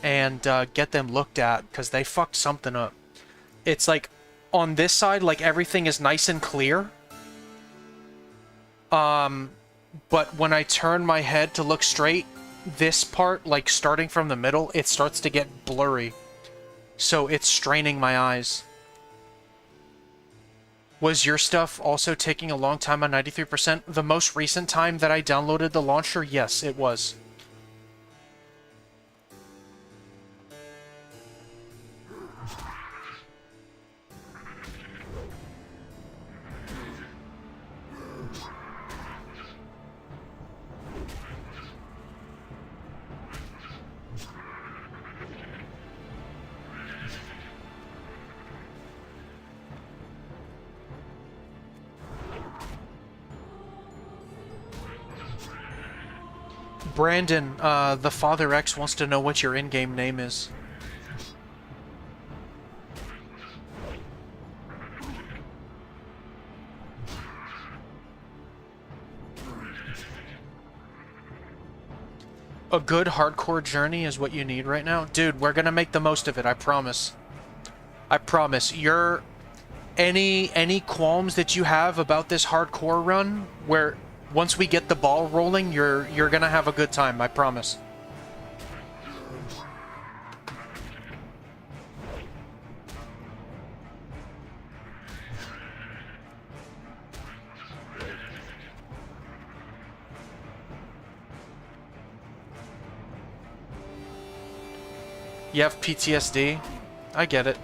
and get them looked at, because they fucked something up. It's like on this side, like everything is nice and clear. But when I turn my head to look straight, this part, like starting from the middle, it starts to get blurry. So it's straining my eyes. Was your stuff also taking a long time on 93%? The most recent time that I downloaded the launcher, yes, it was. Brandon, the Father X wants to know what your in-game name is. A good hardcore journey is what you need right now? Dude, we're gonna make the most of it, I promise. I promise. Any qualms that you have about this hardcore run, where once we get the ball rolling, you're gonna have a good time, I promise. You have PTSD? I get it.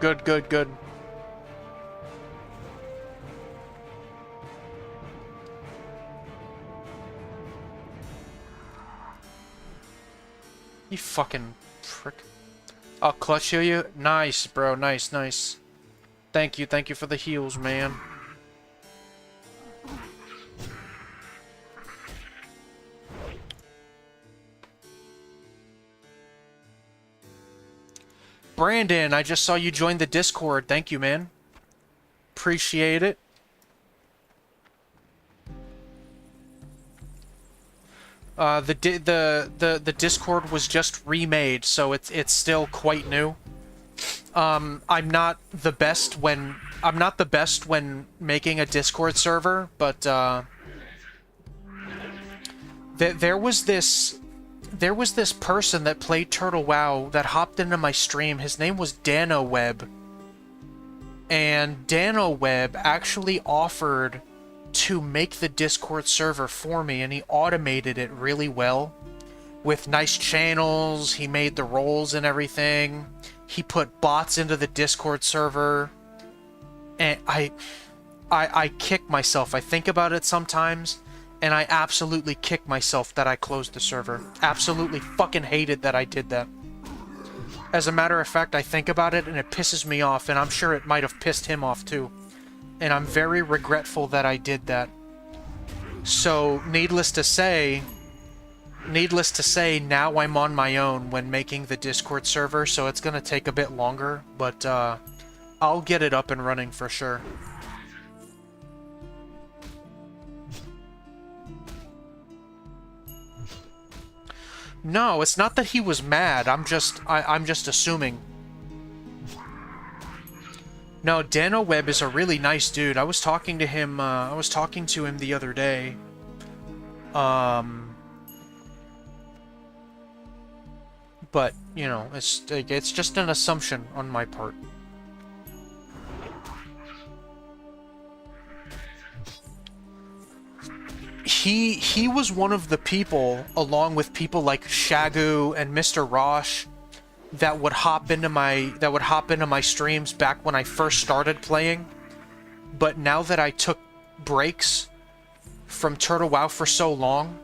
Good, good, good. You fucking prick. I'll clutch heal you? Nice, bro. Nice, nice. Thank you for the heals, man. Brandon, I just saw you join the Discord. Thank you, man. Appreciate it. The Discord was just remade, so it's still quite new. I'm not the best when making a Discord server, but there was this person that played Turtle WoW that hopped into my stream. His name was DanoWeb. And DanoWeb actually offered to make the Discord server for me, and he automated it really well. With nice channels, he made the roles and everything. He put bots into the Discord server. And I kick myself. I think about it sometimes, and I absolutely kick myself that I closed the server. Absolutely fucking hated that I did that. As a matter of fact, I think about it and it pisses me off, and I'm sure it might have pissed him off too. And I'm very regretful that I did that. So, needless to say, now I'm on my own when making the Discord server, so it's gonna take a bit longer, but I'll get it up and running for sure. No, it's not that he was mad. I'm just assuming. No, Dano Webb is a really nice dude. I was talking to him the other day. But, you know, it's just an assumption on my part. He was one of the people, along with people like Shagu and Mr. Rosh, that would hop into my streams back when I first started playing. But now that I took breaks from Turtle WoW for so long,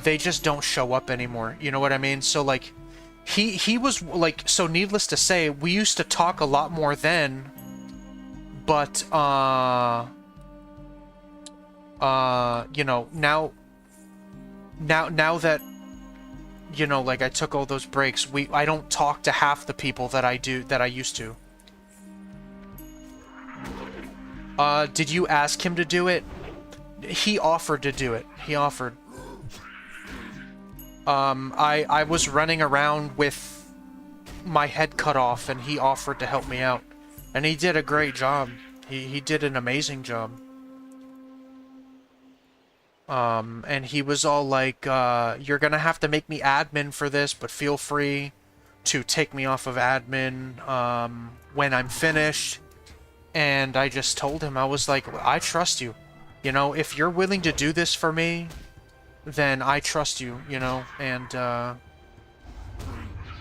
they just don't show up anymore. You know what I mean? So like, he was like, so needless to say, we used to talk a lot more then, but you know, now that, you know, like, I took all those breaks, I don't talk to half the people that I used to. Did you ask him to do it? He offered to do it. He offered. I was running around with my head cut off, and he offered to help me out. And he did a great job. He did an amazing job. And he was all like, you're gonna have to make me admin for this, but feel free to take me off of admin, when I'm finished. And I just told him, I was like, I trust you. You know, if you're willing to do this for me, then I trust you, you know, and,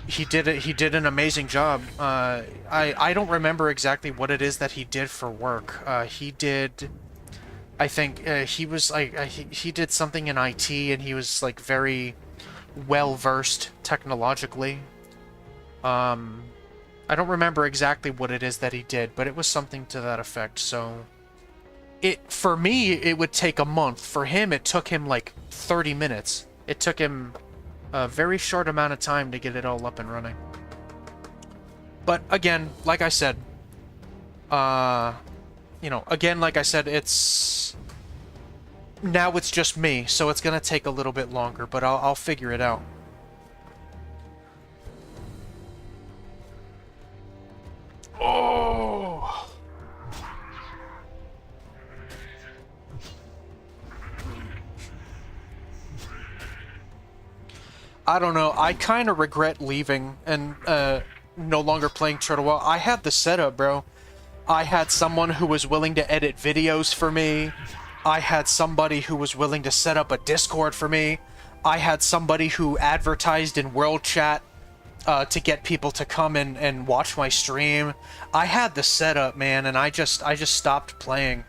he did an amazing job. I don't remember exactly what it is that he did for work. He did... I think he was like he did something in IT, and he was like very well versed technologically. I don't remember exactly what it is that he did, but it was something to that effect. So for me it would take a month. For him it took him like 30 minutes. It took him a very short amount of time to get it all up and running. But again, like I said, you know, again, like I said, now it's just me, so it's gonna take a little bit longer, but I'll figure it out. Oh! I don't know, I kind of regret leaving and no longer playing Turtle WoW. I had the setup, bro. I had someone who was willing to edit videos for me. I had somebody who was willing to set up a Discord for me. I had somebody who advertised in World Chat to get people to come and watch my stream. I had the setup, man, and I just stopped playing.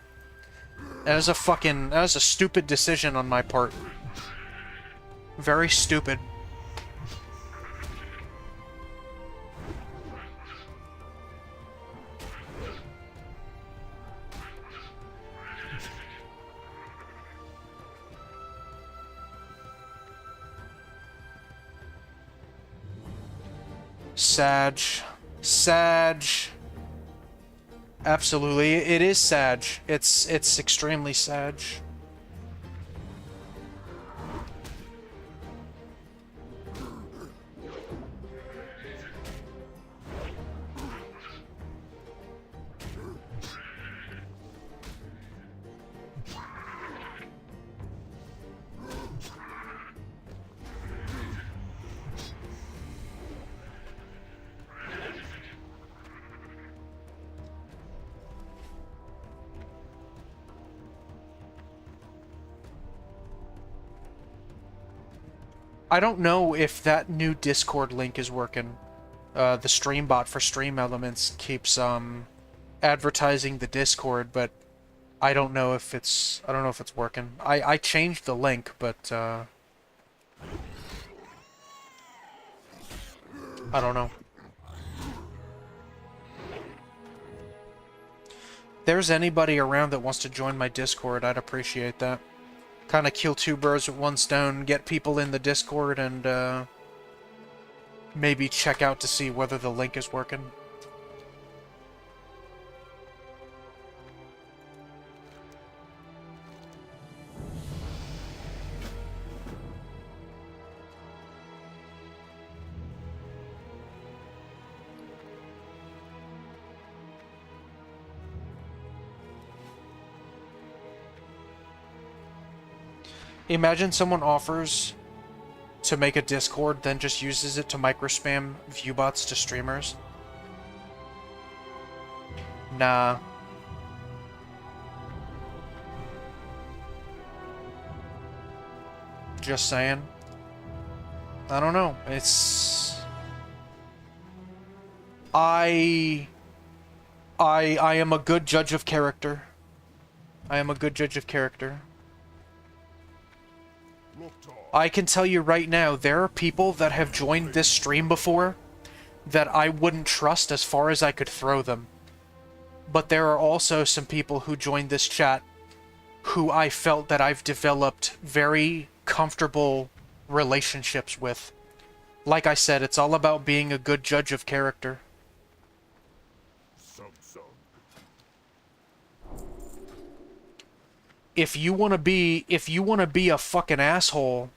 That was a stupid decision on my part. Very stupid. Sag. Absolutely, it is Sag. It's extremely Sag. I don't know if that new Discord link is working. The stream bot for Stream Elements keeps advertising the Discord, but I don't know if it's working. I changed the link, but I don't know. If there's anybody around that wants to join my Discord, I'd appreciate that. Kind of kill two birds with one stone, get people in the Discord, and maybe check out to see whether the link is working. Imagine someone offers to make a Discord, then just uses it to microspam viewbots to streamers. Nah. Just saying. I don't know. It's... I am a good judge of character. I am a good judge of character. I can tell you right now, there are people that have joined this stream before that I wouldn't trust as far as I could throw them. But there are also some people who joined this chat who I felt that I've developed very comfortable relationships with. Like I said, it's all about being a good judge of character. If you want to be a fucking asshole,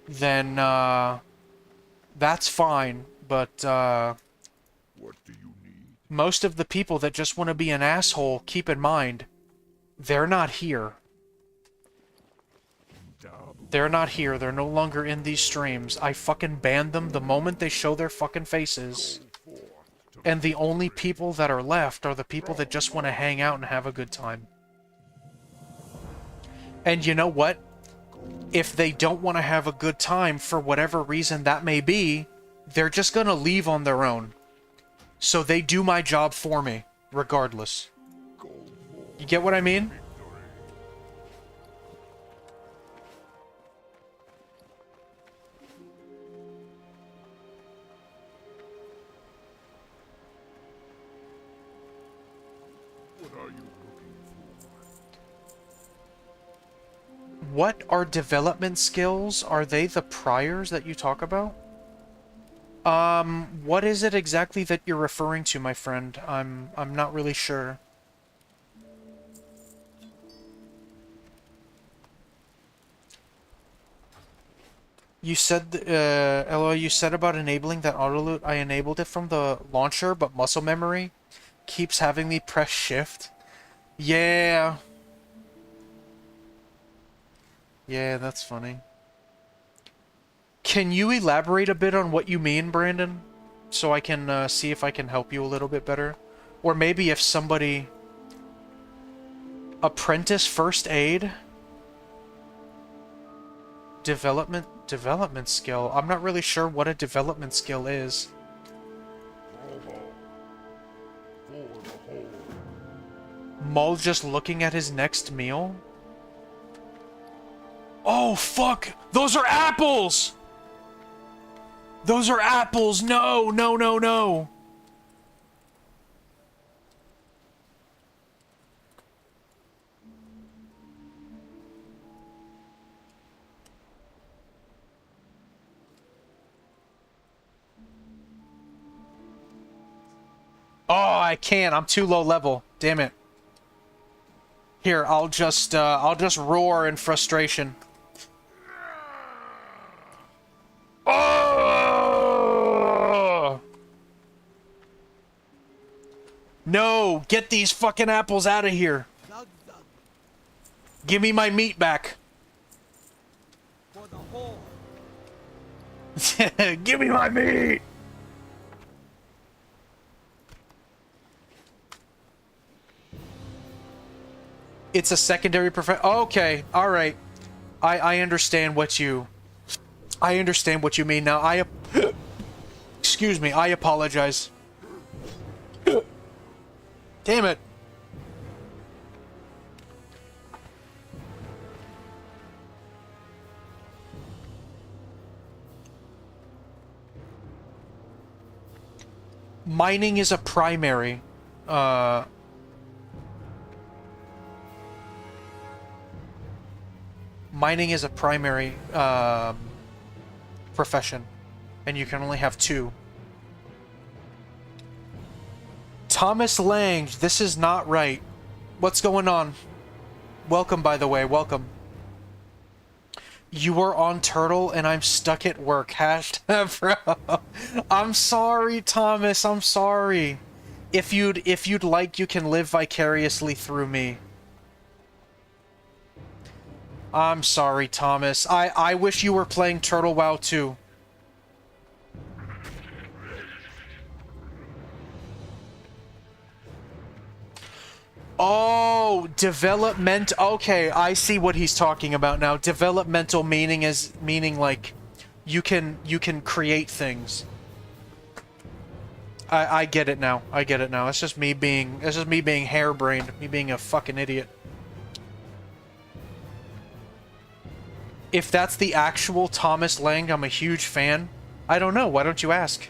then that's fine, but What do you need? most of the people that just want to be an asshole, keep in mind, they're not here. They're not here. They're no longer in these streams. I fucking banned them the moment they show their fucking faces. And the only people that are left are the people that just want to hang out and have a good time. And you know what? If they don't want to have a good time for whatever reason that may be, they're just gonna leave on their own. So they do my job for me, regardless. You get what I mean? What are you looking for? What are development skills? Are they the priors that you talk about? What is it exactly that you're referring to, my friend? I'm not really sure. You said, LO, you said about enabling that auto loot. I enabled it from the launcher, but muscle memory keeps having me press shift. Yeah. Yeah, that's funny. Can you elaborate a bit on what you mean, Brandon? So I can see if I can help you a little bit better. Or maybe if somebody... Apprentice first aid? Development skill. I'm not really sure what a development skill is. Mull just looking at his next meal? Oh, fuck! Those are apples! Those are apples! No, no, no, no! Oh, I can't. I'm too low level. Damn it. Here, I'll just roar in frustration. Oh! No! Get these fucking apples out of here! Give me my meat back! For the whole. Give me my meat! It's a secondary profession. Okay, alright. I understand what you... I understand what you mean now. Excuse me, I apologize. Damn it. Mining is a primary. Mining is a primary profession, and you can only have two. Thomas Lang, this is not right. What's going on? Welcome, by the way, welcome. You were on Turtle and I'm stuck at work. Hashtag, bro. I'm sorry, Thomas. I'm sorry. If you'd like, you can live vicariously through me. I'm sorry, Thomas. I wish you were playing Turtle WoW too. Oh, development. Okay, I see what he's talking about now. Developmental meaning like you can create things. I get it now. I get it now. It's just me being harebrained, me being a fucking idiot. If that's the actual Thomas Lang, I'm a huge fan. I don't know. Why don't you ask?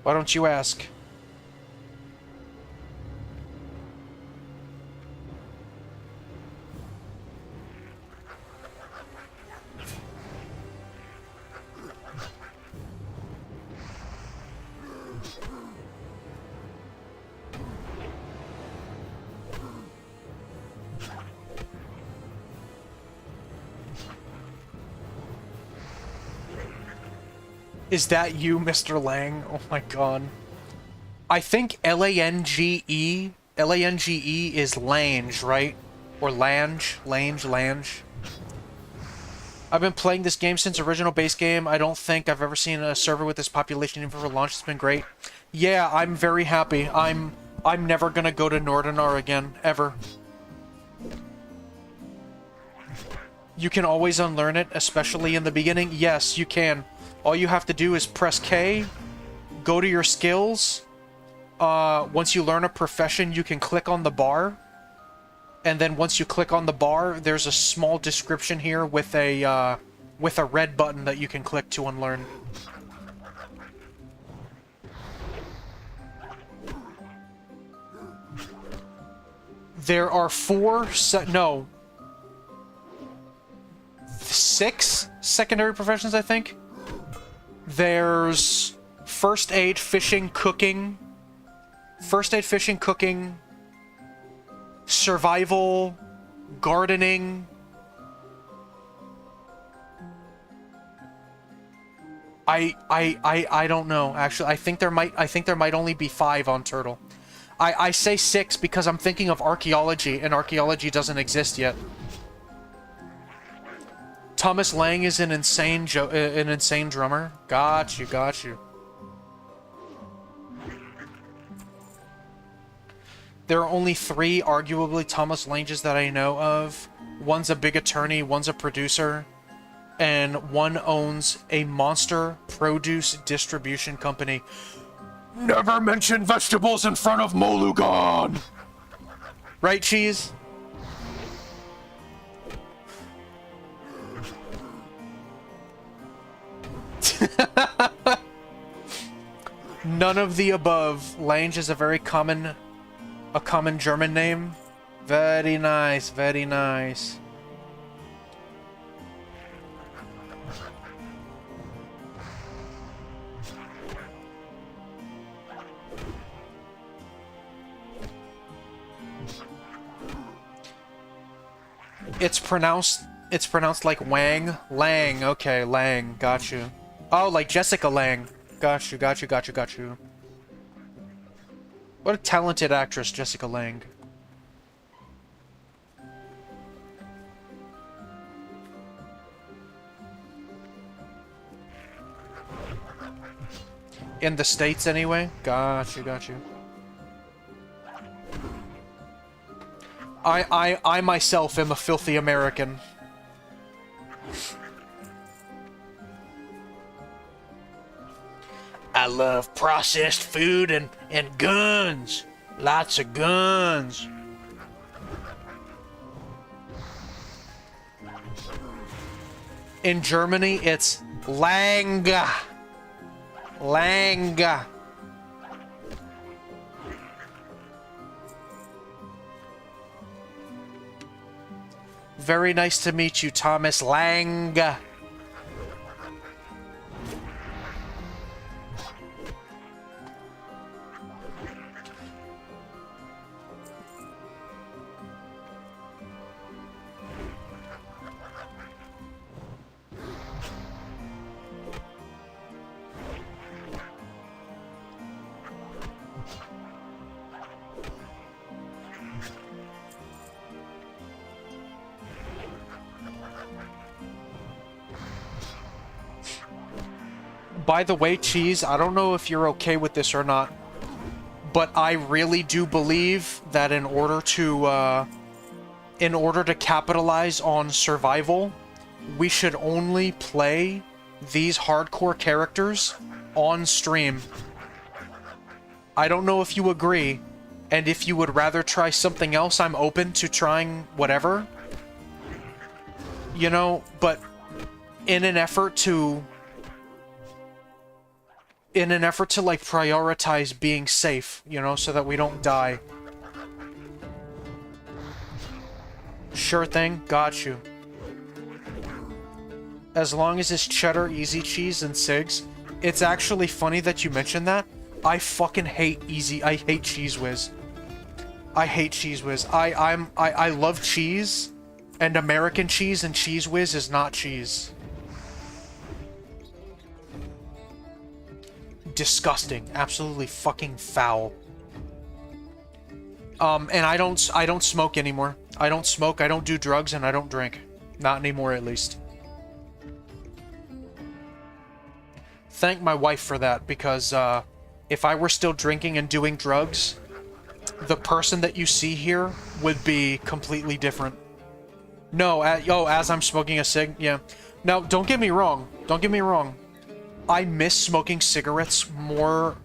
Why don't you ask? Is that you, Mr. Lang? Oh my god. I think L-A-N-G-E is Lange, right? Or Lange. I've been playing this game since original base game. I don't think I've ever seen a server with this population even for launch. It's been great. Yeah, I'm very happy. I'm never gonna go to Nordinar again, ever. You can always unlearn it, especially in the beginning. Yes, you can. All you have to do is press K, go to your skills. Once you learn a profession, you can click on the bar. And then once you click on the bar, there's a small description here with a red button that you can click to unlearn. There are six secondary professions, I think. There's first aid, fishing, cooking, survival, gardening. I don't know, actually. I think there might only be 5 on Turtle. I say 6 because I'm thinking of archaeology, and archaeology doesn't exist yet. Thomas Lang is an insane drummer. Got you. There are only 3 arguably Thomas Langes that I know of. One's a big attorney, one's a producer, and one owns a monster produce distribution company. Never mention vegetables in front of Molugan! Right, Cheese? None of the above. Lange is a very common German name. Very nice, very nice. It's pronounced like Wang. Lang, okay, Lang, got you. Oh, like Jessica Lang. Got you. What a talented actress, Jessica Lang. In the States, anyway? Got you. I myself am a filthy American. I love processed food and guns. Lots of guns. In Germany, it's Lang. Lang. very nice to meet you, Thomas Lang. By the way, Cheese, I don't know if you're okay with this or not, but I really do believe that in order to capitalize on survival, we should only play these hardcore characters on stream. I don't know if you agree, and if you would rather try something else, I'm open to trying whatever. You know, but in an effort to like prioritize being safe, you know, so that we don't die. Sure thing, got you. As long as it's cheddar, easy cheese, and cigs. It's actually funny that you mentioned that. I fucking hate I hate Cheese Whiz. I hate Cheese Whiz. I love cheese, and American cheese and Cheese Whiz is not cheese. Disgusting. Absolutely fucking foul. And I don't smoke anymore. I don't smoke, I don't do drugs, and I don't drink. Not anymore, at least. Thank my wife for that, because, if I were still drinking and doing drugs, the person that you see here would be completely different. No, as I'm smoking a cig, yeah. Now, don't get me wrong. Don't get me wrong. I miss smoking cigarettes more.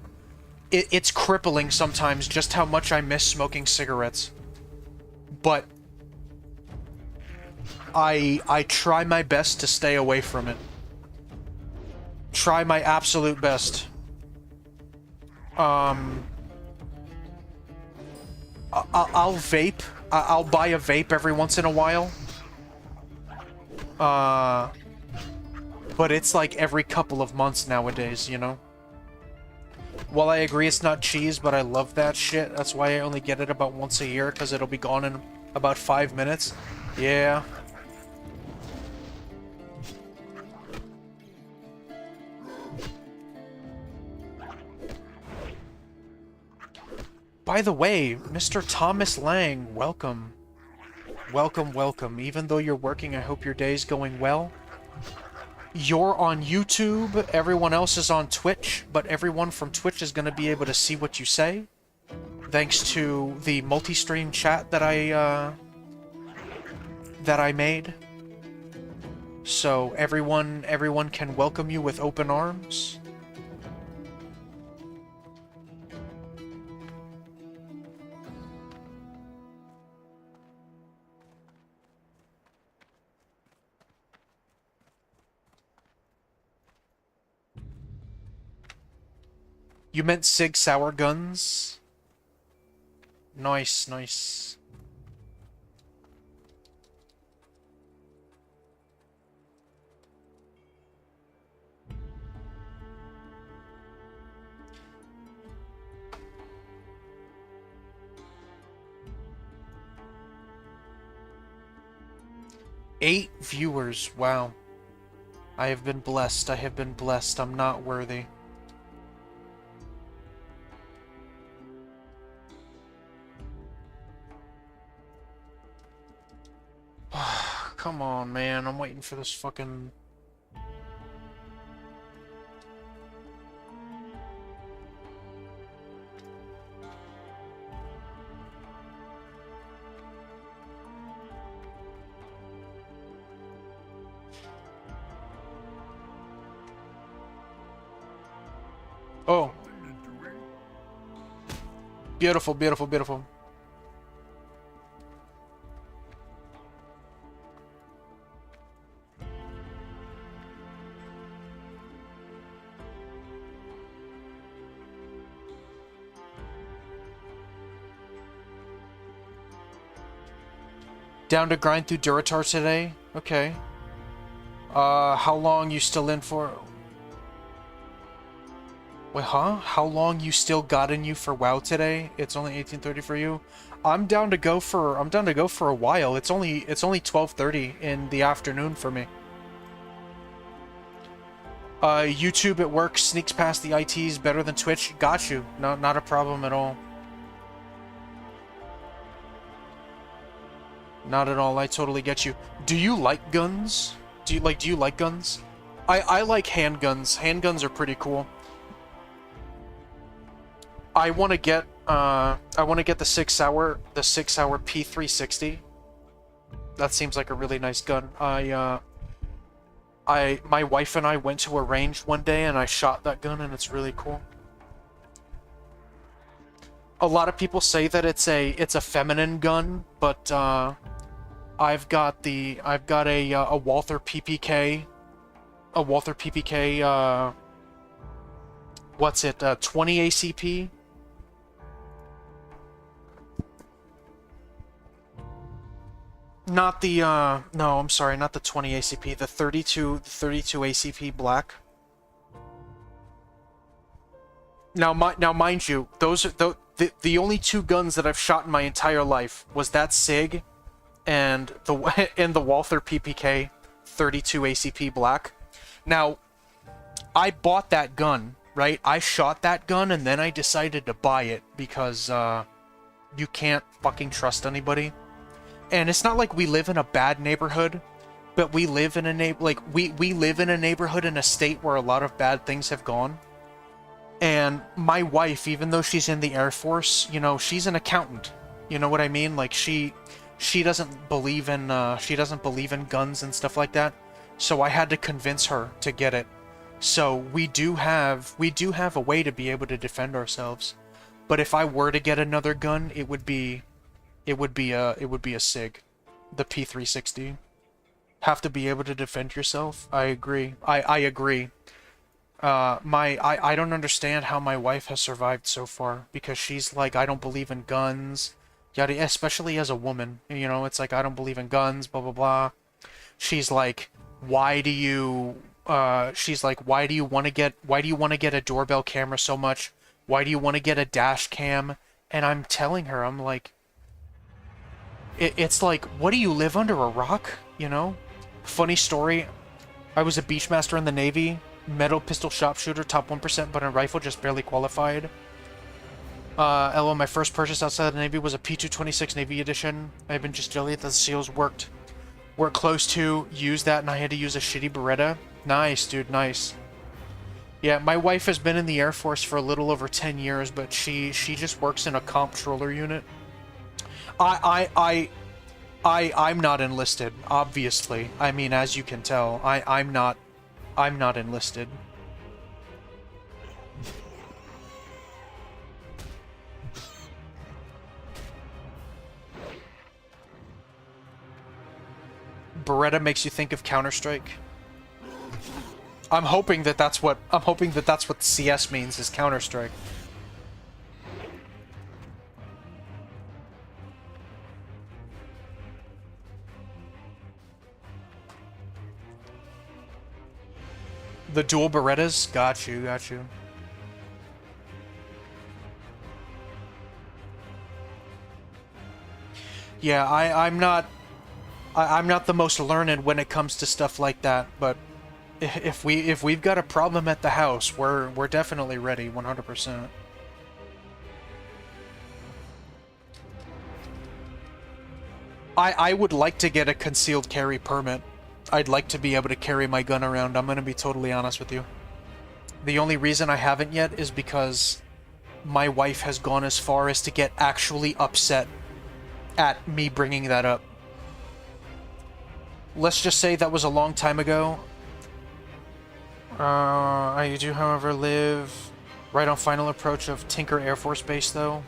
It's crippling sometimes just how much I miss smoking cigarettes. But I try my best to stay away from it. Try my absolute best. I'll vape. I'll buy a vape every once in a while. But it's like every couple of months nowadays, you know? While I agree it's not cheese, but I love that shit. That's why I only get it about once a year, because it'll be gone in about 5 minutes. Yeah. By the way, Mr. Thomas Lang, welcome. Welcome, welcome. Even though you're working, I hope your day's going well. You're on YouTube, everyone else is on Twitch, but everyone from Twitch is going to be able to see what you say. Thanks to the multi-stream chat that I made. So everyone can welcome you with open arms. You meant Sig Sauer Guns? Nice, nice. Eight viewers, wow. I have been blessed, I have been blessed, I'm not worthy. Come on, man. I'm waiting for this fucking... Oh. Beautiful, beautiful, beautiful. Down to grind through Duratar today? Okay. How long you still in for? Wait, huh? How long you still got in you for WoW today? It's only 18:30 for you. I'm down to go for a while. It's only 12:30 in the afternoon for me. YouTube at work sneaks past the ITs better than Twitch. Got you. Not a problem at all. Not at all. I totally get you. Do you like guns? Do you like guns? I like handguns. Handguns are pretty cool. I want to get the 6 hour P360. That seems like a really nice gun. My wife and I went to a range one day and I shot that gun and it's really cool. A lot of people say that it's a feminine gun, but I've got a Walther PPK. A Walther PPK, what's it, 20 ACP? Not the, no, I'm sorry, not the 20 ACP, the 32 ACP black. Now, mind you, those are the only two guns that I've shot in my entire life was that SIG and the Walther PPK 32 ACP black. Now, I bought that gun, right? I shot that gun and then I decided to buy it because you can't fucking trust anybody. And it's not like we live in a bad neighborhood, but we live in a we live in a neighborhood in a state where a lot of bad things have gone. And my wife, even though she's in the Air Force, you know, she's an accountant. You know what I mean? Like she doesn't believe in guns and stuff like that. So I had to convince her to get it. So we do have a way to be able to defend ourselves. But if I were to get another gun, it would be a SIG, the P360. Have to be able to defend yourself. I agree. I agree. I don't understand how my wife has survived so far, because she's like, I don't believe in guns, yada, especially as a woman. You know, it's like, I don't believe in guns, blah blah blah. She's like, why do you want to get a doorbell camera so much? Why do you want to get a dash cam? And I'm telling her, I'm like, it's like, what do you live under a rock? You know? Funny story, I was a beachmaster in the Navy, metal pistol sharpshooter, top 1%, but a rifle just barely qualified. LO, my first purchase outside the Navy was a P226 Navy Edition. I've been just jelly that the SEALs worked close to use that, and I had to use a shitty Beretta. Nice, dude, nice. Yeah, my wife has been in the Air Force for a little over 10 years, but she just works in a comptroller unit. I'm not enlisted, obviously. I mean, as you can tell, I'm not enlisted. Beretta makes you think of Counter-Strike. I'm hoping that that's what CS means, is Counter-Strike. The dual Berettas? Got you, got you. Yeah, I'm not the most learned when it comes to stuff like that, but if we've got a problem at the house, we're definitely ready, 100%. I would like to get a concealed carry permit. I'd like to be able to carry my gun around, I'm gonna be totally honest with you. The only reason I haven't yet is because my wife has gone as far as to get actually upset at me bringing that up. Let's just say that was a long time ago. I do, however, live right on final approach of Tinker Air Force Base, though.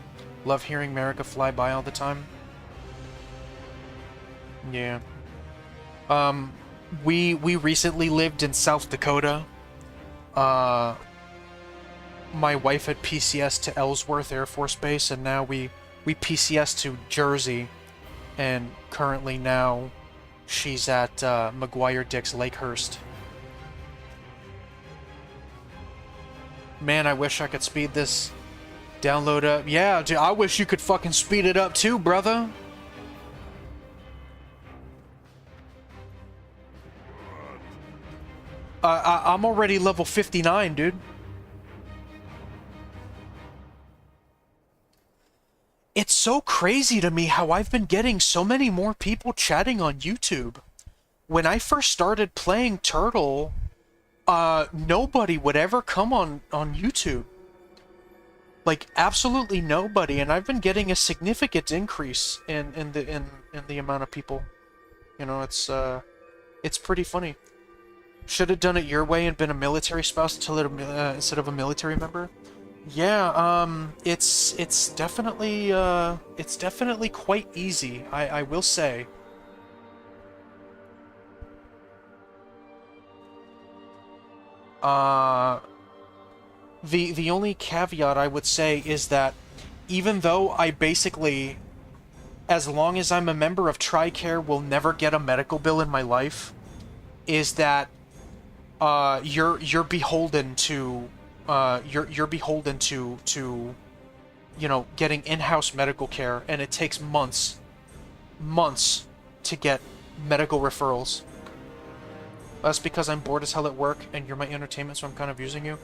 Love hearing America fly by all the time. Yeah. We recently lived in South Dakota. My wife had PCS to Ellsworth Air Force Base, and now we PCS to Jersey. and currently now she's at McGuire Dix Lakehurst. Man, I wish I could speed this download up. Yeah, dude, I wish you could fucking speed it up too, brother. I'm already level 59, dude. It's so crazy to me how I've been getting so many more people chatting on YouTube. When I first started playing Turtle, nobody would ever come on YouTube. Like, absolutely nobody, and I've been getting a significant increase in the amount of people. You know, it's pretty funny. Should have done it your way and been a military spouse instead of a military member. Yeah, it's definitely quite easy. I will say. The only caveat I would say is that even though I basically, as long as I'm a member of TRICARE, will never get a medical bill in my life, is that you're beholden to you're beholden to you know, getting in-house medical care, and it takes months to get medical referrals. That's because I'm bored as hell at work and you're my entertainment, so I'm kind of using you.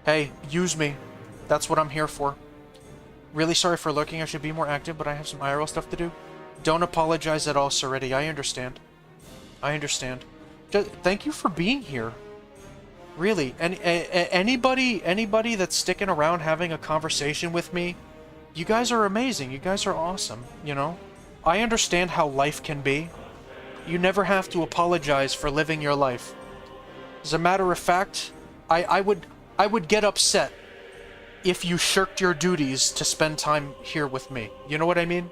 Hey, use me. That's what I'm here for. Really sorry for lurking. I should be more active, but I have some IRL stuff to do. Don't apologize at all, Seretti. I understand. I understand. Thank you for being here. Really. And anybody that's sticking around having a conversation with me, you guys are amazing. You guys are awesome, you know? I understand how life can be. You never have to apologize for living your life. As a matter of fact, I would get upset if you shirked your duties to spend time here with me. You know what I mean?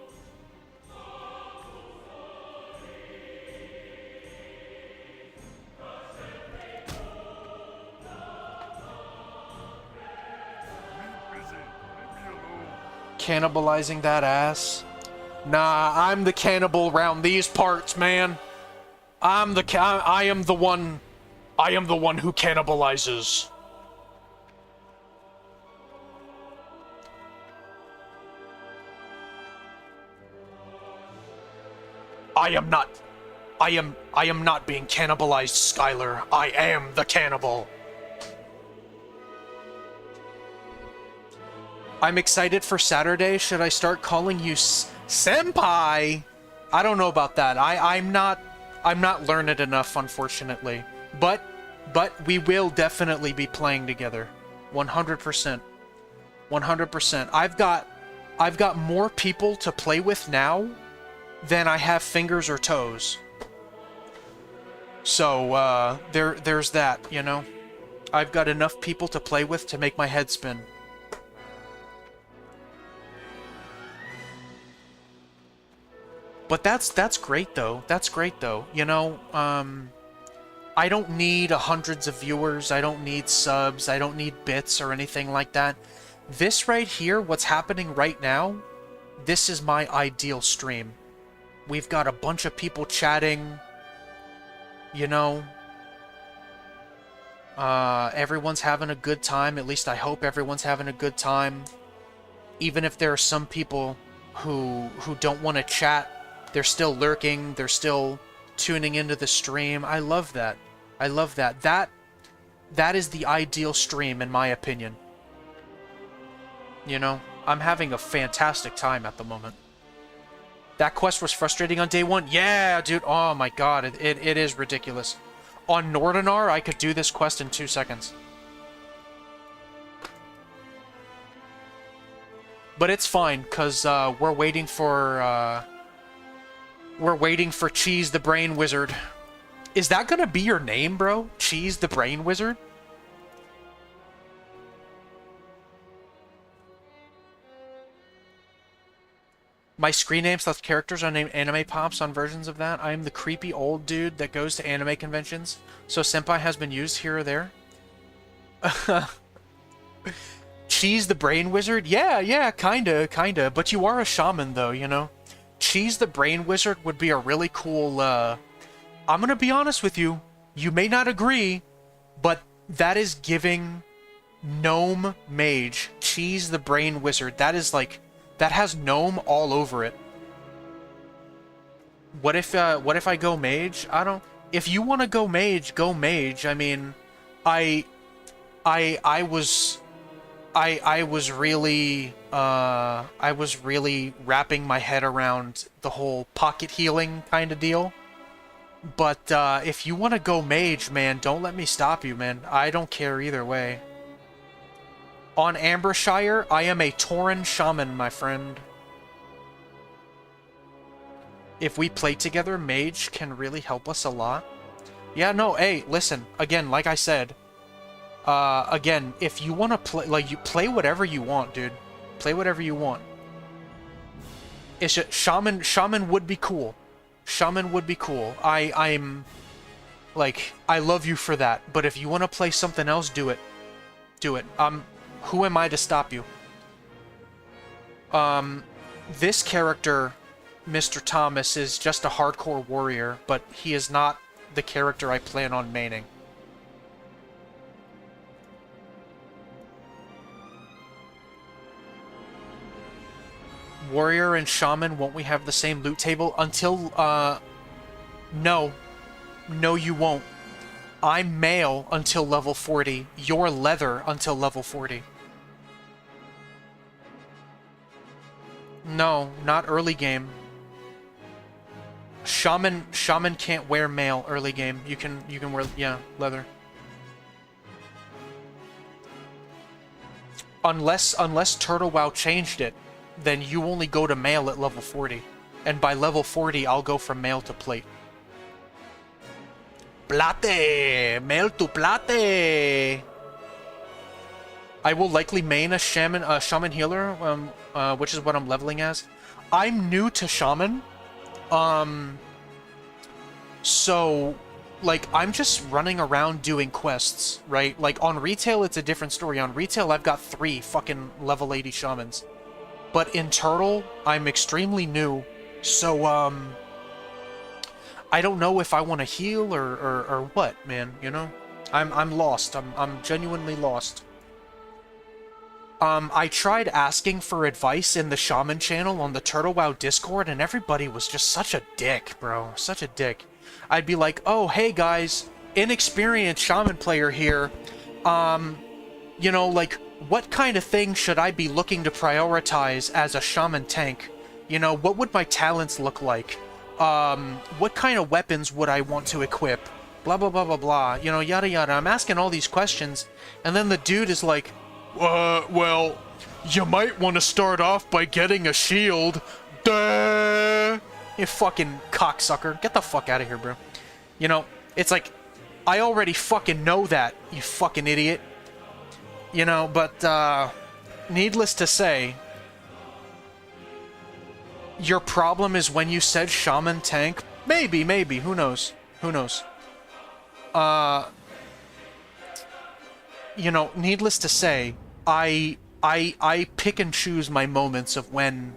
Cannibalizing that ass? Nah, I'm the cannibal around these parts, man. I am the one who cannibalizes. I am not being cannibalized, Skylar. I am the cannibal. I'm excited for Saturday. Should I start calling you Senpai? I don't know about that. I'm not learned enough, unfortunately. But we will definitely be playing together. 100%. 100%. I've got more people to play with now than I have fingers or toes. So, there's that, you know? I've got enough people to play with to make my head spin. But that's great, though. That's great, though. You know, I don't need hundreds of viewers. I don't need subs. I don't need bits or anything like that. This right here, what's happening right now, this is my ideal stream. We've got a bunch of people chatting. You know, everyone's having a good time. At least I hope everyone's having a good time. Even if there are some people who don't want to chat, they're still lurking. They're still tuning into the stream. I love that. I love that. That is the ideal stream, in my opinion. You know, I'm having a fantastic time at the moment. That quest was frustrating on day one. Yeah, dude. Oh my god, it is ridiculous. On Nordinar, I could do this quest in 2 seconds. But it's fine, because we're waiting for Cheese the Brain Wizard. Is that gonna be your name, bro? Cheese the Brain Wizard? My screen name / characters are named Anime Pops on versions of that. I am the creepy old dude that goes to anime conventions. So Senpai has been used here or there. Cheese the Brain Wizard? Yeah, kinda. But you are a shaman, though, you know? Cheese the Brain Wizard would be a really cool, I'm gonna be honest with you. You may not agree, but that is giving Gnome Mage, Cheese the Brain Wizard. That is like, that has Gnome all over it. What if I go Mage? I don't... If you want to go Mage, go Mage. I mean, I was really wrapping my head around the whole pocket healing kind of deal. But if you want to go Mage, man, don't let me stop you, man. I don't care either way. On Ambershire, I am a Tauren Shaman, my friend. If we play together, Mage can really help us a lot. Yeah, no, hey, listen, again, like I said, again, if you want to play, like, you play whatever you want, dude. Play whatever you want. It's just, Shaman would be cool. Shaman would be cool. I'm, like, I love you for that, but if you want to play something else, do it. Do it. Who am I to stop you? This character, Mr. Thomas, is just a hardcore warrior, but he is not the character I plan on maining. Warrior and Shaman, won't we have the same loot table? Until, no. No, you won't. I'm male until level 40. You're leather until level 40. No, not early game. Shaman can't wear mail early game. You can wear, yeah, leather. Unless Turtle WoW changed it, then you only go to mail at level 40. And by level 40, I'll go from mail to plate. Plate! Mail to plate! I will likely main a shaman healer, which is what I'm leveling as. I'm new to shaman. So, like, I'm just running around doing quests, right? Like, on retail, it's a different story. On retail, I've got 3 fucking level 80 shamans. But in Turtle, I'm extremely new, so, I don't know if I want to heal or what, man, you know? I'm lost. I'm genuinely lost. I tried asking for advice in the Shaman channel on the Turtle WoW Discord, and everybody was just such a dick, bro. Such a dick. I'd be like, oh, hey guys, inexperienced Shaman player here. You know, like, what kind of thing should I be looking to prioritize as a Shaman tank? You know, what would my talents look like? What kind of weapons would I want to equip? Blah, blah, blah, blah, blah. You know, yada, yada. I'm asking all these questions, and then the dude is like, well, you might want to start off by getting a shield. Duh! You fucking cocksucker. Get the fuck out of here, bro. You know, it's like, I already fucking know that, you fucking idiot. You know, but, needless to say, your problem is when you said shaman tank. Maybe, who knows? Who knows? You know, needless to say, I pick and choose my moments of when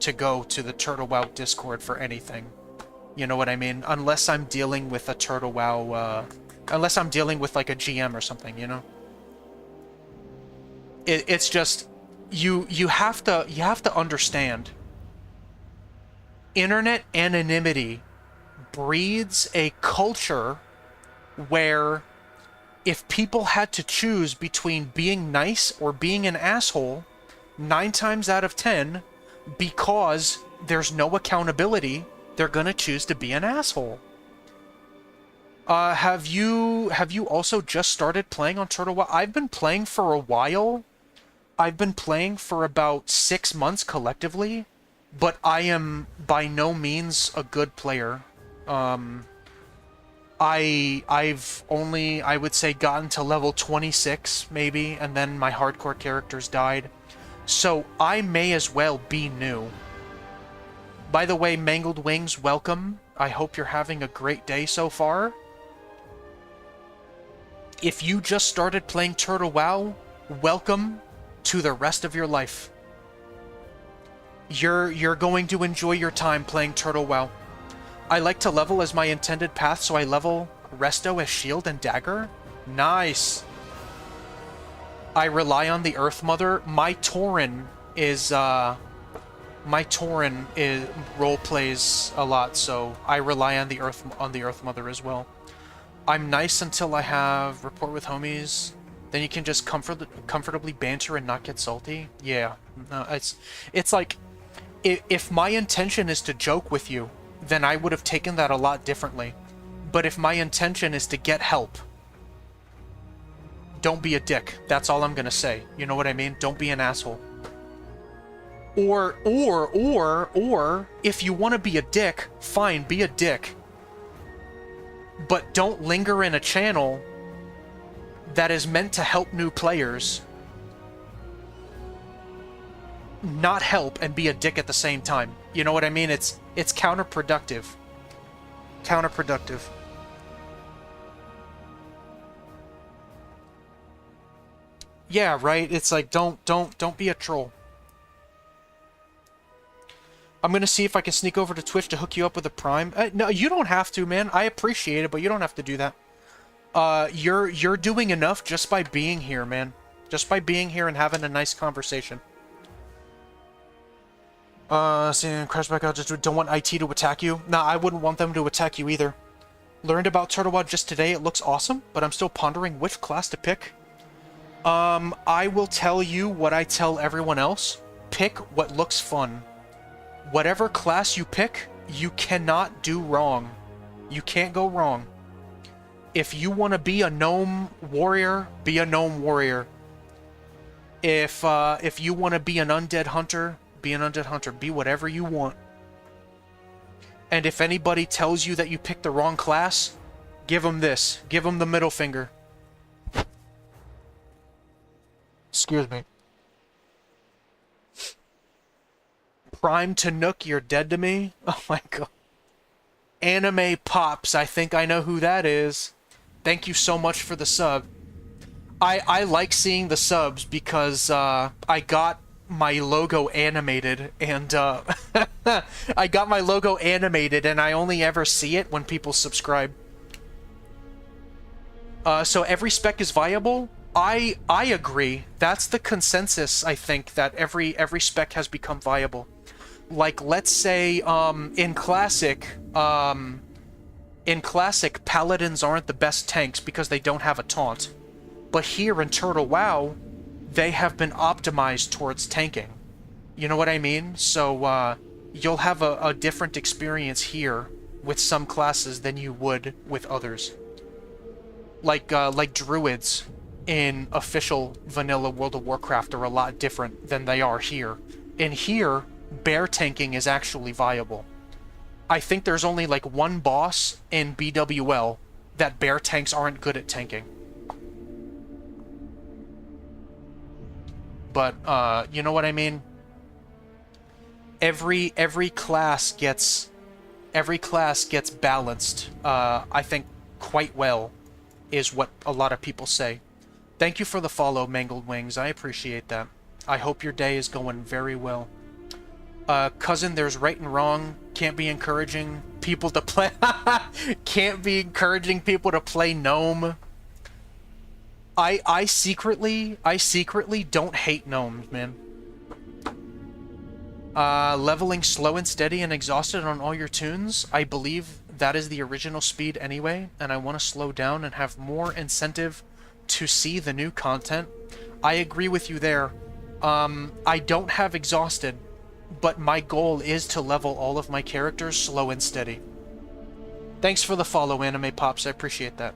to go to the Turtle WoW Discord for anything. You know what I mean? Unless I'm dealing with a Turtle WoW, unless I'm dealing with like a GM or something, you know? It's just, you have to understand. Internet anonymity breeds a culture where if people had to choose between being nice or being an asshole, 9 times out of 10, because there's no accountability, they're gonna choose to be an asshole. Have you also just started playing on Turtle WoW? I've been playing for a while. I've been playing for about 6 months collectively, but I am by no means a good player. I've only, I would say, gotten to level 26, maybe, and then my hardcore characters died. So I may as well be new. By the way, Mangled Wings, welcome. I hope you're having a great day so far. If you just started playing Turtle WoW, welcome to the rest of your life. You're going to enjoy your time playing Turtle WoW. I like to level as my intended path, so I level Resto as shield and dagger. Nice. I rely on the Earth Mother. My Tauren role plays a lot, so I rely on the Earth Mother as well. I'm nice until I have rapport with homies. Then you can just comfortably banter and not get salty. Yeah, no, it's like if my intention is to joke with you, then I would have taken that a lot differently. But if my intention is to get help, don't be a dick. That's all I'm gonna say. You know what I mean? Don't be an asshole. Or, if you want to be a dick, fine, be a dick. But don't linger in a channel that is meant to help new players, not help and be a dick at the same time. You know what I mean? It's counterproductive. Counterproductive. Yeah, right? It's like, don't be a troll. I'm gonna see if I can sneak over to Twitch to hook you up with a Prime. No, you don't have to, man. I appreciate it, but you don't have to do that. You're doing enough just by being here, man. Just by being here and having a nice conversation. Seeing crash back out, just don't want IT to attack you. Nah, I wouldn't want them to attack you either. Learned about Turtle WoW just today. It looks awesome, but I'm still pondering which class to pick. I will tell you what I tell everyone else. Pick what looks fun. Whatever class you pick, you cannot do wrong. You can't go wrong. If you want to be a gnome warrior, be a gnome warrior. If you want to be an undead hunter, be an undead hunter. Be whatever you want. And if anybody tells you that you picked the wrong class, give them this. Give them the middle finger. Excuse me. Prime to Nook, you're dead to me? Oh my god. Anime Pops, I think I know who that is. Thank you so much for the sub. I like seeing the subs because I got my logo animated and I got my logo animated and I only ever see it when people subscribe. So every spec is viable? I agree. That's the consensus, I think, that every spec has become viable. Like, let's say, in Classic, Paladins aren't the best tanks because they don't have a taunt. But here in Turtle WoW, they have been optimized towards tanking. You know what I mean? So, you'll have a different experience here with some classes than you would with others. Like Druids in official vanilla World of Warcraft are a lot different than they are here. In here, bear tanking is actually viable. I think there's only like one boss in BWL that bear tanks aren't good at tanking. But, you know what I mean? Every class gets balanced, I think, quite well, is what a lot of people say. Thank you for the follow, Mangled Wings. I appreciate that. I hope your day is going very well. Cousin, there's right and wrong. Can't be encouraging people to play... Can't be encouraging people to play Gnome. I secretly don't hate gnomes, man. Leveling slow and steady and exhausted on all your tunes. I believe that is the original speed anyway, and I want to slow down and have more incentive to see the new content. I agree with you there. I don't have exhausted, but my goal is to level all of my characters slow and steady. Thanks for the follow, Anime Pops. I appreciate that.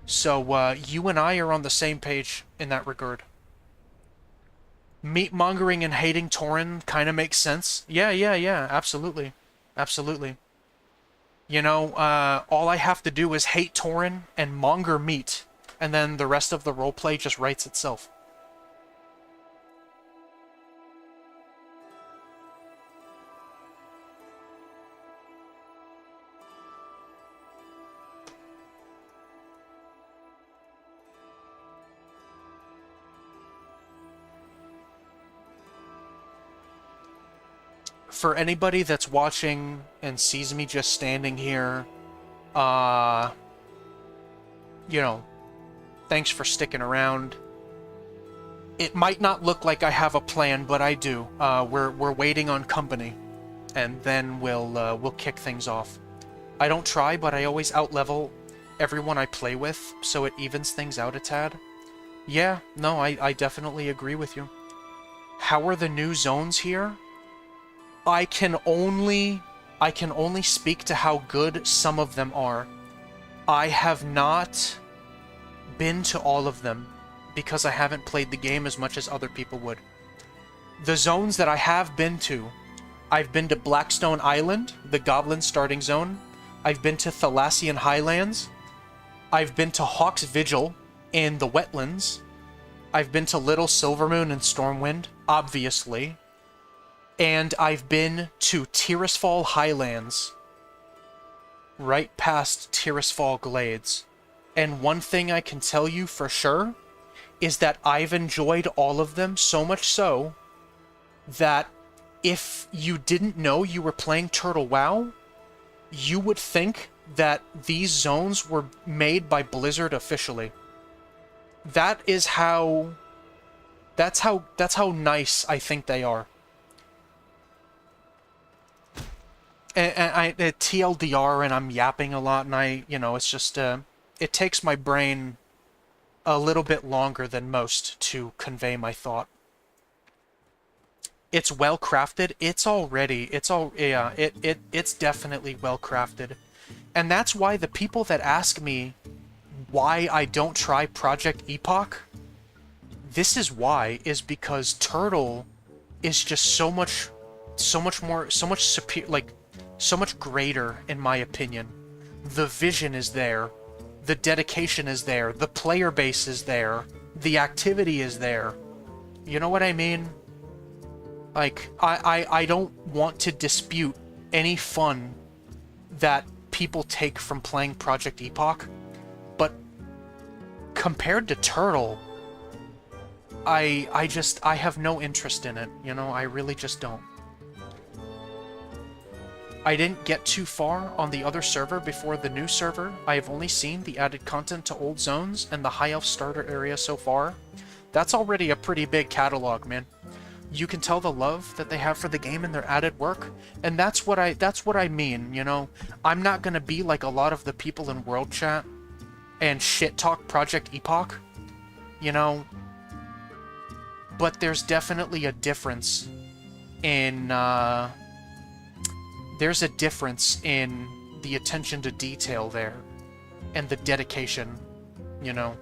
So, you and I are on the same page in that regard. Meat-mongering and hating Tauren kind of makes sense. Yeah, absolutely. Absolutely. You know, all I have to do is hate Tauren and monger meat, and then the rest of the roleplay just writes itself. for anybody that's watching and sees me just standing here, you know, thanks for sticking around. It might not look like I have a plan, but I do. We're waiting on company, and then we'll kick things off. I don't try, but I always outlevel everyone I play with, so it evens things out a tad. Yeah, no, I definitely agree with you. How are the new zones here? I can only speak to how good some of them are. I have not been to all of them because I haven't played the game as much as other people would. The zones that I have been to, I've been to Blackstone Island, the Goblin starting zone. I've been to Thalassian Highlands. I've been to Hawk's Vigil in the Wetlands. I've been to Little Silvermoon and Stormwind, obviously. And I've been to Tirisfal Highlands, right past Tirisfal Glades. And one thing I can tell you for sure is that I've enjoyed all of them, so much so that if you didn't know you were playing Turtle WoW, you would think that these zones were made by Blizzard officially. That's how nice I think they are. And I TLDR, and I'm yapping a lot, and it's just it takes my brain a little bit longer than most to convey my thought. It's well crafted. It's definitely well crafted. And that's why the people that ask me why I don't try Project Epoch, this is why, is because Turtle is just so much more, so much superior, like, so much greater, in my opinion. The vision is there. The dedication is there. The player base is there. The activity is there. You know what I mean? Like, I don't want to dispute any fun that people take from playing Project Epoch, but compared to Turtle, I have no interest in it, you know? I really just don't. I didn't get too far on the other server before the new server. I have only seen the added content to old zones and the High Elf starter area so far. That's already a pretty big catalog, man. You can tell the love that they have for the game and their added work, and that's what I mean, you know? I'm not gonna be like a lot of the people in World Chat and shit talk Project Epoch, you know? But there's definitely a difference in, there's a difference in the attention to detail there, and the dedication, you know?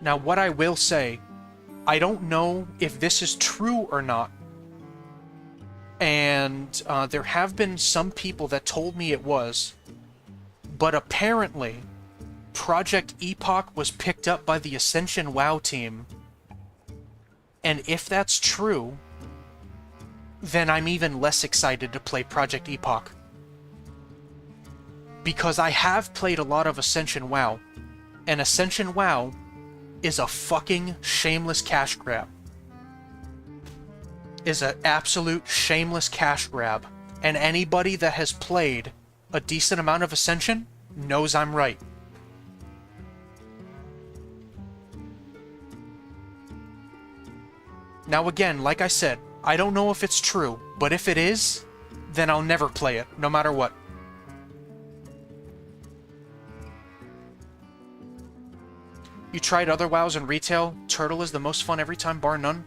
Now, what I will say, I don't know if this is true or not, and there have been some people that told me it was, but apparently Project Epoch was picked up by the Ascension WoW team, and if that's true, then I'm even less excited to play Project Epoch. Because I have played a lot of Ascension WoW, and Ascension WoW is a fucking shameless cash grab. Is an absolute shameless cash grab. And anybody that has played a decent amount of Ascension knows I'm right. Now again, like I said, I don't know if it's true, but if it is, then I'll never play it, no matter what. You tried other WoWs in retail? Turtle is the most fun every time, bar none.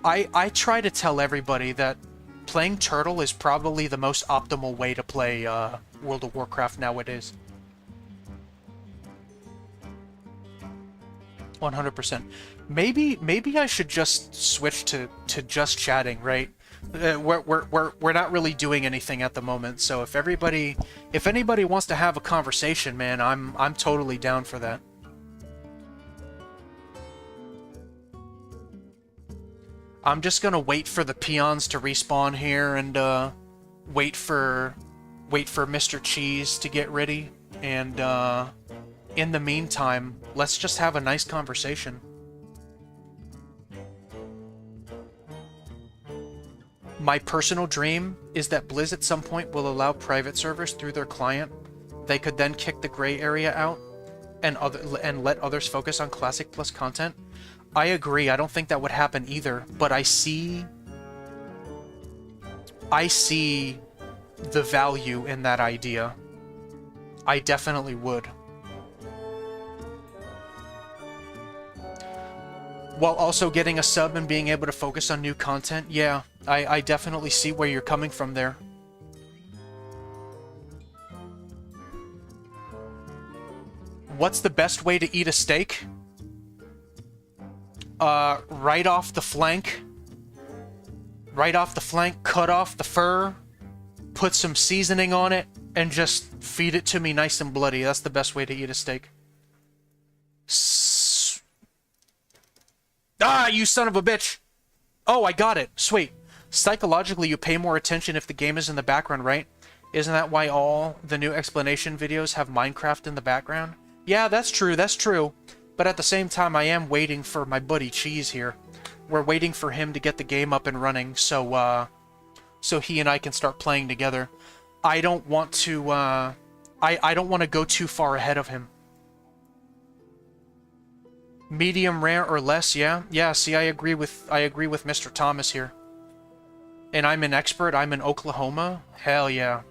I try to tell everybody that playing Turtle is probably the most optimal way to play World of Warcraft nowadays. 100%. Maybe I should just switch to just chatting, right? We're not really doing anything at the moment, so if anybody wants to have a conversation, man, I'm totally down for that. I'm just gonna wait for the peons to respawn here and wait for Mr. Cheese to get ready, and in the meantime, let's just have a nice conversation. My personal dream is that Blizz at some point will allow private servers through their client. They could then kick the gray area out and let others focus on Classic Plus content. I agree. I don't think that would happen either, but I see the value in that idea. I definitely would. While also getting a sub and being able to focus on new content, yeah, I definitely see where you're coming from there. What's the best way to eat a steak? Right off the flank. Right off the flank, cut off the fur, put some seasoning on it, and just feed it to me nice and bloody. That's the best way to eat a steak. Ah, you son of a bitch! Oh, I got it. Sweet. Psychologically, you pay more attention if the game is in the background, right? Isn't that why all the new explanation videos have Minecraft in the background? Yeah, that's true, that's true. But at the same time, I am waiting for my buddy Cheese here. We're waiting for him to get the game up and running, so he and I can start playing together. I don't want to, I don't want to go too far ahead of him. Medium rare or less, yeah? Yeah, see, I agree with Mr. Thomas here. And I'm an expert, I'm in Oklahoma? Hell yeah.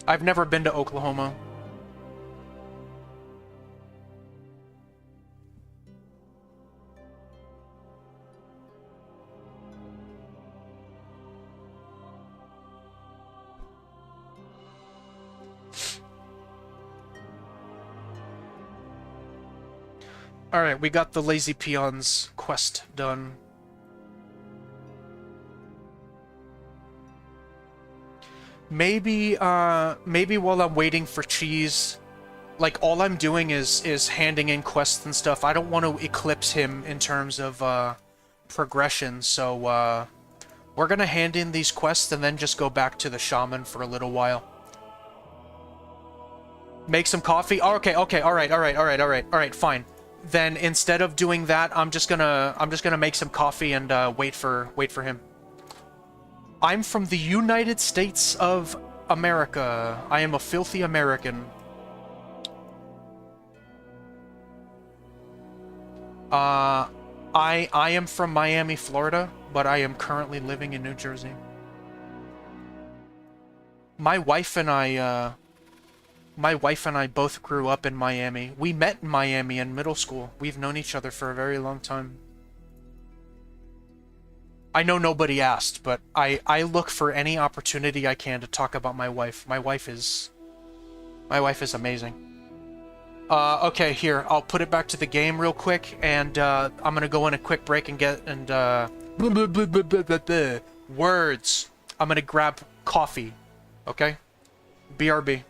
I've never been to Oklahoma. Alright, we got the Lazy Peons quest done. Maybe while I'm waiting for Cheese, like, all I'm doing is handing in quests and stuff. I don't want to eclipse him in terms of, progression, so, we're gonna hand in these quests and then just go back to the shaman for a little while. Make some coffee? Oh, okay, alright, fine. Then instead of doing that, I'm just gonna make some coffee and wait for him. I'm from the United States of America. I am a filthy American. I am from Miami, Florida, but I am currently living in New Jersey. My wife and I both grew up in Miami. We met in Miami in middle school. We've known each other for a very long time. I know nobody asked, but I look for any opportunity I can to talk about my wife. My wife is amazing. Okay, here, I'll put it back to the game real quick, and I'm gonna go on a quick break and words. I'm gonna grab coffee, okay? BRB.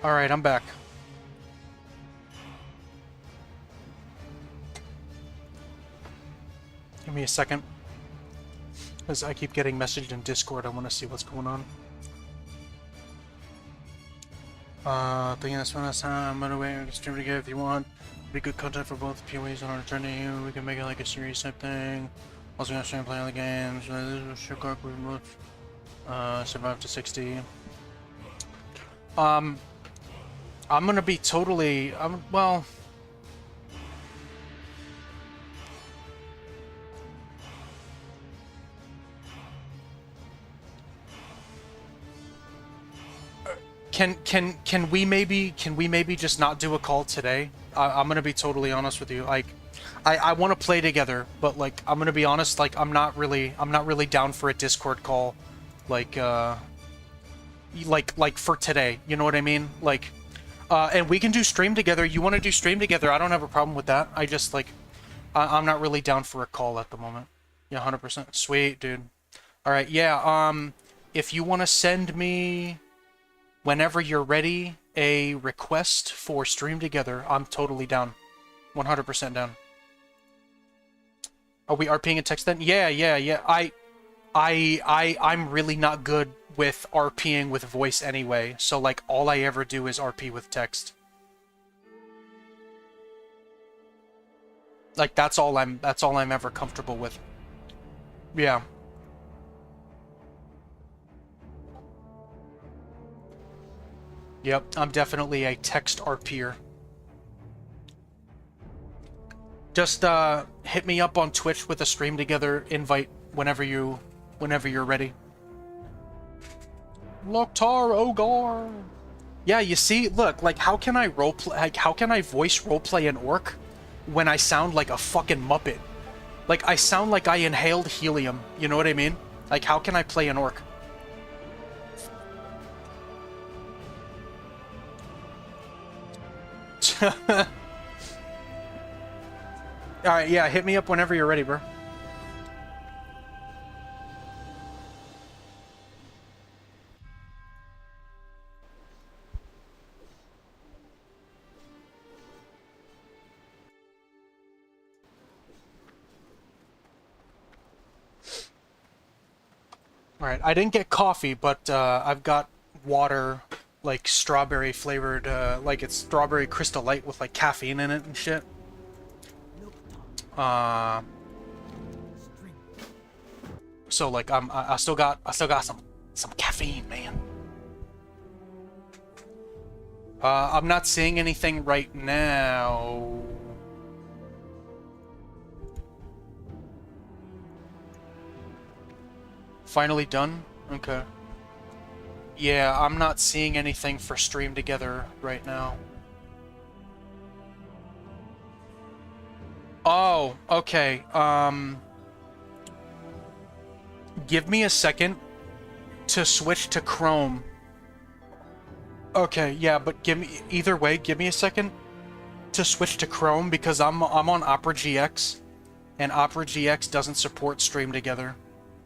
Alright, I'm back. Give me a second. Because I keep getting messaged in Discord. I want to see what's going on. Thinking that's one last time. By the way, we can stream together if you want. Be good content for both POEs and our journey. We can make it like a series type thing. Also gonna stream playing other games. Survive to 60. I'm gonna be totally. Well. Can we maybe just not do a call today? I'm gonna be totally honest with you. Like, I want to play together, but like I'm gonna be honest. Like I'm not really down for a Discord call, like for today. You know what I mean? Like, and we can do stream together. You want to do stream together? I don't have a problem with that. I just like, I'm not really down for a call at the moment. Yeah, 100%. Sweet, dude. All right, yeah. If you want to send me, whenever you're ready, a request for stream together, I'm totally down. 100% down. Are we RPing a text then? Yeah. I'm really not good with RPing with voice anyway, so like all I ever do is RP with text. Like that's all I'm ever comfortable with. Yeah. Yep, I'm definitely a text RPer. Just hit me up on Twitch with a stream together invite whenever you're ready. Loktar Ogar. Yeah, you see, look, like how can I roleplay? Like how can I voice roleplay an orc when I sound like a fucking Muppet? Like I sound like I inhaled helium. You know what I mean? Like how can I play an orc? Alright, yeah, hit me up whenever you're ready, bro. Alright, I didn't get coffee, but I've got water, like strawberry flavored, like it's strawberry Crystal Light with like caffeine in it and shit. So like I still got some caffeine, man. I'm not seeing anything right now. Finally done? Okay. Yeah, I'm not seeing anything for stream together right now. Oh, okay. Give me a second to switch to Chrome. Okay, yeah, but either way, give me a second to switch to Chrome because I'm on Opera GX and Opera GX doesn't support stream together.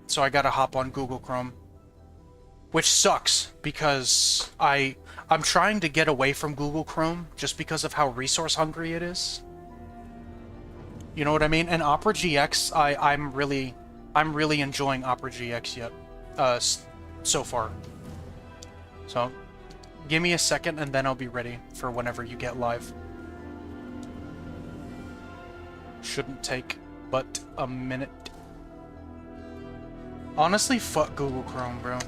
So I gotta hop on Google Chrome. Which sucks because I'm trying to get away from Google Chrome just because of how resource hungry it is. You know what I mean? And Opera GX, I'm really enjoying Opera GX yet, so far. So, give me a second and then I'll be ready for whenever you get live. Shouldn't take but a minute. Honestly, fuck Google Chrome, bro.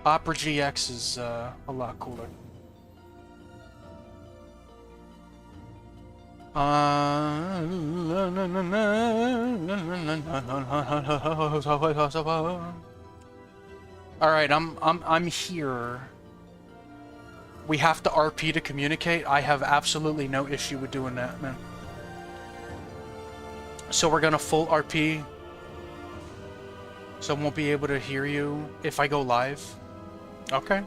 Opera GX is a lot cooler. Alright, I'm here. We have to RP to communicate. I have absolutely no issue with doing that, man. So we're gonna full RP. So I won't be able to hear you if I go live. Okay.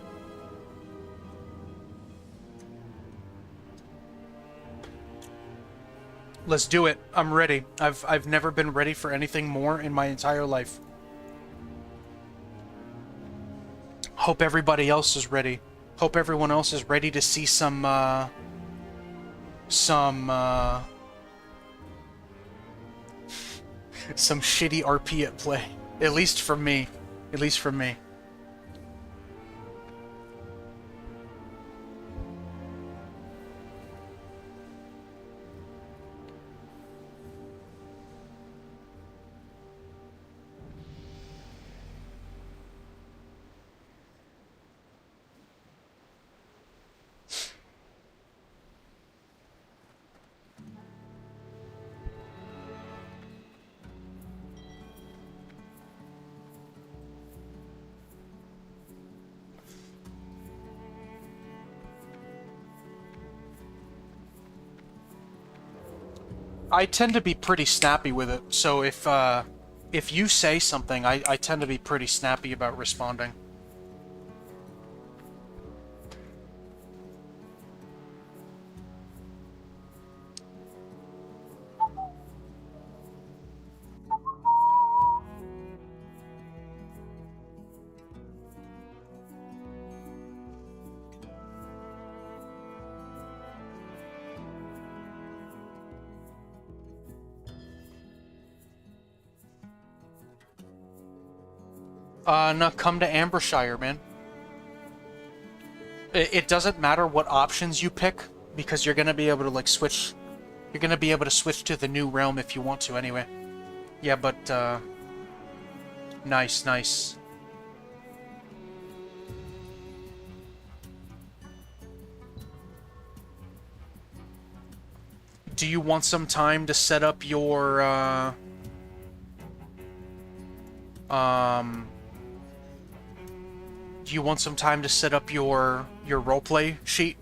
Let's do it. I'm ready. I've never been ready for anything more in my entire life. Hope everybody else is ready. Hope everyone else is ready to see some some shitty RP at play. At least from me. At least from me. I tend to be pretty snappy with it, so if you say something, I tend to be pretty snappy about responding. No, come to Ambershire, man. It doesn't matter what options you pick, because you're gonna be able to, like, switch... You're gonna be able to switch to the new realm if you want to, anyway. Yeah, but, nice, nice. Do you want some time to set up your, do you want some time to set up your roleplay sheet?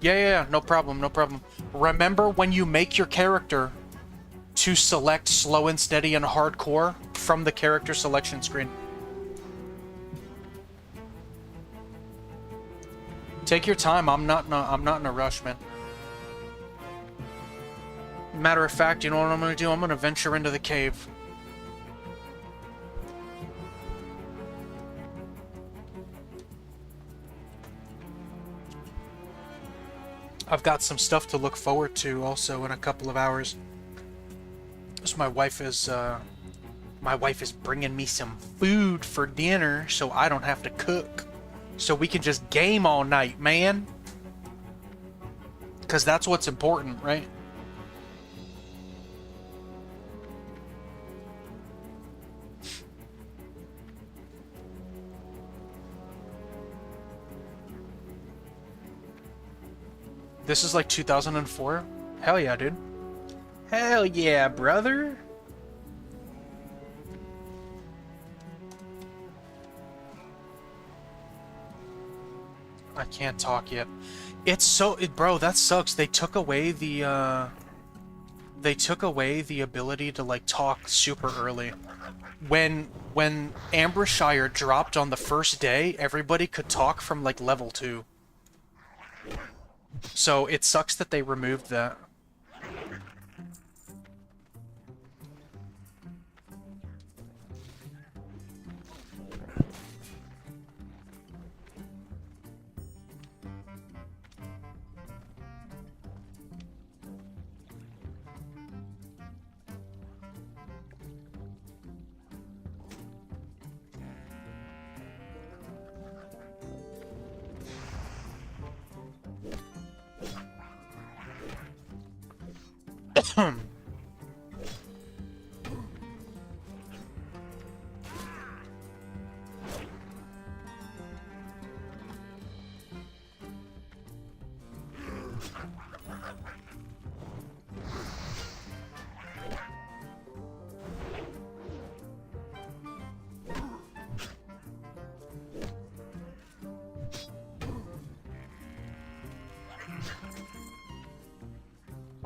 Yeah, no problem, no problem. Remember when you make your character to select slow and steady and hardcore from the character selection screen. Take your time. I'm not in a rush, man. Matter of fact, you know what I'm gonna do? I'm gonna venture into the cave. I've got some stuff to look forward to also in a couple of hours. So my wife is bringing me some food for dinner so I don't have to cook. So we can just game all night, man. 'Cause that's what's important, right? This is like 2004? Hell yeah, dude. Hell yeah, brother. I can't talk yet. It's so... bro, that sucks. They took away the, They took away the ability to, like, talk super early. When Ambershire dropped on the first day, everybody could talk from, like, level 2. So it sucks that they removed that.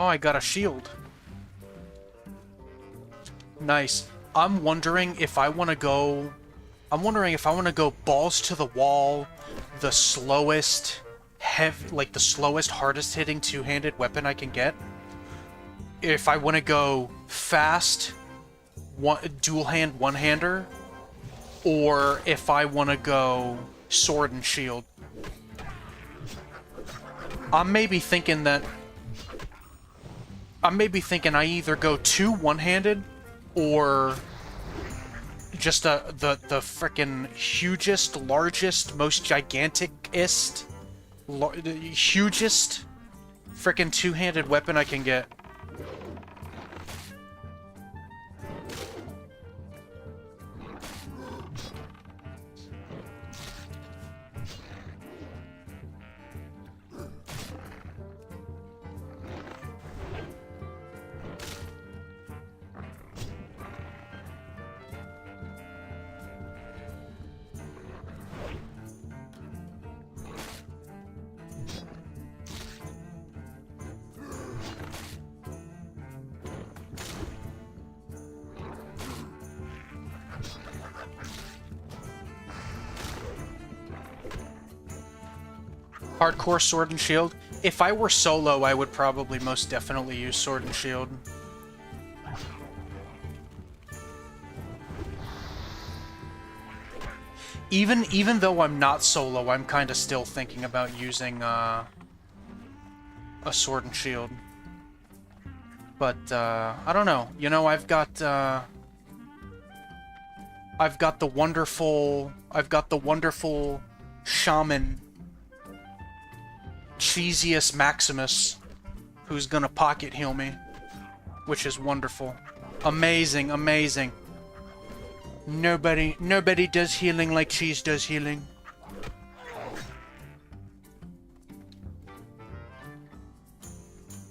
Oh, I got a shield. Nice. I'm wondering if I want to go... balls to the wall, the slowest, the slowest, hardest hitting two-handed weapon I can get. If I want to go fast, dual hand one-hander, or if I want to go sword and shield. I'm maybe thinking I either go two one-handed or just the frickin' hugest, largest, most gigantic-est, hugest frickin' two-handed weapon I can get. Hardcore sword and shield. If I were solo, I would probably most definitely use sword and shield. Even though I'm not solo, I'm kind of still thinking about using a sword and shield. But I don't know. You know, I've got the wonderful shaman Cheesius Maximus, who's gonna pocket heal me, which is wonderful. Amazing, amazing. Nobody does healing like Cheese does healing.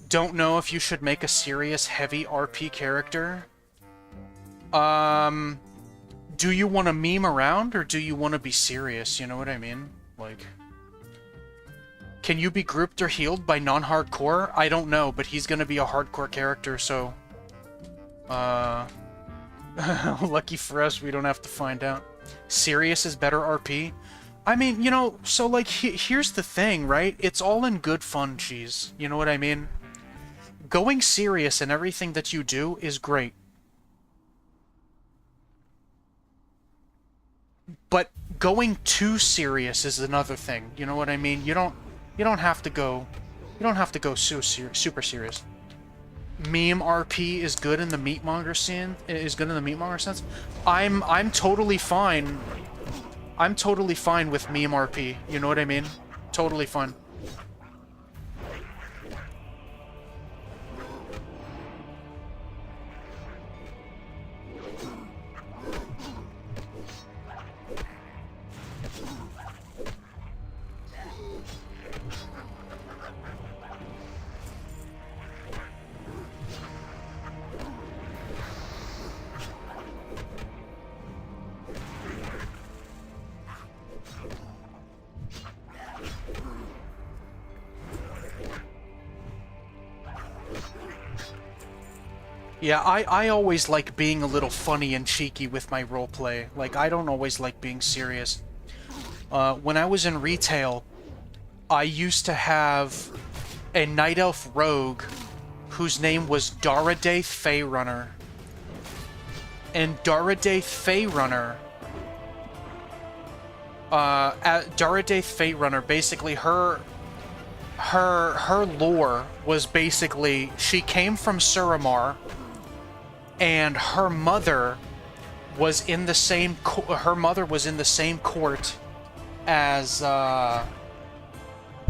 Don't know if you should make a serious heavy RP character. Do you want to meme around or do you want to be serious? You know what I mean? Like, can you be grouped or healed by non-hardcore? I don't know, but he's gonna be a hardcore character, so... lucky for us, we don't have to find out. Serious is better RP? I mean, you know, so, like, here's the thing, right? It's all in good fun, Cheese. You know what I mean? Going serious in everything that you do is great. But going too serious is another thing. You know what I mean? You don't have to go super serious. Meme RP is good in the meatmonger scene. Is good in the meatmonger sense. I'm totally fine. I'm totally fine with meme RP. You know what I mean? Totally fine. Yeah, I always like being a little funny and cheeky with my roleplay. Like, I don't always like being serious. When I was in retail, I used to have a Night Elf rogue whose name was Daradae Faerunner. And Daradae Faerunner, basically her lore was basically she came from Suramar, and her mother was in the same court as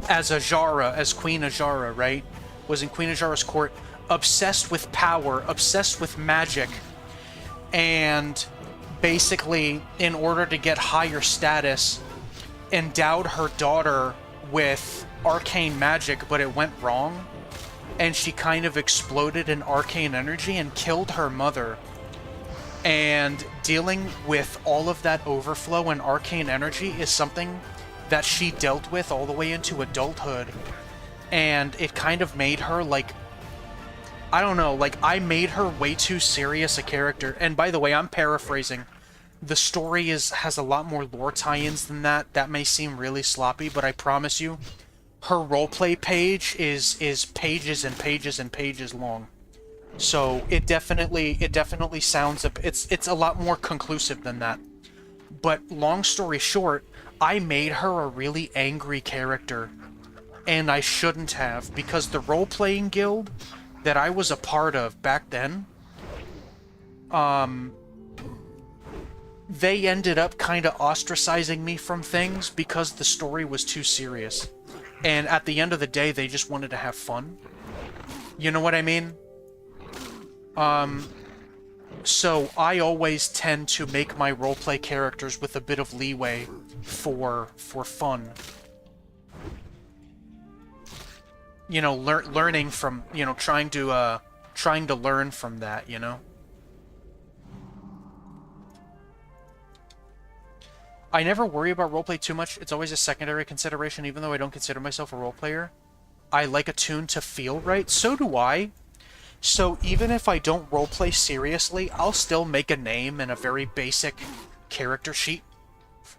Ajara, as Queen Ajara, right? Was in Queen Ajara's court, obsessed with power, obsessed with magic, and basically, in order to get higher status, endowed her daughter with arcane magic, but it went wrong, and she kind of exploded in arcane energy and killed her mother. And dealing with all of that overflow and arcane energy is something that she dealt with all the way into adulthood. And it kind of made her, like, I don't know, like, I made her way too serious a character. And by the way, I'm paraphrasing. The story has a lot more lore tie-ins than that. That may seem really sloppy, but I promise you, her roleplay page is pages and pages and pages long. So it definitely sounds it's a lot more conclusive than that. But long story short, I made her a really angry character. And I shouldn't have, because the role-playing guild that I was a part of back then, they ended up kind of ostracizing me from things because the story was too serious. And at the end of the day, they just wanted to have fun. You know what I mean? So I always tend to make my roleplay characters with a bit of leeway for fun. You know, learning from, you know, trying to learn from that, you know? I never worry about roleplay too much. It's always a secondary consideration, even though I don't consider myself a roleplayer. I like a tune to feel right. So do I. So even if I don't roleplay seriously, I'll still make a name and a very basic character sheet.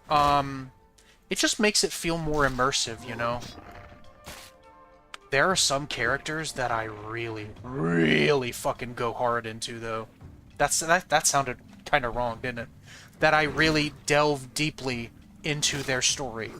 It just makes it feel more immersive, you know? There are some characters that I really, really fucking go hard into, though. That sounded kind of wrong, didn't it? That I really delve deeply into their story.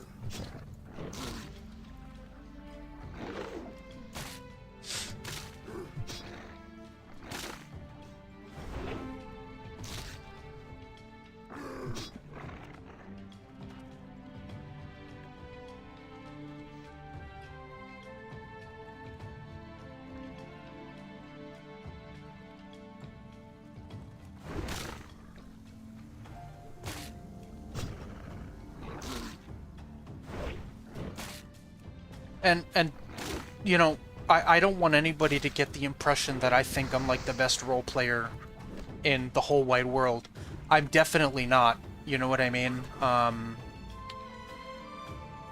And you know, I don't want anybody to get the impression that I think I'm like the best role player in the whole wide world. I'm definitely not, you know what I mean?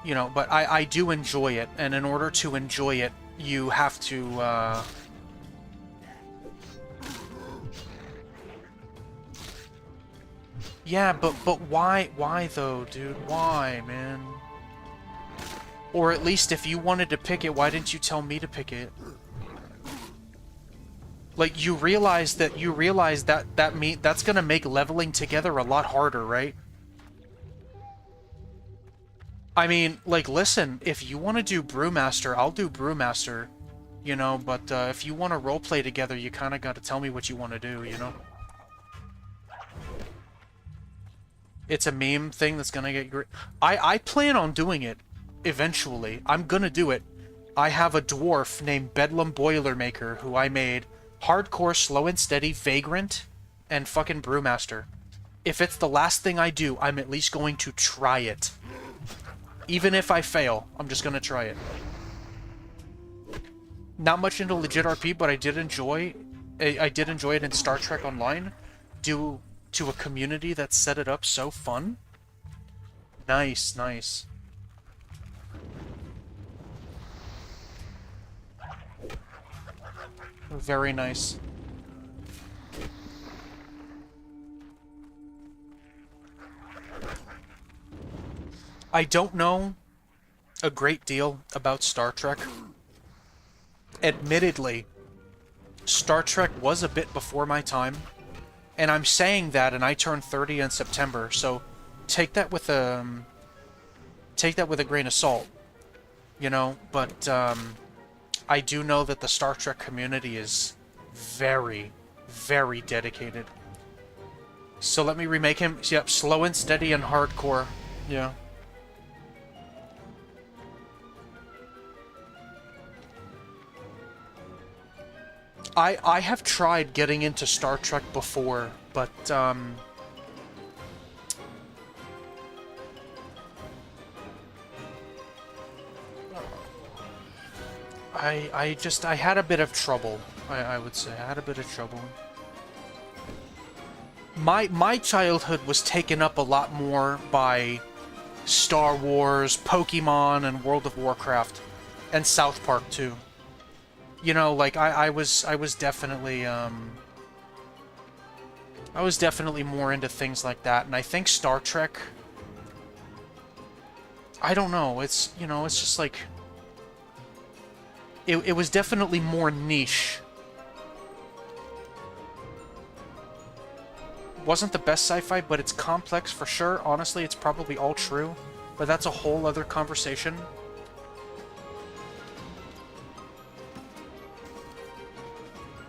You know, but I do enjoy it, and in order to enjoy it, you have to, Yeah, but why though, dude? Why, man? Or at least if you wanted to pick it, why didn't you tell me to pick it? Like, you realize that's gonna make leveling together a lot harder, right? I mean, like, listen, if you want to do Brewmaster, I'll do Brewmaster, you know, but if you want to roleplay together, you kind of got to tell me what you want to do, you know? It's a meme thing that's gonna get great. I plan on doing it. Eventually. I'm gonna do it. I have a dwarf named Bedlam Boilermaker who I made hardcore, slow and steady, vagrant, and fucking brewmaster. If it's the last thing I do, I'm at least going to try it. Even if I fail, I'm just gonna try it. Not much into legit RP, but I did enjoy it in Star Trek Online due to a community that set it up so fun. Nice, nice. Very nice. I don't know a great deal about Star Trek. Admittedly, Star Trek was a bit before my time, and I'm saying that, and I turned 30 in September, so take that with a grain of salt, you know, but I do know that the Star Trek community is very, very dedicated. So let me remake him. Yep, slow and steady and hardcore. Yeah. I have tried getting into Star Trek before, but I had a bit of trouble, I would say. I had a bit of trouble. My childhood was taken up a lot more by Star Wars, Pokemon, and World of Warcraft, and South Park too. You know, like I was definitely more into things like that, and I think Star Trek, I don't know, it's, you know, it's just like it was definitely more niche Wasn't the best sci-fi, but it's complex for sure. Honestly, it's probably all true. But that's a whole other conversation.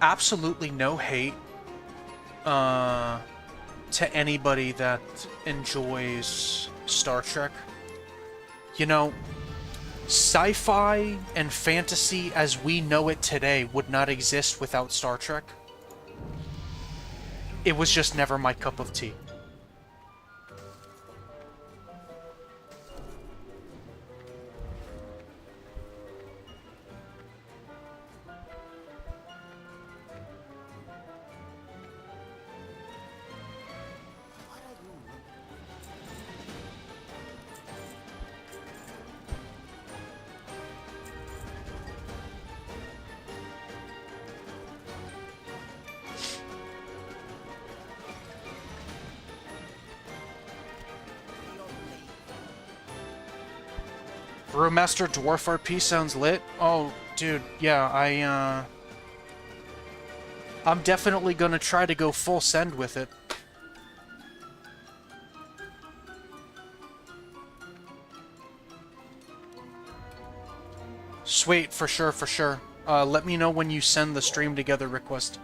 Absolutely no hate to anybody that enjoys Star Trek. You know, sci-fi and fantasy as we know it today would not exist without Star Trek. It was just never my cup of tea. Brewmaster Dwarf RP sounds lit. Oh, dude, yeah, I'm definitely gonna try to go full send with it. Sweet, for sure, for sure. Let me know when you send the stream together request.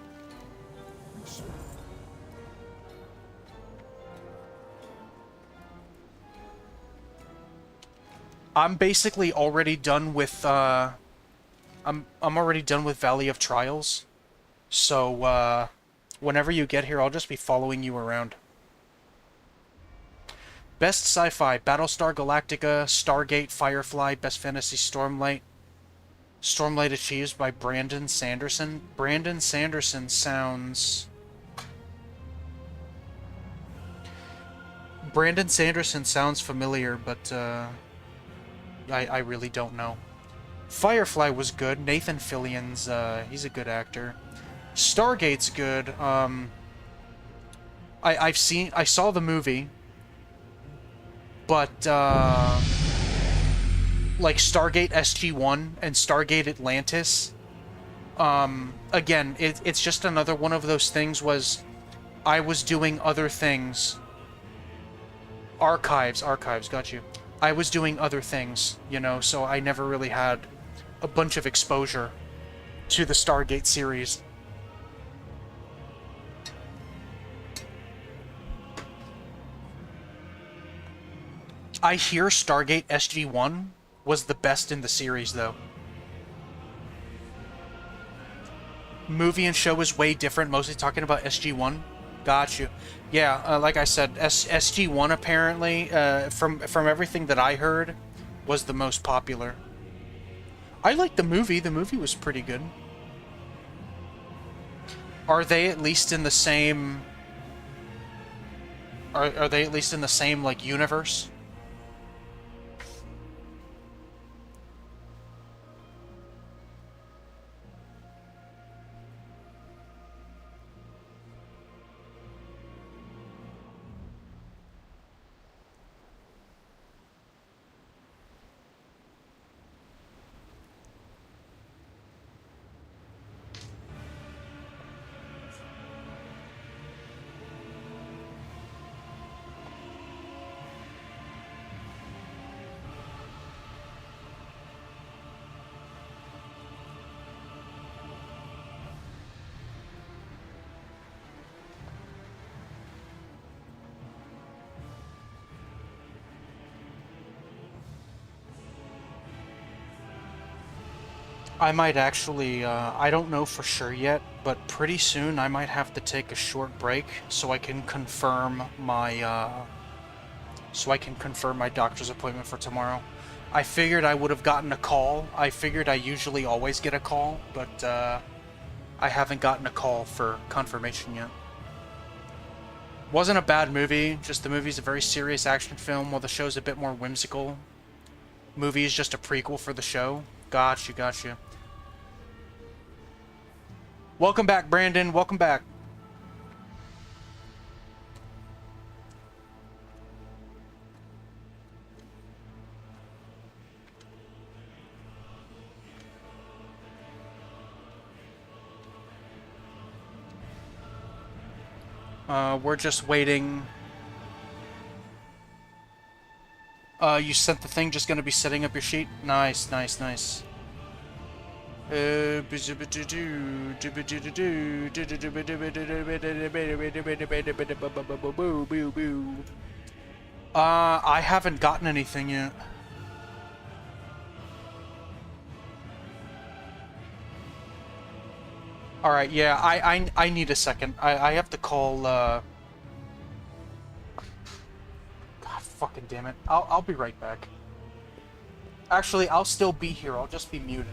I'm basically already done with, I'm already done with Valley of Trials. So, whenever you get here, I'll just be following you around. Best Sci-Fi, Battlestar Galactica, Stargate, Firefly, Best Fantasy, Stormlight. Stormlight Achieved by Brandon Sanderson. Brandon Sanderson sounds... Brandon Sanderson sounds familiar, but, I really don't know. Firefly was good. Nathan Fillion's, he's a good actor. Stargate's good. I saw the movie, but, like Stargate SG-1 and Stargate Atlantis, again, it's just another one of those things was, I was doing other things. Archives, got you. I was doing other things, you know, so I never really had a bunch of exposure to the Stargate series. I hear Stargate SG-1 was the best in the series, though. Movie and show is way different, mostly talking about SG-1. Got you. Yeah, like I said, SG-1 apparently, from everything that I heard, was the most popular. I liked the movie. The movie was pretty good. Are they at least in the same... Are they at least in the same, like, universe? I might actually, I don't know for sure yet, but pretty soon I might have to take a short break so I can confirm my, doctor's appointment for tomorrow. I figured I would have gotten a call. I figured I usually always get a call, but, I haven't gotten a call for confirmation yet. Wasn't a bad movie, just the movie's a very serious action film, while the show's a bit more whimsical. Movie is just a prequel for the show. Gotcha. Welcome back, Brandon. Welcome back. We're just waiting. You sent the thing, just gonna be setting up your sheet? Nice, nice, nice. I haven't gotten anything yet. Alright, yeah, I need a second. I have to call, God fucking damn it. I'll be right back. Actually, I'll still be here, I'll just be muted.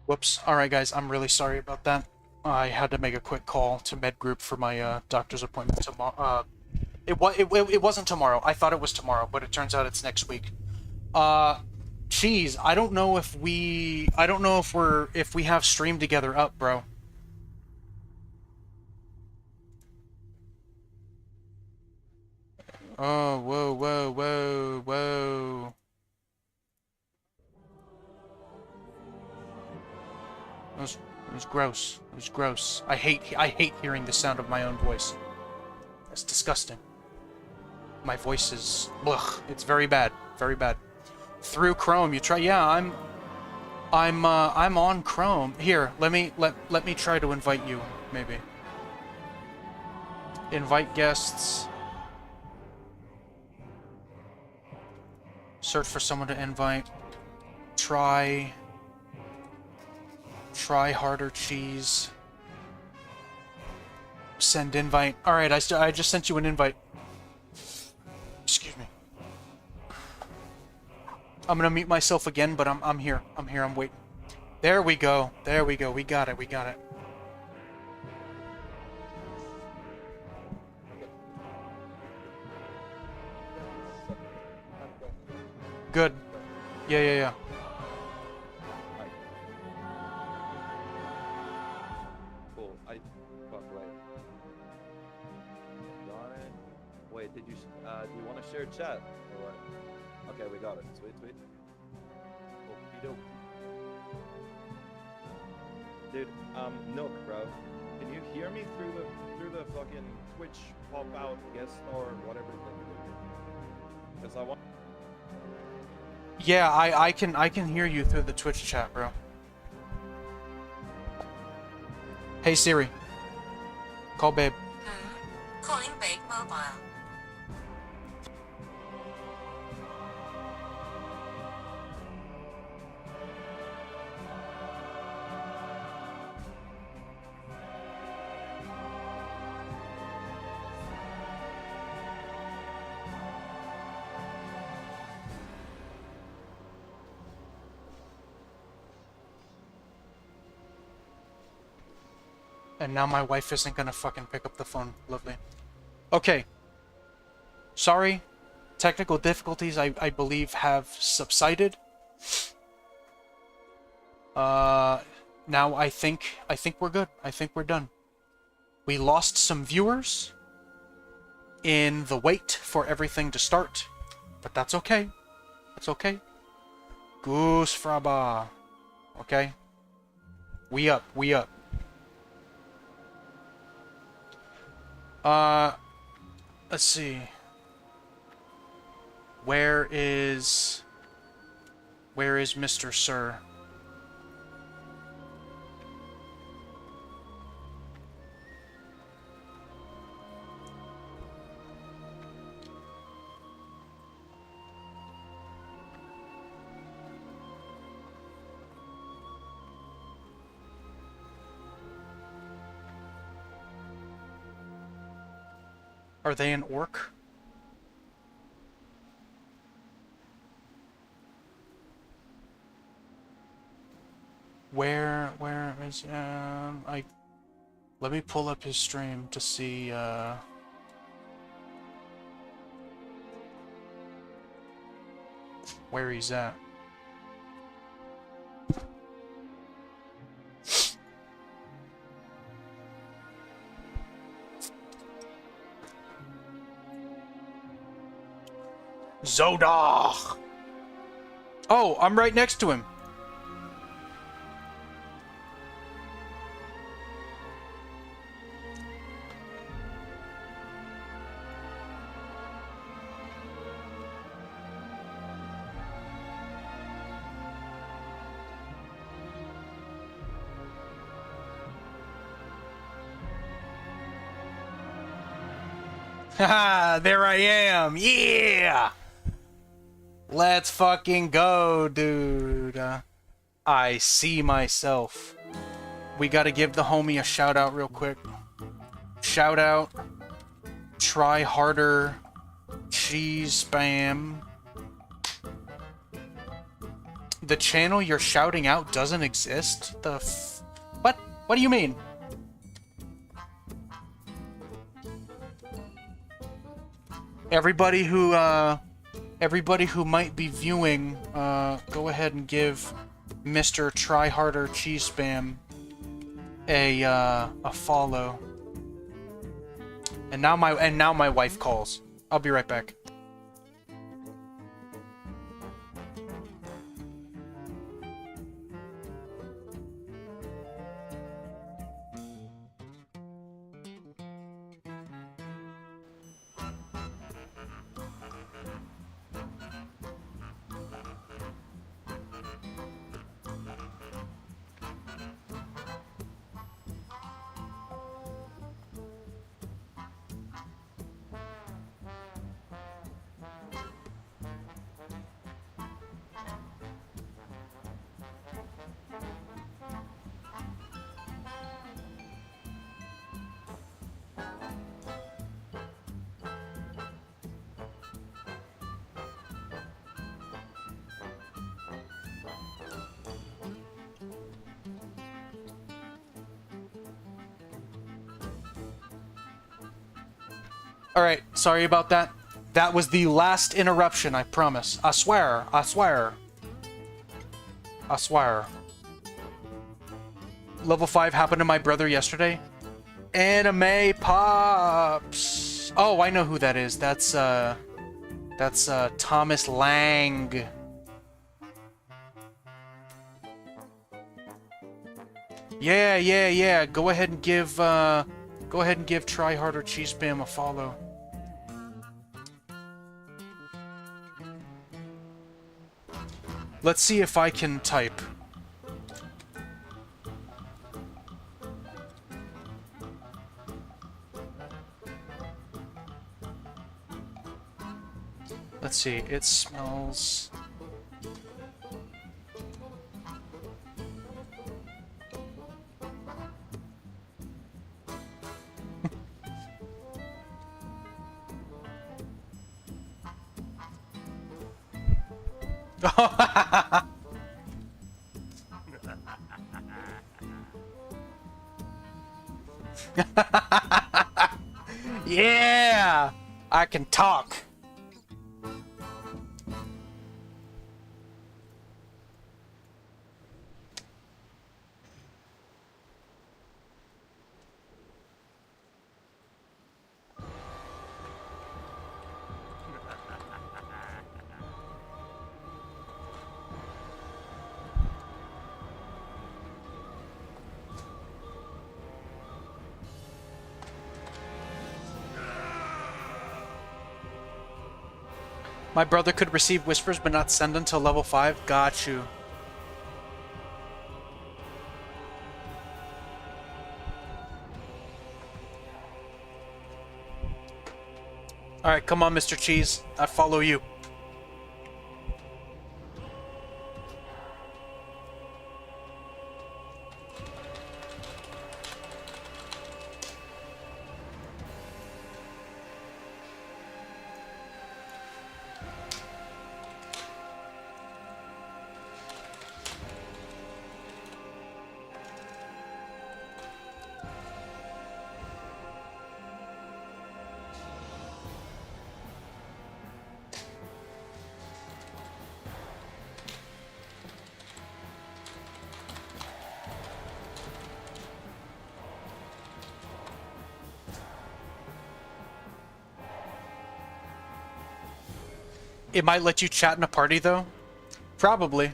Whoops. Alright, guys, I'm really sorry about that. I had to make a quick call to med group for my doctor's appointment tomorrow. It wasn't tomorrow. I thought it was tomorrow, but it turns out it's next week. Cheese, I don't know if we have stream together up, bro. Oh, whoa, whoa, whoa, whoa. It was gross. It was gross. I hate hearing the sound of my own voice. It's disgusting. My voice is... Ugh. It's very bad. Very bad. Through Chrome, you try... Yeah, I'm on Chrome. Here, let me try to invite you, maybe. Invite guests. Search for someone to invite. Try harder, cheese. Send invite. Alright, I just sent you an invite. Excuse me. I'm gonna mute myself again, but I'm here. I'm waiting. There we go. There we go. We got it. We got it. Good. Yeah. Cool. Fuck, wait. Got it. Wait, do you want to share chat? Or what? Okay, we got it. Sweet. Okey-doke. Dude, Nook, bro. Can you hear me through the fucking Twitch pop out guest or whatever thing? Because I want. Yeah, I can hear you through the Twitch chat, bro. Hey Siri. Call babe. Calling Babe Mobile. And now my wife isn't gonna fucking pick up the phone. Lovely. Okay. Sorry. Technical difficulties, I believe, have subsided. Now I think we're good. I think we're done. We lost some viewers in the wait for everything to start, but that's okay. That's okay. Goose fraba. Okay. We up. Let's see. Where is Mr. Sir? Are they an orc? Where is let me pull up his stream to see where he's at. Zodah! Oh, I'm right next to him. Haha, there I am. Yeah! Let's fucking go, dude. I see myself. We gotta give the homie a shout out real quick. Shout out. Try harder. Cheese spam. The channel you're shouting out doesn't exist? What? What do you mean? Everybody who might be viewing, go ahead and give Mr. Tryharder Cheese Spam a follow. And now my wife calls. I'll be right back. Alright, sorry about that. That was the last interruption, I promise. I swear, I swear. I swear. Level 5 happened to my brother yesterday. Anime Pops! Oh, I know who that is. That's Thomas Lang. Yeah. Go ahead and give Tryharder Cheese Spam a follow. Let's see if I can type. Let's see, it smells... Yeah! I can talk. My brother could receive whispers but not send them till level 5? Got you. Alright, come on, Mr. Cheese. I follow you. It might let you chat in a party, though? Probably.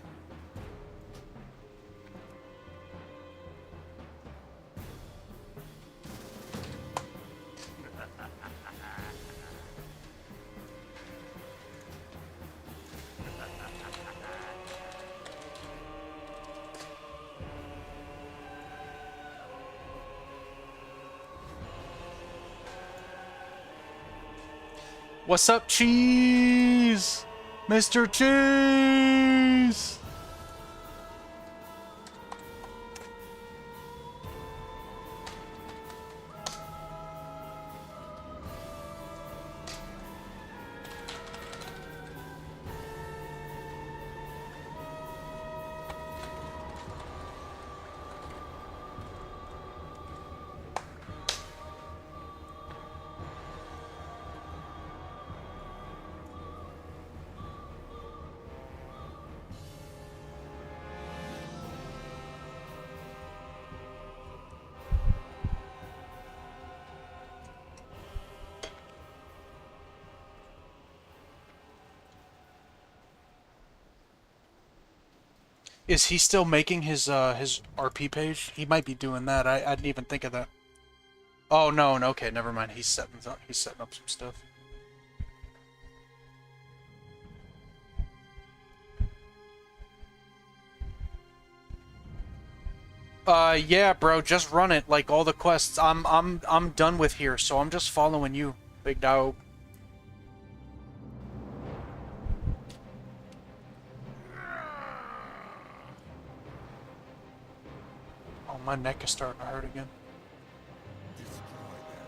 What's up, Cheese? Mr. Cheese! Is he still making his RP page? He might be doing that. I didn't even think of that. Oh no, no, okay, never mind. He's setting up some stuff. Yeah, bro, just run it. Like all the quests, I'm done with here, so I'm just following you, big dog. Oh, my neck is starting to hurt again. Destroy them.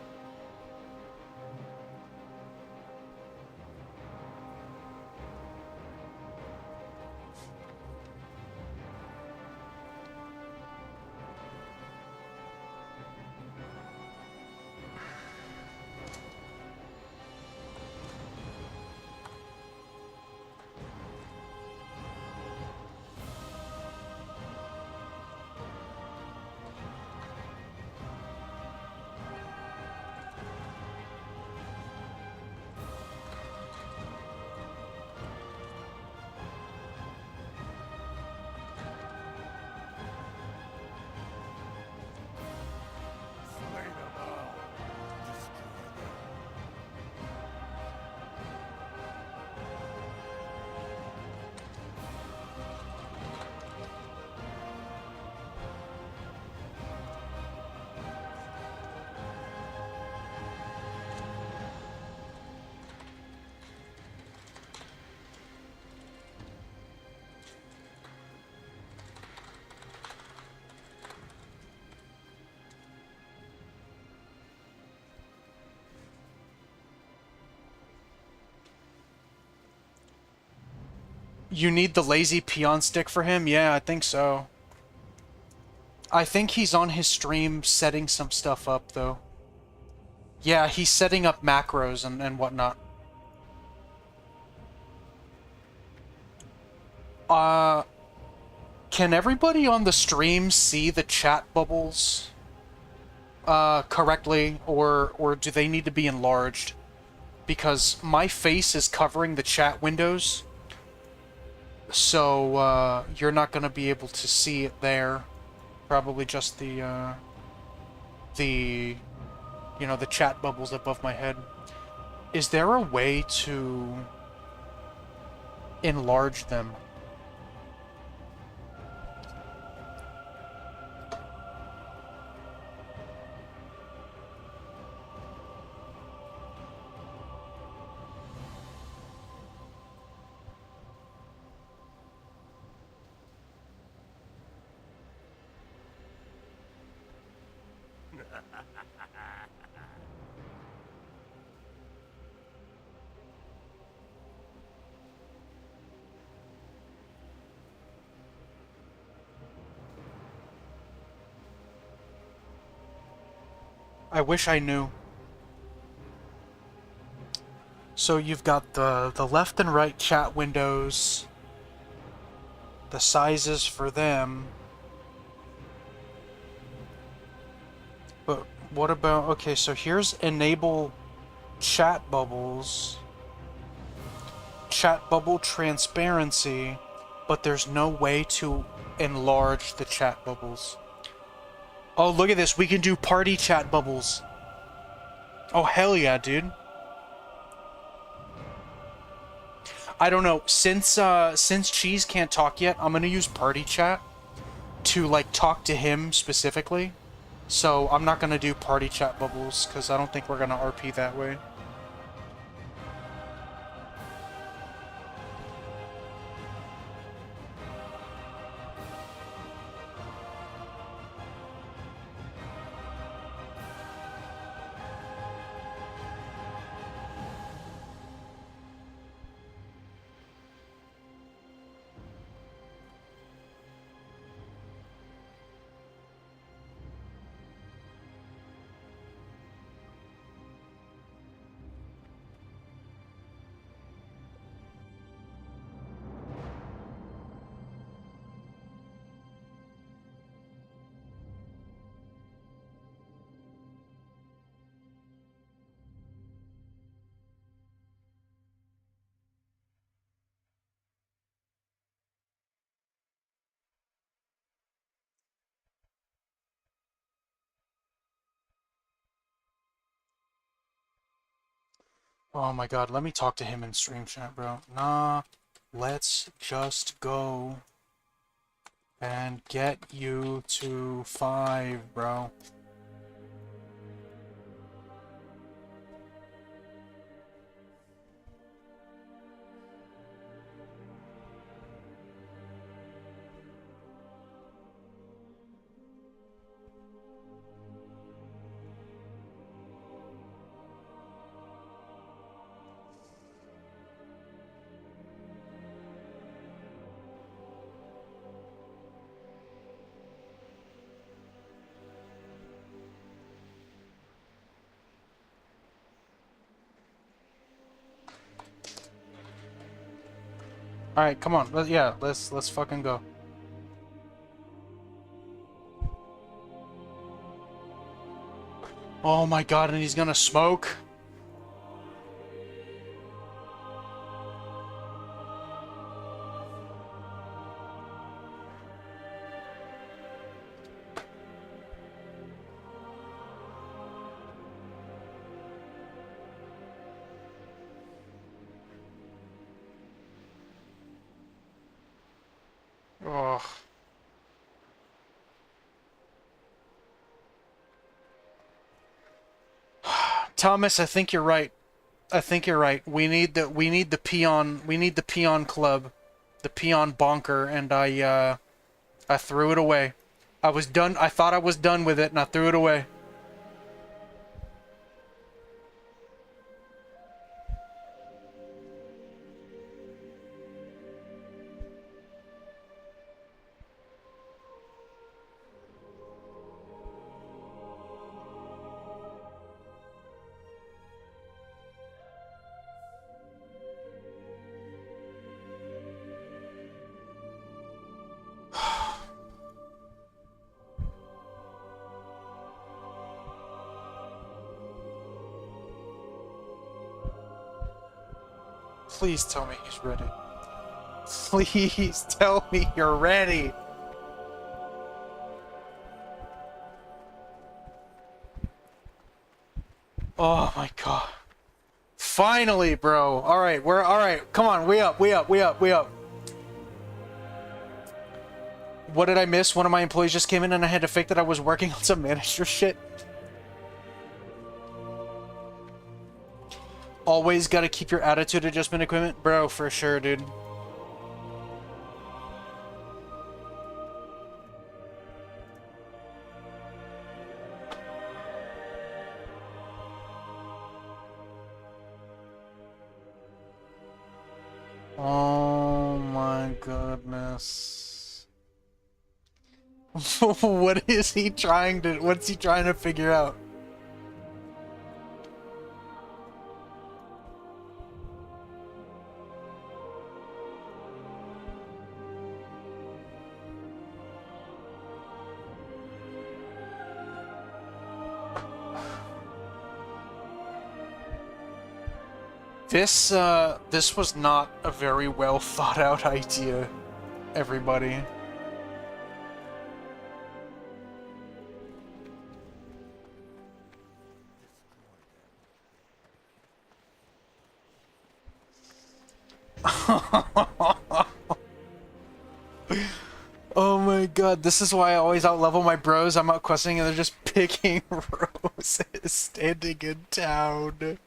Slay them all. Destroy them. You need the lazy peon stick for him? Yeah, I think so. I think he's on his stream setting some stuff up, though. Yeah, he's setting up macros and whatnot. Can everybody on the stream see the chat bubbles correctly, or do they need to be enlarged? Because my face is covering the chat windows, so you're not going to be able to see it there. Probably just the you know, the chat bubbles above my head. Is there a way to enlarge them? I wish I knew. So you've got the left and right chat windows, the sizes for them. But what about, okay, so here's enable chat bubbles, chat bubble transparency, but there's no way to enlarge the chat bubbles. Oh, look at this. We can do party chat bubbles. Oh, hell yeah, dude. I don't know. Since Cheese can't talk yet, I'm gonna use party chat to, like, talk to him specifically. So I'm not gonna do party chat bubbles, because I don't think we're gonna RP that way. Oh my god, let me talk to him in stream chat, bro. Nah, let's just go and get you to 5, bro. All right, come on. Let's fucking go. Oh my god, and he's gonna smoke. Oh. Thomas, I think you're right. I think you're right. We need the peon club, the peon bonker, and I threw it away. I was done. I thought I was done with it, and I threw it away. Please tell me he's ready. Please tell me you're ready. Oh my god. Finally, bro. Alright, alright. Come on, we up. What did I miss? One of my employees just came in and I had to fake that I was working on some manager shit. Always gotta keep your attitude adjustment equipment. Bro, for sure, dude. Oh my goodness. What is he trying to... What's he trying to figure out? This was not a very well thought out idea, everybody. Oh my god, this is why I always outlevel my bros. I'm out questing and they're just picking roses standing in town.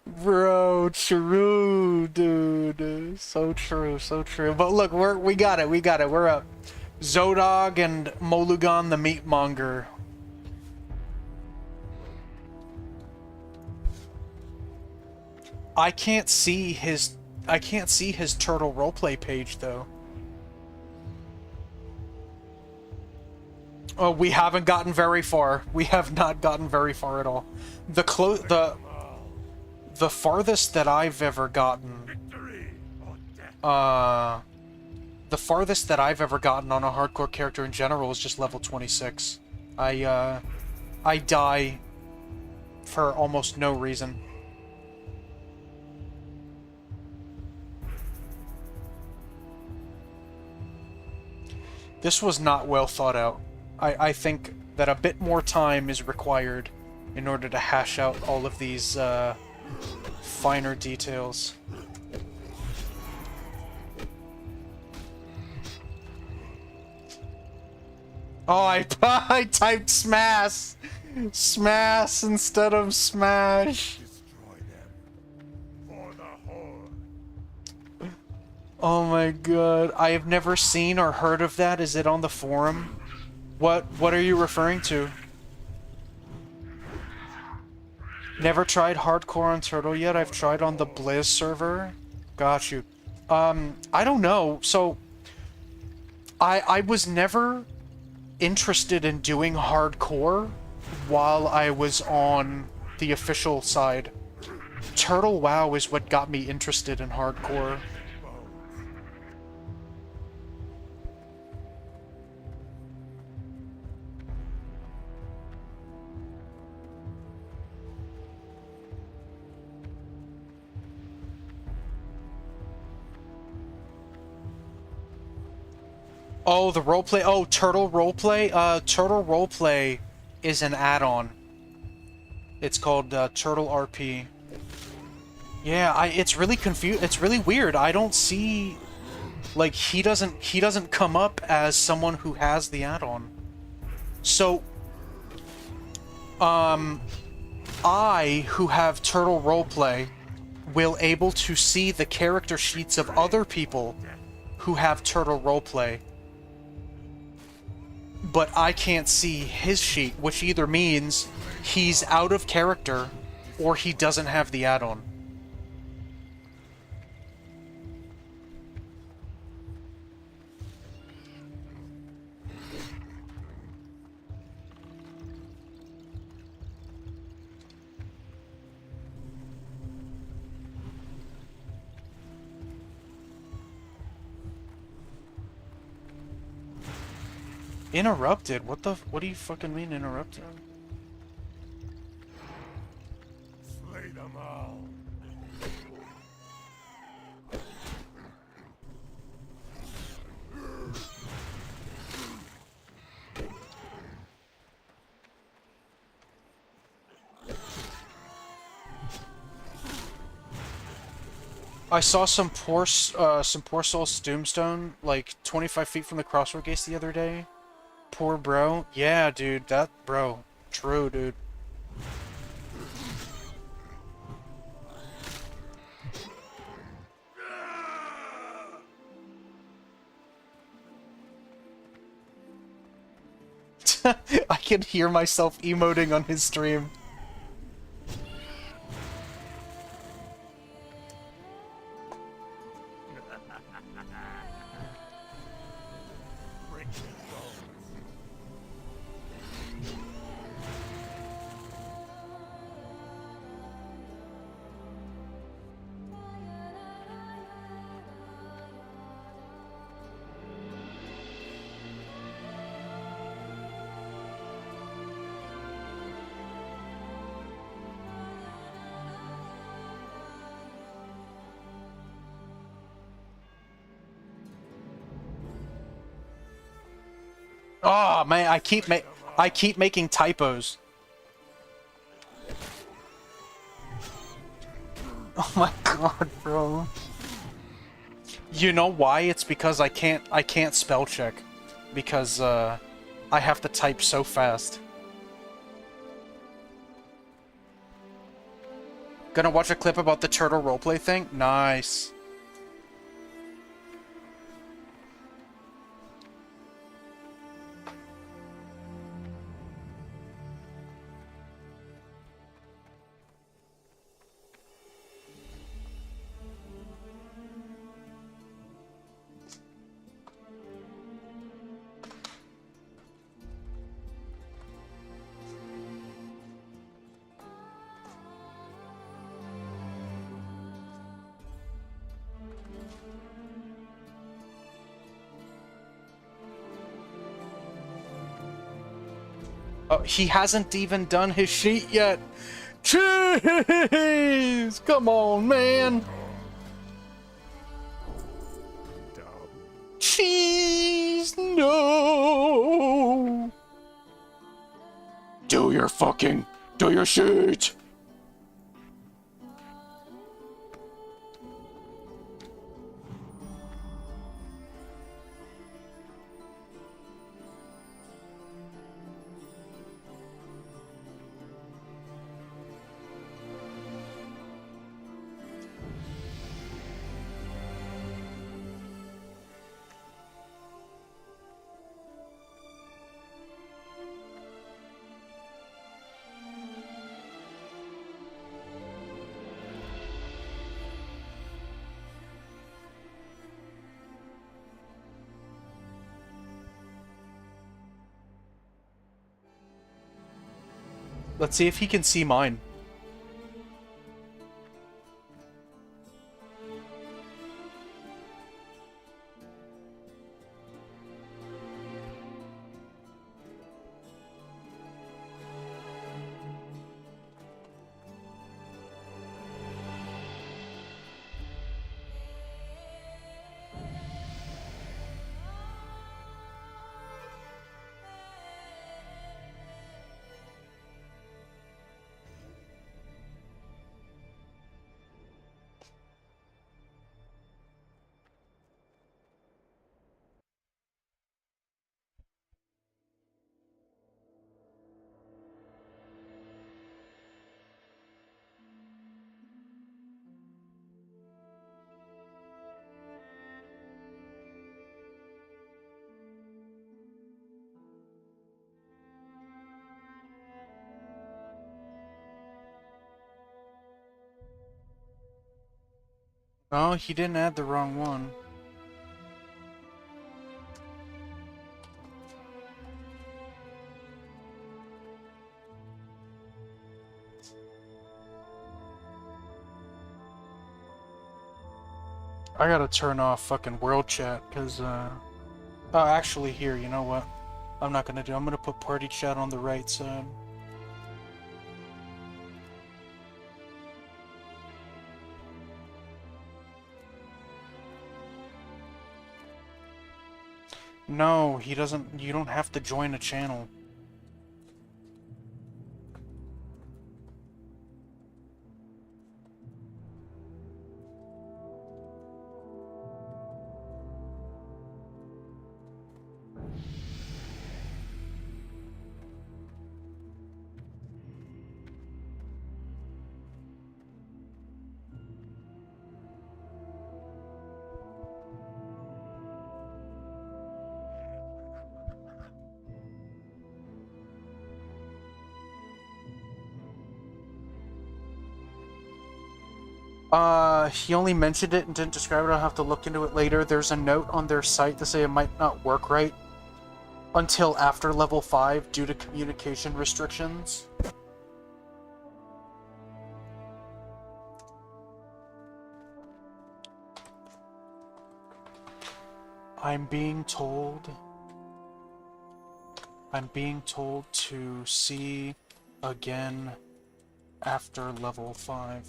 Bro, true, dude. So true, so true. But look, we got it. We're up. Zodog and Molugan the meatmonger. I can't see his turtle roleplay page though. Oh, we haven't gotten very far. We have not gotten very far at all. The farthest that I've ever gotten, the farthest that I've ever gotten on a hardcore character in general is just level 26. I die for almost no reason. This was not well thought out. I think that a bit more time is required in order to hash out all of these, finer details. Oh, I typed smash! Smash instead of smash! Destroy them. For the Horde. Oh my god, I have never seen or heard of that. Is it on the forum? What are you referring to? Never tried hardcore on Turtle yet. I've tried on the Blizz server. Got you. I don't know. So I was never interested in doing hardcore while I was on the official side. Turtle WoW is what got me interested in hardcore. Oh, the roleplay. Oh, Turtle roleplay. Turtle roleplay is an add-on. It's called Turtle RP. Yeah, it's really It's really weird. I don't see, like, he doesn't come up as someone who has the add-on. So, I, who have Turtle roleplay, will able to see the character sheets of other people who have Turtle roleplay. But I can't see his sheet, which either means he's out of character or he doesn't have the add-on. Interrupted? What do you fucking mean interrupted? Slay them all. I saw some poor soul's tombstone, like 25 feet from the crossroad gates the other day. Poor bro. Yeah, dude, that bro. True, dude. I can hear myself emoting on his stream. Oh man, I keep making typos. Oh my god, bro. You know why? It's because I can't spell check because I have to type so fast. Gonna watch a clip about the turtle roleplay thing? Nice. Oh, he hasn't even done his sheet yet. Jeez! Come on, man. Jeez, no. Do your sheet. Let's see if he can see mine. Oh, he didn't add the wrong one. I gotta turn off fucking world chat, cause, oh, actually, here, you know what? I'm not gonna do. I'm gonna put party chat on the right side. No, he doesn't. You don't have to join a channel. He only mentioned it and didn't describe it. I'll have to look into it later. There's a note on their site to say it might not work right until after level 5 due to communication restrictions. I'm being told to see again after level 5.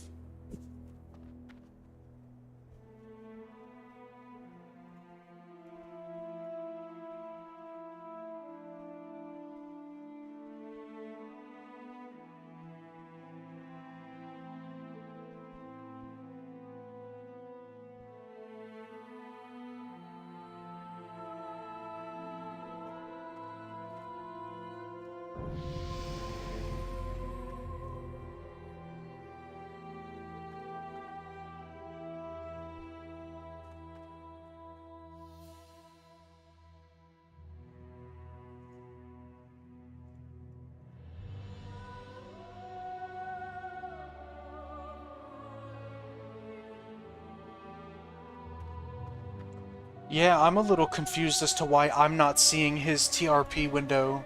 Yeah, I'm a little confused as to why I'm not seeing his TRP window.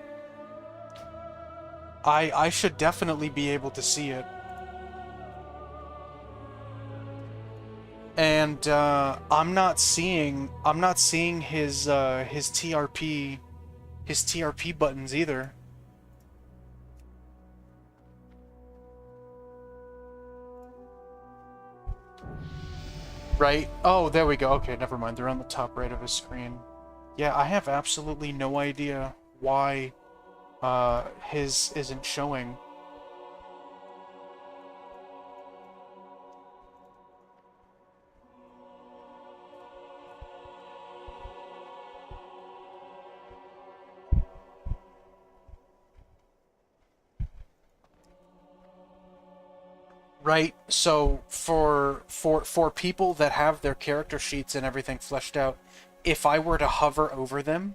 I should definitely be able to see it. And I'm not seeing his TRP buttons either. Right? Oh, there we go. Okay, never mind. They're on the top right of his screen. Yeah, I have absolutely no idea why his isn't showing. Right, so for people that have their character sheets and everything fleshed out, if I were to hover over them,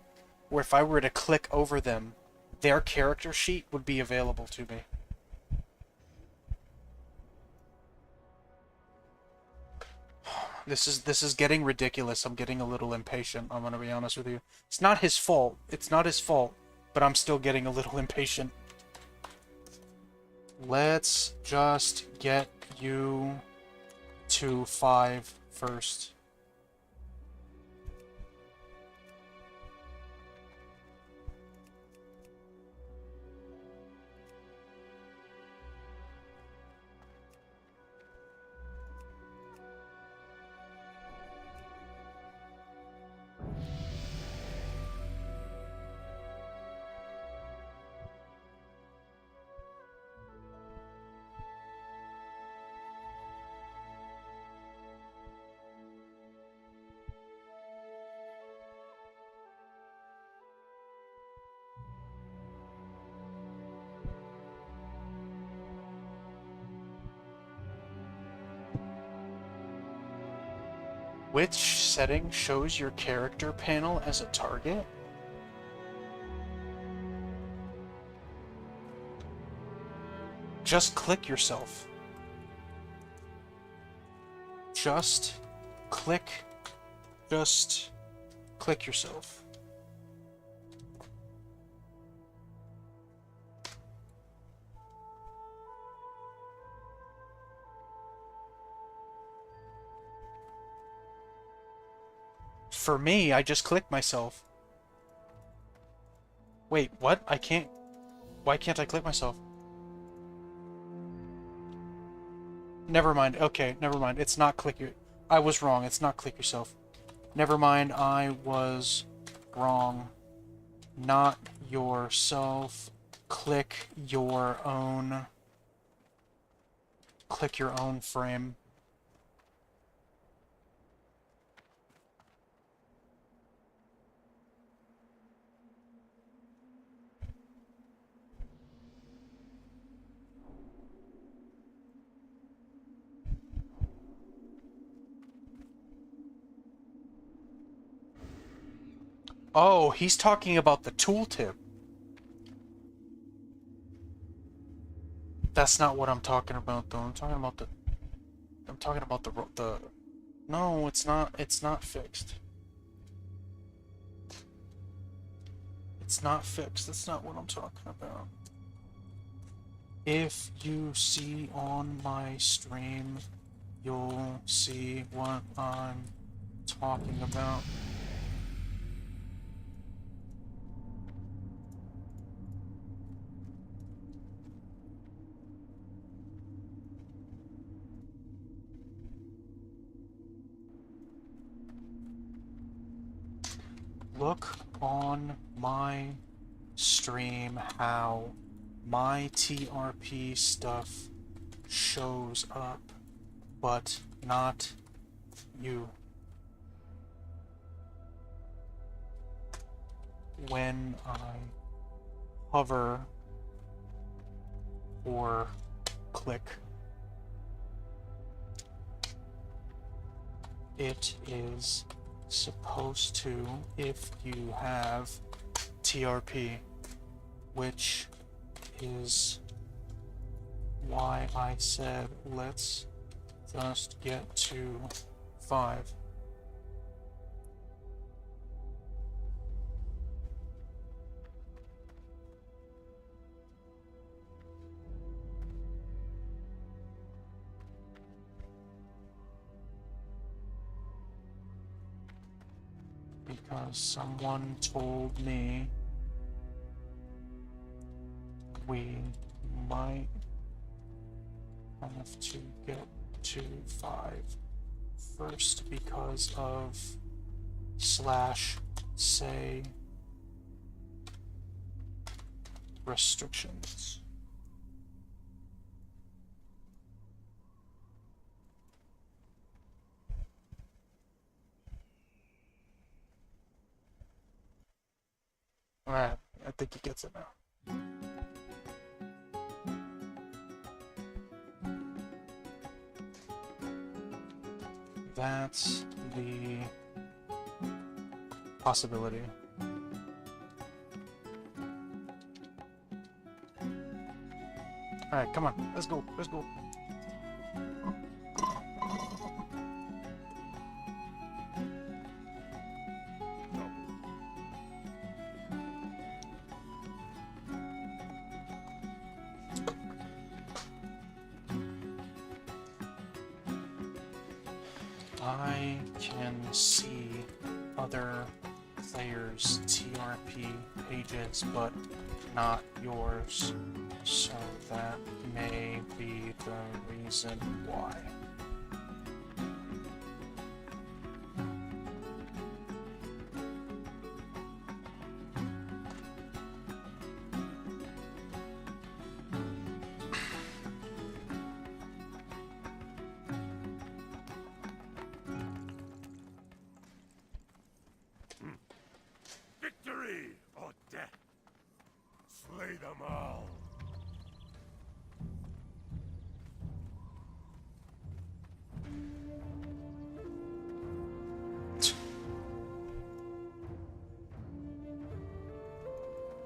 or if I were to click over them, their character sheet would be available to me. This is getting ridiculous. I'm getting a little impatient, I'm gonna be honest with you. It's not his fault. It's not his fault, but I'm still getting a little impatient. Let's just get you to 5 first. Which setting shows your character panel as a target? Just click yourself. Just click yourself. For me, I just click myself. Wait, what? I can't... Why can't I click myself? Never mind. Okay, never mind. It's not click your... I was wrong. It's not click yourself. Never mind. I was wrong. Not yourself. Click your own... Click your own frame. Oh, he's talking about the tooltip. That's not what I'm talking about, though. I'm talking about the... No, it's not. It's not fixed. It's not fixed. That's not what I'm talking about. If you see on my stream, you'll see what I'm talking about. Look on my stream how my TRP stuff shows up, but not you. When I hover or click, it is supposed to, if you have TRP, which is why I said let's just get to 5. Because someone told me we might have to get to 5 first because of /say restrictions. Alright, I think he gets it now. That's the possibility. Alright, come on, let's go, let's go. see other players' TRP pages, but not yours. So that may be the reason why. Victory or death? Slay them all.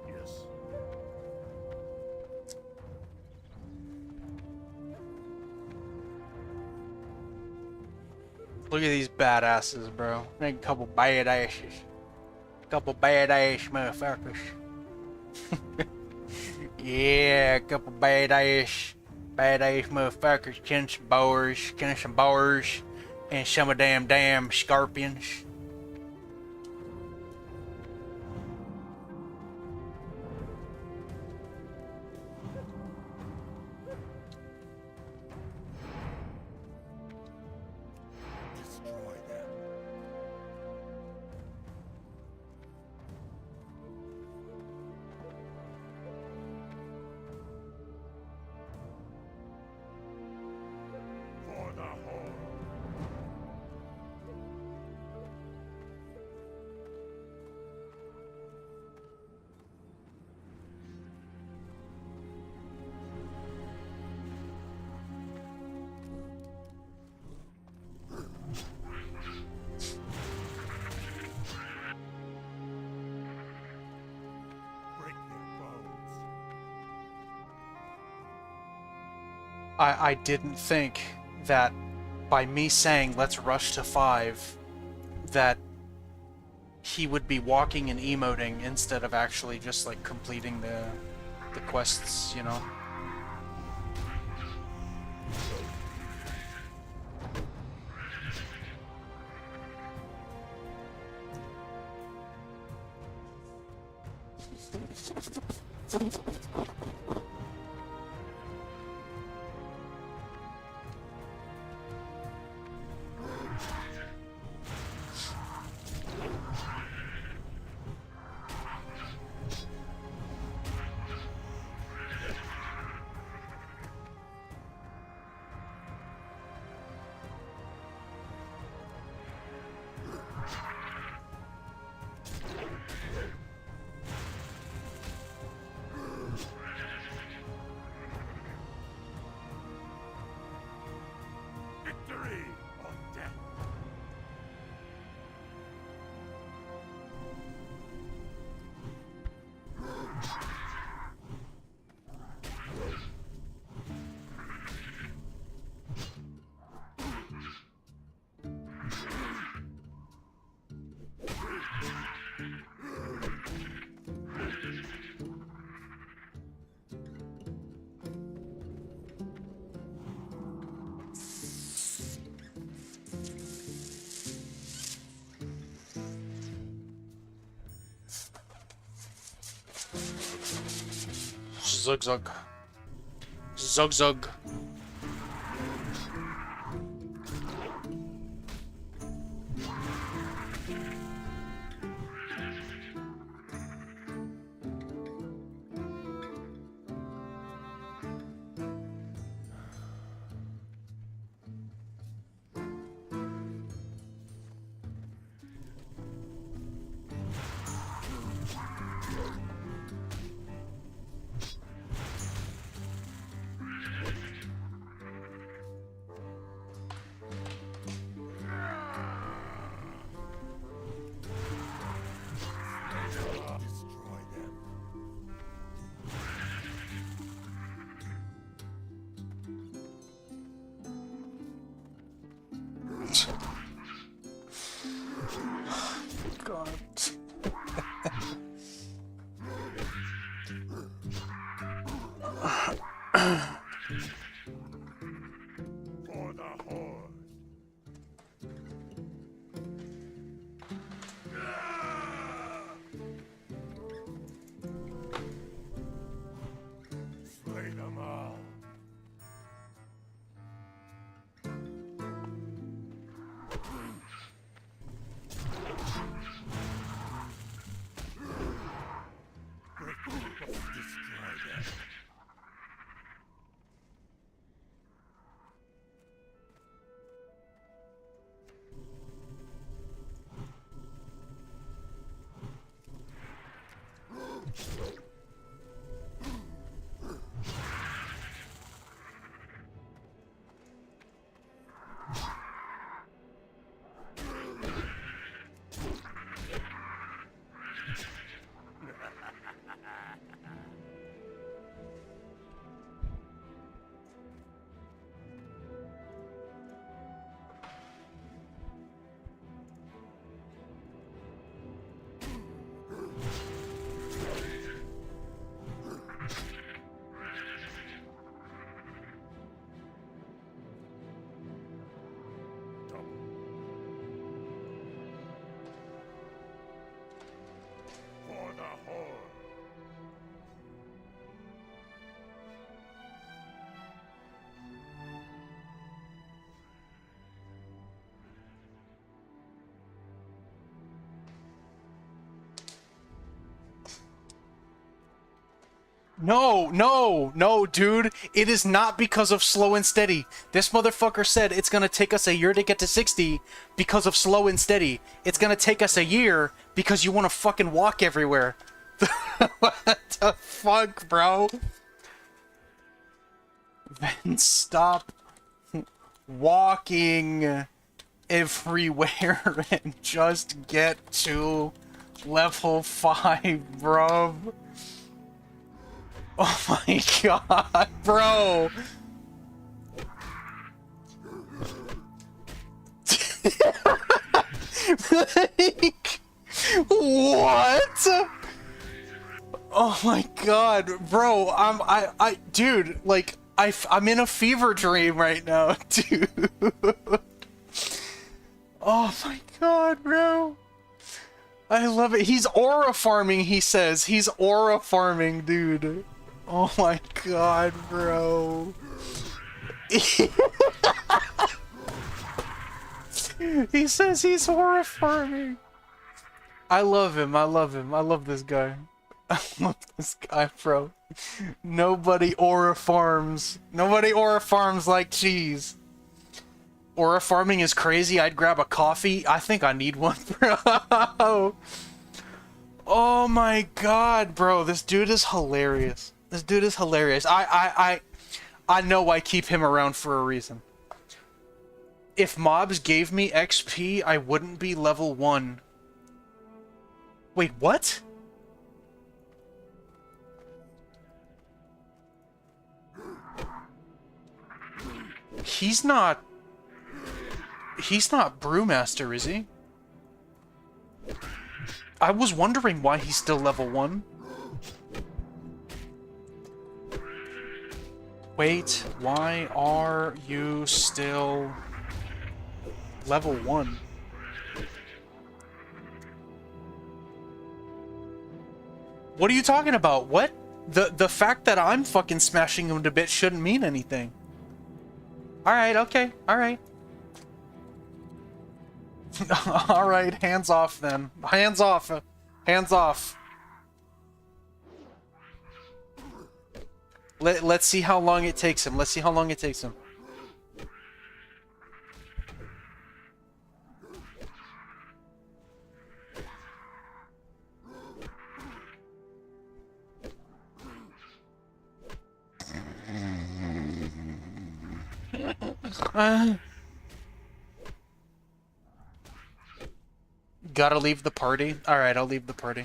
Yes. Look at these badasses, bro. Like a couple badasses. Couple badass motherfuckers. Yeah, a couple badass motherfuckers. Killing some boars, and some of them damn scorpions. Destroy them. For the whole. Break their bones. I didn't think that by me saying let's rush to 5 that he would be walking and emoting instead of actually just like completing the quests, you know. Victory or death? Zug zug. Zug zug. Destroy them. God. For the horde. No, no, no, dude. It is not because of slow and steady. This motherfucker said it's gonna take us a year to get to 60 because of slow and steady. It's gonna take us a year because you want to fucking walk everywhere. What the fuck, bro? Then stop walking everywhere and just get to level 5, bro. Oh my god, bro! Like, what? Oh my god, bro! Dude, like, I'm in a fever dream right now, dude. Oh my god, bro! I love it. He's aura farming, he says. He's aura farming, dude. Oh my god, bro. He says he's aura farming. I love him. I love him. I love this guy. I love this guy, bro. Nobody aura farms. Nobody aura farms like cheese. Aura farming is crazy. I'd grab a coffee. I think I need one, bro. Oh my god, bro. This dude is hilarious. This dude is hilarious. I know I keep him around for a reason. If mobs gave me XP, I wouldn't be level 1. Wait, what? He's not Brewmaster, is he? I was wondering why he's still level 1. Wait, why are you still level 1? What are you talking about? What? The fact that I'm fucking smashing him to bits shouldn't mean anything. Alright, okay, alright. Alright, hands off then. Hands off. Hands off. Let's see how long it takes him. Let's see how long it takes him. Gotta leave the party? Alright, I'll leave the party.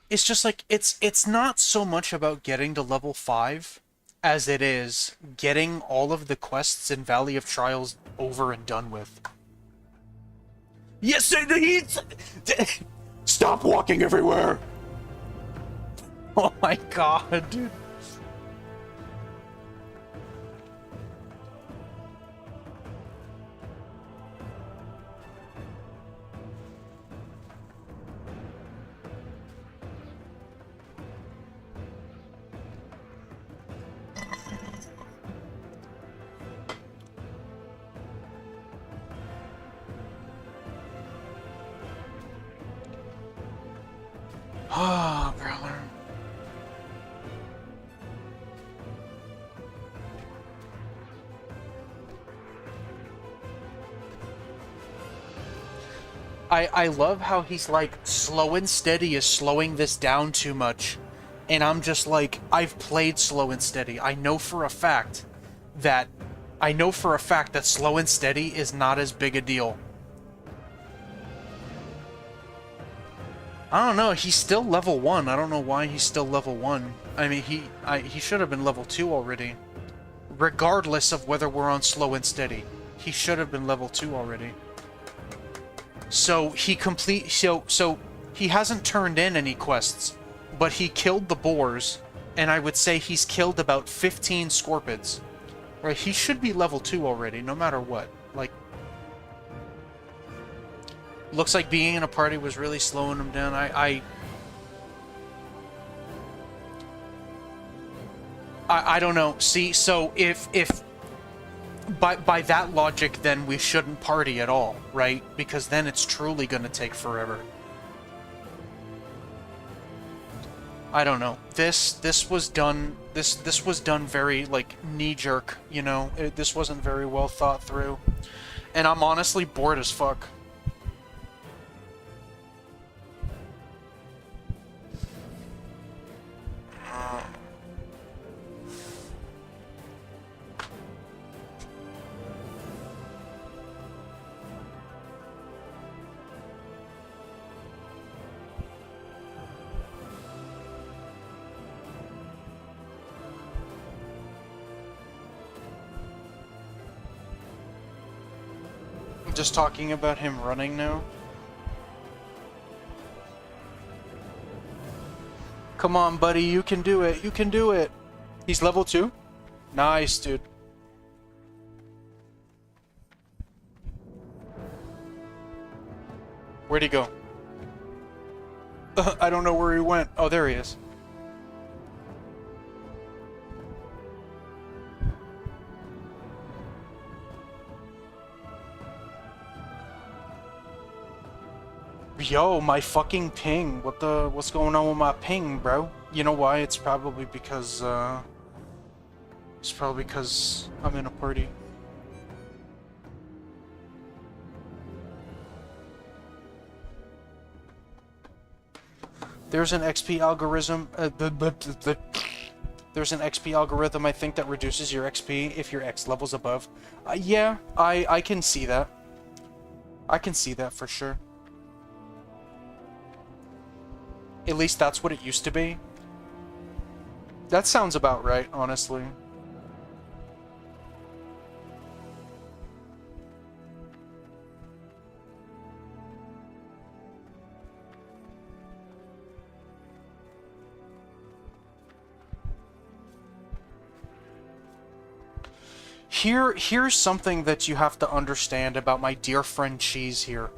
It's just like, it's not so much about getting to level 5 as it is getting all of the quests in Valley of Trials over and done with. Yes, he's... Stop walking everywhere! Oh my god, dude. Ah, oh, brother. I love how he's like, slow and steady is slowing this down too much. And I'm just like, I've played slow and steady. I know for a fact that slow and steady is not as big a deal. I don't know, he's still level 1. I don't know why he's still level 1. I mean, he should have been level 2 already. Regardless of whether we're on slow and steady. He should have been level 2 already. So so he hasn't turned in any quests, but he killed the boars, and I would say he's killed about 15 scorpids. Right, he should be level 2 already, no matter what. Like, looks like being in a party was really slowing him down. I don't know. See, so if by that logic, then we shouldn't party at all, right? Because then it's truly going to take forever. I don't know. This was done. This was done very like knee jerk. You know, this wasn't very well thought through, and I'm honestly bored as fuck. Just talking about him running now. Come on, buddy, you can do it. You can do it. He's level 2? Nice, dude. Where'd he go? I don't know where he went. Oh, there he is. Yo, my fucking ping. What's going on with my ping, bro? You know why? It's probably because I'm in a party. There's an XP algorithm. There's an XP algorithm, I think, that reduces your XP if your X level's above. Yeah, I can see that. I can see that for sure. At least that's what it used to be. That sounds about right, honestly. Here's something that you have to understand about my dear friend Cheese here.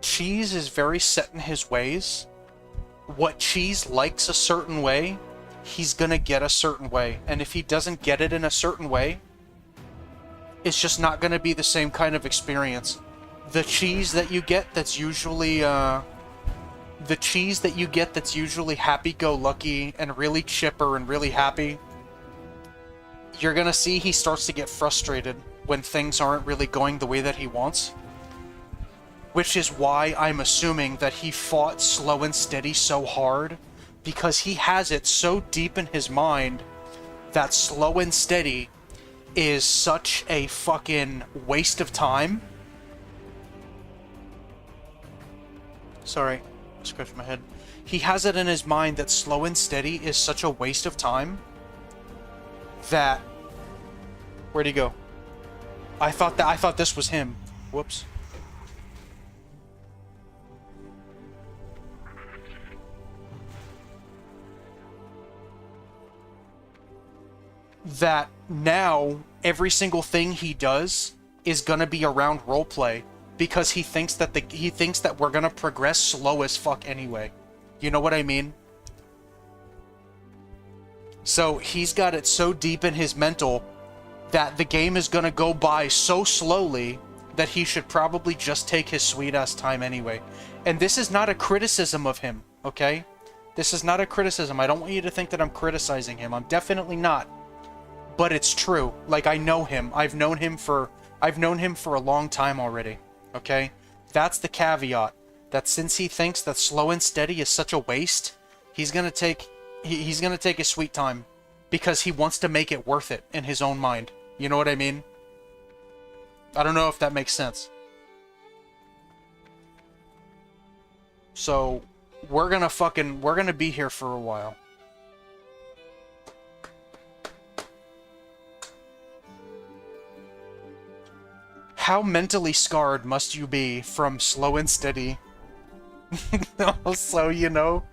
Cheese is very set in his ways. What Cheese likes a certain way, he's gonna get a certain way. And if he doesn't get it in a certain way, it's just not gonna be the same kind of experience. The cheese that you get that's usually, happy-go-lucky and really chipper and really happy, you're gonna see he starts to get frustrated when things aren't really going the way that he wants. Which is why I'm assuming that he fought Slow and Steady so hard, because he has it so deep in his mind that Slow and Steady is such a fucking waste of time. Sorry, I scratched my head. He has it in his mind that Slow and Steady is such a waste of time that... Where'd he go? I thought this was him. Whoops. That now every single thing he does is gonna be around roleplay because he thinks that we're gonna progress slow as fuck anyway. You know what I mean? So he's got it so deep in his mental that the game is gonna go by so slowly that he should probably just take his sweet ass time anyway. And this is not a criticism of him, okay? This is not a criticism. I don't want you to think that I'm criticizing him. I'm definitely not. But it's true. Like, I know him. I've known him for a long time already. Okay? That's the caveat. That since he thinks that Slow and Steady is such a waste, he's gonna take his sweet time. Because he wants to make it worth it in his own mind. You know what I mean? I don't know if that makes sense. So, we're gonna be here for a while. How mentally scarred must you be from Slow and Steady? Also, you know,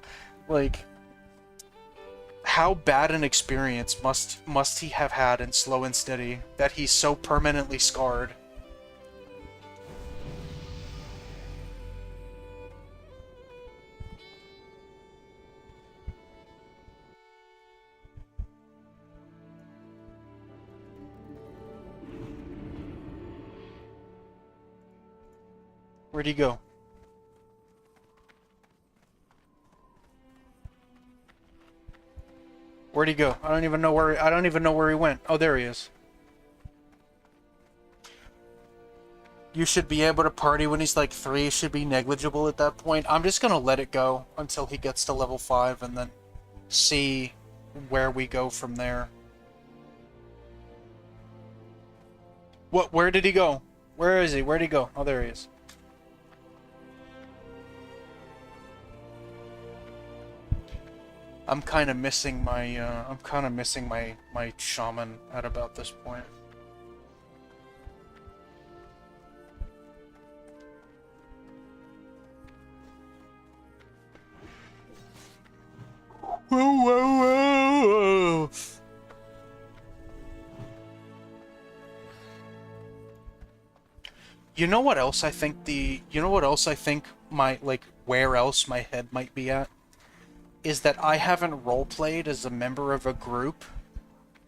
like, how bad an experience must he have had in Slow and Steady that he's so permanently scarred? Where'd he go? Where'd he go? I don't even know where he went. Oh, there he is. You should be able to party when he's like 3. Should be negligible at that point. I'm just gonna let it go until he gets to level 5 and then see where we go from there. What? Where did he go? Where is he? Where'd he go? Oh, there he is. I'm kind of missing my shaman at about this point. Whoa, whoa, whoa, whoa. You know what else I think where else my head might be at? Is that I haven't roleplayed as a member of a group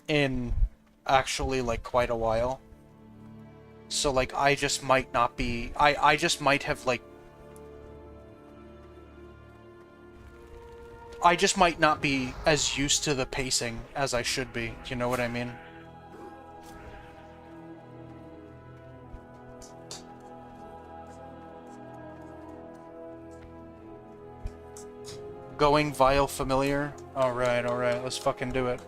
in actually like quite a while. So like I just might not be I just might have like I just might not be as used to the pacing as I should be. You know what I mean? Going vile familiar? Alright, let's fucking do it.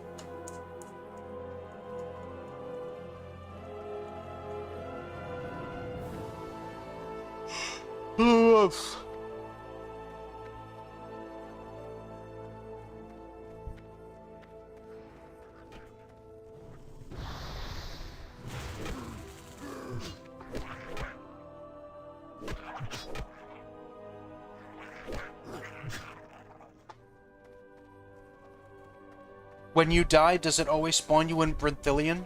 When you die, does it always spawn you in Brinthillion?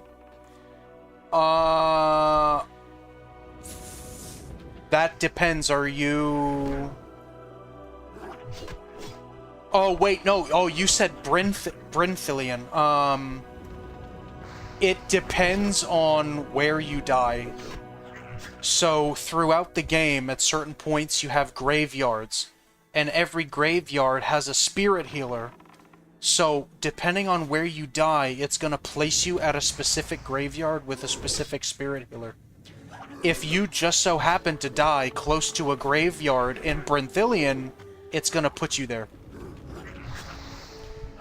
That depends. Are you... Oh, wait, no. Oh, you said Brinthillion. It depends on where you die. So, throughout the game, at certain points, you have graveyards. And every graveyard has a spirit healer. So, depending on where you die, it's going to place you at a specific graveyard with a specific spirit healer. If you just so happen to die close to a graveyard in Brinthillion, it's going to put you there.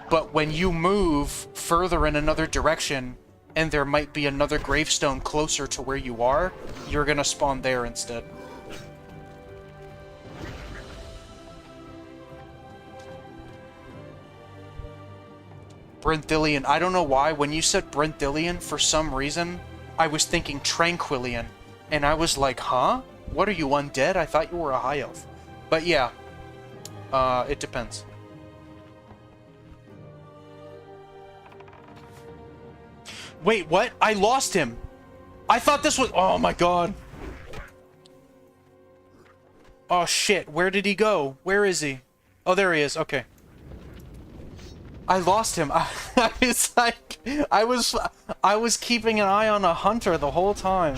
But when you move further in another direction, and there might be another gravestone closer to where you are, you're going to spawn there instead. Brinthillion. I don't know why. When you said Brinthillion, for some reason, I was thinking Tranquillion. And I was like, huh? What are you, undead? I thought you were a high elf. But yeah. It depends. Wait, what? I lost him. I thought this was... Oh my god. Oh shit. Where did he go? Where is he? Oh, there he is. Okay. I lost him. I was like, I was keeping an eye on a hunter the whole time.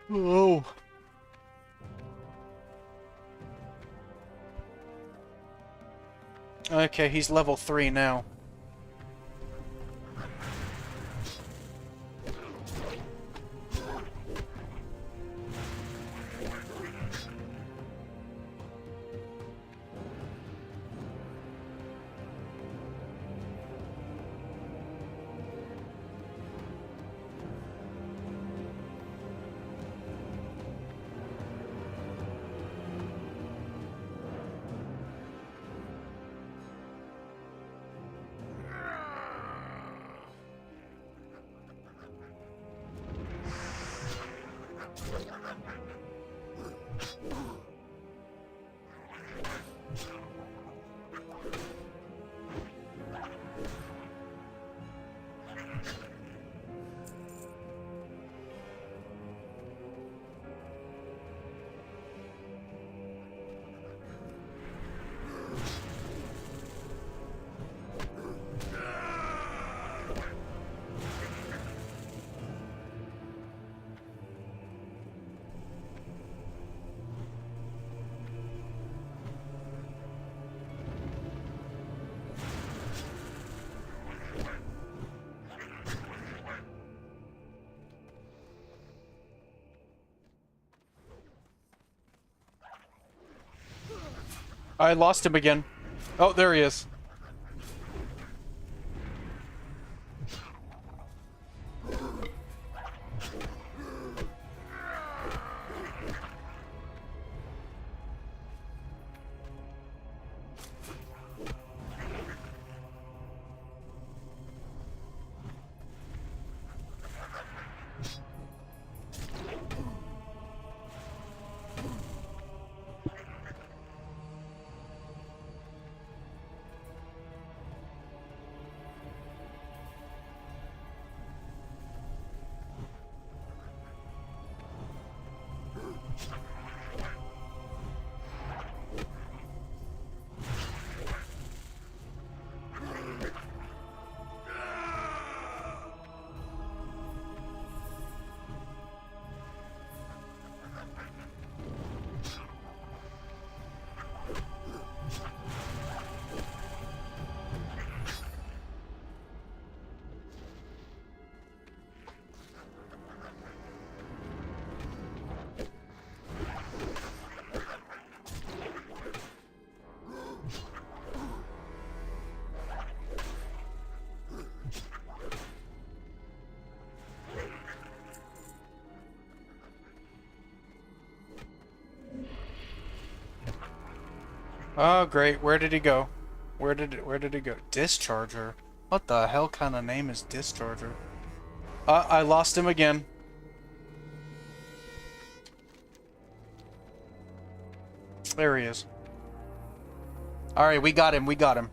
Oh. Okay, he's level 3 now. I lost him again. Oh, there he is. Oh, great. Where did he go? Where did he go? Discharger? What the hell kind of name is Discharger? I lost him again. There he is. Alright, we got him, we got him.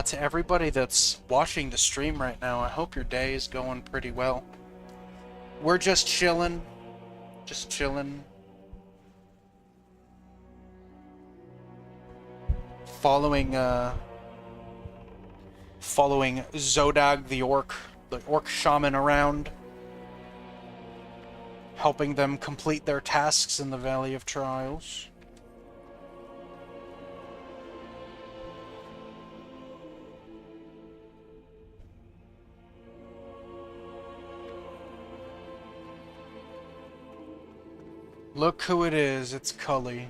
To everybody that's watching the stream right now, I hope your day is going pretty well. We're just chilling. Just chilling. Following Zodag the orc shaman around. Helping them complete their tasks in the Valley of Trials. Look who it is, it's Cully.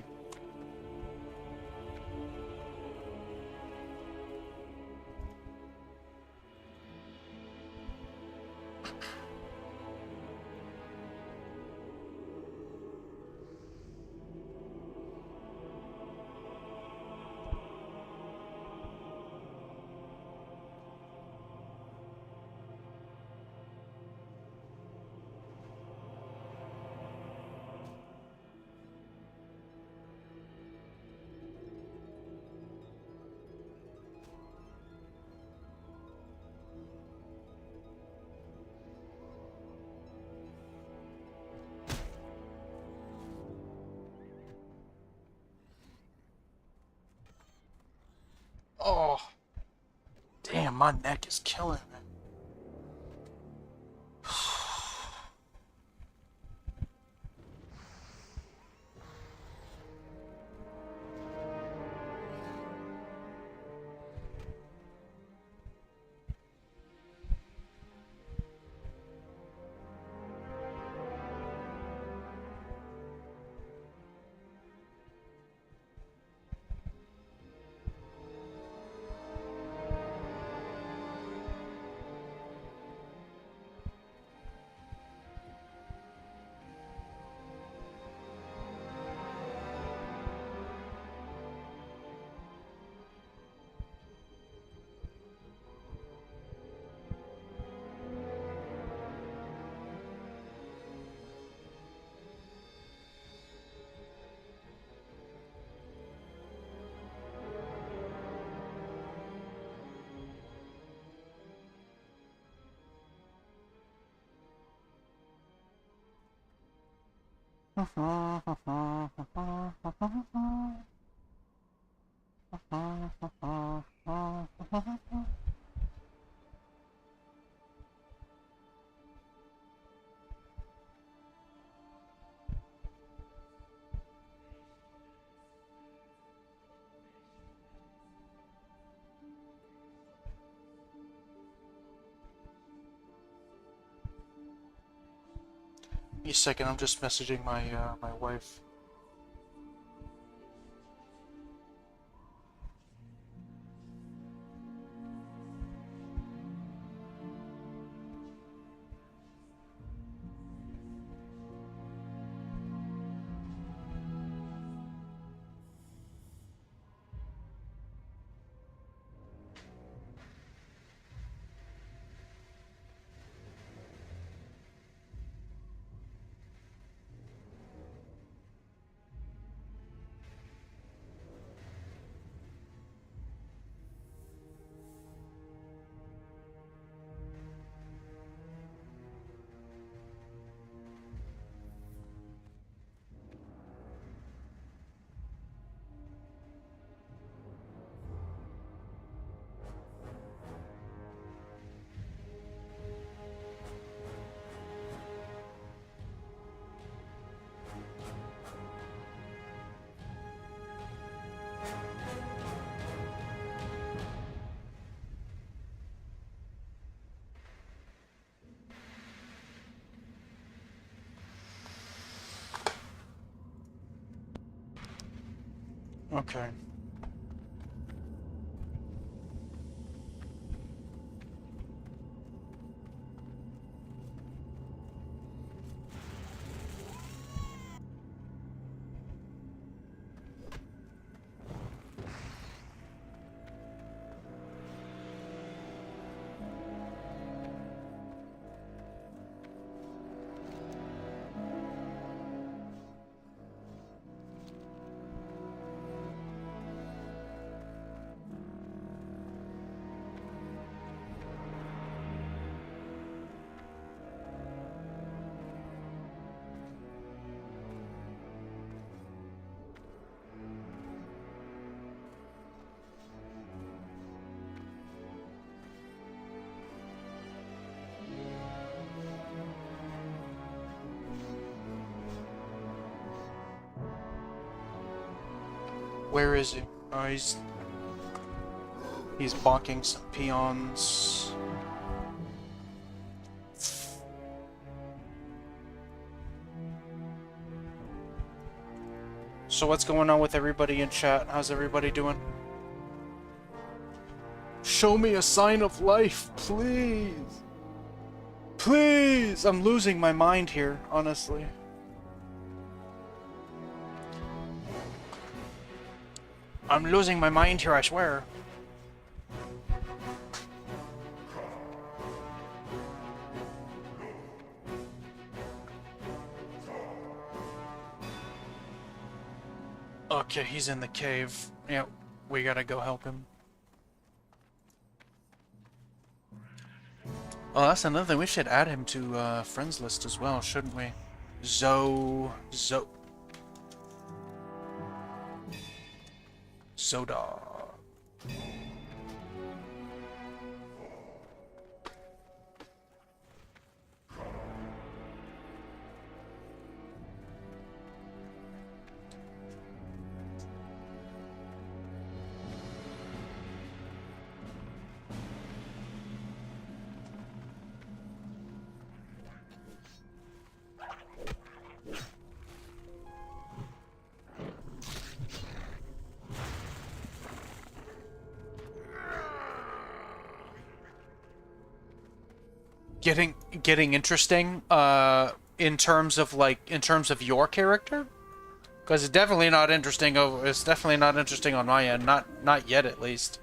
my neck is killing me. Give me a second, I'm just messaging my my wife. Okay. Where is he? Oh, he's bonking some peons. So what's going on with everybody in chat? How's everybody doing? Show me a sign of life, please. Please! I'm losing my mind here, honestly. I'm losing my mind here, I swear. Okay, he's in the cave. Yeah, we gotta go help him. Oh, that's another thing. We should add him to friends list as well, shouldn't we? Zodog. getting interesting in terms of your character, because it's definitely not interesting. It's definitely not interesting on my end. Not yet, at least.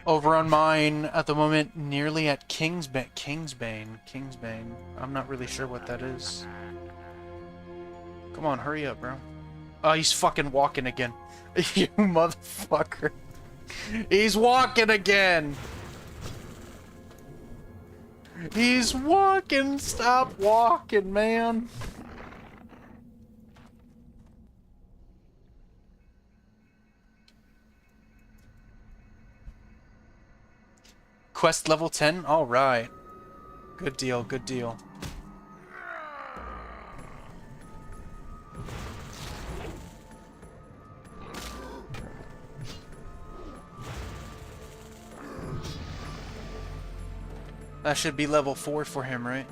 Over on mine at the moment, nearly at Kingsbane. I'm not really sure what that is. Come on, hurry up, bro. Oh, he's fucking walking again. You motherfucker. He's walking again. He's walking. Stop walking, man. Quest level 10? Alright. Good deal, good deal. That should be level 4 for him, right?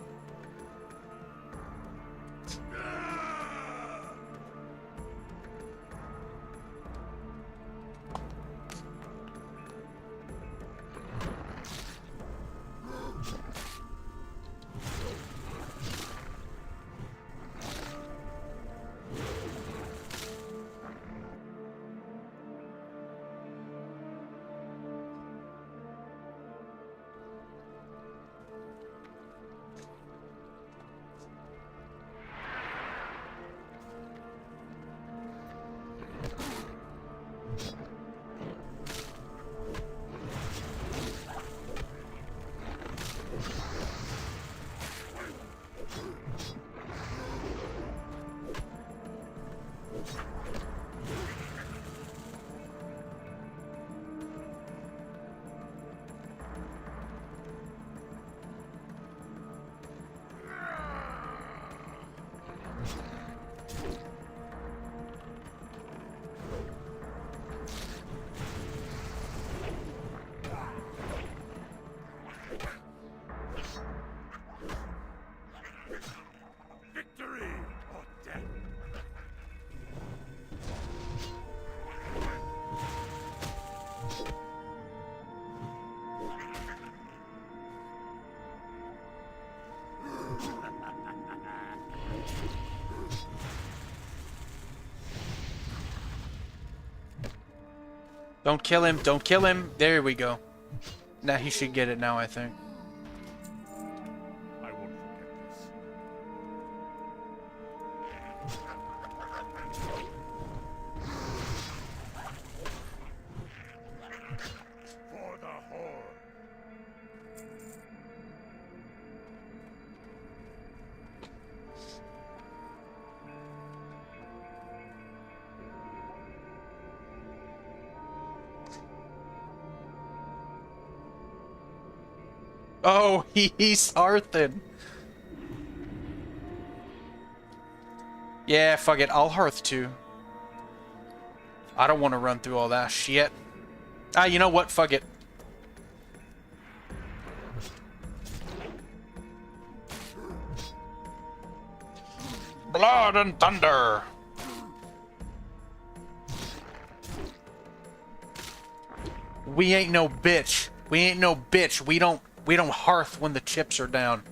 Don't kill him, don't kill him. There we go. Now he should get it now, I think. I won't forget this. For the Horde. Oh, he's Hearthen. Yeah, fuck it. I'll Hearth too. I don't want to run through all that shit. Ah, you know what? Fuck it. Blood and thunder. We ain't no bitch. We ain't no bitch. We don't hearth when the chips are down.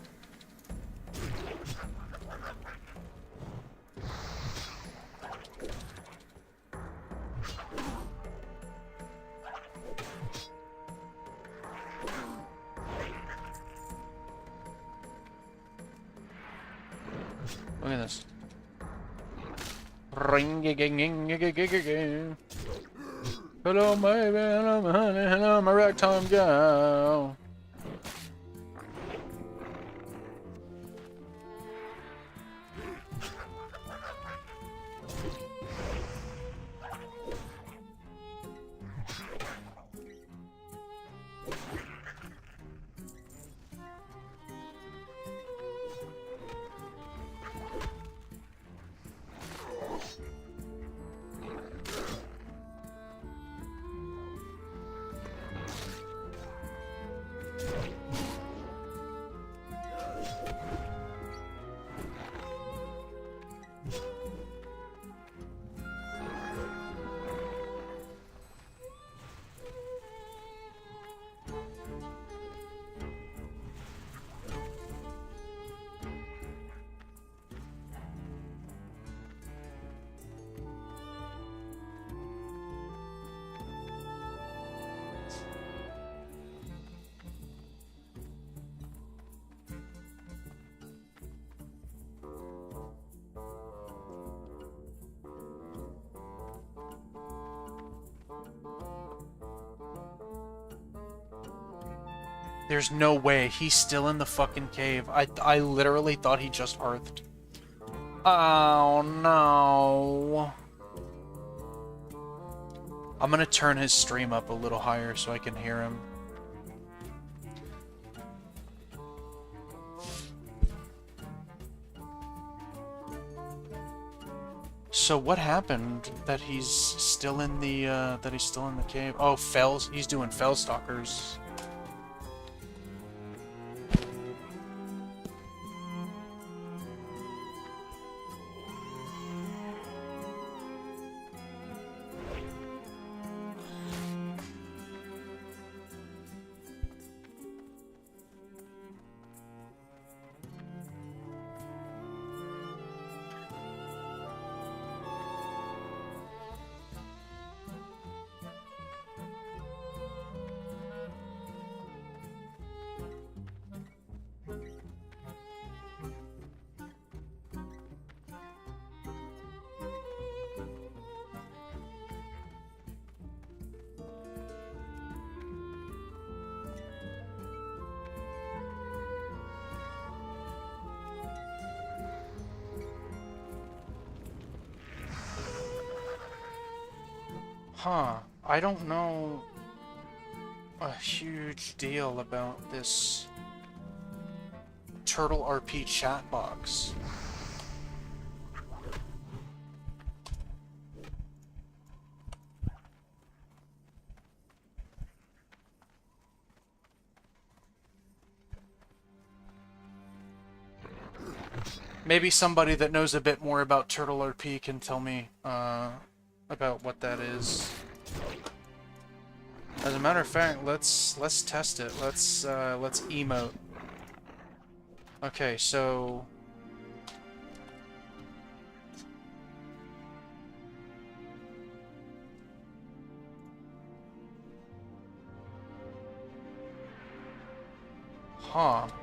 Look at this. Ring -a -ging -ging -a -ging -a -ging. Hello, baby. Hello, my honey. Hello, my ragtime gal. There's no way he's still in the fucking cave. I literally thought he just earthed. Oh no. I'm gonna turn his stream up a little higher so I can hear him. So what happened that he's still in the cave? Oh, fells. He's doing fell stalkers. Huh. I don't know a huge deal about this Turtle RP chat box. Maybe somebody that knows a bit more about Turtle RP can tell me, about what that is. As a matter of fact, let's test it. Let's emote. Okay, so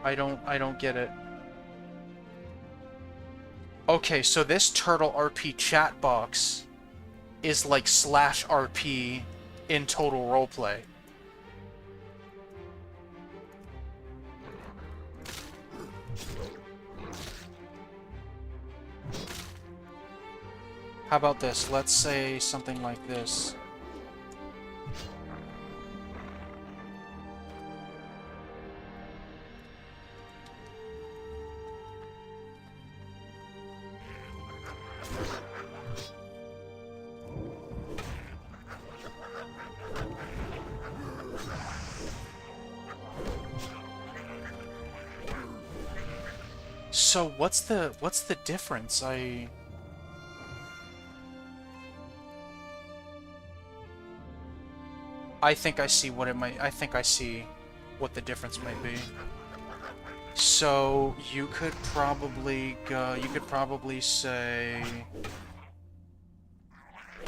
I don't get it. Okay, so this Turtle RP chat box is like /RP in Total Roleplay. How about this? Let's say something like this. So what's the difference? I think I see what it might. I think I see what the difference might be. So you could probably go. You could probably say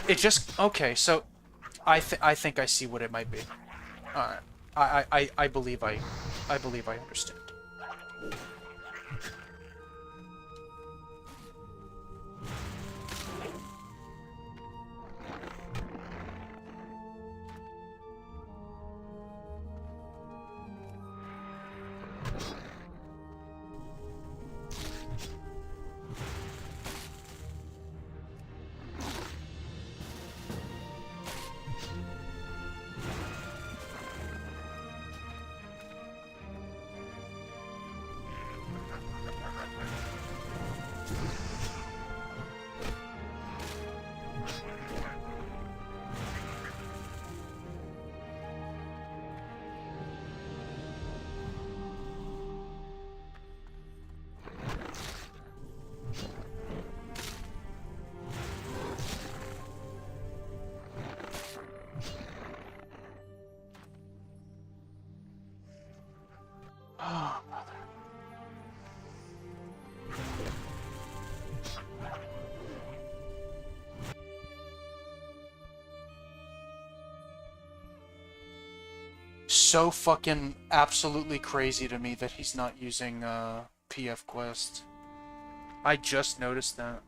it just okay. So I think I see what it might be. All right. I believe I understand. Oh, brother. So fucking absolutely crazy to me that he's not using PF Quest. I just noticed that.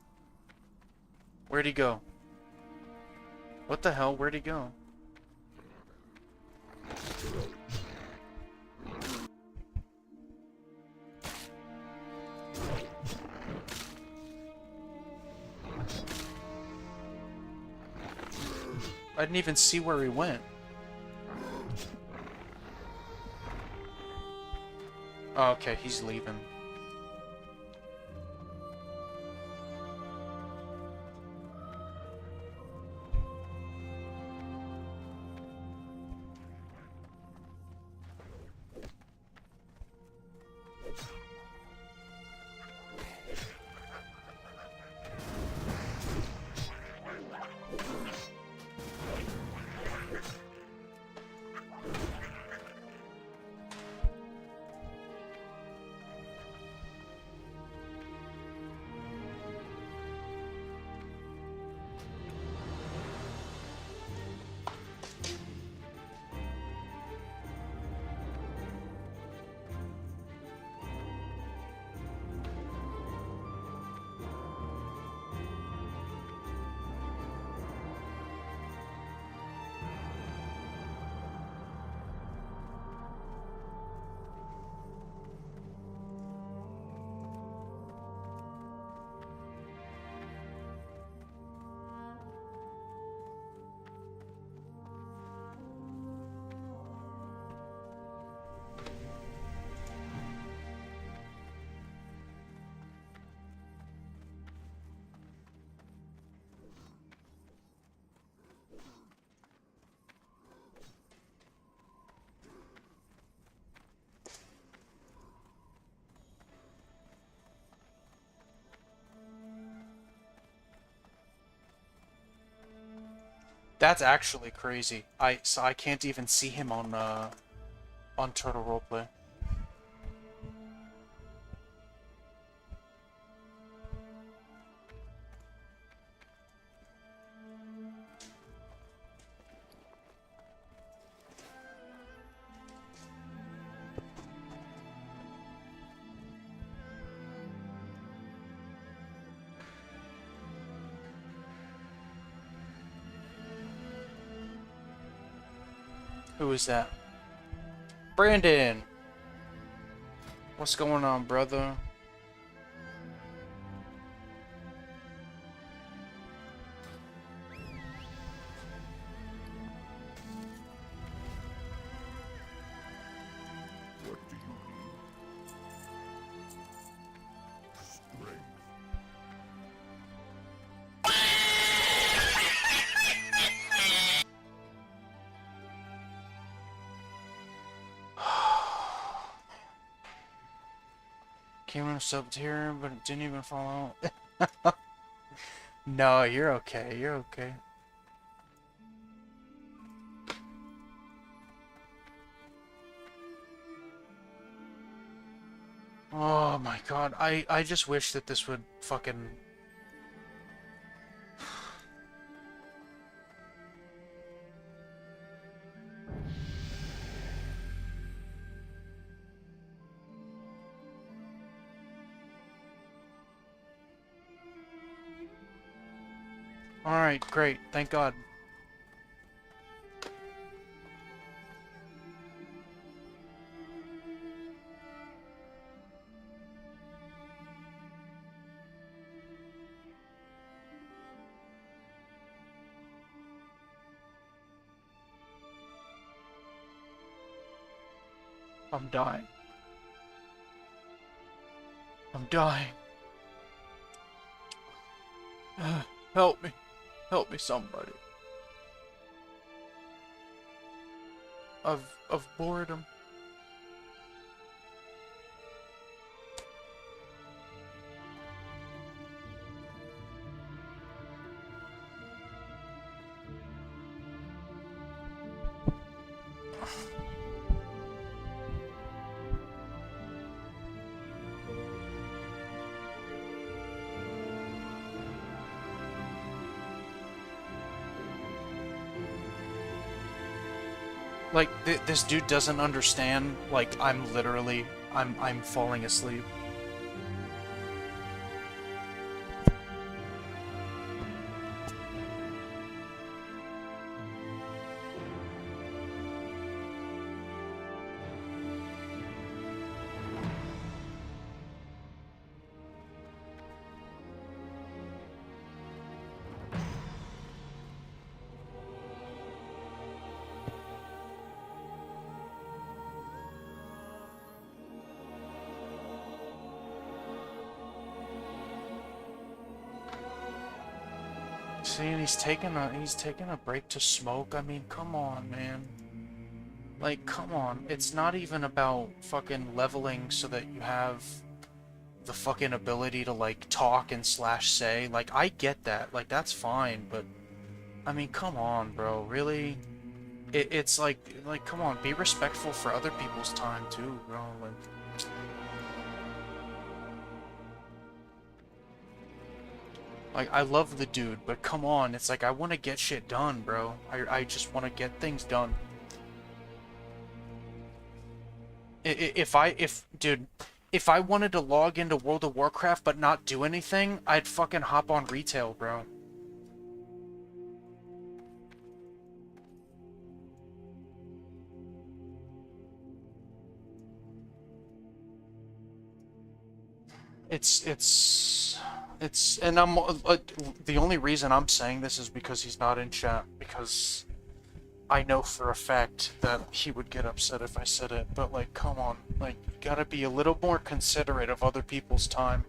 Where'd he go? What the hell? Where'd he go? I didn't even see where he went. Oh, okay, he's leaving. That's actually crazy. So I can't even see him on Turtle Roleplay. Who is that? Brandon! What's going on, brother? What do you need? Strength. Came on a sub tier, but it didn't even fall out. No, you're okay. You're okay. Oh my god. I just wish that this would fucking... Alright, great. Thank God. I'm dying. I'm dying. Help me. Help me, somebody. Of boredom. Like, this dude doesn't understand, like, I'm falling asleep. See, and he's taking a break to smoke. I mean, come on, man. Like, come on. It's not even about fucking leveling so that you have the fucking ability to, like, talk and slash say. Like, I get that. Like, that's fine, but I mean, come on, bro. Really? It's like, come on, be respectful for other people's time too, bro. Like, I love the dude, but come on, it's like I want to get shit done, bro. I just want to get things done. Dude, if I wanted to log into World of Warcraft but not do anything, I'd fucking hop on retail, bro. And the only reason I'm saying this is because he's not in chat, because I know for a fact that he would get upset if I said it, but like, come on, like, you gotta be a little more considerate of other people's time.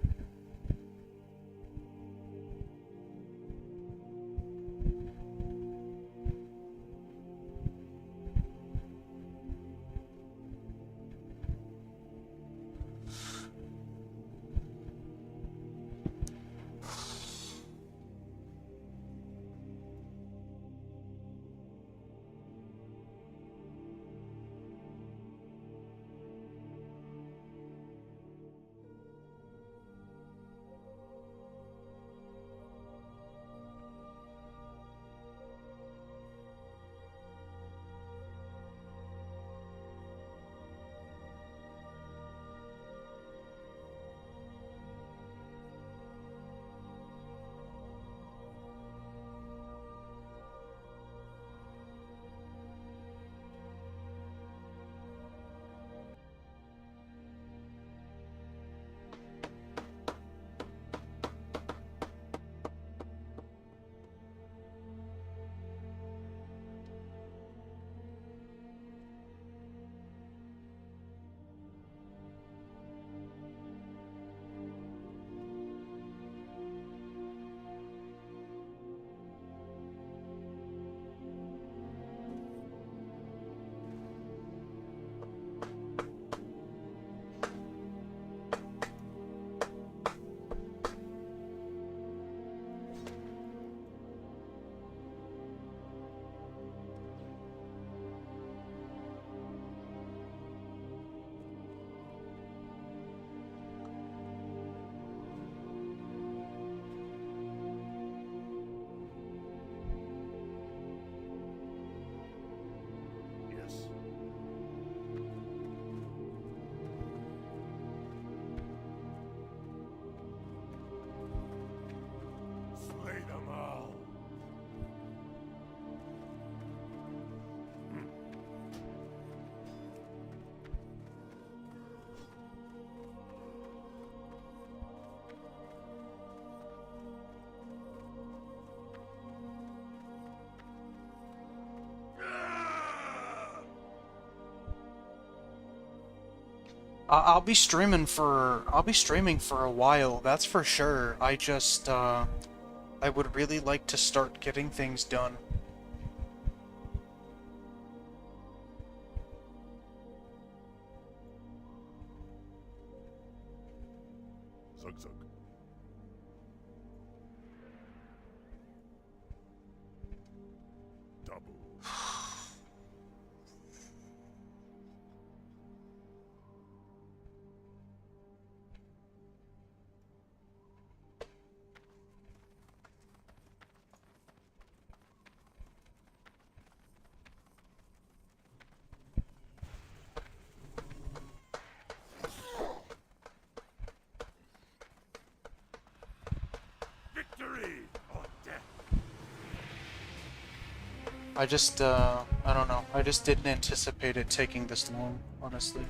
Yes. Slay them all. I'll be streaming for a while, that's for sure. I would really like to start getting things done. Zug zug. Double. I just, I don't know. I just didn't anticipate it taking this long, honestly.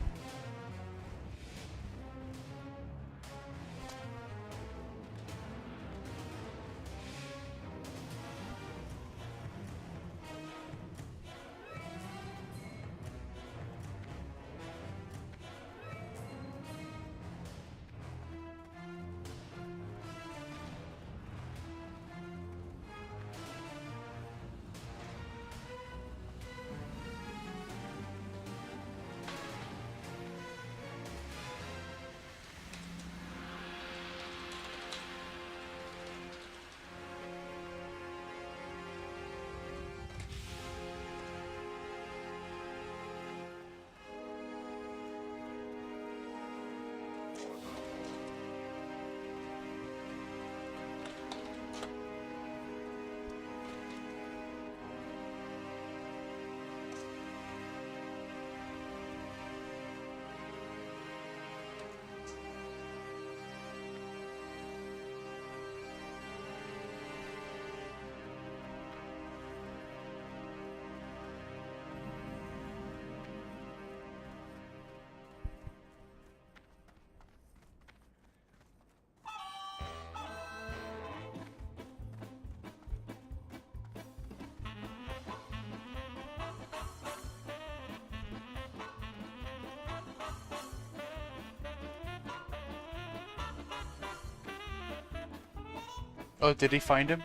Oh, did he find him?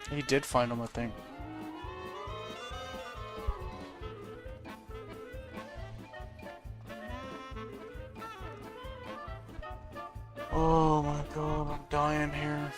He did find him, I think. Oh my god, I'm dying here.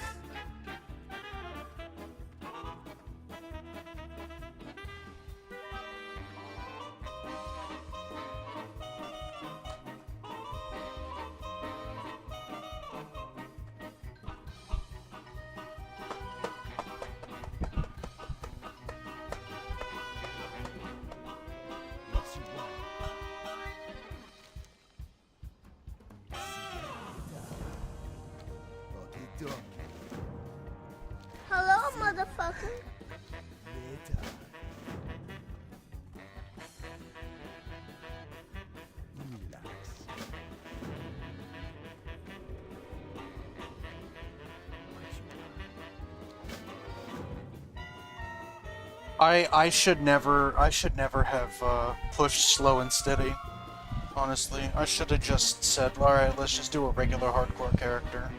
Hello, motherfucker. I should never have pushed slow and steady. Honestly, I should have just said, all right, let's just do a regular hardcore character.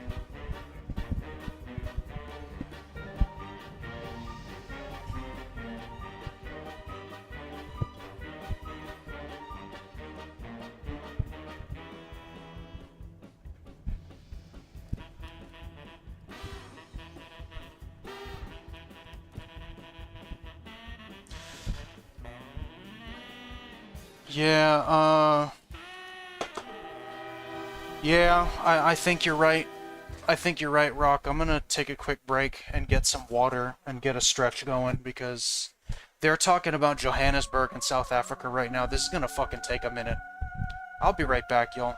Yeah, yeah, I think you're right. I think you're right, Rock. I'm gonna take a quick break and get some water and get a stretch going because they're talking about Johannesburg and South Africa right now. This is gonna fucking take a minute. I'll be right back, y'all.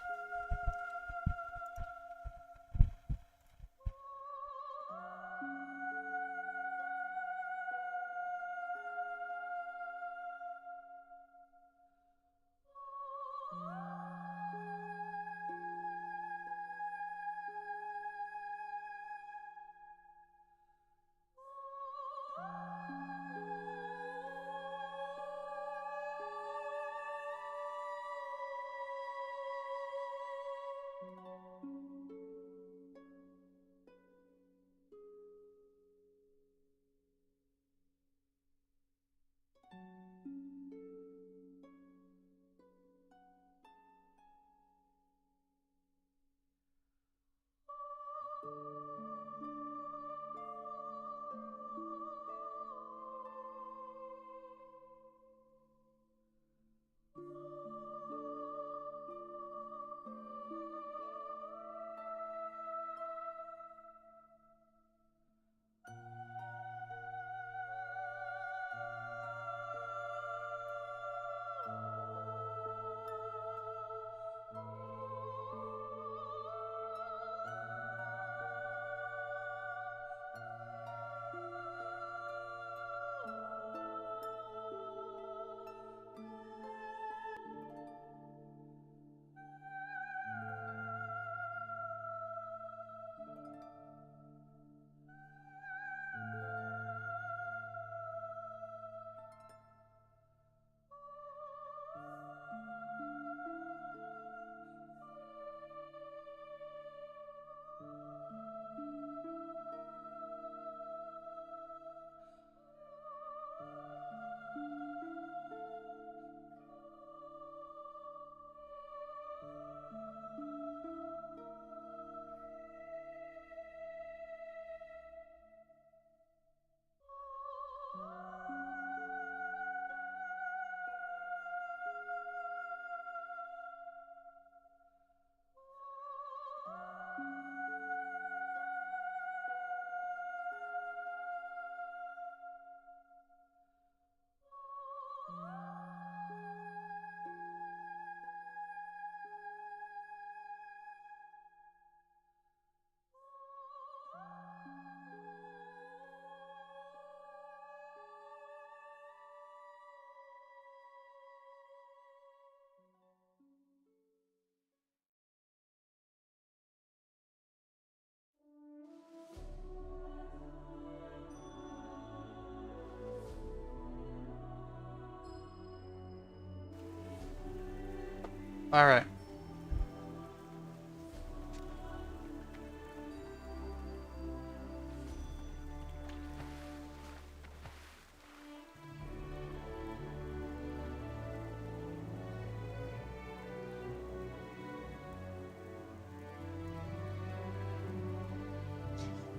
Alright.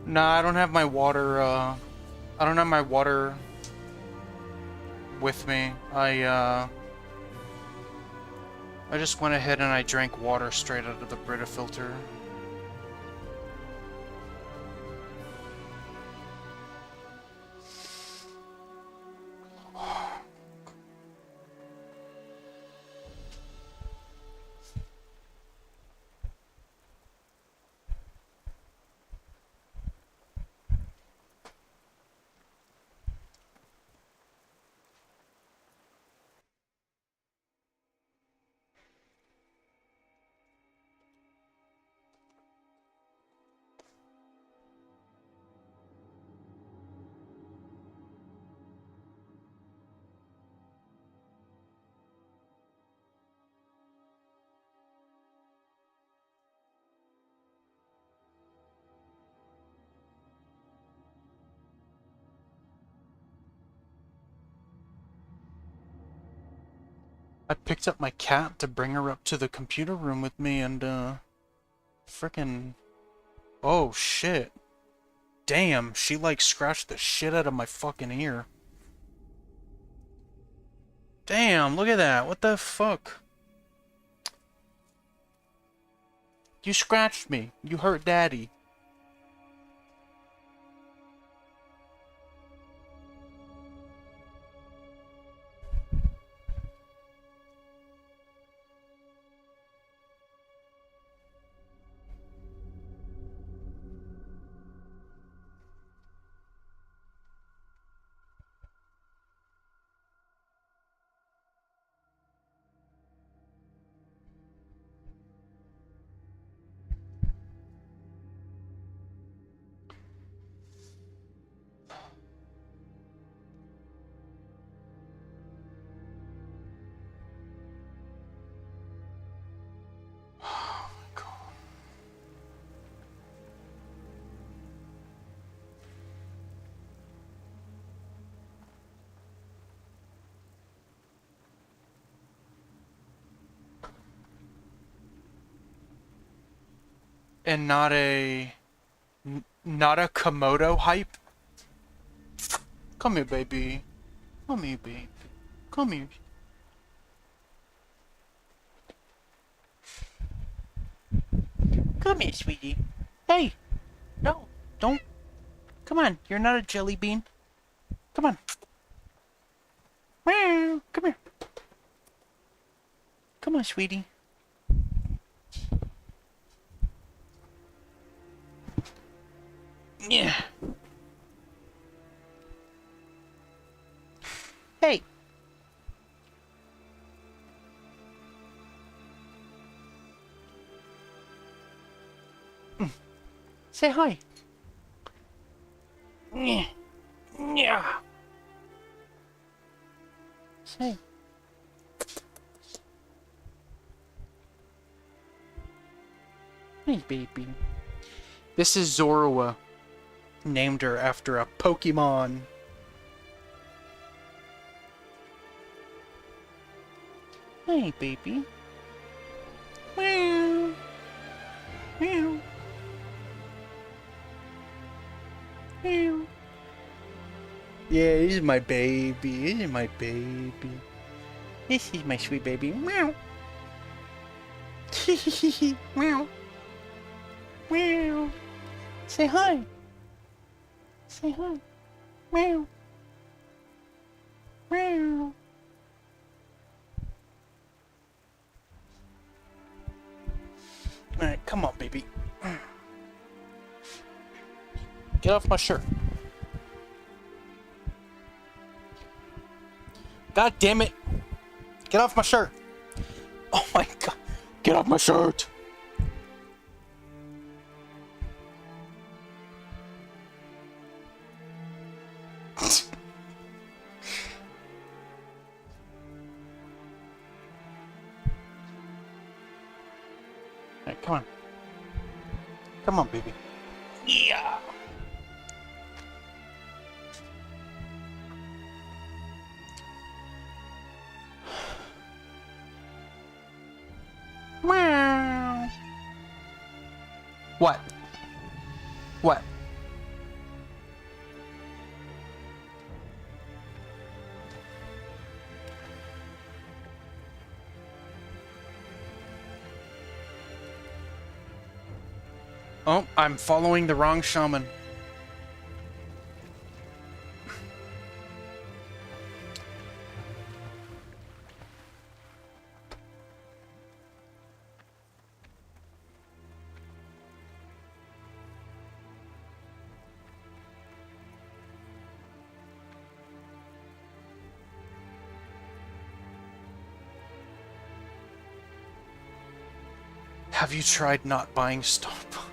Nah, I don't have my water, I don't have my water with me. I just went ahead and I drank water straight out of the Brita filter. I picked up my cat to bring her up to the computer room with me and, frickin'... Oh, shit. Damn, she, like, scratched the shit out of my fucking ear. Damn, look at that. What the fuck? You scratched me. You hurt Daddy. And not a... not a Komodo hype? Come here, baby. Come here, baby. Come here. Come here, sweetie. Hey! No, don't. Come on, you're not a jelly bean. Come on. Meow. Come here. Come on, sweetie. Yeah. Hey. Say hi. Yeah. Yeah. Say. Hey, baby. This is Zorua. Named her after a Pokemon. Hey, baby. Meow. Meow. Meow. Yeah, this is my baby. This is my baby. This is my sweet baby. Meow. Meow. Meow. Say hi. Say hi. Meow. Meow. Alright, come on, baby. Get off my shirt. God damn it. Get off my shirt. Oh my god. Get off my shirt. Alright, come on. Come on, baby. Yeah. Meow. What? What? Oh, I'm following the wrong shaman. Have you tried not buying Starbucks?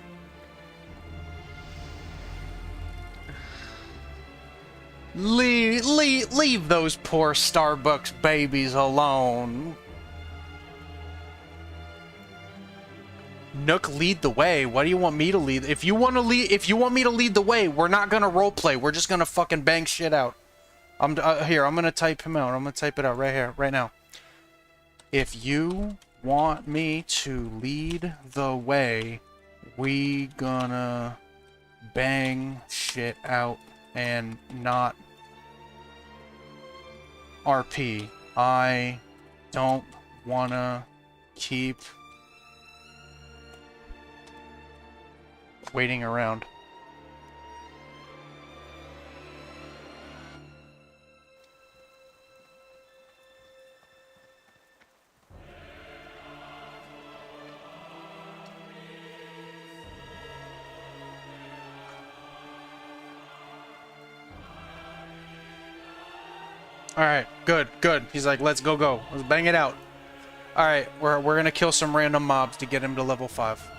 Leave those poor Starbucks babies alone. Nook, lead the way. Why do you want me to lead? If you want me to lead the way, we're not gonna roleplay. We're just gonna fucking bang shit out. Here. I'm gonna type him out. I'm gonna type it out right here, right now. If you want me to lead the way, we gonna bang shit out and not RP. I don't wanna keep waiting around. Alright, good. He's like, let's go. Let's bang it out. Alright, we're gonna kill some random mobs to get him to level 5.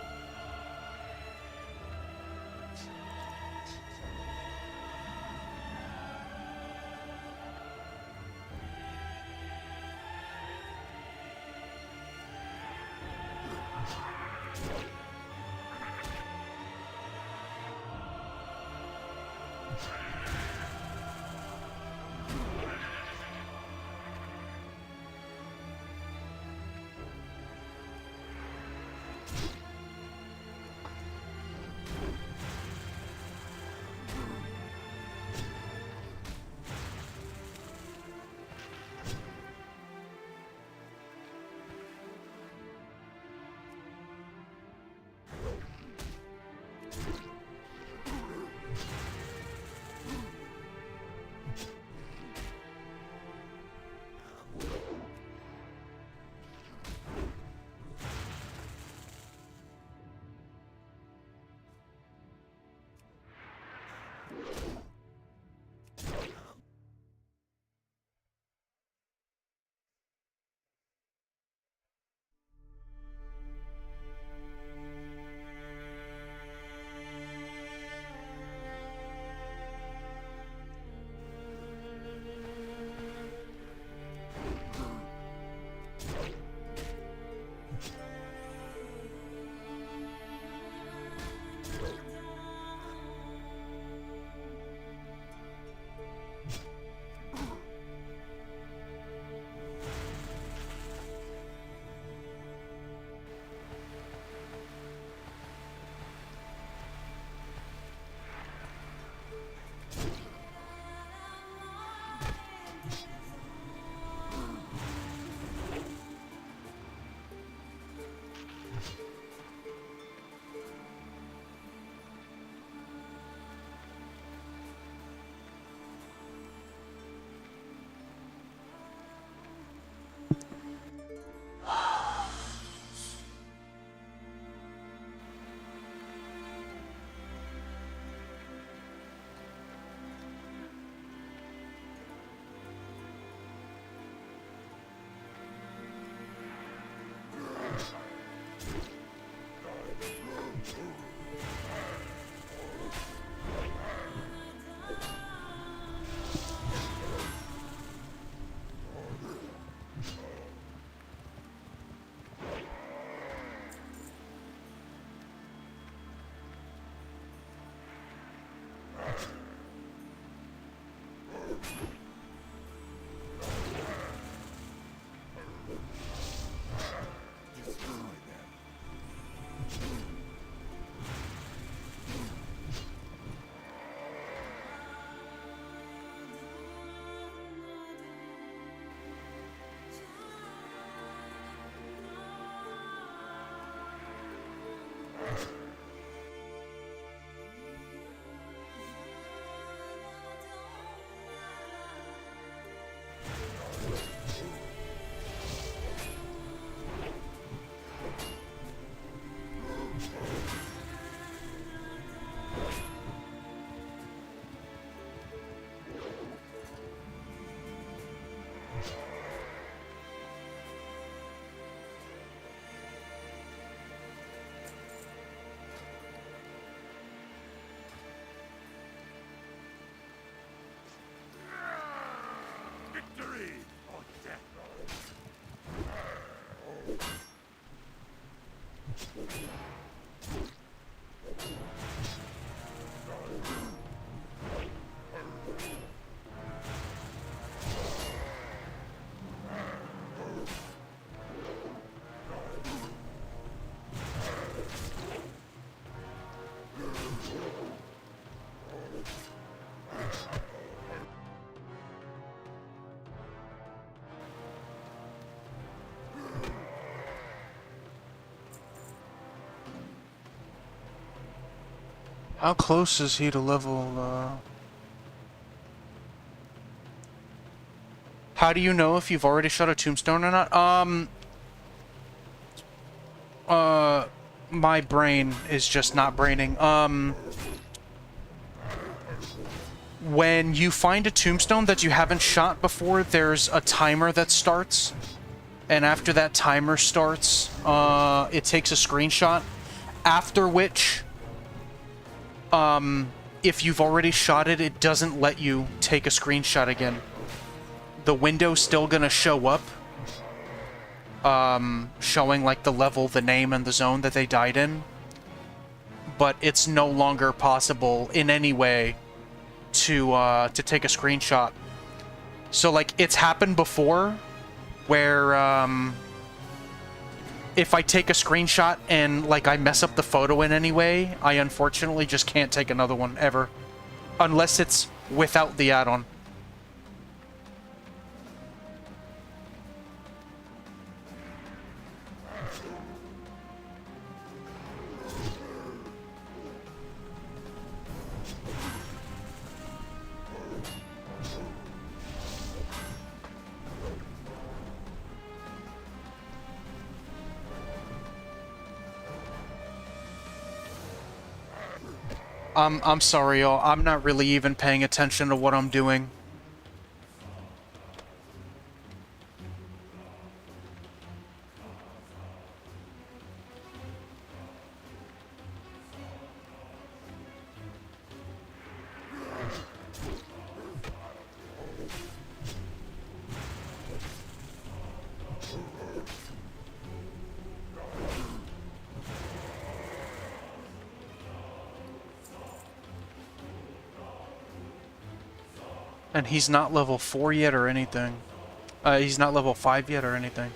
How close is he to level, How do you know if you've already shot a tombstone or not? My brain is just not braining. When you find a tombstone that you haven't shot before, there's a timer that starts. And after that timer starts, it takes a screenshot. After which, if you've already shot it, it doesn't let you take a screenshot again. The window's still gonna show up, showing like the level, the name, and the zone that they died in. But it's no longer possible in any way to take a screenshot. So like it's happened before, where if I take a screenshot and like I mess up the photo in any way, I unfortunately just can't take another one ever, unless it's without the add-on. I'm sorry, y'all. I'm not really even paying attention to what I'm doing. And he's not level 4 yet or anything. He's not level 5 yet or anything.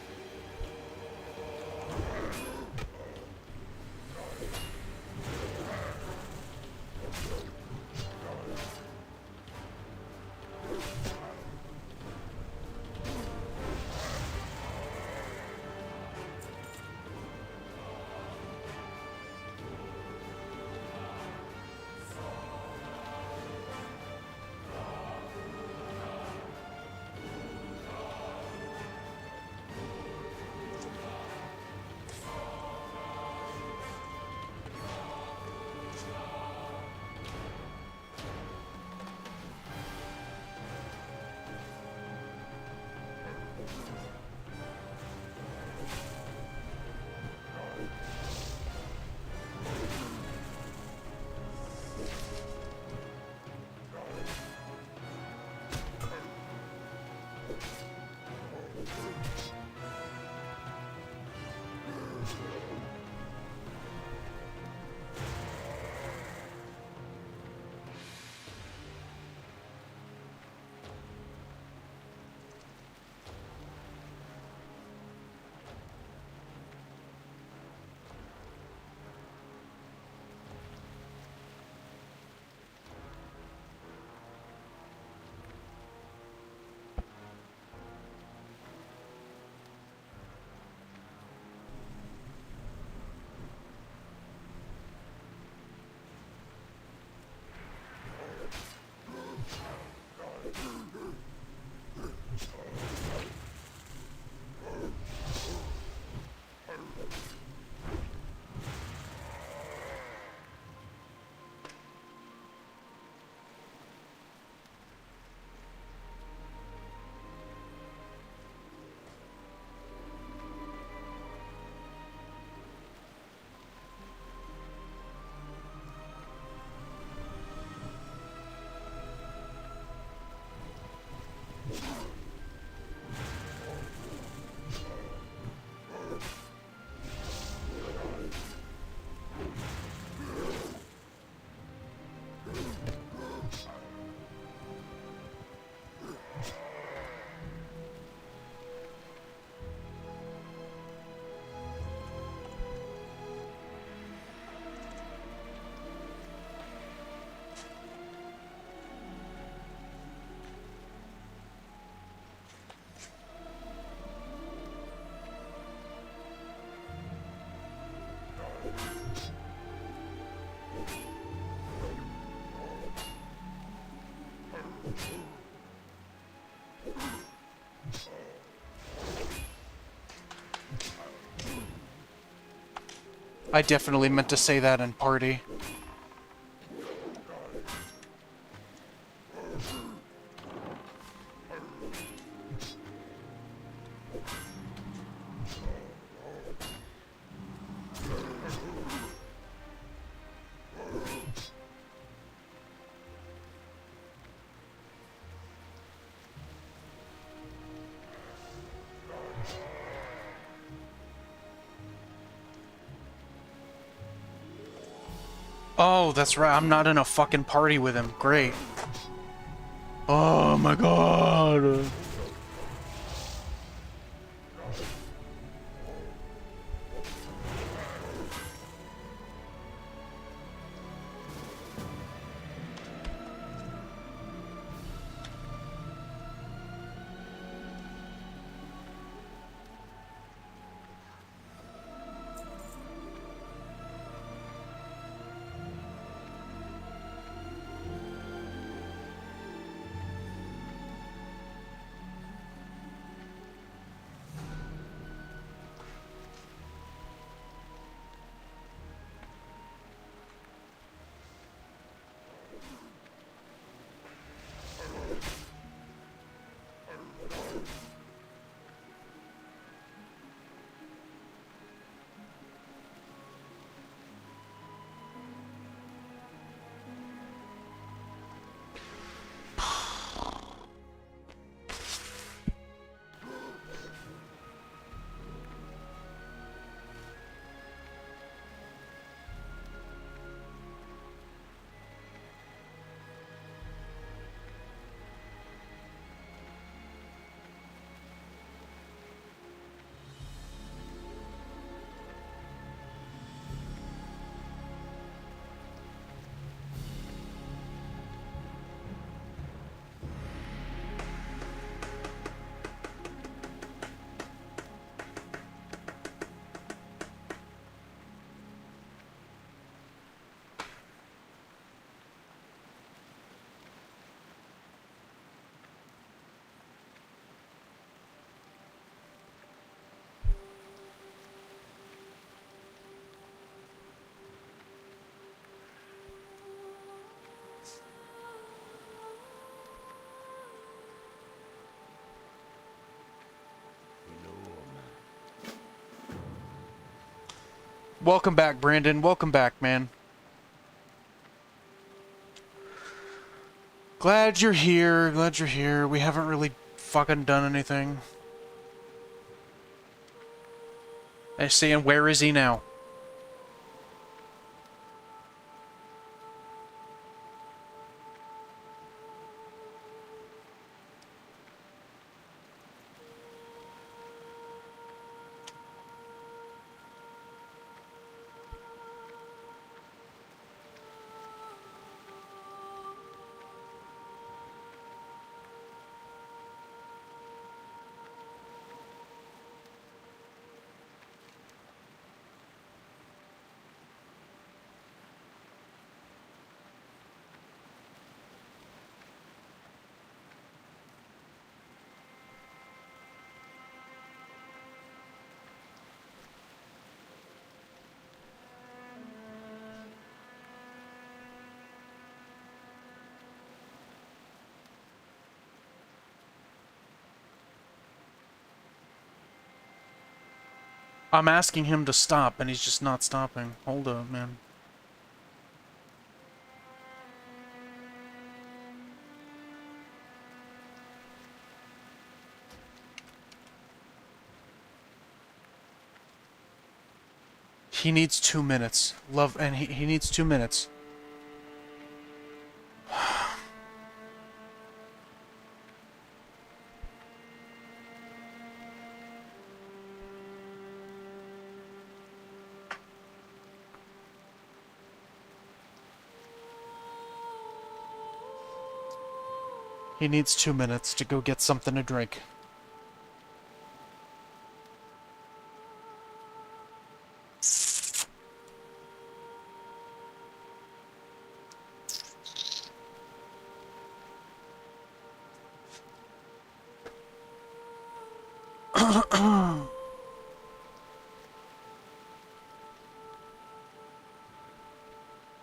I definitely meant to say that in party. Oh, that's right. I'm not in a fucking party with him. Great. Oh my god. Welcome back, Brandon. Welcome back, man. Glad you're here. Glad you're here. We haven't really fucking done anything. I saying, where is he now? I'm asking him to stop, and he's just not stopping. Hold up, man. He needs 2 minutes. Love, and he needs 2 minutes. He needs 2 minutes to go get something to drink.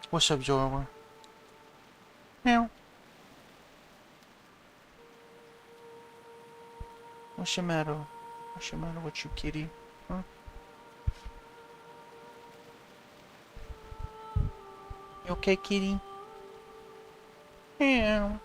What's up, Joel? Meow. What's the matter? What's the matter with you, kitty? Huh? You okay, kitty? Meow.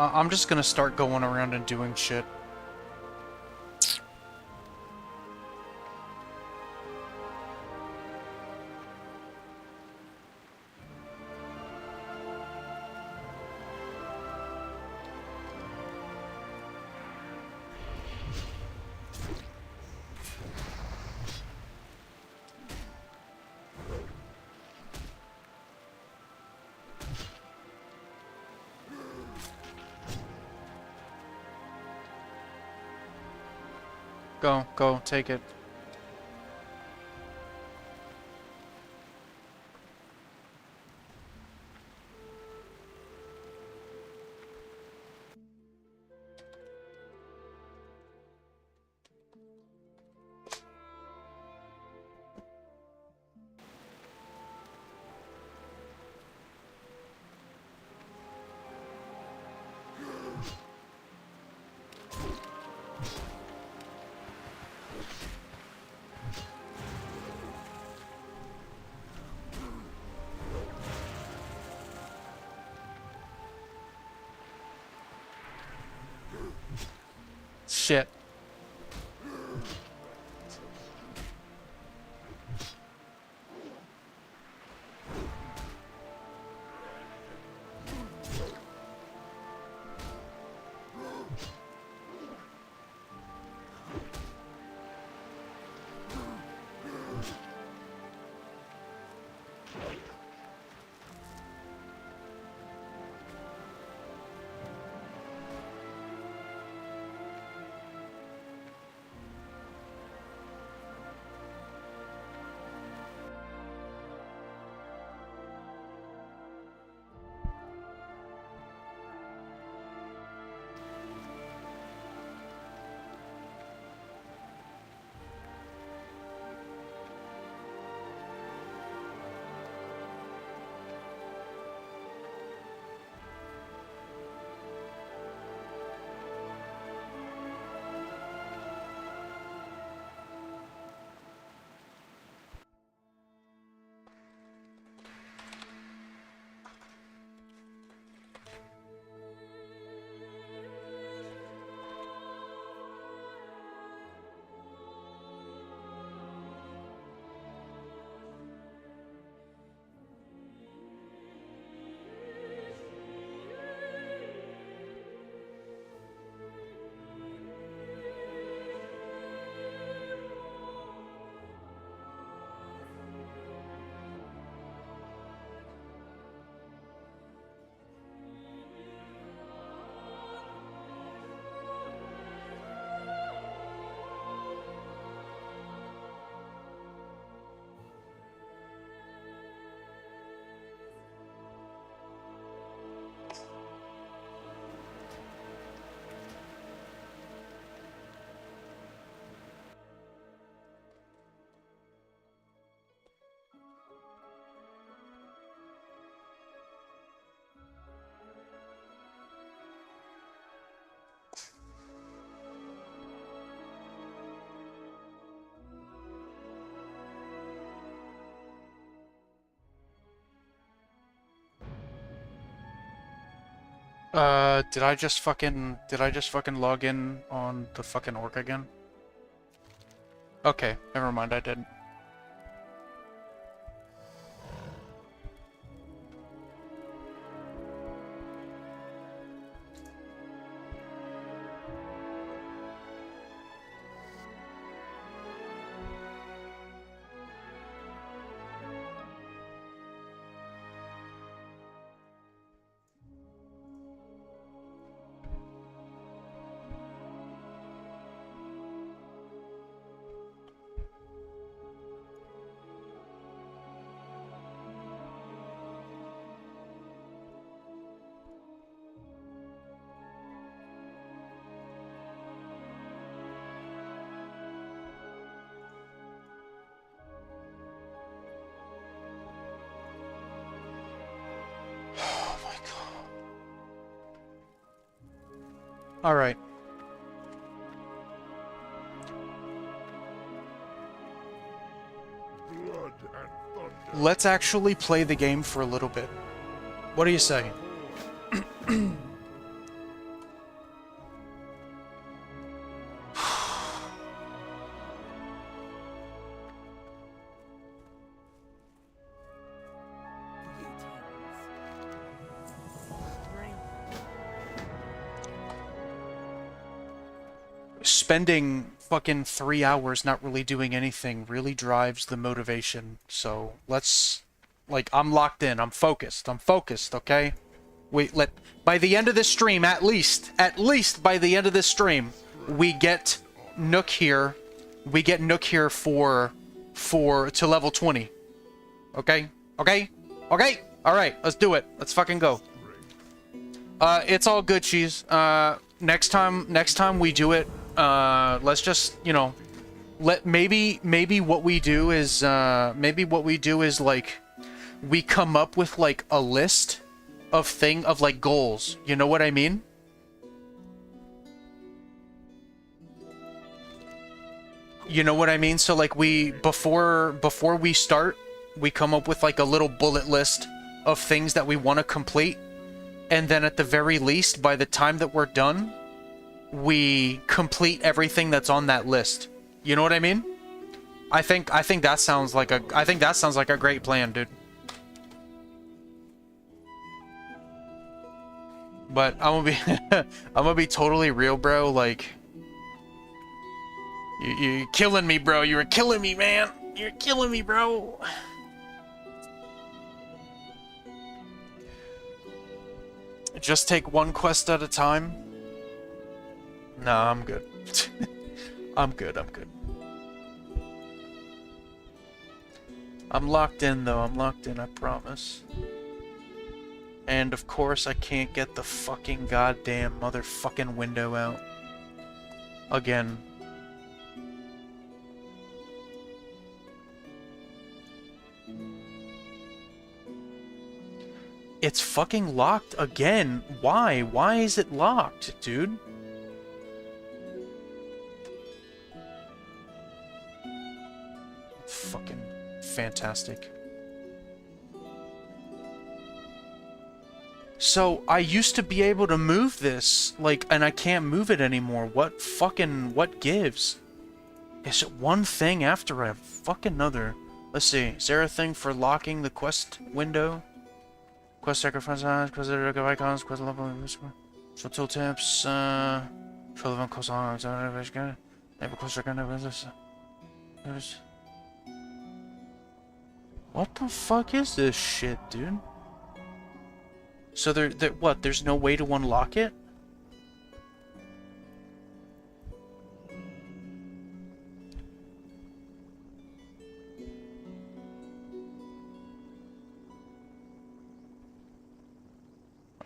I'm just gonna start going around and doing shit. Go, take it. Shit. Did I just fucking log in on the fucking orc again? Okay, never mind, I didn't. Oh my god. Alright. Blood and thunder. Let's actually play the game for a little bit. What do you say? Spending fucking 3 hours not really doing anything really drives the motivation. So let's, like, I'm locked in. I'm focused, okay? By the end of this stream, at least by the end of this stream, we get Nook here. We get Nook here to level 20. Okay? Okay? Okay? Alright, let's do it. Let's fucking go. It's all good, cheese. Next time we do it, let's just, you know, maybe what we do is like, we come up with like a list of like goals. You know what I mean? You know what I mean? So like before we start, we come up with like a little bullet list of things that we want to complete. And then at the very least, by the time that we're done, we complete everything that's on that list. You know what I mean? I think that sounds like a great plan, dude. But I'm gonna be totally real, bro. Like, you're killing me, bro. You're killing me, man. You're killing me, bro. Just take one quest at a time. Nah, I'm good. I'm good. I'm locked in, though. I'm locked in, I promise. And, of course, I can't get the fucking goddamn motherfucking window out. Again. It's fucking locked again. Why? Why is it locked, dude? Fucking fantastic. So, I used to be able to move this, like, and I can't move it anymore. What gives? Is it one thing after a fucking another? Let's see. Is there a thing for locking the quest window? Quest sacrifice, quest icons, quest level, so tooltips, relevant quest on, neighbor quest what the fuck is this shit, dude? So what? There's no way to unlock it?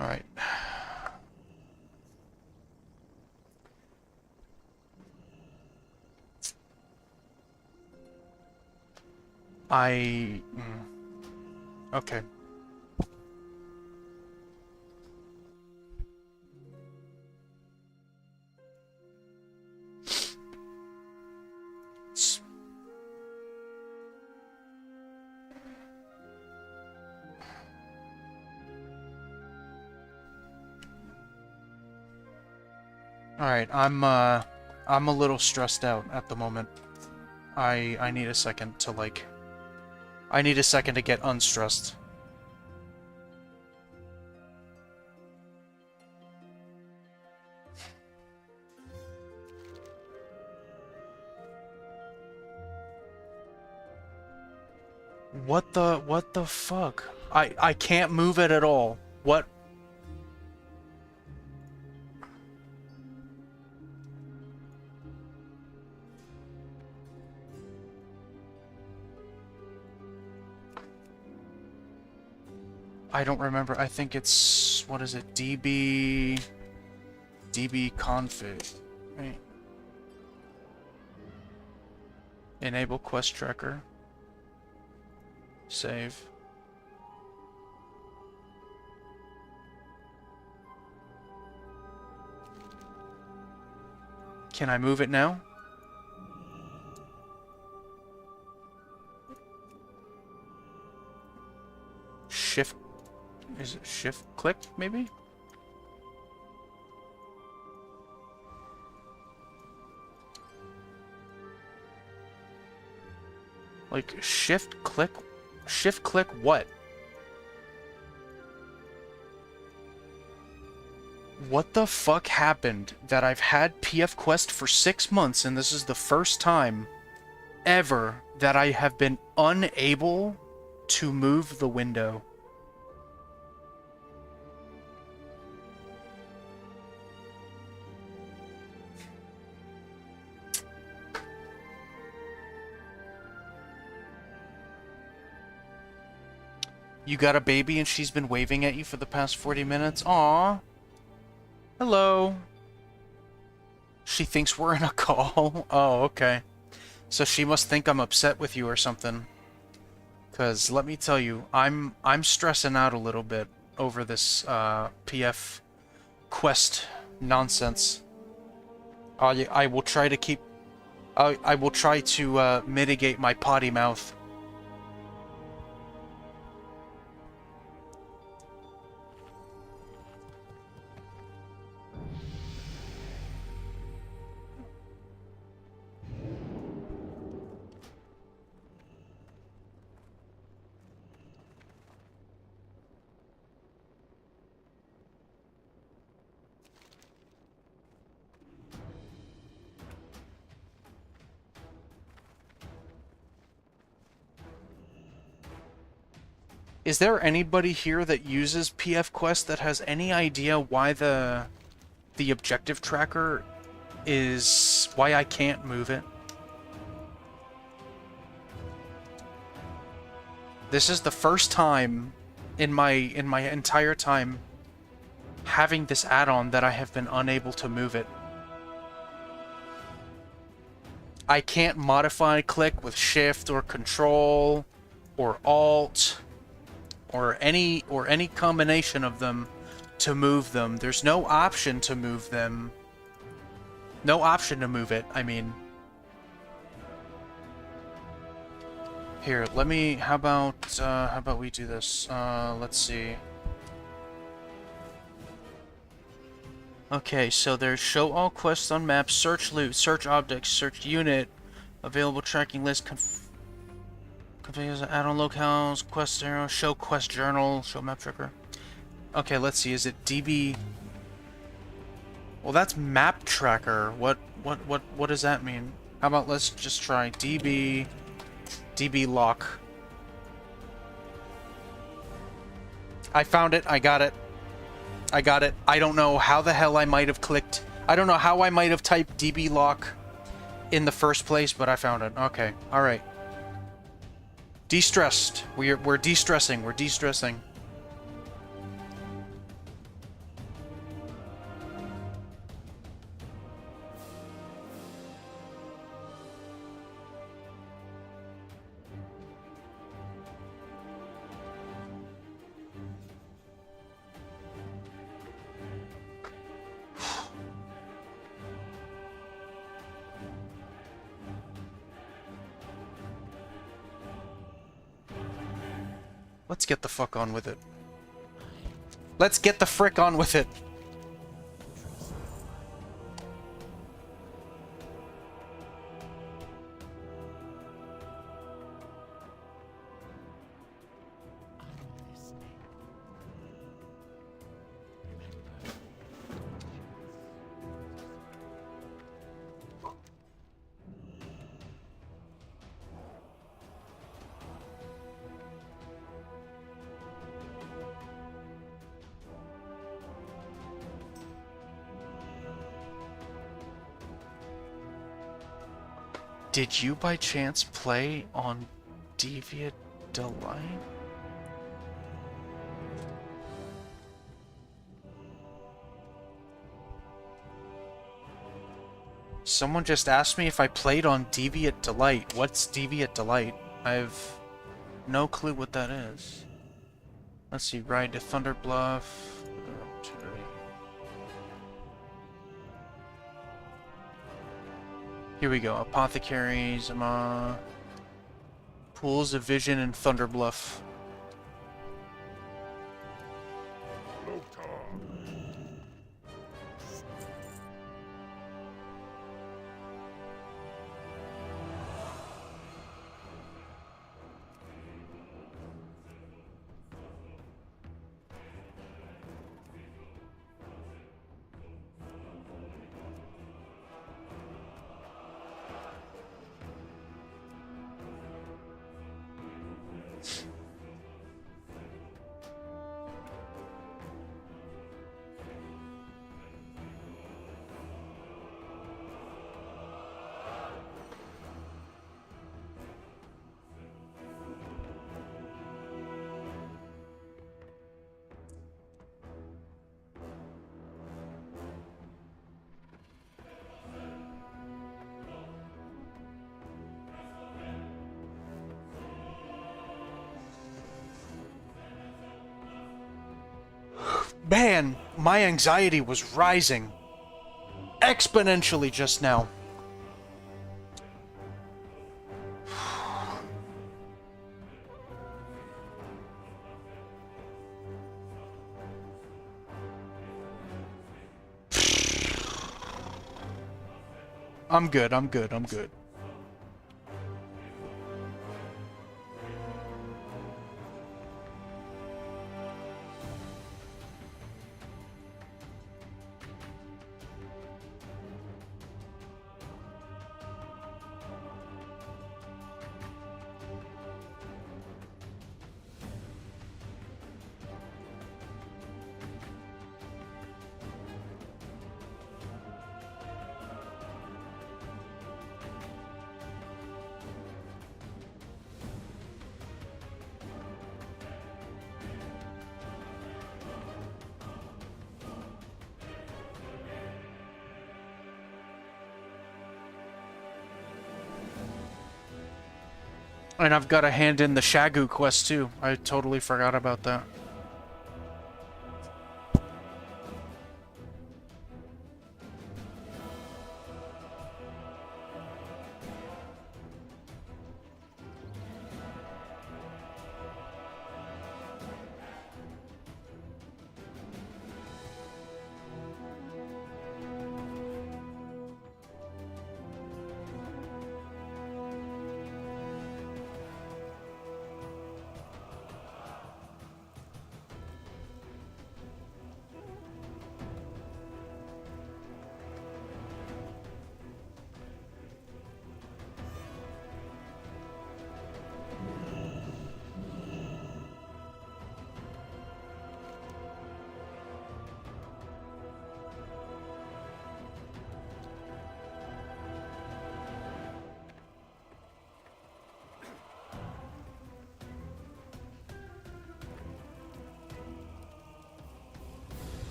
All right. Okay. Alright, I'm a little stressed out at the moment. I need a second to, like... I need a second to get unstressed. What the fuck? I can't move it at all. What? I don't remember. I think it's, what is it? DB config. Right. Enable quest tracker. Save. Can I move it now? Shift. Is it shift click, maybe? Like, shift click? Shift click what? What the fuck happened that I've had PF Quest for 6 months and this is the first time ever that I have been unable to move the window? You got a baby and she's been waving at you for the past 40 minutes? Aww. Hello. She thinks we're in a call? Oh, okay. So she must think I'm upset with you or something. 'Cause let me tell you, I'm stressing out a little bit over this PF Quest nonsense. I will try to keep... I will try to mitigate my potty mouth. Is there anybody here that uses PF Quest that has any idea why the objective tracker is... why I can't move it? This is the first time in my entire time having this add-on that I have been unable to move it. I can't modify click with shift or control or alt or any combination of them to move them. There's no option to move them. No option to move it, I mean. Here, let me, how about we do this? Let's see. Okay, so there's show all quests on map, search loot, search objects, search unit, available tracking list, configure add-on locales, quest arrow, show quest journal, show map tracker. Okay, let's see, is it DB? Well, that's map tracker. What does that mean? How about let's just try DB lock. I found it. I got it. I got it. I don't know how the hell I might have clicked. I don't know how I might have typed DB lock in the first place, but I found it. Okay. All right. De-stressed. We're de-stressing. We're de-stressing. Let's get the fuck on with it. Let's get the frick on with it. Did you by chance play on Deviant Delight? Someone just asked me if I played on Deviant Delight. What's Deviant Delight? I have no clue what that is. Let's see, ride to Thunder Bluff. Here we go. Apothecaries, Pools of Vision and Thunder Bluff. Man, my anxiety was rising exponentially just now. I'm good, I'm good, I'm good. And I've got to hand in the Shagu quest too. I totally forgot about that.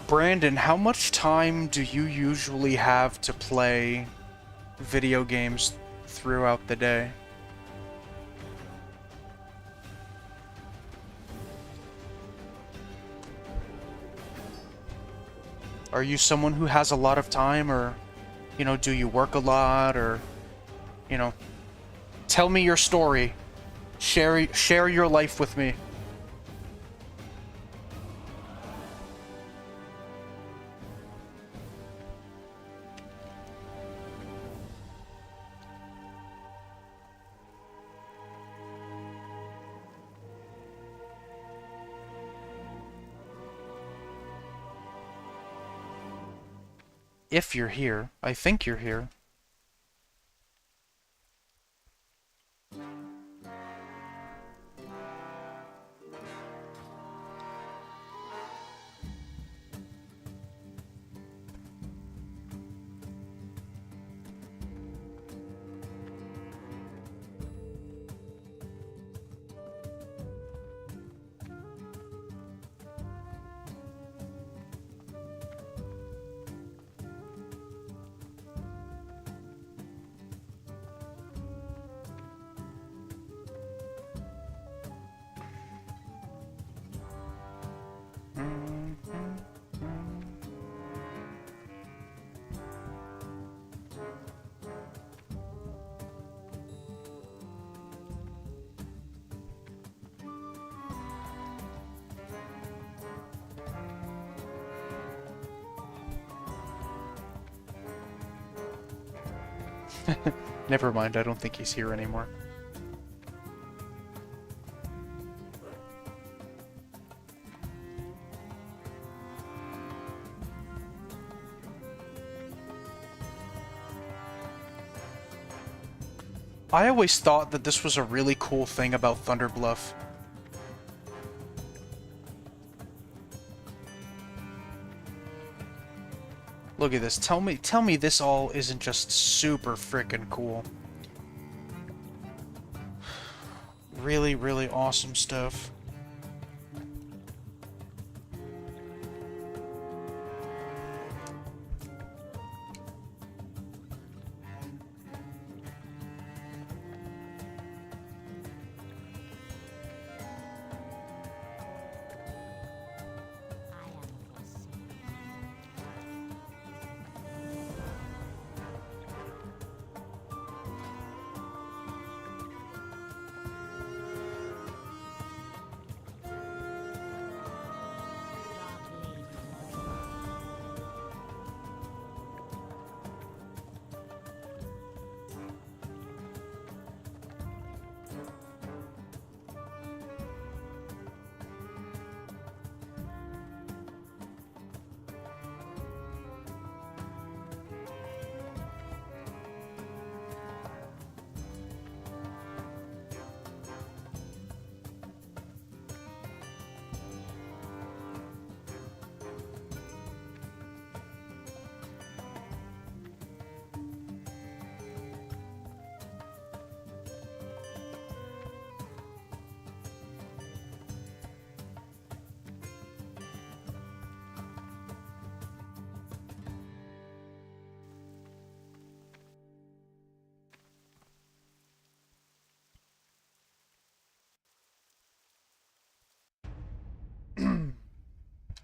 Brandon, how much time do you usually have to play video games throughout the day? Are you someone who has a lot of time, or, you know, do you work a lot, or, you know, tell me your story. Share your life with me. If you're here, I think you're here. Never mind, I don't think he's here anymore. I always thought that this was a really cool thing about Thunder Bluff. Look at this. Tell me this all isn't just super freaking cool. Really, really awesome stuff.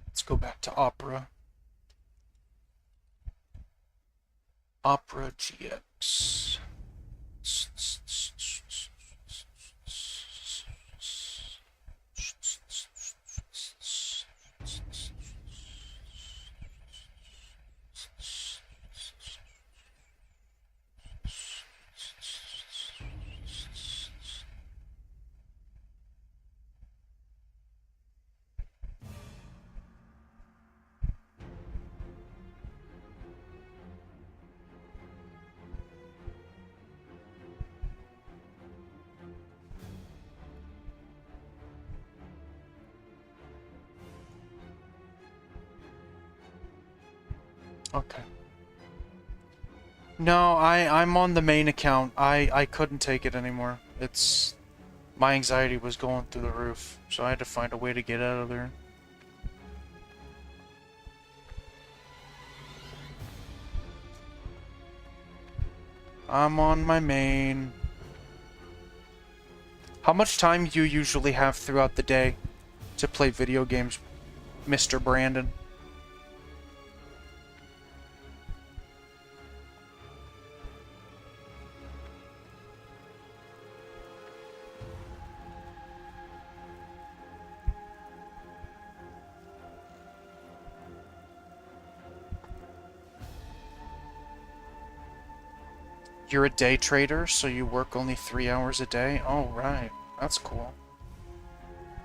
Let's go back to Opera. Opera GX. Okay. No, I'm on the main account. I couldn't take it anymore. It's my anxiety was going through the roof, so I had to find a way to get out of there. I'm on my main. How much time do you usually have throughout the day to play video games, Mr. Brandon? You're a day trader, so you work only 3 hours a day? Oh, right. That's cool.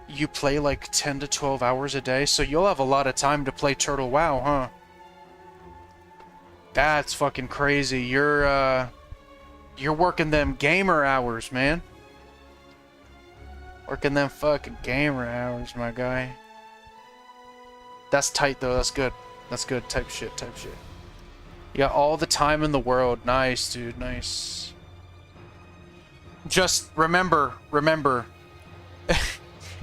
You play like 10 to 12 hours a day, so you'll have a lot of time to play Turtle WoW, huh? That's fucking crazy. You're working them gamer hours, man. Working them fucking gamer hours, my guy. That's tight, though. That's good. That's good. Type shit, type shit. You got all the time in the world. Nice, dude. Nice. Just remember.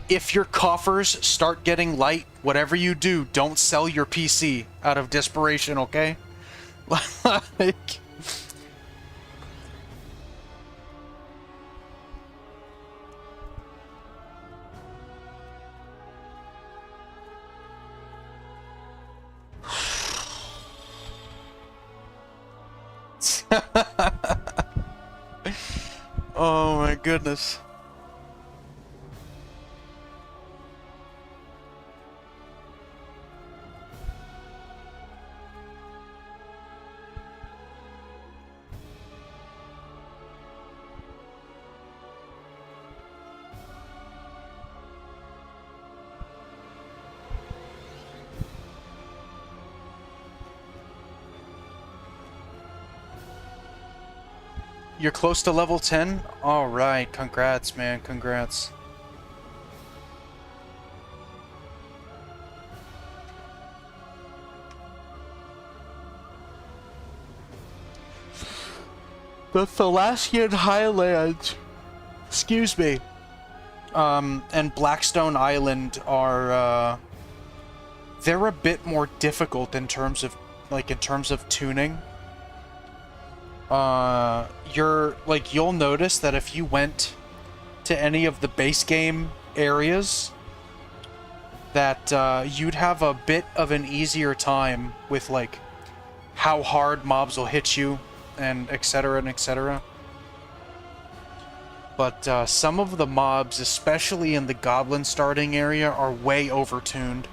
If your coffers start getting light, whatever you do, don't sell your PC out of desperation, okay? Like... Oh my goodness. You're close to level 10? Alright, congrats, man, congrats. The Thalassian Highlands, excuse me, and Blackstone Island are, they're a bit more difficult in terms of, tuning. You'll notice that if you went to any of the base game areas, that, you'd have a bit of an easier time with, like, how hard mobs will hit you, and etc. and etc. But, some of the mobs, especially in the goblin starting area, are way overtuned.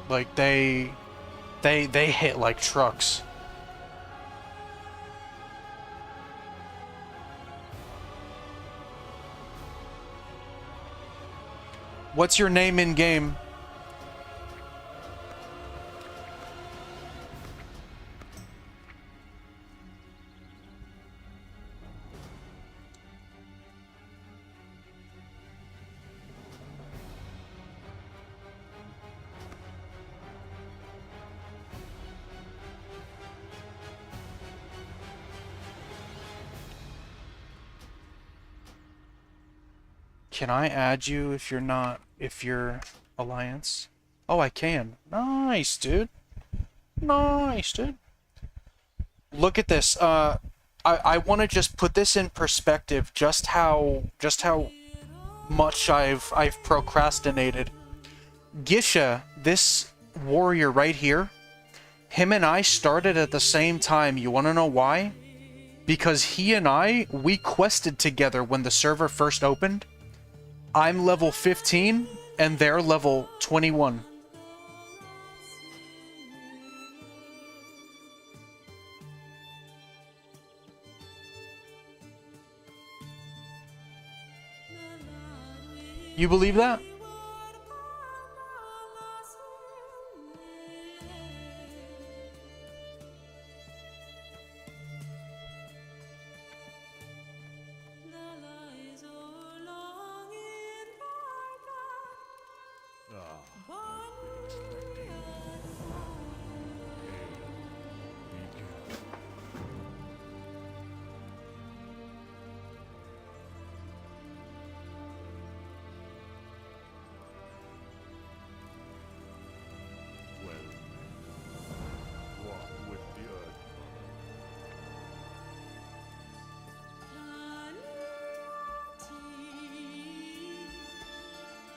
Like, they hit like trucks. What's your name in game? Can I add you if you're Alliance? Oh, I can. Nice, dude. Nice, dude. Look at this. I want to just put this in perspective, just how much I've procrastinated. Gisha, this warrior right here, him and I started at the same time. You want to know why? Because he and we quested together when the server first opened. I'm level 15, and they're level 21. You believe that?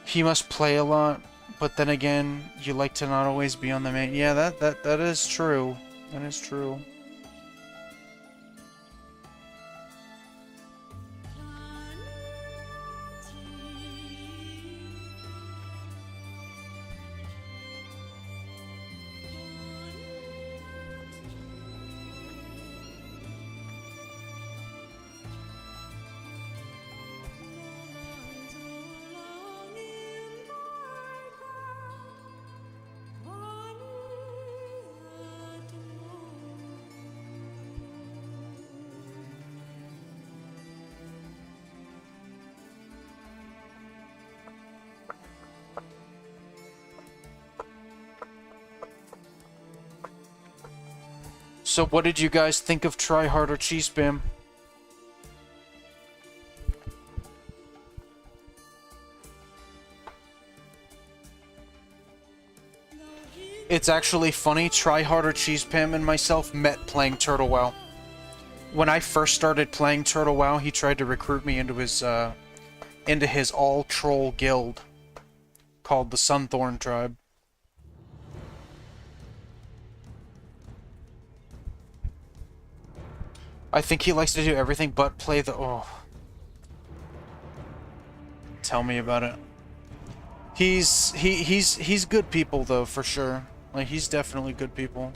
He must play a lot, but then again, you like to not always be on the main. Yeah, that is true. That is true. So what did you guys think of Try Harder Cheese Spam? It's actually funny, Try Harder Cheese Spam and myself met playing Turtle WoW. When I first started playing Turtle WoW, he tried to recruit me into his all-troll guild called the Sunthorn Tribe. I think he likes to do everything but play the... Oh. Tell me about it. He's good people though, for sure. Like, he's definitely good people.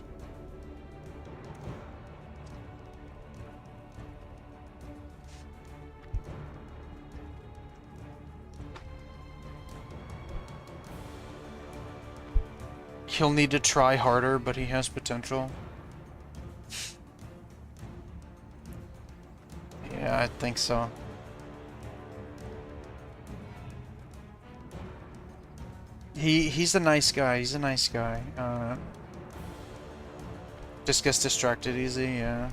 He'll need to try harder, but he has potential. Yeah, I think so. He's a nice guy. He's a nice guy. Just gets distracted easy, yeah.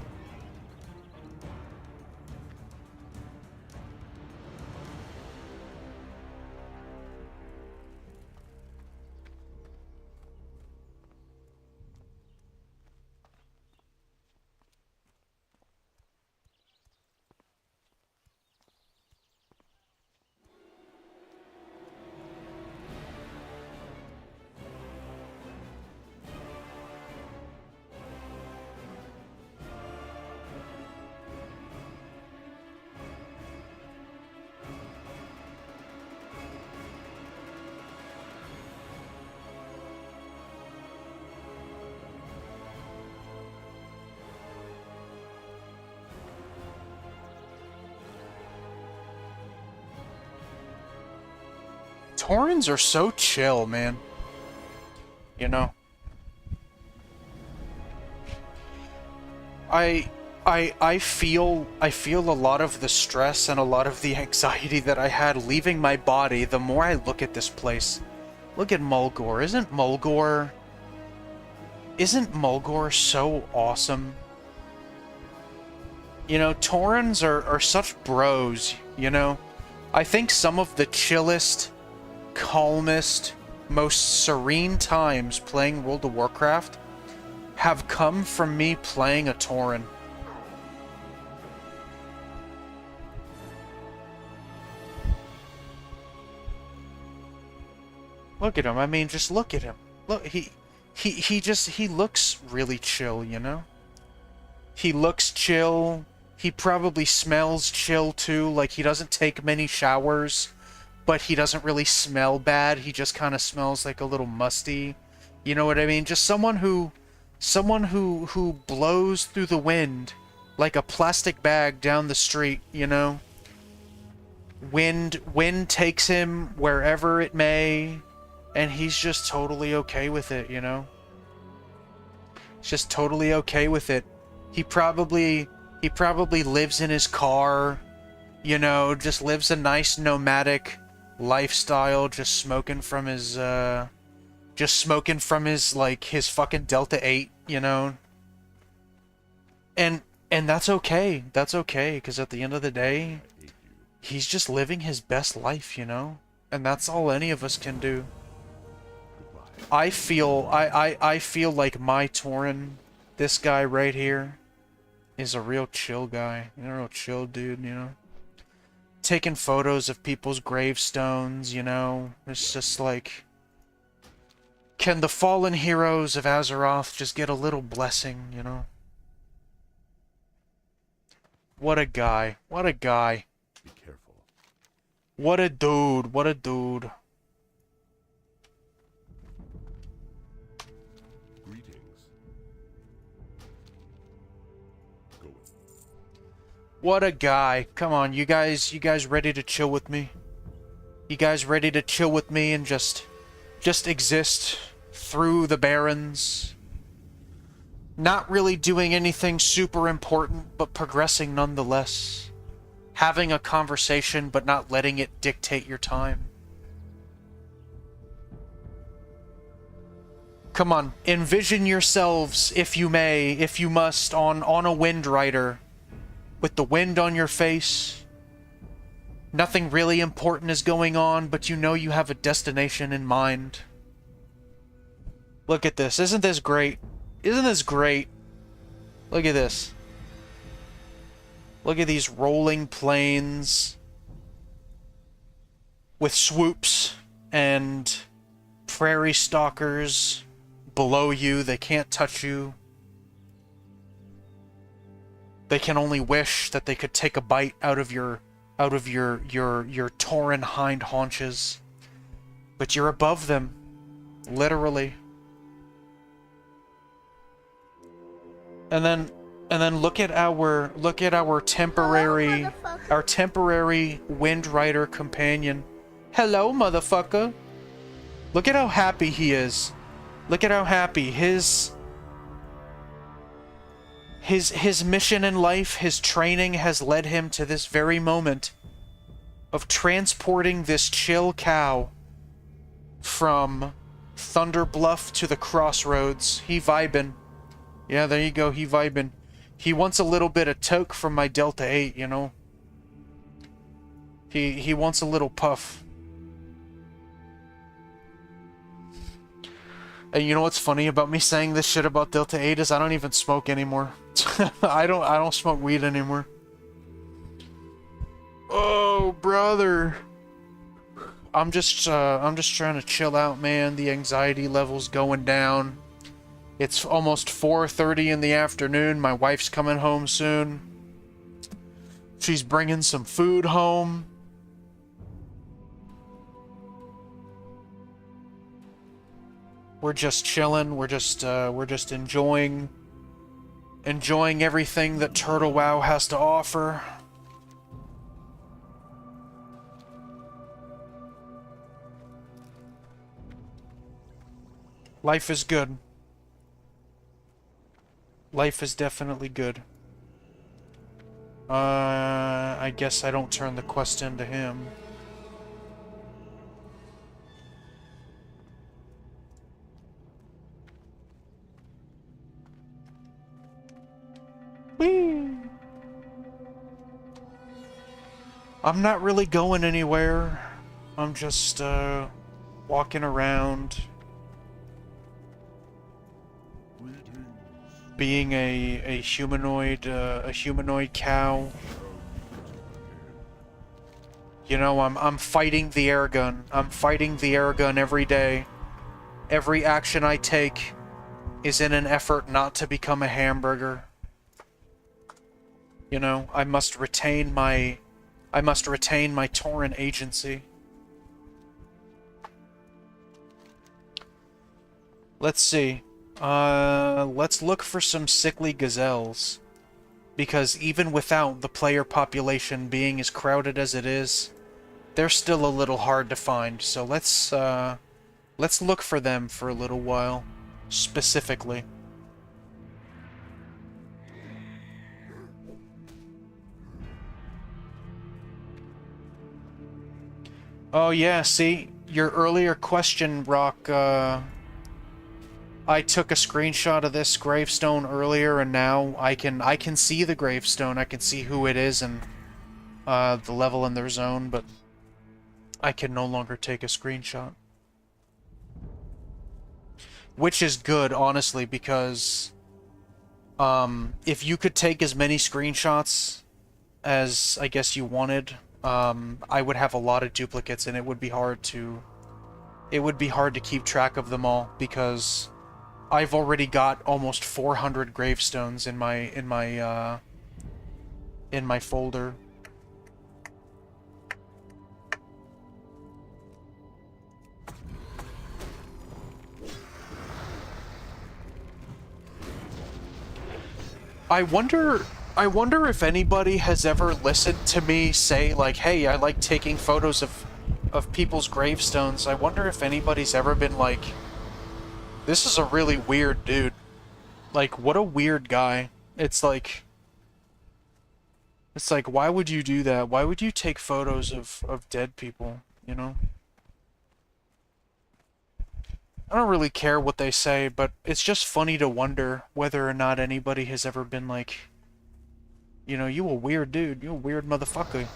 Taurens are so chill, man. You know? I feel a lot of the stress and a lot of the anxiety that I had leaving my body the more I look at this place. Look at Mulgore. Isn't Mulgore so awesome? You know, Taurens are such bros, you know? I think some of the chillest, calmest, most serene times playing World of Warcraft have come from me playing a Tauren. Look at him. I mean, just look at him. Look, he looks really chill, you know? He looks chill. He probably smells chill too. Like, he doesn't take many showers, but he doesn't really smell bad. He just kind of smells like a little musty. You know what I mean? Just someone who blows through the wind like a plastic bag down the street, you know? Wind takes him wherever it may, and he's just totally okay with it, you know? He's just totally okay with it. He probably lives in his car, you know, just lives a nice nomadic lifestyle, just smoking from his like his fucking Delta 8, you know. And that's okay. That's okay, because at the end of the day, he's just living his best life, you know? And that's all any of us can do. I feel like my Tauren, this guy right here, is a real chill guy. You know, a real chill dude, you know? Taking photos of people's gravestones, you know? It's just like, can the fallen heroes of Azeroth just get a little blessing, you know? What a guy. What a guy. Be careful. What a dude. What a dude. Greetings. Go in. What a guy. Come on, you guys ready to chill with me? You guys ready to chill with me and just exist through the Barrens? Not really doing anything super important, but progressing nonetheless. Having a conversation, but not letting it dictate your time. Come on, envision yourselves, if you may, if you must, on a wind rider. With the wind on your face. Nothing really important is going on, but you know you have a destination in mind. Look at this. Isn't this great? Isn't this great? Look at this. Look at these rolling plains with swoops and prairie stalkers below you. They can't touch you. They can only wish that they could take a bite out of your torn hind haunches. But you're above them, literally. And then look at our temporary Wind Rider companion. Hello, motherfucker. Look at how happy he is. Look at how happy his mission in life, his training has led him to this very moment of transporting this chill cow from Thunder Bluff to the crossroads. He vibin'. Yeah, there you go, he vibin'. He wants a little bit of toke from my Delta 8, you know? He wants a little puff. And you know what's funny about me saying this shit about Delta 8 is I don't even smoke anymore. I don't smoke weed anymore. Oh, brother. I'm just trying to chill out, man. The anxiety level's going down. It's almost 4:30 in the afternoon. My wife's coming home soon. She's bringing some food home. We're just chilling. We're just enjoying everything that Turtle WoW has to offer. Life is good. Life is definitely good. I guess I don't turn the quest into him. Whee! I'm not really going anywhere. I'm just, walking around. Being a humanoid cow. You know, I'm fighting the air gun. I'm fighting the air gun every day. Every action I take is in an effort not to become a hamburger. You know, I must retain my Tauren agency. Let's see. Let's look for some sickly gazelles. Because even without the player population being as crowded as it is, they're still a little hard to find. So let's look for them for a little while, specifically. Oh yeah, see, your earlier question, Rock, I took a screenshot of this gravestone earlier, and now I can see the gravestone. I can see who it is and the level in their zone, but I can no longer take a screenshot. Which is good, honestly, because if you could take as many screenshots as I guess you wanted, I would have a lot of duplicates, and it would be hard to keep track of them all, because I've already got almost 400 gravestones in my folder. I wonder if anybody has ever listened to me say, like, hey, I like taking photos of people's gravestones. I wonder if anybody's ever been like, this is a really weird dude. Like, what a weird guy. It's like, why would you do that? Why would you take photos of dead people, you know? I don't really care what they say, but it's just funny to wonder whether or not anybody has ever been like, you know, you a weird dude, you a weird motherfucker.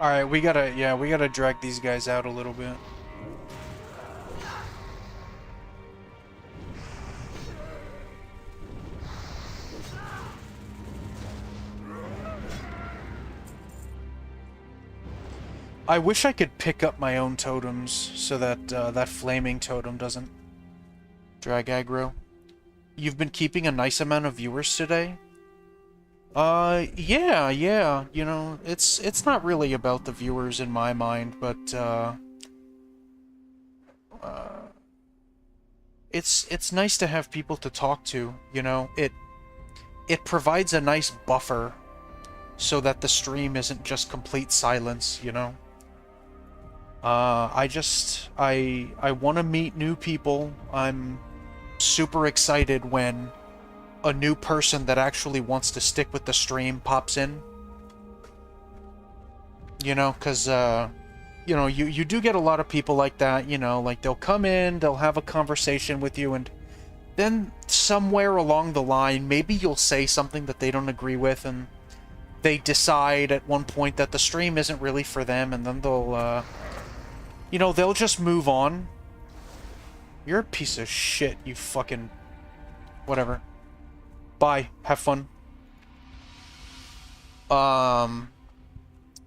Alright, we gotta drag these guys out a little bit. I wish I could pick up my own totems so that that flaming totem doesn't drag aggro. You've been keeping a nice amount of viewers today? Yeah, you know, it's not really about the viewers in my mind, but, it's nice to have people to talk to, you know? It provides a nice buffer so that the stream isn't just complete silence, you know? I want to meet new people. I'm super excited when a new person that actually wants to stick with the stream pops in. You know, because, you know, you do get a lot of people like that, you know, like they'll come in, they'll have a conversation with you, and then somewhere along the line, maybe you'll say something that they don't agree with, and they decide at one point that the stream isn't really for them, and then they'll, you know, they'll just move on. You're a piece of shit, you fucking... Whatever. Bye. Have fun.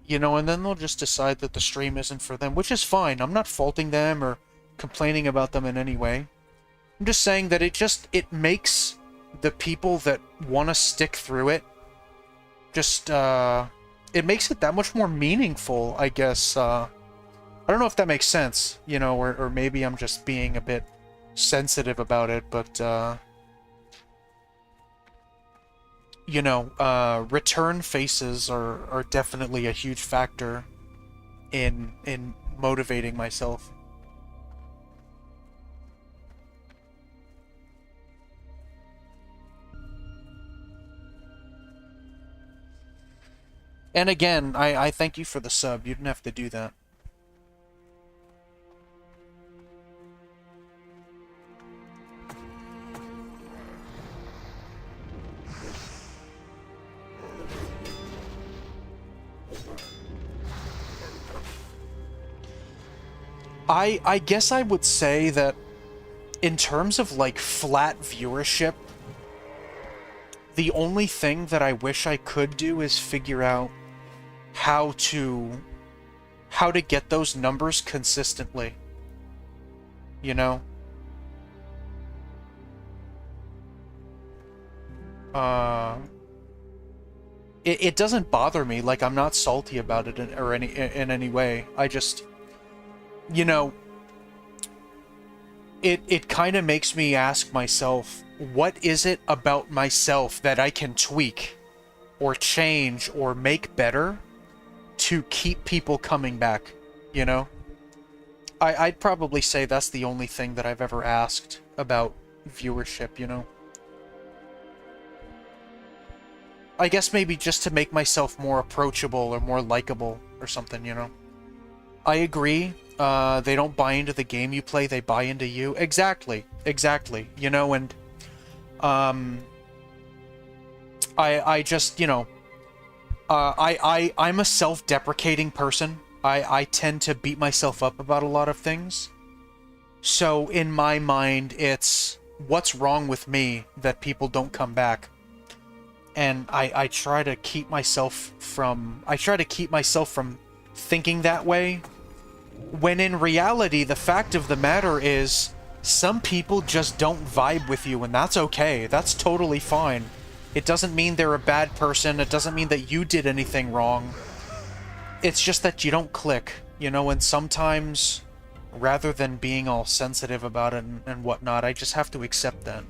You know, and then they'll just decide that the stream isn't for them, which is fine. I'm not faulting them or complaining about them in any way. I'm just saying that it makes the people that want to stick through it just, it makes it that much more meaningful, I guess. I don't know if that makes sense, you know, or maybe I'm just being a bit sensitive about it, but, you know, return faces are definitely a huge factor in motivating myself. And again, I thank you for the sub. You didn't have to do that. I guess I would say that in terms of, like, flat viewership, the only thing that I wish I could do is figure out how to get those numbers consistently. You know? It doesn't bother me, like, I'm not salty about it in any way. I just... You know, it kind of makes me ask myself, what is it about myself that I can tweak or change or make better to keep people coming back, you know? I'd probably say that's the only thing that I've ever asked about viewership, you know? I guess maybe just to make myself more approachable or more likable or something, you know? I agree. They don't buy into the game you play, they buy into you. Exactly. You know, and, I just, you know, I'm a self-deprecating person. I tend to beat myself up about a lot of things. So, in my mind, it's, what's wrong with me that people don't come back? And I try to keep myself from thinking that way. When in reality, the fact of the matter is, some people just don't vibe with you, and that's okay. That's totally fine. It doesn't mean they're a bad person. It doesn't mean that you did anything wrong. It's just that you don't click, you know, and sometimes, rather than being all sensitive about it and whatnot, I just have to accept that.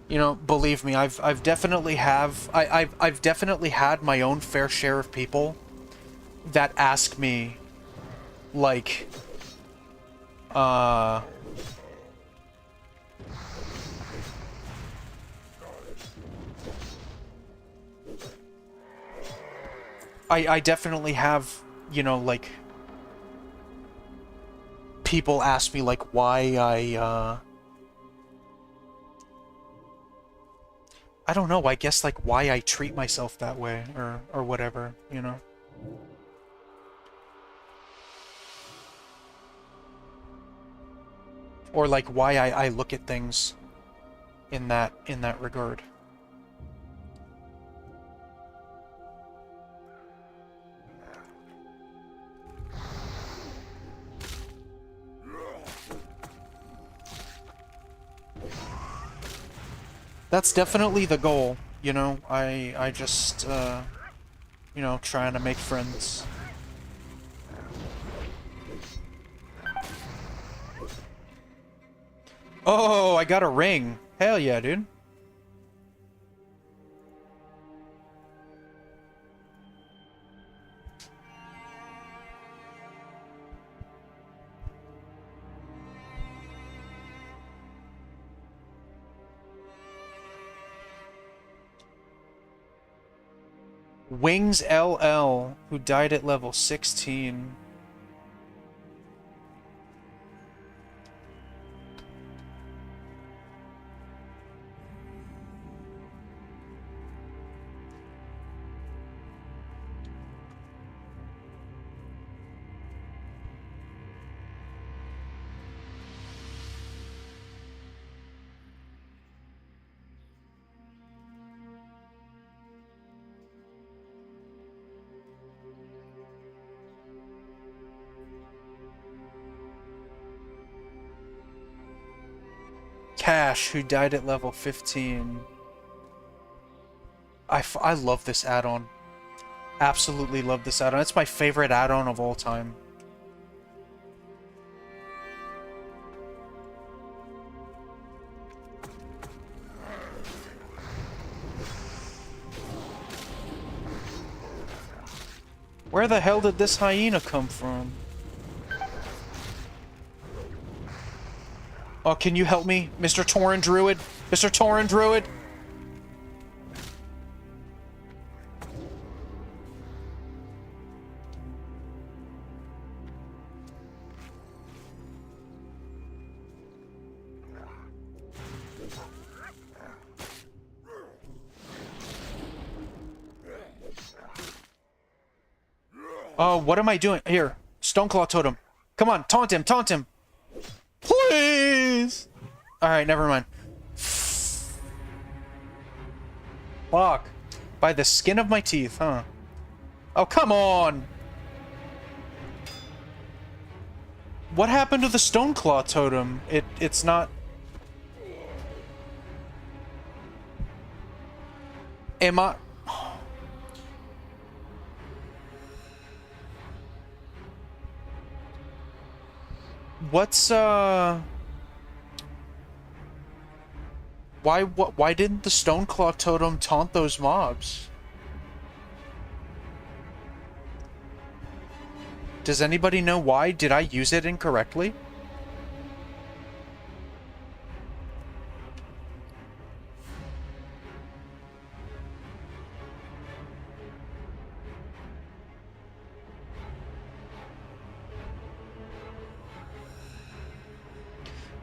You know, believe me, I've definitely had my own fair share of people that ask me, like, I definitely have, you know, like, people ask me, like, why I don't know, I guess, like, why I treat myself that way, or whatever, you know? Or, like, why I look at things in that regard. That's definitely the goal, you know? I just, you know, trying to make friends. Oh, I got a ring. Hell yeah, dude. Wings LL, who died at level 16. Cash, who died at level 15. I love this add-on. Absolutely love this add-on. It's my favorite add-on of all time. Where the hell did this hyena come from? Oh, can you help me, Mr. Tauren Druid? Mr. Tauren Druid? Oh, what am I doing? Here, Stoneclaw Totem. Come on, taunt him, taunt him. Please! Alright, never mind. Fuck. By the skin of my teeth, huh? Oh, come on! What happened to the Stoneclaw Totem? It's not... Am I... What's, Why didn't the Stoneclaw Totem taunt those mobs? Does anybody know why? Did I use it incorrectly?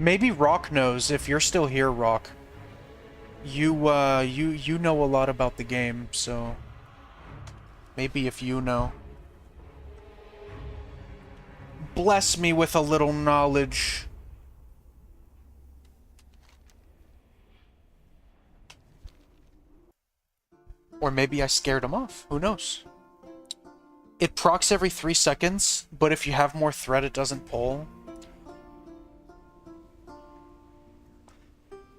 Maybe Rock knows. If you're still here, Rock. You know a lot about the game, so maybe if you know. Bless me with a little knowledge. Or maybe I scared him off. Who knows? It procs every 3 seconds, but if you have more threat, it doesn't pull.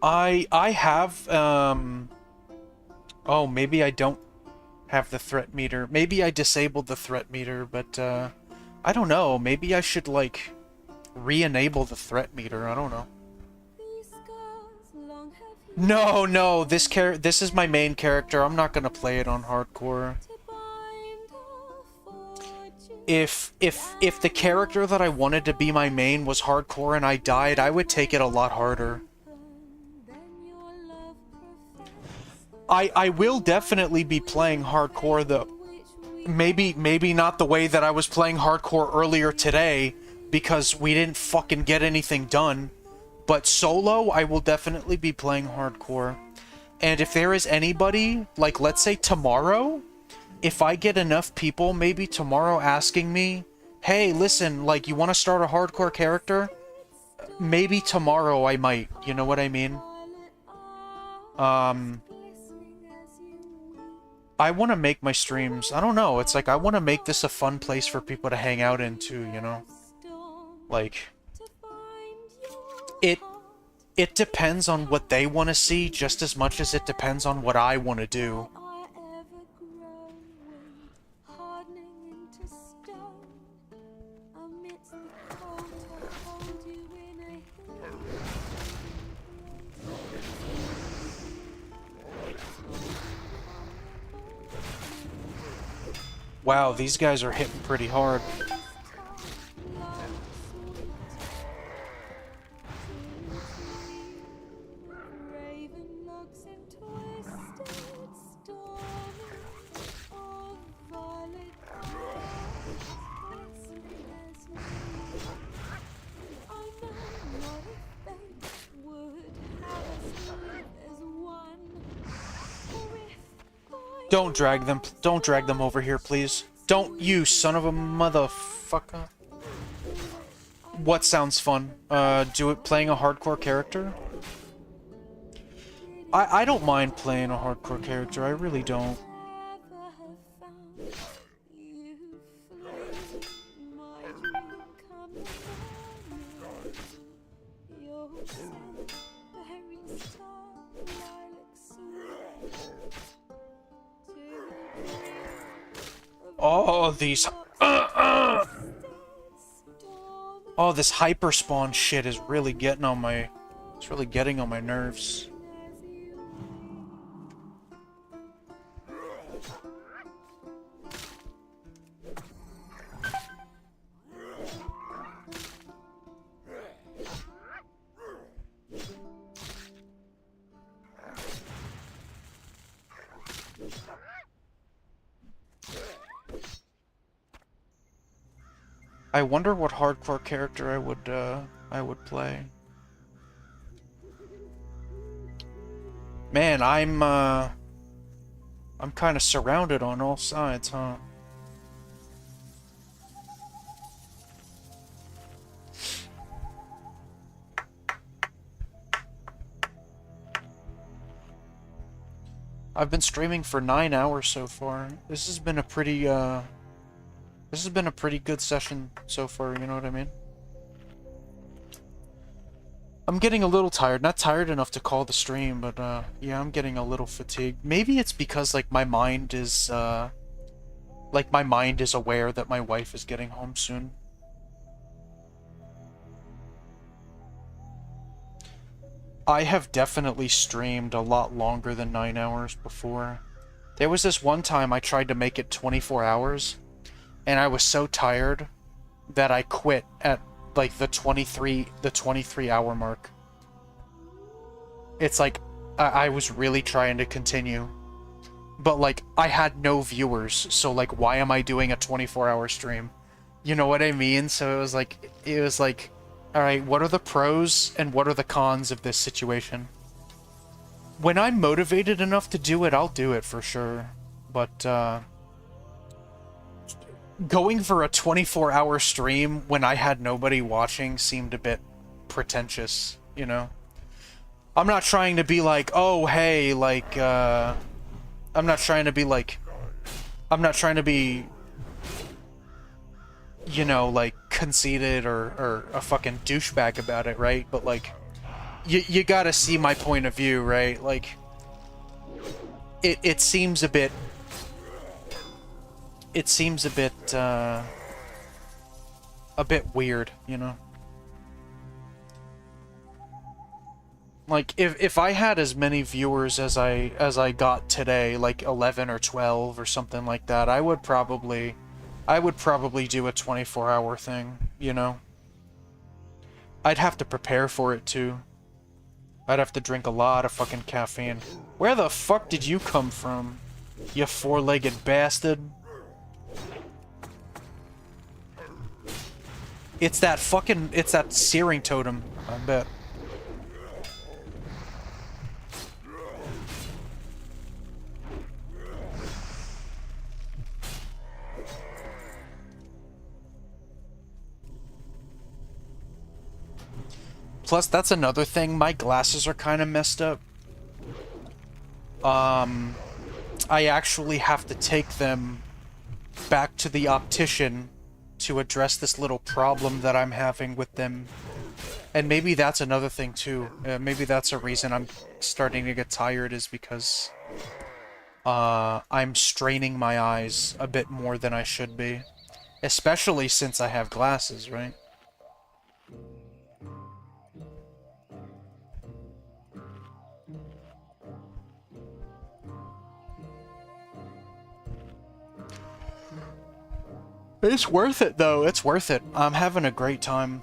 I have, oh, maybe I don't have the threat meter. Maybe I disabled the threat meter, but, I don't know. Maybe I should, like, re-enable the threat meter. I don't know. No, no, this is my main character. I'm not gonna play it on hardcore. If the character that I wanted to be my main was hardcore and I died, I would take it a lot harder. I will definitely be playing hardcore, though. Maybe not the way that I was playing hardcore earlier today, because we didn't fucking get anything done. But solo, I will definitely be playing hardcore. And if there is anybody, like let's say tomorrow, if I get enough people maybe tomorrow asking me, hey, listen, like you want to start a hardcore character? Maybe tomorrow I might, you know what I mean? I want to make my streams, I don't know, it's like I want to make this a fun place for people to hang out into, you know? Like, it depends on what they want to see just as much as it depends on what I want to do. Wow, these guys are hitting pretty hard. Don't drag them. Don't drag them over here, please. Don't, you son of a motherfucker. What sounds fun? Playing a hardcore character? I don't mind playing a hardcore character. I really don't. Oh, these... Oh, this hyperspawn shit is really getting on my... It's really getting on my nerves. I wonder what hardcore character I would play. Man, I'm kind of surrounded on all sides, huh? I've been streaming for 9 hours so far. This has been a pretty good session so far, you know what I mean? I'm getting a little tired. Not tired enough to call the stream, but yeah, I'm getting a little fatigued. Maybe it's because like my mind is aware that my wife is getting home soon. I have definitely streamed a lot longer than 9 hours before. There was this one time I tried to make it 24 hours. And I was so tired that I quit at like the 23 hour mark. It's like I was really trying to continue, but like I had no viewers, so like why am I doing a 24-hour stream? You know what I mean? So it was like all right, what are the pros and what are the cons of this situation? When I'm motivated enough to do it, I'll do it for sure. But going for a 24-hour stream when I had nobody watching seemed a bit pretentious, you know? I'm not trying to be like, oh, hey, like, I'm not trying to be, you know, like, conceited or a fucking douchebag about it, right? But, like, you gotta see my point of view, right? Like, it seems a bit... It seems a bit weird, you know? Like, if I had as many viewers as I got today, like 11 or 12 or something like that, I would probably do a 24-hour thing, you know? I'd have to prepare for it, too. I'd have to drink a lot of fucking caffeine. Where the fuck did you come from, you four-legged bastard? It's that fucking... It's that searing totem, I bet. Plus, that's another thing. My glasses are kind of messed up. I actually have to take them back to the optician to address this little problem that I'm having with them. And maybe that's another thing, too. Maybe that's a reason I'm starting to get tired, is because I'm straining my eyes a bit more than I should be. Especially since I have glasses, right? It's worth it, though. It's worth it. I'm having a great time.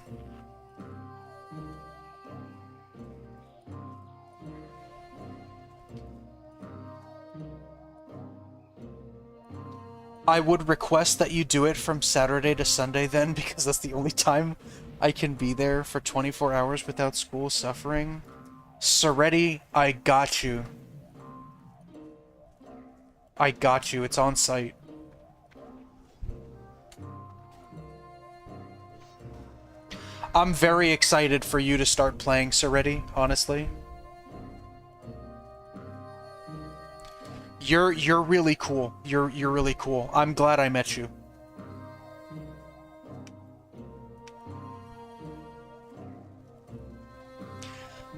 I would request that you do it from Saturday to Sunday then, because that's the only time I can be there for 24 hours without school suffering. Soretti, I got you. I got you. It's on site. I'm very excited for you to start playing Soretti, honestly. You're really cool. You're really cool. I'm glad I met you.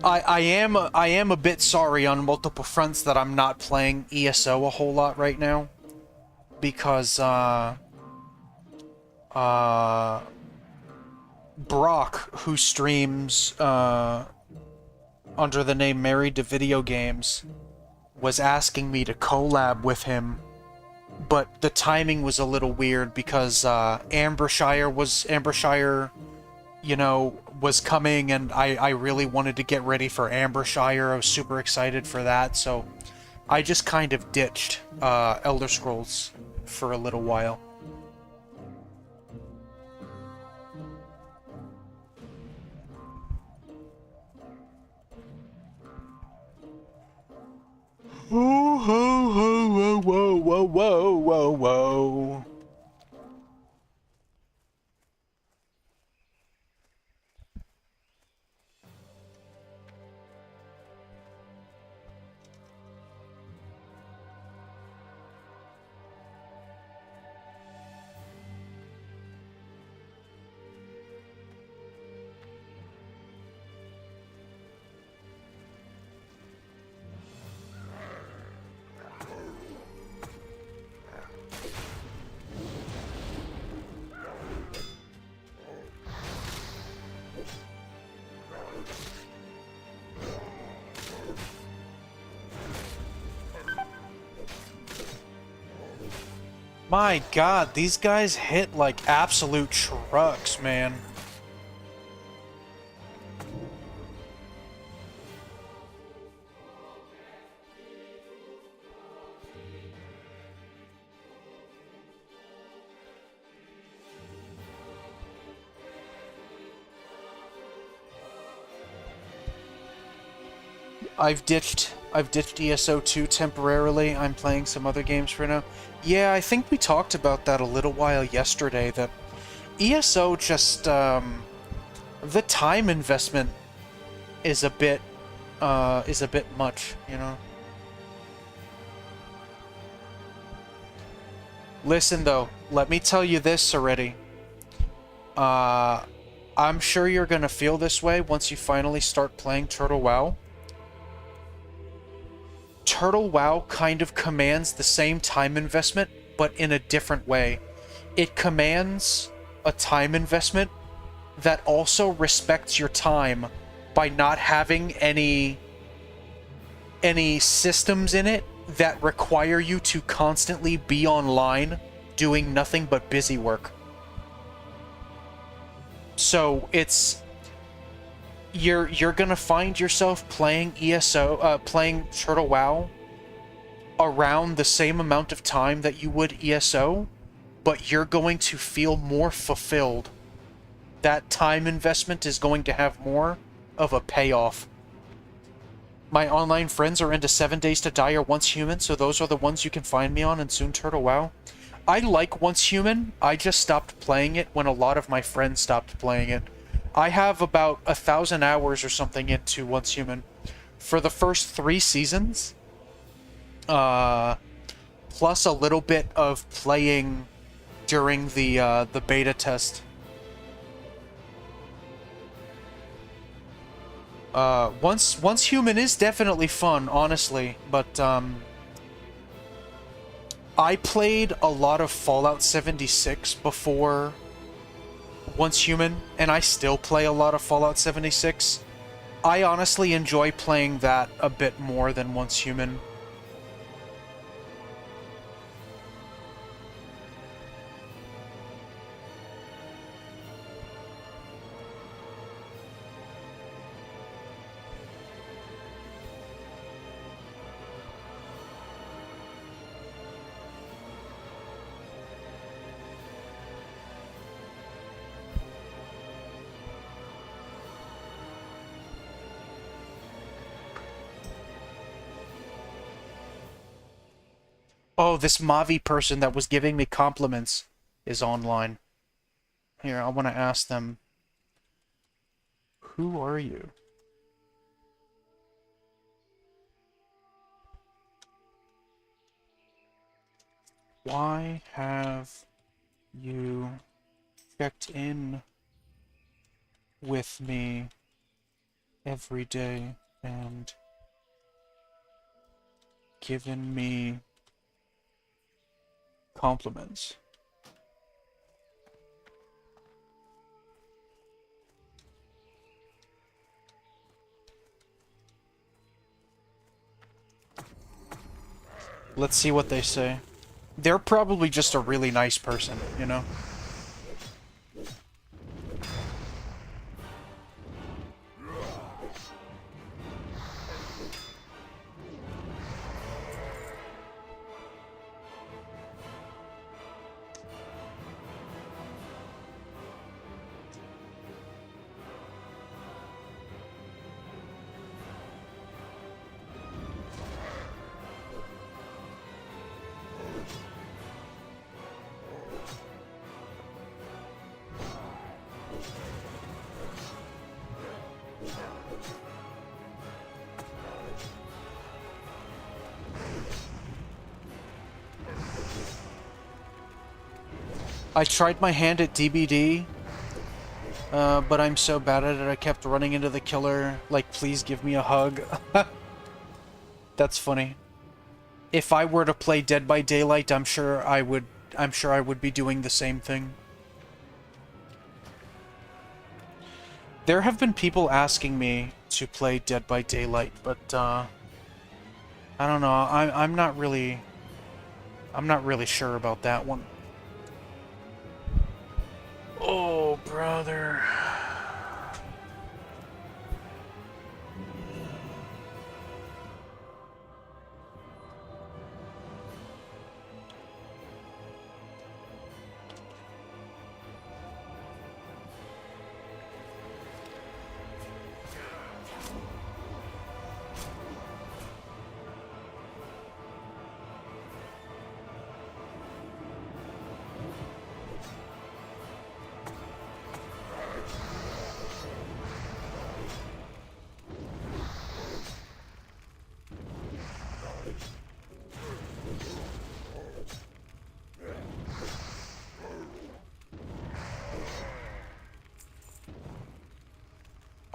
I am a bit sorry on multiple fronts that I'm not playing ESO a whole lot right now, because Brock, who streams under the name Married to Video Games, was asking me to collab with him, but the timing was a little weird because Ambershire, you know, was coming, and I really wanted to get ready for Ambershire. I was super excited for that, so I just kind of ditched Elder Scrolls for a little while. Whoa, whoa, whoa, whoa, whoa, whoa, whoa, whoa. My god, these guys hit like absolute trucks, man. I've ditched ESO 2 temporarily. I'm playing some other games for now. Yeah, I think we talked about that a little while yesterday, that ESO just, the time investment is a bit much, you know? Listen, though, let me tell you this already. I'm sure you're gonna feel this way once you finally start playing Turtle WoW. Turtle WoW kind of commands the same time investment, but in a different way. It commands a time investment that also respects your time by not having any systems in it that require you to constantly be online doing nothing but busy work. So it's... You're gonna find yourself playing playing Turtle WoW around the same amount of time that you would ESO, but you're going to feel more fulfilled that time investment is going to have more of a payoff. My online friends are into 7 Days to Die or Once Human, so those are the ones you can find me on, and soon Turtle WoW. I like Once Human, I just stopped playing it when a lot of my friends stopped playing it. I have about 1,000 hours or something into Once Human. For the first 3 seasons, plus a little bit of playing during the beta test. Once Human is definitely fun, honestly, but I played a lot of Fallout 76 before Once Human, and I still play a lot of Fallout 76. I honestly enjoy playing that a bit more than Once Human. Oh, this Mavi person that was giving me compliments is online. Here, I want to ask them, who are you? Why have you checked in with me every day and given me compliments? Let's see what they say. They're probably just a really nice person, you know? I tried my hand at DBD, but I'm so bad at it I kept running into the killer, like, please give me a hug. That's funny. If I were to play Dead by Daylight, I'm sure I would be doing the same thing. There have been people asking me to play Dead by Daylight, but I don't know. I'm not really sure about that one. Oh, brother.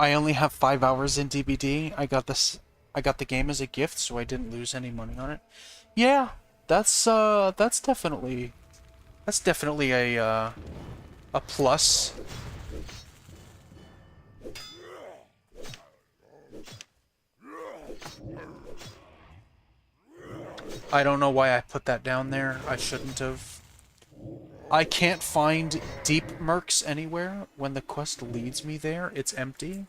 I only have 5 hours in DBD. I got the game as a gift, so I didn't lose any money on it. Yeah, that's definitely a plus. I don't know why I put that down there. I shouldn't have. I can't find deep mercs anywhere. When the quest leads me there, it's empty.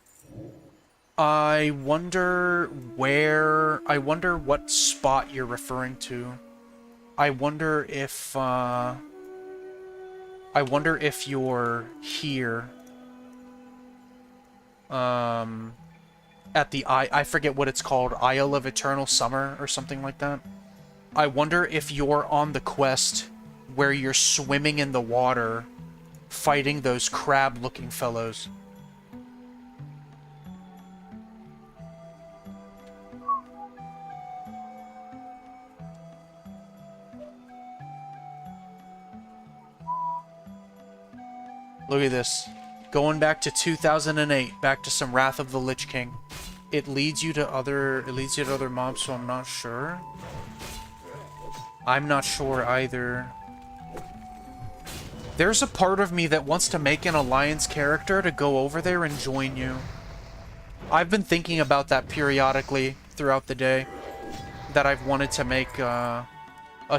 I wonder what spot you're referring to. I wonder if you're here at the I forget what it's called, Isle of Eternal Summer or something like that. I wonder if you're on the quest where you're swimming in the water fighting those crab-looking fellows. Look at this. Going back to 2008, back to some Wrath of the Lich King. It leads you to other mobs, so I'm not sure. I'm not sure either. There's a part of me that wants to make an Alliance character to go over there and join you. I've been thinking about that periodically throughout the day. That I've wanted to make a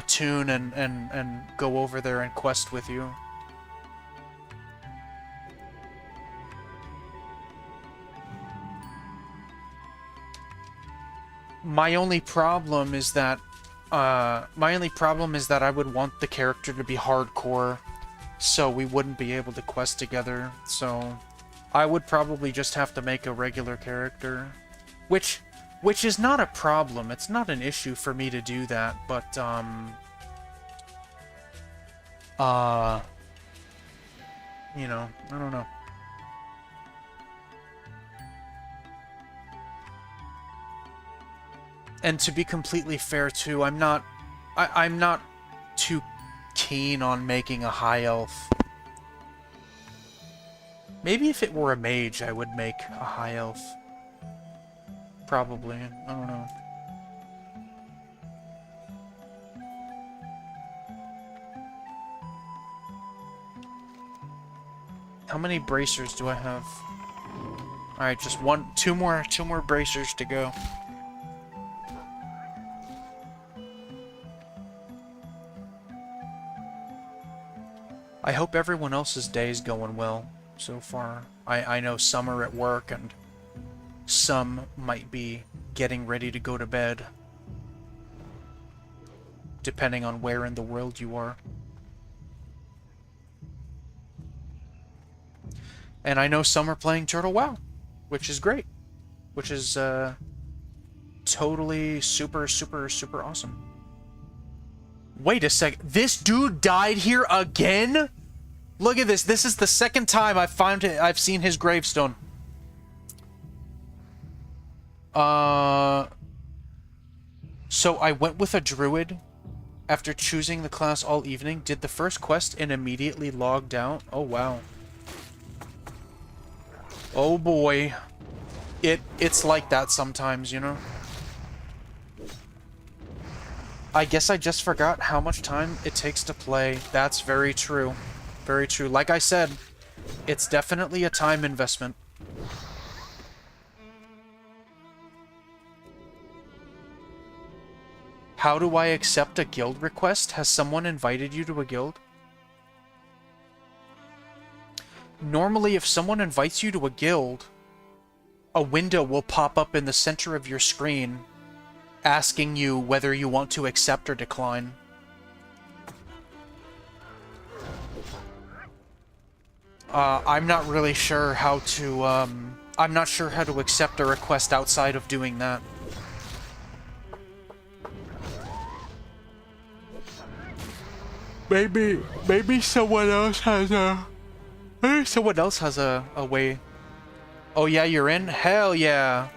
tune and go over there and quest with you. My only problem is that I would want the character to be hardcore, so we wouldn't be able to quest together. So I would probably just have to make a regular character, which is not a problem. It's not an issue for me to do that, but you know, I don't know. And to be completely fair too, I'm not too keen on making a high elf. Maybe if it were a mage, I would make a high elf. Probably. I don't know. How many bracers do I have? Alright, just two more bracers to go. I hope everyone else's day is going well so far. I know some are at work and some might be getting ready to go to bed. Depending on where in the world you are. And I know some are playing Turtle WoW, which is great. Which is totally super awesome. Wait a sec. This dude died here again? Look at this. This is the second time I've seen his gravestone. So I went with a druid after choosing the class all evening, did the first quest and immediately logged out. Oh wow. Oh boy. It's like that sometimes, you know? I guess I just forgot how much time it takes to play. That's very true. Very true. Like I said, it's definitely a time investment. How do I accept a guild request? Has someone invited you to a guild? Normally, if someone invites you to a guild, a window will pop up in the center of your screen asking you whether you want to accept or decline. I'm not really sure how to, I'm not sure how to accept a request outside of doing that. Maybe someone else has a... Maybe someone else has a way. Oh yeah, you're in? Hell yeah.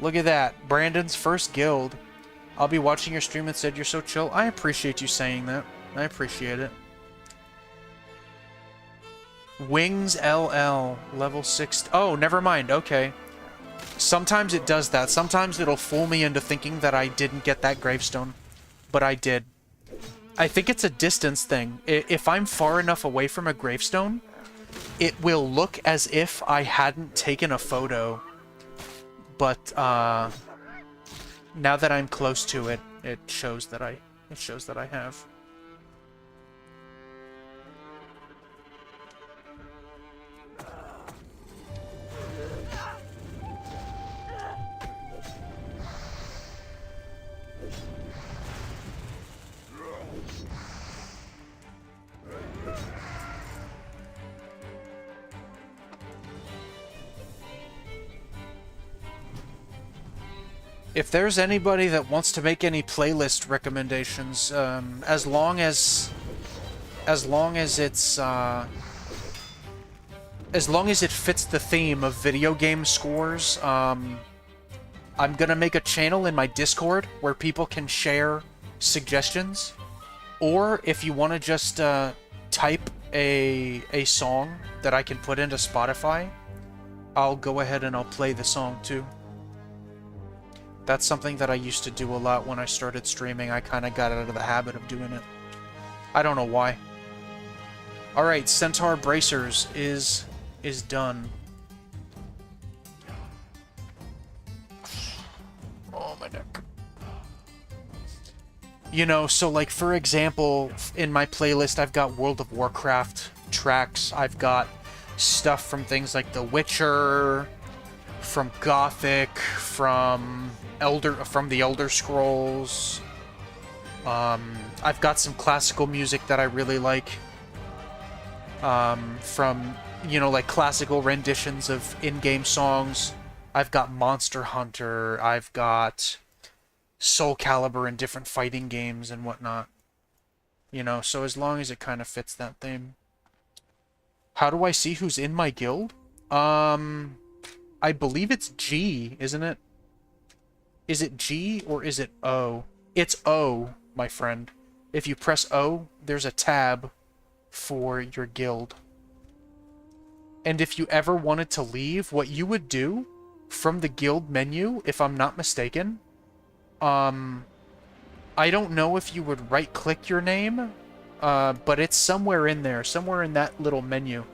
Look at that. Brandon's first guild. I'll be watching your stream and said you're so chill. I appreciate you saying that. I appreciate it. Wings LL. Level 6. Oh, never mind. Okay. Sometimes it does that. Sometimes it'll fool me into thinking that I didn't get that gravestone. But I did. I think it's a distance thing. If I'm far enough away from a gravestone, it will look as if I hadn't taken a photo. But now that I'm close to it, it shows that I have. If there's anybody that wants to make any playlist recommendations, as long as it's as long as it fits the theme of video game scores, I'm gonna make a channel in my Discord where people can share suggestions. Or if you want to just type a song that I can put into Spotify, I'll go ahead and I'll play the song too. That's something that I used to do a lot when I started streaming. I kind of got out of the habit of doing it. I don't know why. Alright, Centaur Bracers is done. Oh, my neck. You know, so like, for example, in my playlist, I've got World of Warcraft tracks. I've got stuff from things like The Witcher, from Gothic, from the Elder Scrolls. I've got some classical music that I really like. From, you know, like classical renditions of in-game songs. I've got Monster Hunter. I've got Soul Calibur in different fighting games and whatnot. You know, so as long as it kind of fits that theme. How do I see who's in my guild? I believe it's G, isn't it? Is it G or is it O? It's O, my friend. If you press O, there's a tab for your guild. And if you ever wanted to leave, what you would do from the guild menu, if I'm not mistaken, I don't know if you would right-click your name, but it's somewhere in there, somewhere in that little menu.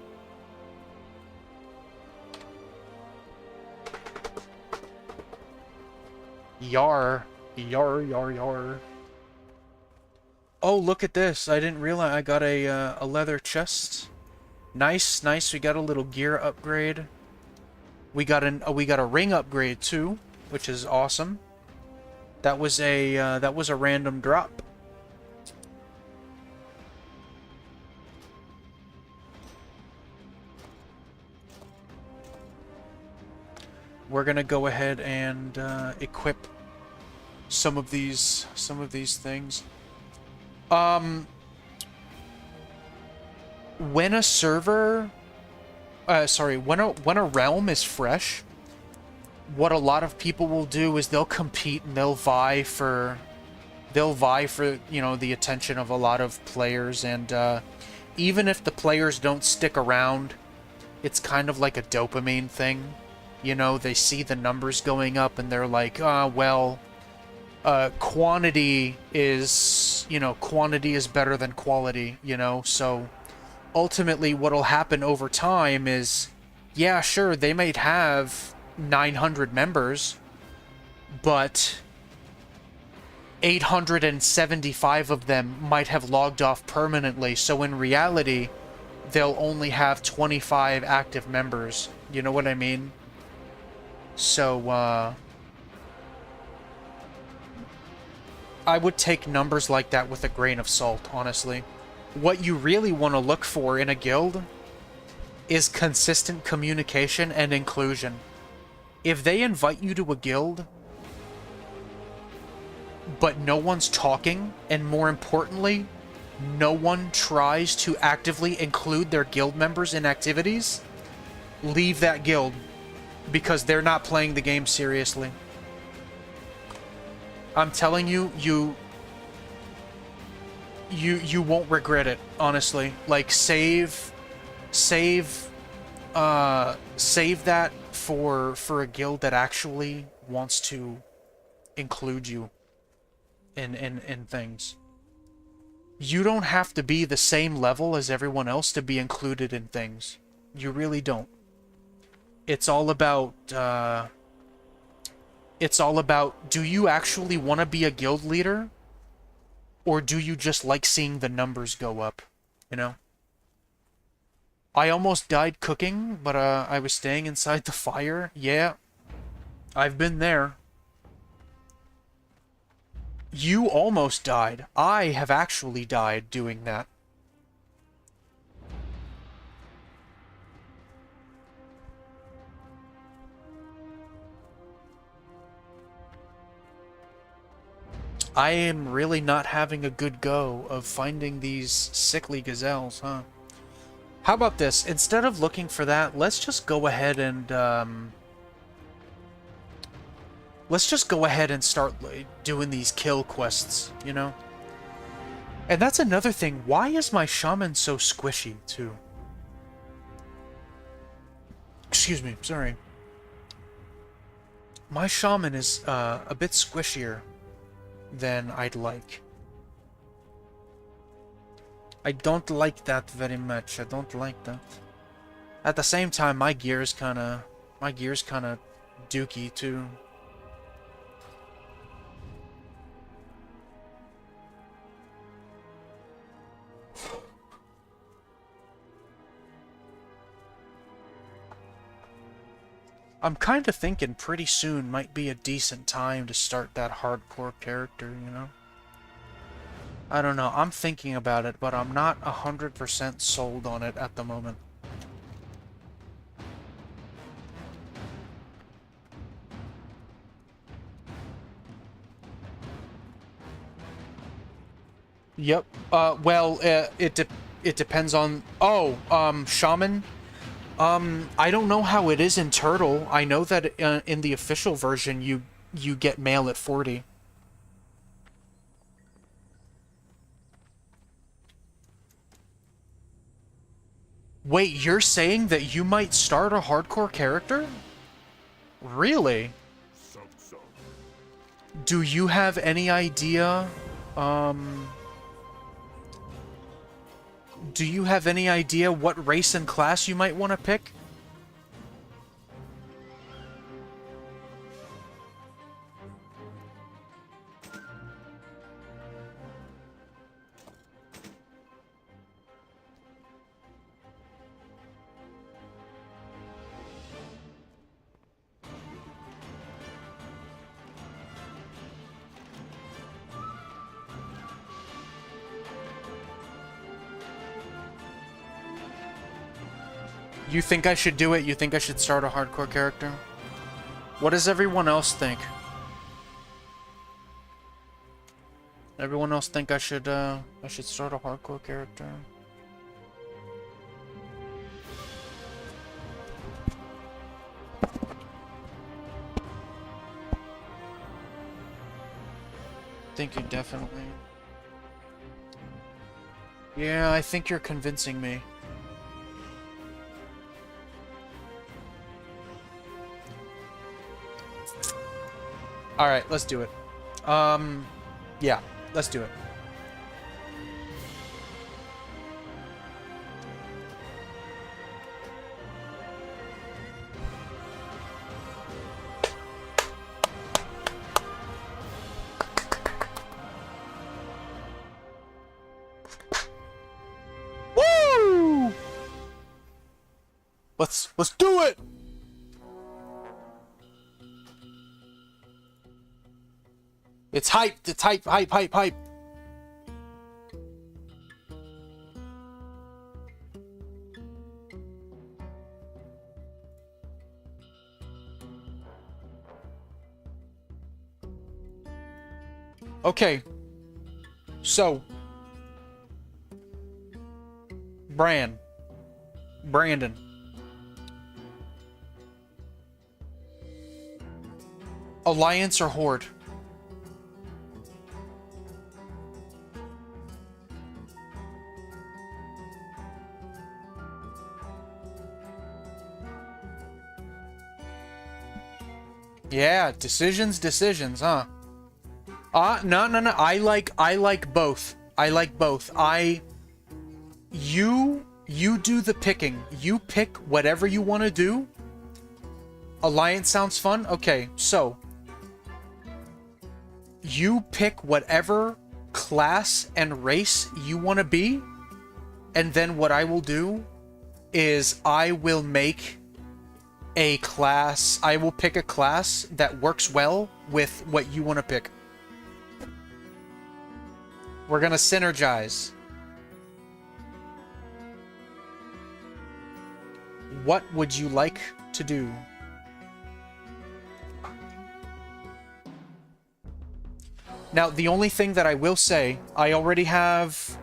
Yar. Yar, yar, yar. Oh, look at this. I didn't realize I got a leather chest. Nice, nice. We got a little gear upgrade. We got a ring upgrade too, which is awesome. That was a random drop. We're gonna go ahead and equip some of these things. When a server, when a realm is fresh, what a lot of people will do is they'll compete and they'll vie for, you know, the attention of a lot of players, and even if the players don't stick around, it's kind of like a dopamine thing. You know, they see the numbers going up and they're like, well, quantity is better than quality, you know, so ultimately what'll happen over time is, yeah, sure, they might have 900 members, but 875 of them might have logged off permanently, so in reality, they'll only have 25 active members, you know what I mean? So, I would take numbers like that with a grain of salt, honestly. What you really want to look for in a guild is consistent communication and inclusion. If they invite you to a guild, but no one's talking, and more importantly, no one tries to actively include their guild members in activities, leave that guild, because they're not playing the game seriously. I'm telling you, you won't regret it, honestly. Like, save that for a guild that actually wants to include you in things. You don't have to be the same level as everyone else to be included in things. You really don't. It's all about do you actually want to be a guild leader? Or do you just like seeing the numbers go up? You know? I almost died cooking, but I was staying inside the fire. Yeah. I've been there. You almost died. I have actually died doing that. I am really not having a good go of finding these sickly gazelles, huh? How about this? Instead of looking for that, let's just go ahead and, start doing these kill quests, you know? And that's another thing. Why is my shaman so squishy, too? Excuse me, sorry. My shaman is a bit squishier than I'd like. I don't like that very much. I don't like that. At the same time, my gear's kind of dookie too. I'm kind of thinking pretty soon might be a decent time to start that hardcore character, you know? I don't know, I'm thinking about it, but I'm not 100% sold on it at the moment. Yep, well, it depends on... Oh, Shaman? I don't know how it is in Turtle. I know that in the official version, you get mail at 40. Wait, you're saying that you might start a hardcore character? Really? Do you have any idea, do you have any idea what race and class you might want to pick? You think I should do it? You think I should start a hardcore character? What does everyone else think? Everyone else think I should start a hardcore character? Think you definitely... Yeah, I think you're convincing me. Alright, let's do it. Yeah, let's do it. Woo! Let's do it! It's hyped! It's hype, hype, hype, hype! Okay. So. Brandon. Alliance or Horde? Yeah, decisions, huh? No. I like both. I like both. You do the picking. You pick whatever you want to do. Alliance sounds fun? Okay, so. You pick whatever class and race you want to be. And then what I will do is I will make a class. I will pick a class that works well with what you want to pick. We're gonna synergize. What would you like to do? Now, the only thing that I will say, I already have...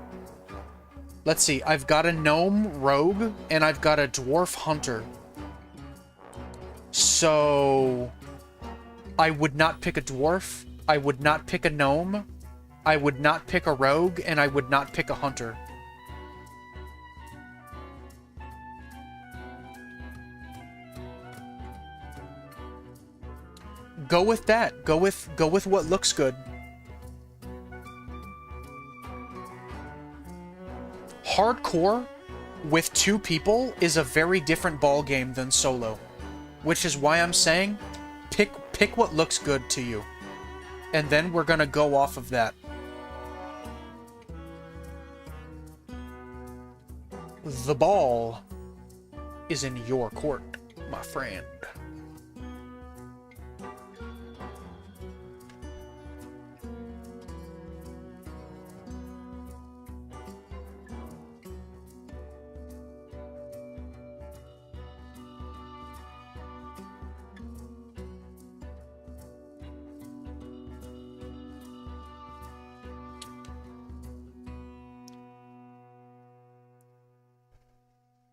Let's see, I've got a gnome rogue, and I've got a dwarf hunter. So... I would not pick a dwarf, I would not pick a gnome, I would not pick a rogue, and I would not pick a hunter. Go with that. Go with what looks good. Hardcore with 2 people is a very different ball game than solo, which is why I'm saying pick what looks good to you, and then we're gonna go off of that. The ball is in your court, my friend.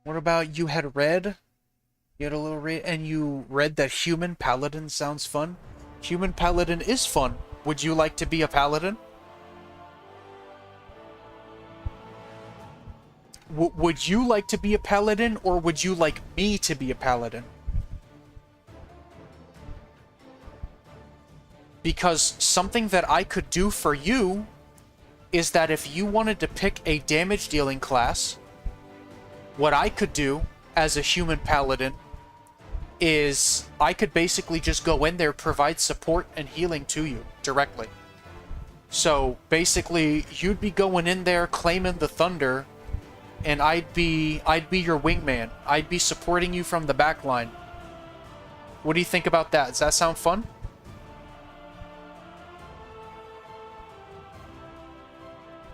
What about you had read? You had a little read, and you read that human paladin sounds fun? Human paladin is fun. Would you like to be a paladin? Would you like to be a paladin, or would you like me to be a paladin? Because something that I could do for you is that if you wanted to pick a damage dealing class, what I could do as a human paladin is I could basically just go in there, provide support and healing to you directly. So basically, you'd be going in there claiming the thunder, and I'd be your wingman. I'd be supporting you from the back line. What do you think about that? Does that sound fun?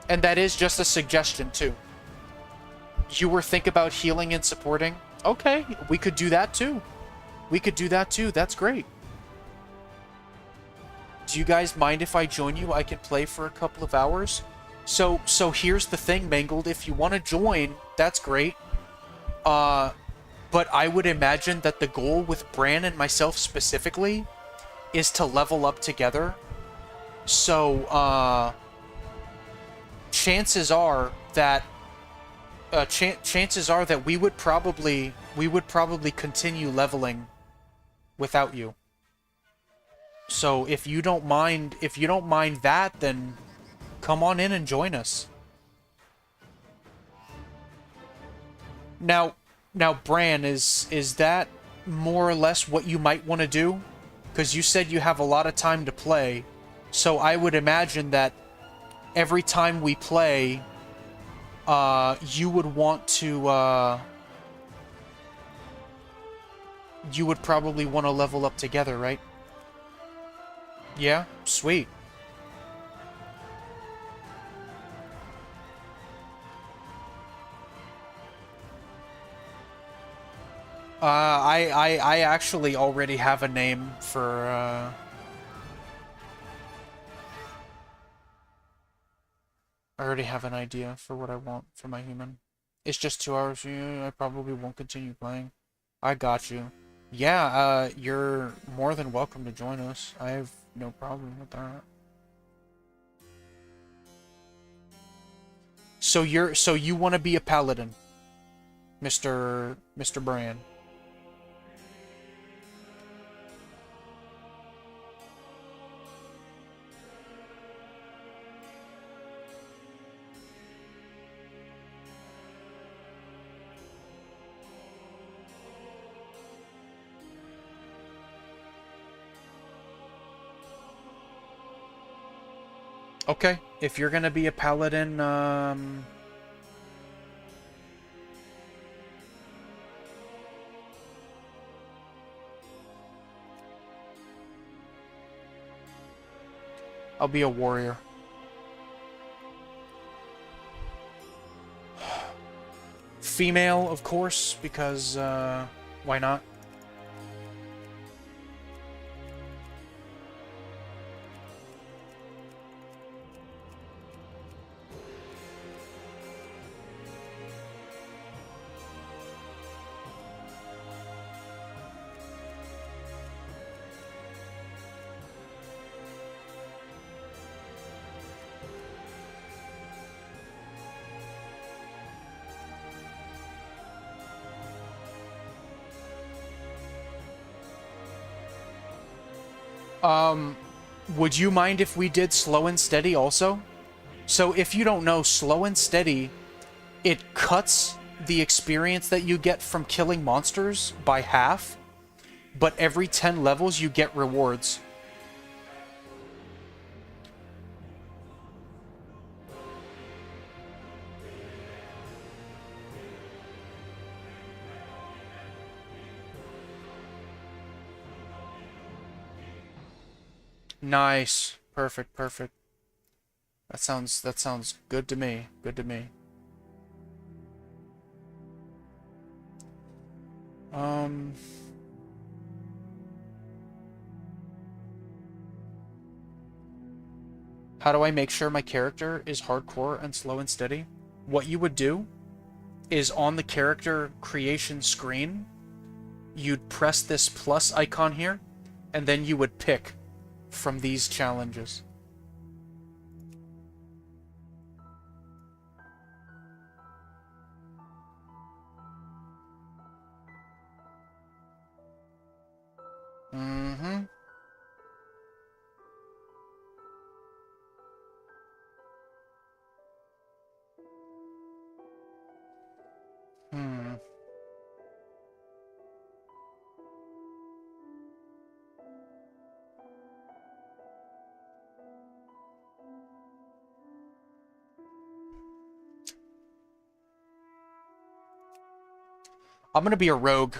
And that is just a suggestion too. You were thinking about healing and supporting? Okay, we could do that too. We could do that too. That's great. Do you guys mind if I join you? I can play for a couple of hours. So here's the thing, Mangled. If you want to join, that's great. But I would imagine that the goal with Bran and myself specifically is to level up together. So, chances are that we would probably continue leveling without you. So if you don't mind that, then come on in and join us. Now Bran, is that more or less what you might want to do? Because you said you have a lot of time to play, so I would imagine that every time we play, you would want to, you would probably want to level up together, right? Yeah? Sweet. I actually already have a name for, I already have an idea for what I want for my human. It's just 2 hours. Yeah, I probably won't continue playing. I got you. Yeah, you're more than welcome to join us. I have no problem with that. So you want to be a paladin, Mr. Bran? Okay, if you're gonna be a paladin, I'll be a warrior. Female, of course, because, why not? Would you mind if we did slow and steady also? So if you don't know, slow and steady, it cuts the experience that you get from killing monsters by half, but every 10 levels you get rewards. Nice. Perfect, perfect. That sounds good to me. Good to me. How do I make sure my character is hardcore and slow and steady? What you would do is on the character creation screen, you'd press this plus icon here, and then you would pick from these challenges. Mm-hmm. Hmm. I'm gonna be a rogue.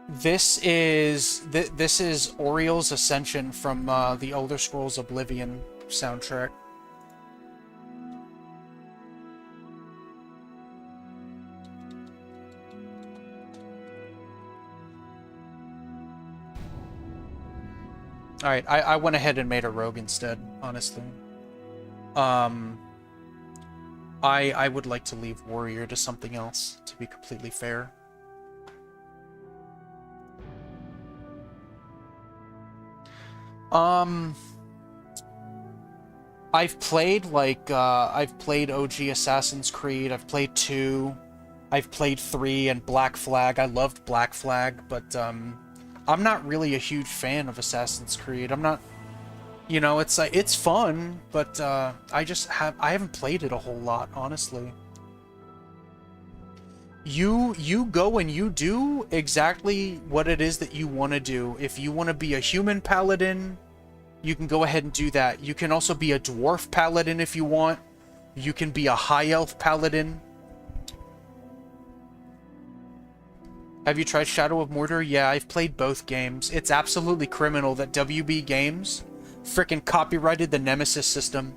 This is Oriel's Ascension from the Elder Scrolls Oblivion soundtrack. Alright, I went ahead and made a rogue instead, honestly. I would like to leave warrior to something else, to be completely fair. I've played, like, I've played OG Assassin's Creed, I've played 2, I've played 3, and Black Flag. I loved Black Flag, but, I'm not really a huge fan of Assassin's Creed. I'm not, you know, it's like, it's fun, but, I haven't played it a whole lot, honestly. You go and you do exactly what it is that you want to do. If you want to be a human paladin, you can go ahead and do that. You can also be a dwarf paladin if you want. You can be a high elf paladin. Have you tried Shadow of Mordor? Yeah, I've played both games. It's absolutely criminal that WB Games frickin' copyrighted the Nemesis system.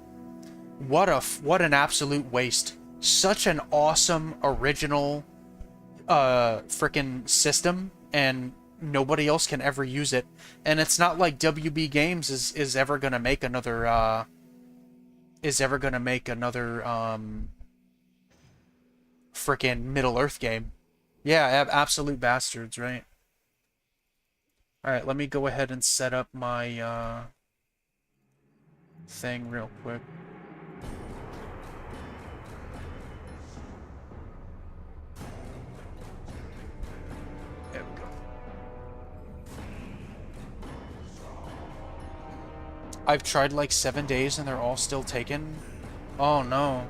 What an absolute waste. Such an awesome original frickin' system, and nobody else can ever use it. And it's not like WB Games is ever gonna make another frickin' Middle-earth game. Yeah, absolute bastards, right? Alright, let me go ahead and set up my thing real quick. There we go. I've tried like 7 days and they're all still taken. Oh no.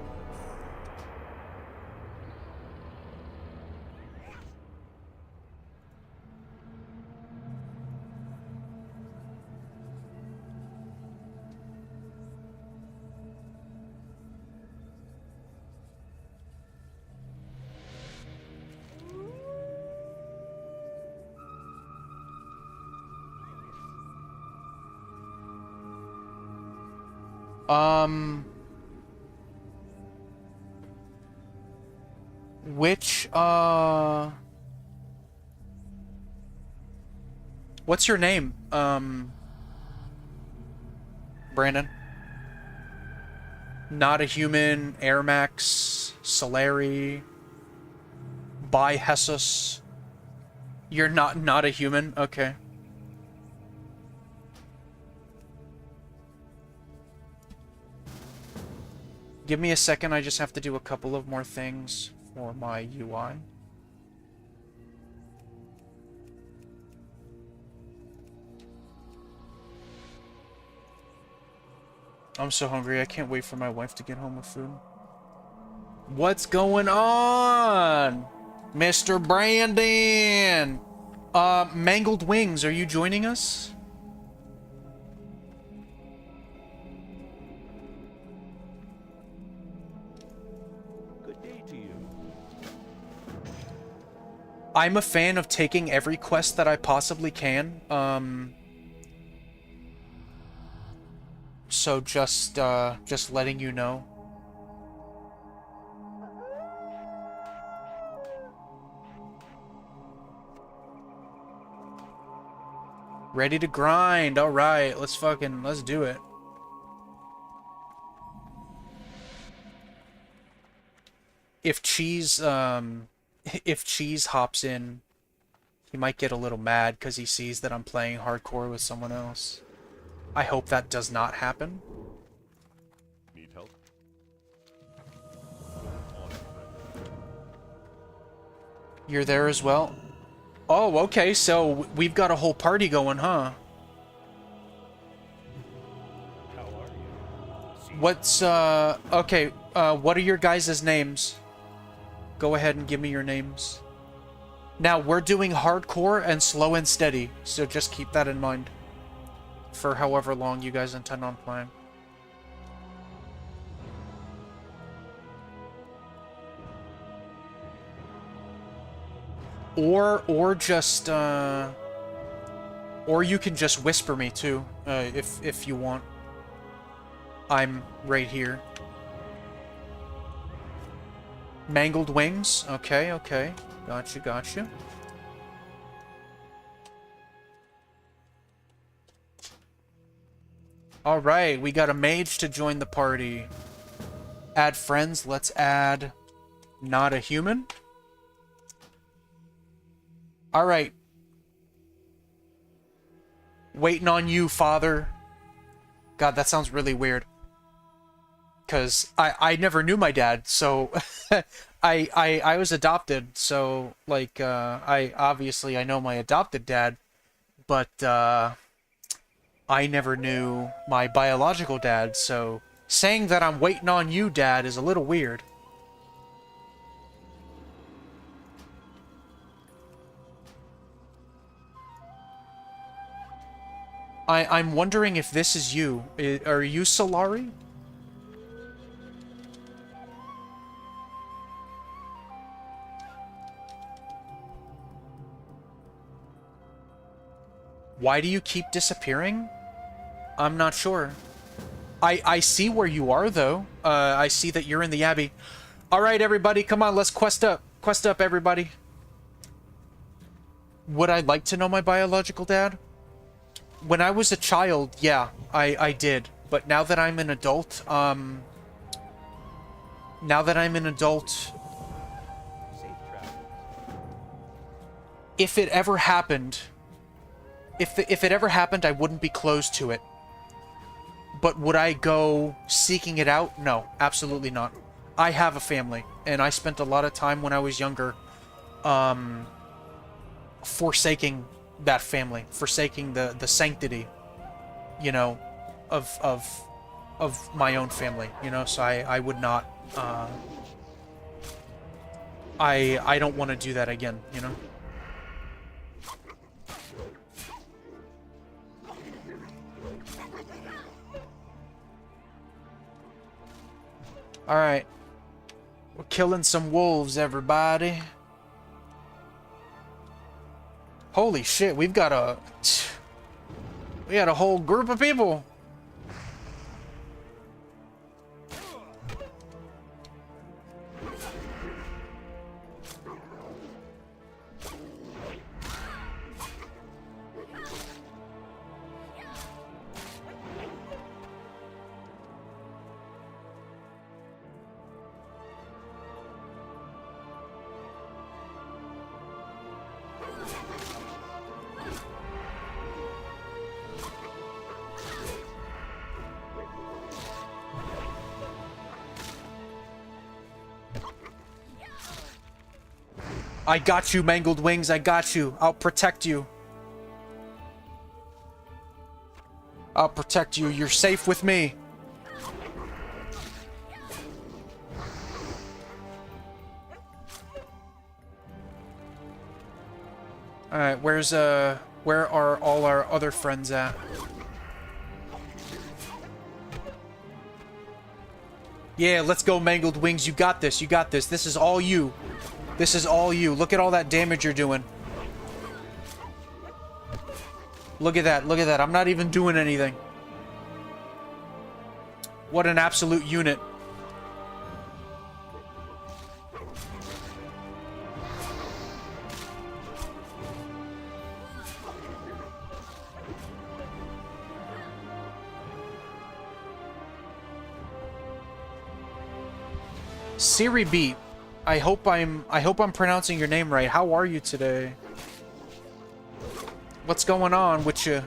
Which, what's your name, Brandon? Not a Human, Air Max, Solari, By Jesus. You're not a human? Okay. Give me a second, I just have to do a couple of more things for my UI. I'm so hungry, I can't wait for my wife to get home with food. What's going on? Mr. Brandon! Mangled Wings, are you joining us? Good day to you. I'm a fan of taking every quest that I possibly can. So just letting you know. Ready to grind. All right, let's do it. If Cheese hops in, he might get a little mad because he sees that I'm playing hardcore with someone else. I hope that does not happen. Need help? You're there as well? Oh, okay, so we've got a whole party going, huh? How are you? What's, okay, what are your guys' names? Go ahead and give me your names. Now, we're doing hardcore and slow and steady, so just keep that in mind. For however long you guys intend on playing. Or just, or you can just whisper me too, if you want. I'm right here. Mangled Wings? Okay, okay. Gotcha, gotcha. Alright, we got a mage to join the party. Add friends, let's add not a human. Alright. Waiting on you, father. God, that sounds really weird. Because I never knew my dad, so I was adopted, so like I know my adopted dad, but I never knew my biological dad, so saying that I'm waiting on you, Dad, is a little weird. I'm wondering if this is you. Are you Solari? Why do you keep disappearing? I'm not sure. I see where you are, though. I see that you're in the Abbey. Alright, everybody, come on, let's quest up. Quest up, everybody. Would I like to know my biological dad? When I was a child, yeah, I did. But now that I'm an adult, if it ever happened, if it ever happened, I wouldn't be closed to it. But would I go seeking it out? No, absolutely not. I have a family, and I spent a lot of time when I was younger, forsaking that family, forsaking the sanctity, you know, of my own family, you know. So I would not. I don't want to do that again, you know. Alright. We're killing some wolves, everybody. Holy shit, we got a whole group of people. I got you, Mangled Wings. I got you. I'll protect you. I'll protect you. You're safe with me. Alright, where are all our other friends at? Yeah, let's go, Mangled Wings. You got this. You got this. This is all you. This is all you. Look at all that damage you're doing. Look at that. Look at that. I'm not even doing anything. What an absolute unit. Siri Beat, I hope I'm pronouncing your name right. How are you today? What's going on with you?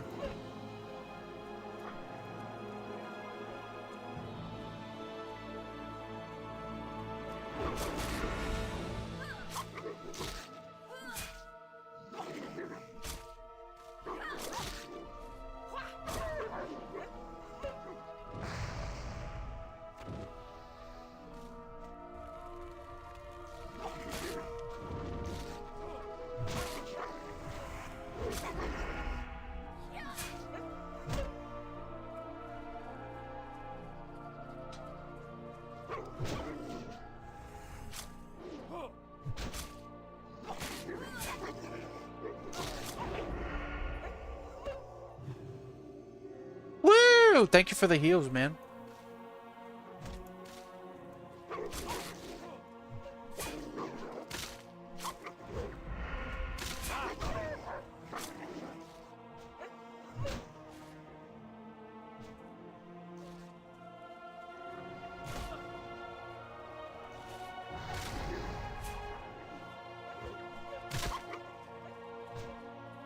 Woo! Thank you for the heals, man.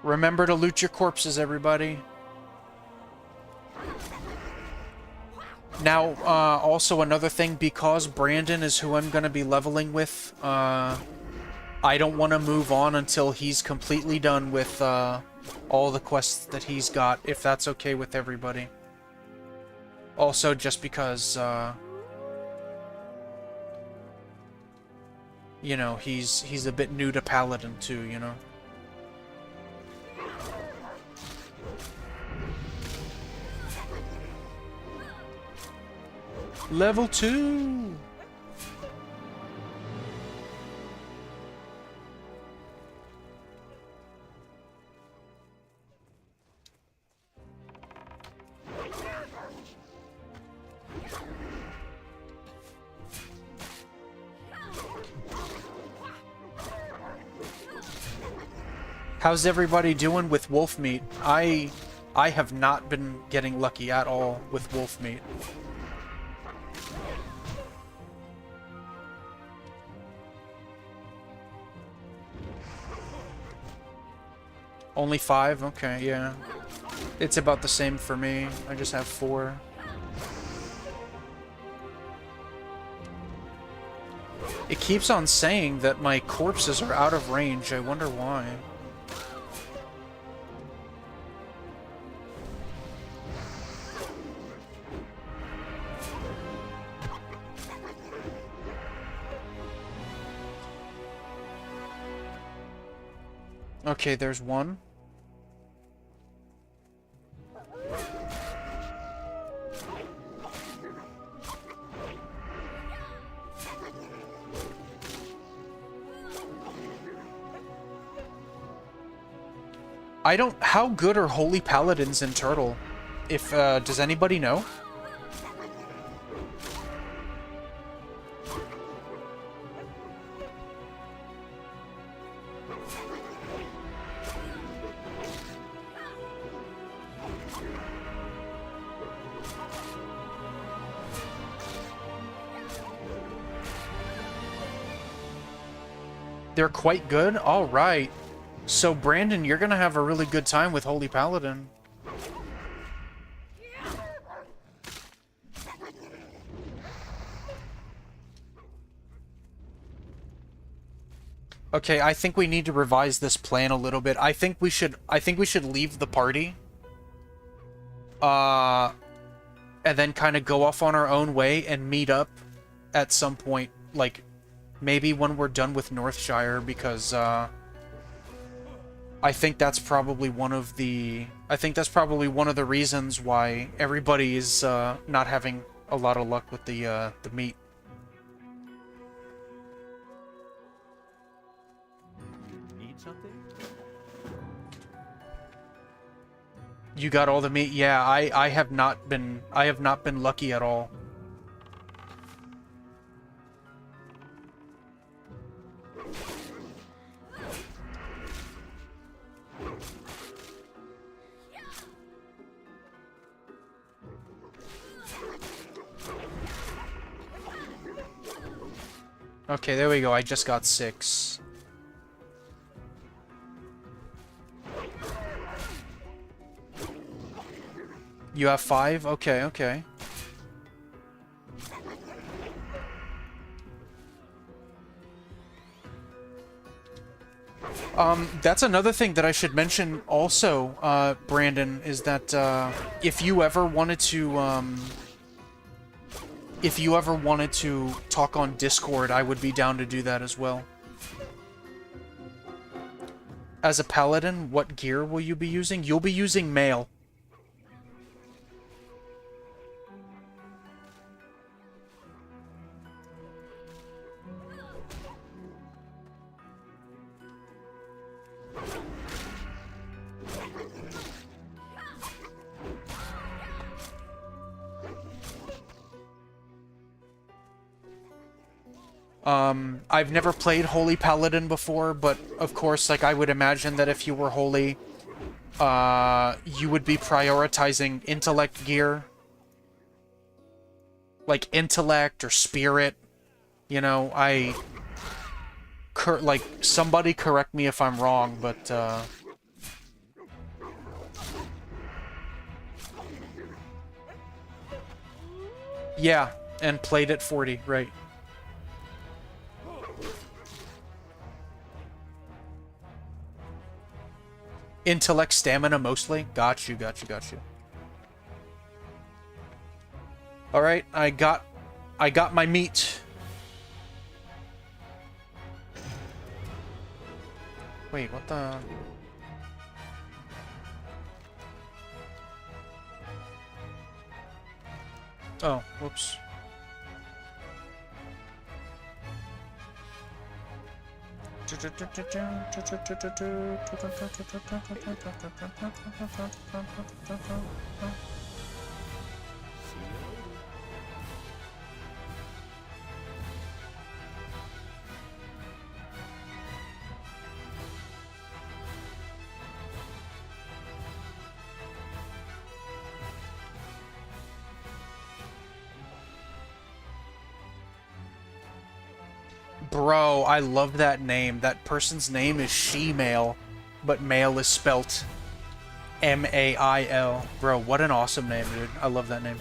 Remember to loot your corpses, everybody. Now, also another thing, because Brandon is who I'm going to be leveling with, I don't want to move on until he's completely done with all the quests that he's got, if that's okay with everybody. Also, just because, you know, he's a bit new to Paladin too, you know? Level 2! How's everybody doing with wolf meat? I have not been getting lucky at all with wolf meat. Only 5? Okay, yeah. It's about the same for me. I just have 4. It keeps on saying that my corpses are out of range. I wonder why. Okay, there's one. I don't... How good are Holy Paladins in Turtle? If, does anybody know? They're quite good? Alright. So, Brandon, you're gonna have a really good time with Holy Paladin. Okay, I think we need to revise this plan a little bit. I think we should leave the party. And then kind of go off on our own way and meet up at some point, like maybe when we're done with Northshire, because I think that's probably one of the reasons why everybody is not having a lot of luck with the meat. Need something? You got all the meat? Yeah, I have not been lucky at all. Okay, there we go. I just got 6. You have 5? Okay, okay. That's another thing that I should mention also, Brandon, is that, if you ever wanted to talk on Discord, I would be down to do that as well. As a paladin, what gear will you be using? You'll be using mail. I've never played Holy Paladin before, but of course, like, I would imagine that if you were Holy, you would be prioritizing intellect gear. Like, intellect or spirit. You know, like, somebody correct me if I'm wrong, but, yeah, and played at 40, right. Intellect, stamina, mostly. Got you, got you, got you. Alright, I got my meat. Wait, what the... Oh, whoops. Bro, I love that name. That person's name is She-Mail, but male is spelt M-A-I-L. Bro, what an awesome name, dude. I love that name.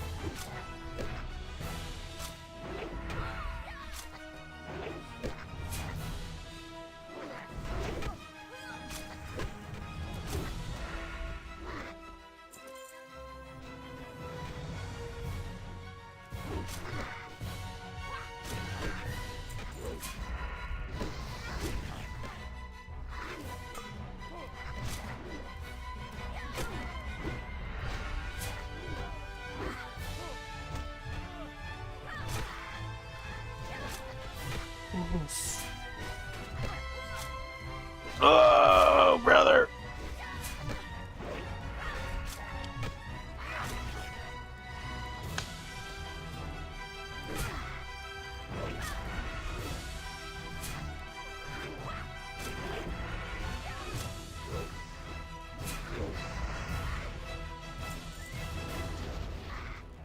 Oh, brother.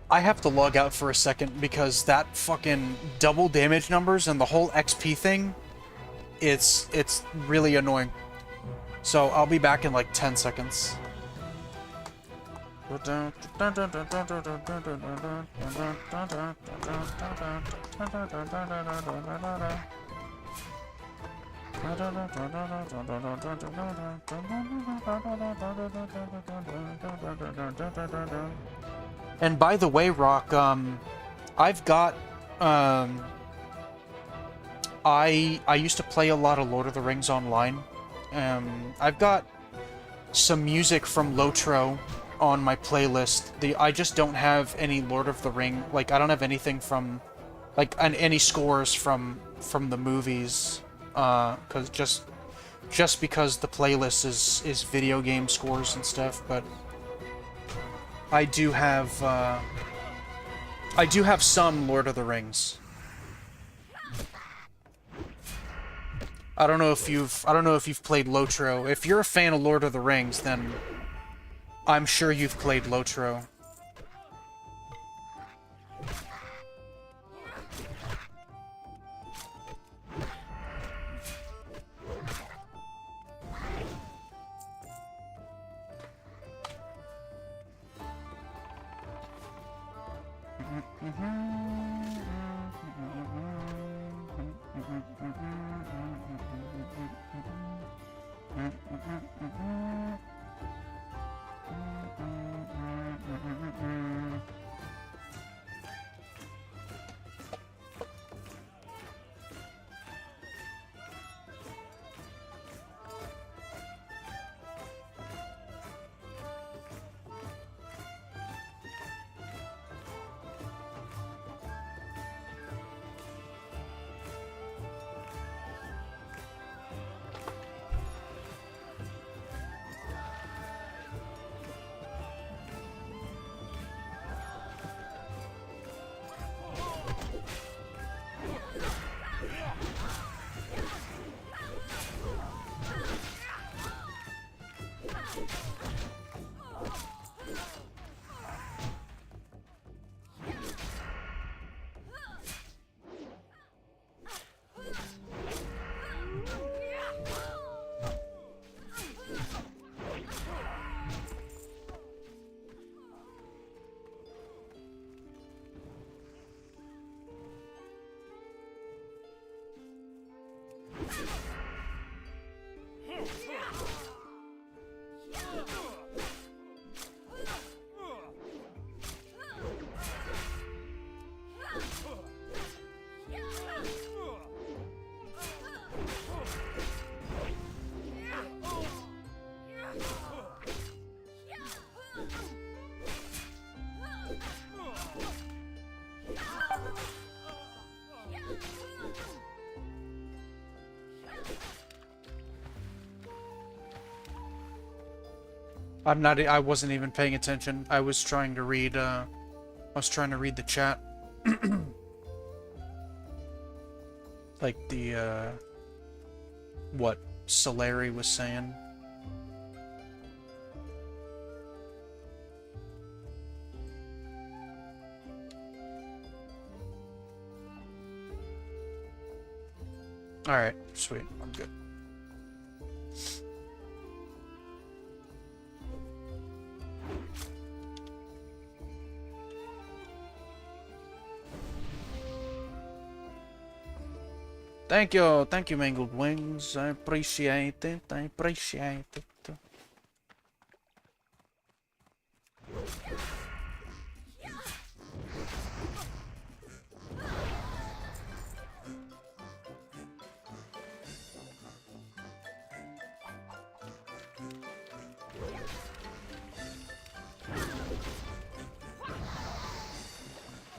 I have to log out for a second because that fucking double damage numbers and the whole XP thing, it's really annoying. So I'll be back in like 10 seconds. And by the way, Rock, I've got, I used to play a lot of Lord of the Rings online. I've got some music from Lotro on my playlist. I just don't have any Lord of the Ring, like, I don't have anything from, like, any scores from the movies, just because the playlist is video game scores and stuff, but I do have some Lord of the Rings. I don't know if you've played Lotro. If you're a fan of Lord of the Rings, then I'm sure you've played Lotro. I wasn't even paying attention. I was trying to read, the chat. Like what Solari was saying. Alright, sweet. I'm good. Thank you, Mangled Wings. I appreciate it. I appreciate it.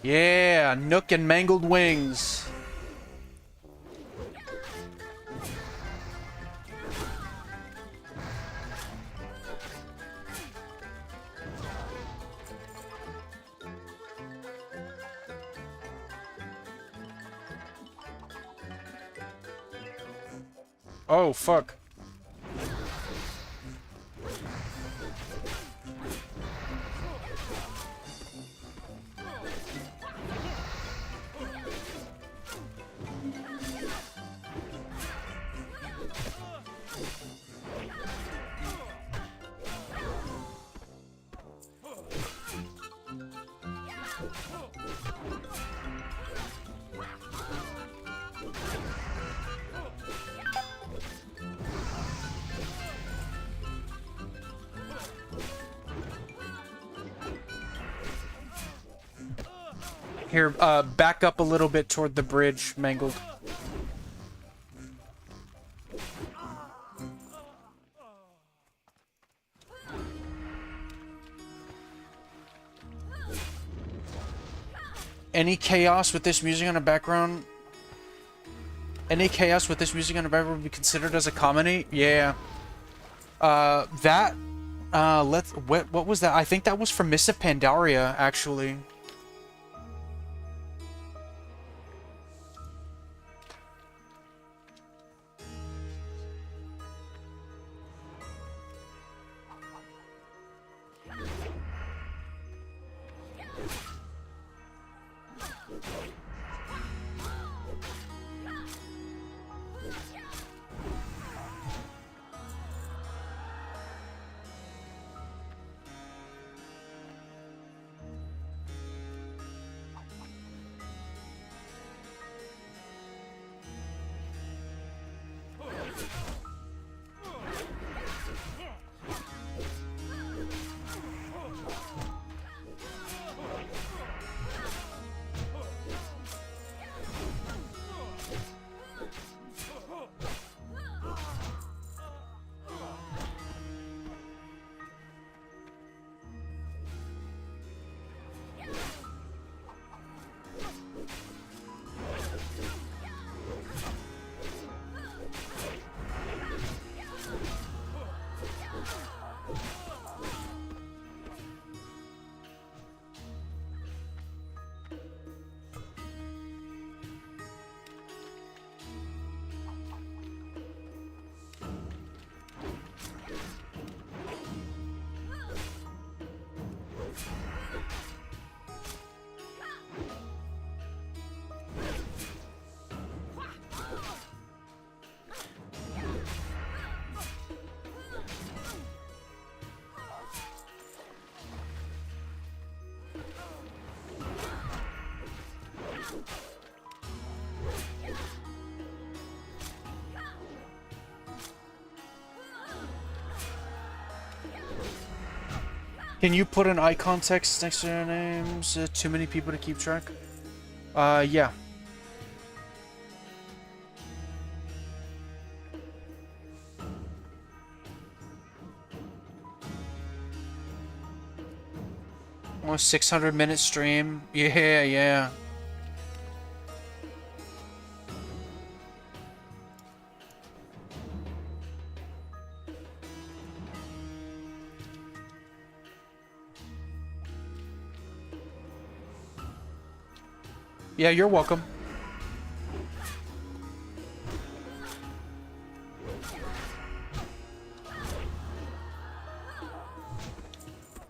Yeah, Nook and Mangled Wings. Oh, fuck. Here, back up a little bit toward the bridge, Mangled. Any chaos with this music on the background? Any chaos with this music on the background would be considered as a comedy? Yeah. What was that? I think that was from Miss of Pandaria, actually. Can you put an icon text next to their names? Too many people to keep track? Yeah. Almost 600-minute stream. Yeah, yeah. Yeah, you're welcome.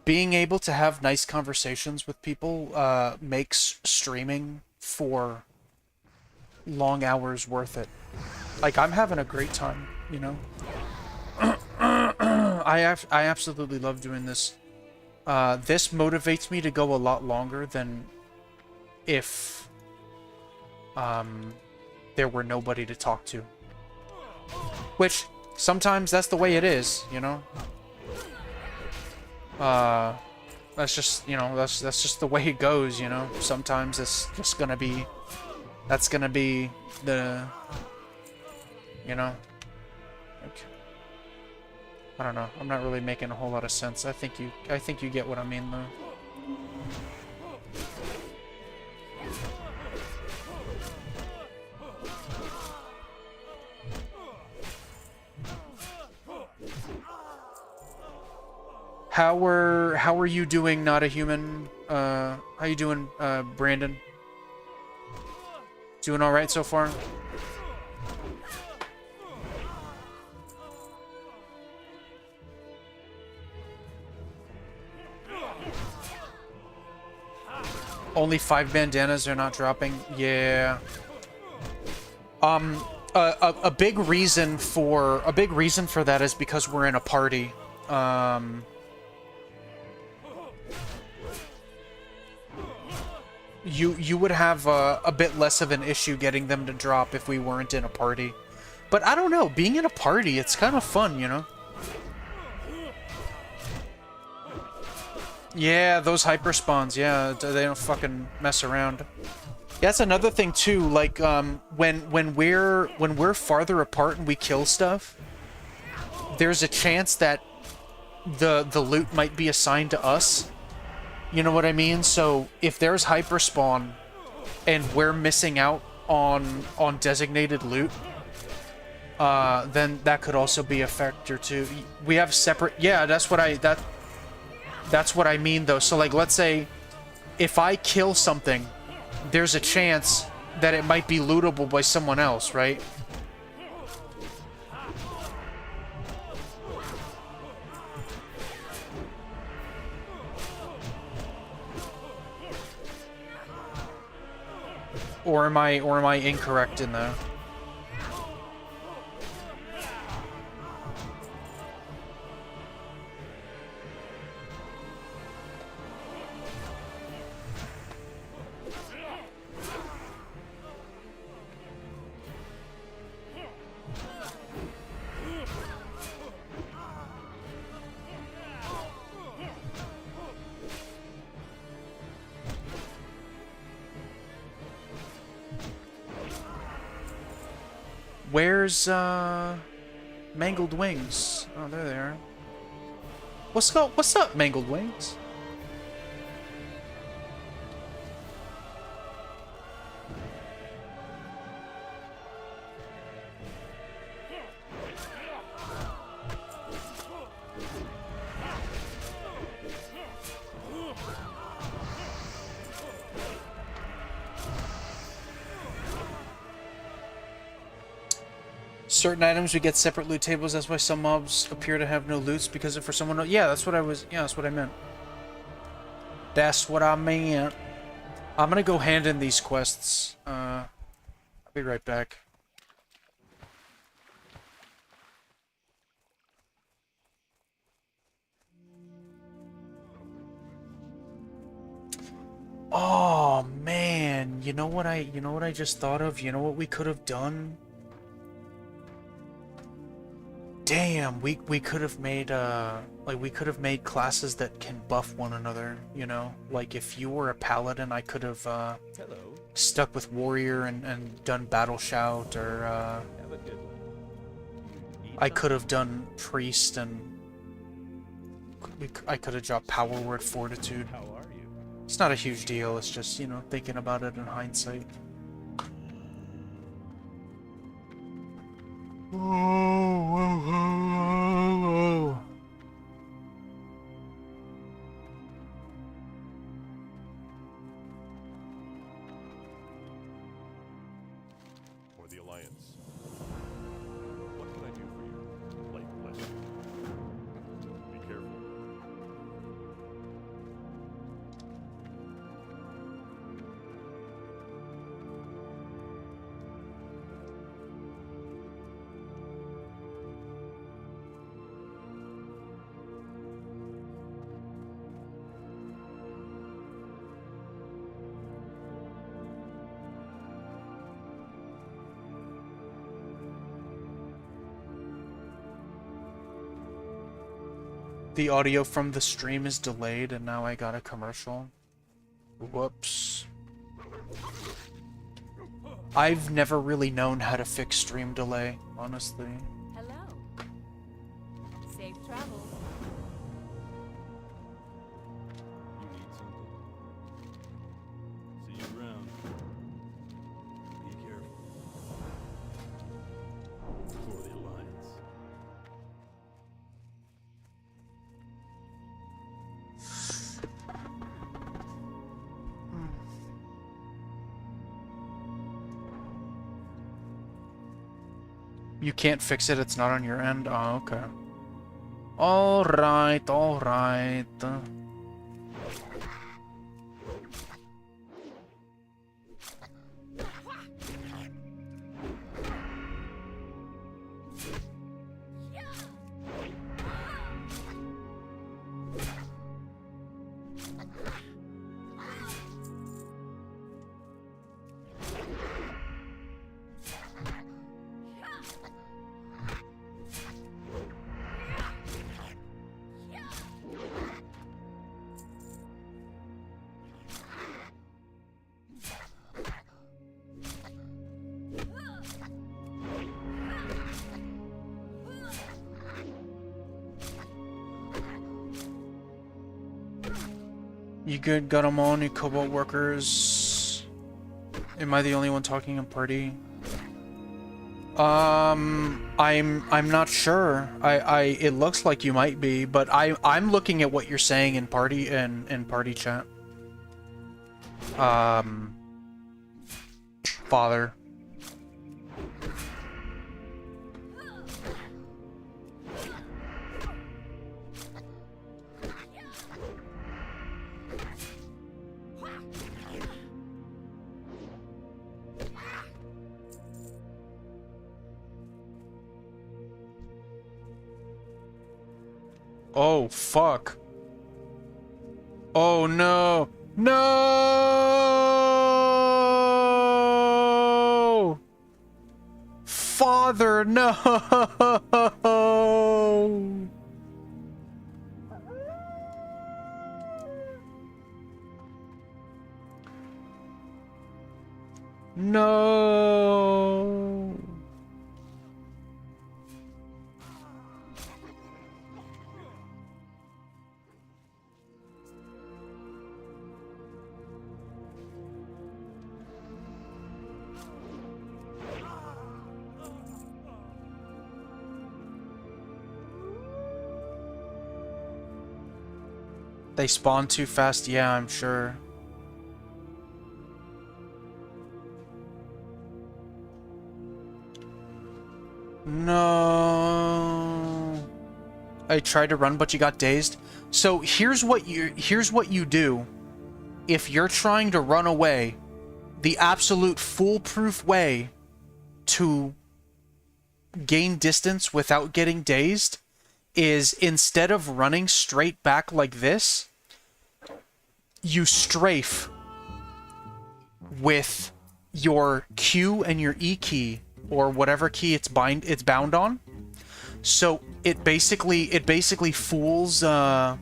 Being able to have nice conversations with people makes streaming for long hours worth it. Like, I'm having a great time, you know? I absolutely love doing this. This motivates me to go a lot longer than if there were nobody to talk to. Which, sometimes that's the way it is, you know? That's just, you know, that's just the way it goes, you know? Sometimes it's just gonna be... That's gonna be the... You know? Like, I don't know. I'm not really making a whole lot of sense. I think you get what I mean, though. How are you doing, Not a Human? How you doing, Brandon? Doing all right so far? Only 5 bandanas are not dropping. Yeah. A big reason for that is because we're in a party. You would have a bit less of an issue getting them to drop if we weren't in a party. But I don't know, being in a party, it's kind of fun, you know? Yeah, those hyper spawns. Yeah, they don't fucking mess around. That's another thing too. Like when we're farther apart and we kill stuff, there's a chance that the loot might be assigned to us. You know what I mean? So if there's hyper spawn and we're missing out on designated loot, then that could also be a factor too. We have separate. Yeah, that's what I mean though. So like, let's say if I kill something, there's a chance that it might be lootable by someone else, right? Or am I incorrect in that? Where's Mangled Wings? Oh, there they are. What's up, Mangled Wings? Certain items we get separate loot tables. That's why some mobs appear to have no loots because for someone. Yeah, that's what I was. Yeah, that's what I meant. That's what I meant. I'm gonna go hand in these quests. I'll be right back. Oh man, you know what I just thought of? You know what we could have done? Damn, we could have made like we could have made classes that can buff one another, you know? Like if you were a paladin, I could have Hello. stuck with warrior and done battle shout, or Have a good one. You I eat could have done priest, and I could have dropped power word fortitude. something? How are you? It's not a huge deal, it's just, you know, thinking about it in hindsight. For the Alliance. What can I do for you? Light bless you. Be careful. The audio from the stream is delayed and now I got a commercial. Whoops. I've never really known how to fix stream delay, honestly. Hello. Safe travels. You need something? See you around. Be careful. For the Alliance. You can't fix it, it's not on your end? Oh, okay. Alright, alright. You good, got 'em on, you cobalt workers. Am I the only one talking in party? I'm not sure. It looks like you might be, but I'm looking at what you're saying in party in party chat. Father. Oh, fuck. Oh, no. No! Father, no! No! They spawn too fast? Yeah, I'm sure. No. I tried to run, but you got dazed. So here's what you do. If you're trying to run away, the absolute foolproof way to gain distance without getting dazed is, instead of running straight back like this, you strafe with your Q and your E key, or whatever key it's bound on. So it basically fools the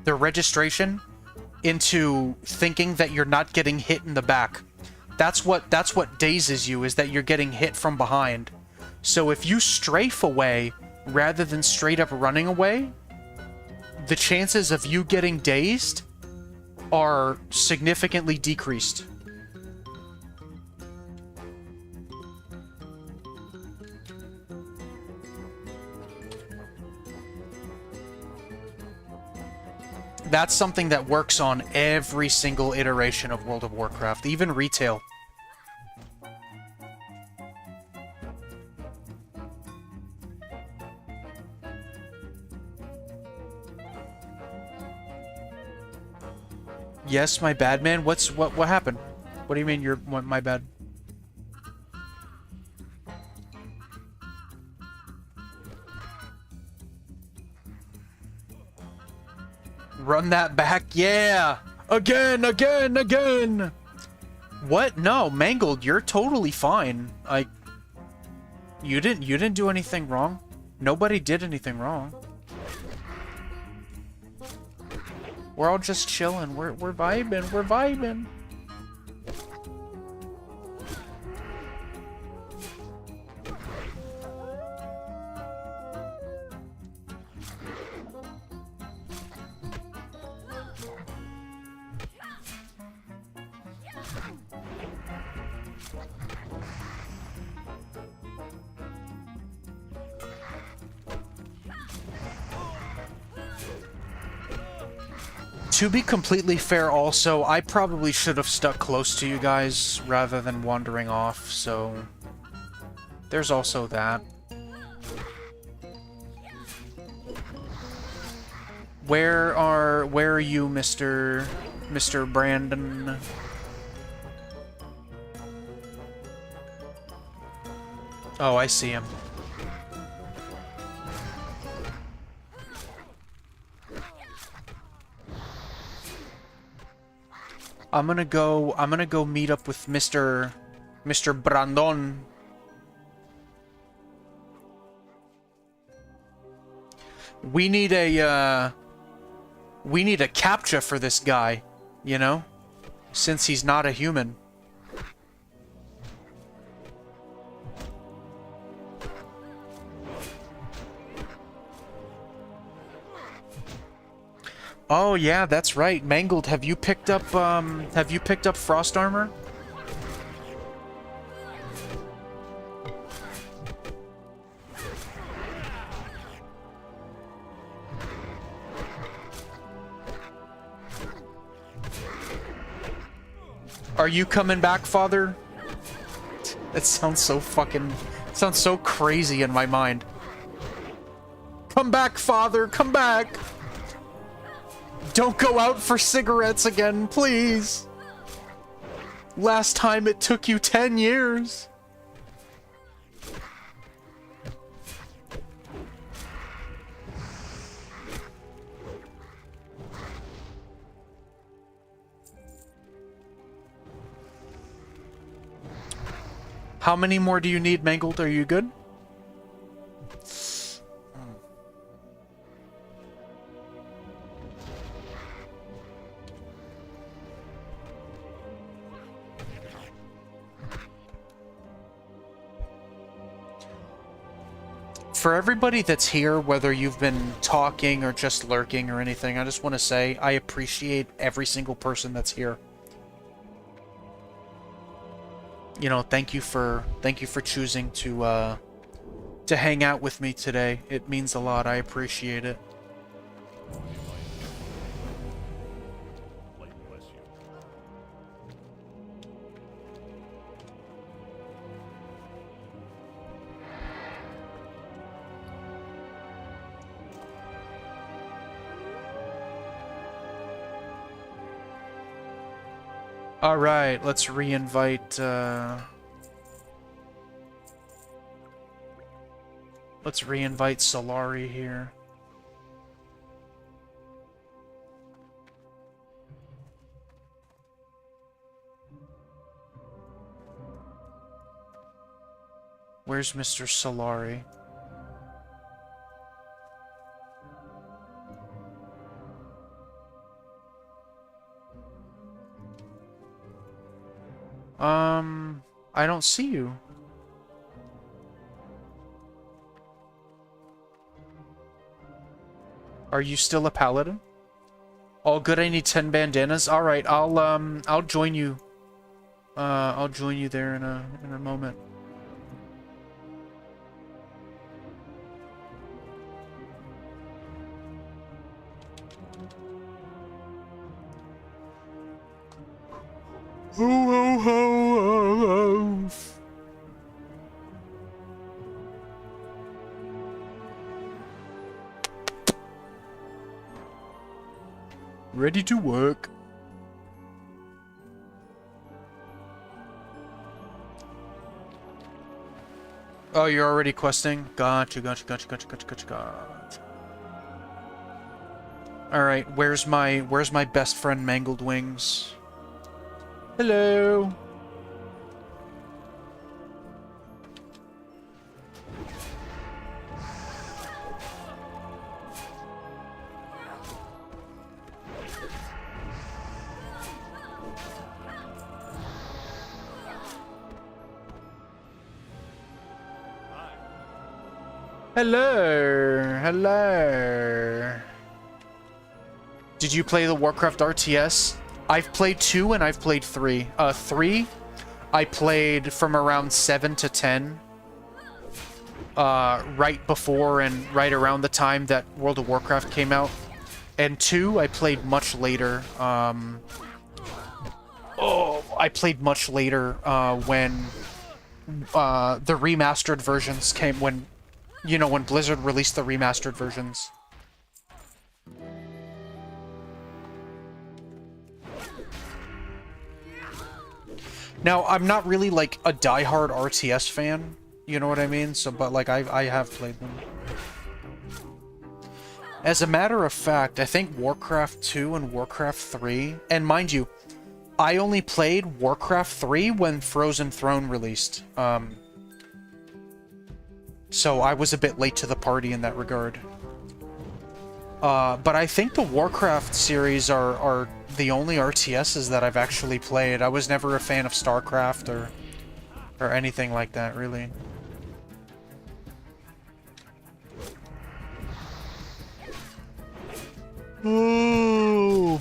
registration into thinking that you're not getting hit in the back. That's what dazes you, is that you're getting hit from behind. So if you strafe away rather than straight up running away, the chances of you getting dazed are significantly decreased. That's something that works on every single iteration of World of Warcraft, even retail. Yes, my bad, man. What happened? What do you mean you're my bad? Run that back, yeah! Again! What? No, Mangled, you're totally fine. You didn't do anything wrong. Nobody did anything wrong. We're all just chilling. We're vibing. To be completely fair also, I probably should have stuck close to you guys rather than wandering off, so there's also that. Where are you, Mr. Brandon? Oh, I see him. I'm gonna go meet up with Mr. Brandon. We need a captcha for this guy, you know? Since he's not a human. Oh yeah, that's right. Mangled, have you picked up frost armor? Are you coming back, father? That sounds so crazy in my mind. Come back, father, come back! Don't go out for cigarettes again, please! Last time it took you 10 years. How many more do you need, Mangled? Are you good? For everybody that's here, whether you've been talking or just lurking or anything, I just want to say I appreciate every single person that's here. You know, thank you for choosing to hang out with me today. It means a lot. I appreciate it. Light bless you. All right, let's re-invite. Let's re-invite Solari here. Where's Mr. Solari? I don't see you. Are you still a paladin? All good, I need 10 bandanas. All right, I'll join you. I'll join you there in a moment. Ho ho ho ho ho. Ready to work. Oh, you're already questing? Gotcha. Alright, where's my best friend Mangled Wings? Hello. Hello. Did you play the Warcraft RTS? I've played 2 and I've played 3. 3, I played from around 7 to 10. Right before and right around the time that World of Warcraft came out. And 2, I played much later. I played much later when the remastered versions came, when Blizzard released the remastered versions. Now, I'm not really, like, a diehard RTS fan, you know what I mean? So, but, like, I have played them. As a matter of fact, I think Warcraft 2 and Warcraft 3, and mind you, I only played Warcraft 3 when Frozen Throne released. So I was a bit late to the party in that regard. But I think the Warcraft series are the only RTSs that I've actually played. I was never a fan of StarCraft or anything like that, really. Ooh.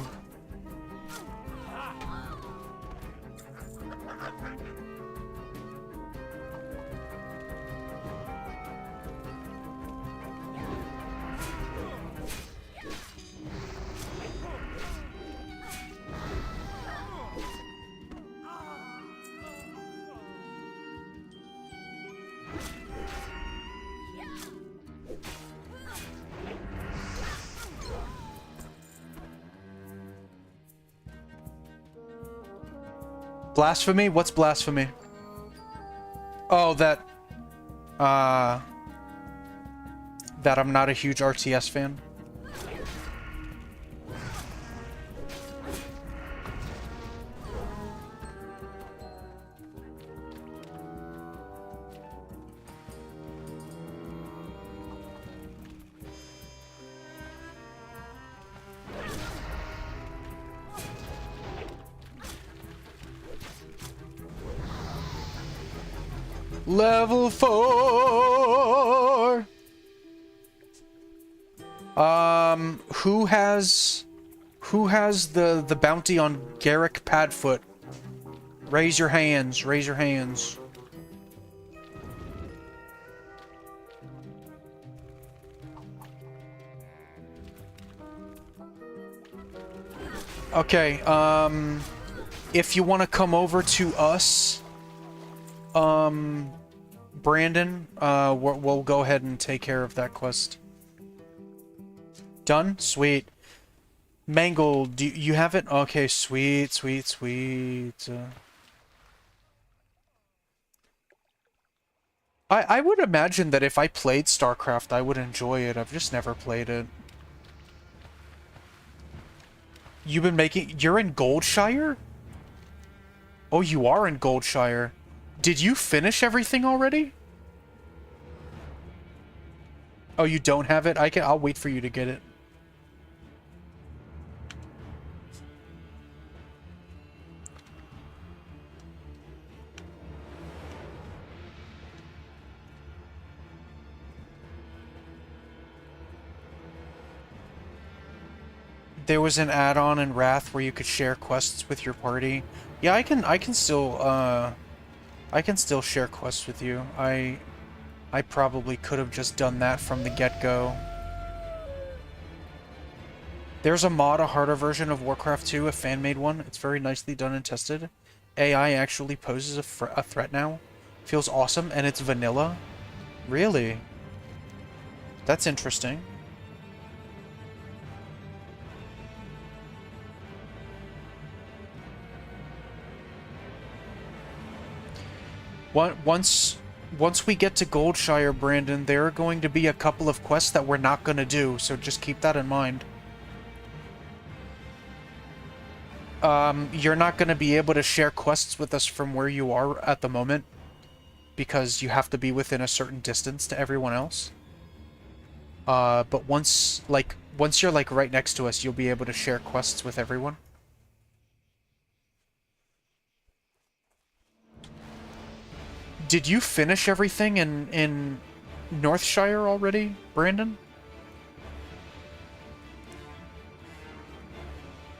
Blasphemy? What's blasphemy? Oh, that I'm not a huge RTS fan. Level 4. Who has the bounty on Garrick Padfoot? Raise your hands. Raise your hands. Okay, if you want to come over to us, Brandon, we'll go ahead and take care of that quest. Done? Sweet. Mangle, do you have it? Okay, sweet, sweet, sweet. I would imagine that if I played StarCraft, I would enjoy it. I've just never played it. You've been making... You're in Goldshire? Oh, you are in Goldshire. Did you finish everything already? Oh, you don't have it? I'll wait for you to get it. There was an add-on in Wrath where you could share quests with your party. Yeah, I can still share quests with you. I probably could have just done that from the get-go. There's a mod, a harder version of Warcraft 2, a fan-made one. It's very nicely done and tested. AI actually poses a threat now. Feels awesome, and it's vanilla. Really? That's interesting. Once we get to Goldshire, Brandon, there are going to be a couple of quests that we're not going to do, so just keep that in mind. You're not going to be able to share quests with us from where you are at the moment, because you have to be within a certain distance to everyone else. But once you're, like, right next to us, you'll be able to share quests with everyone. Did you finish everything in Northshire already, Brandon?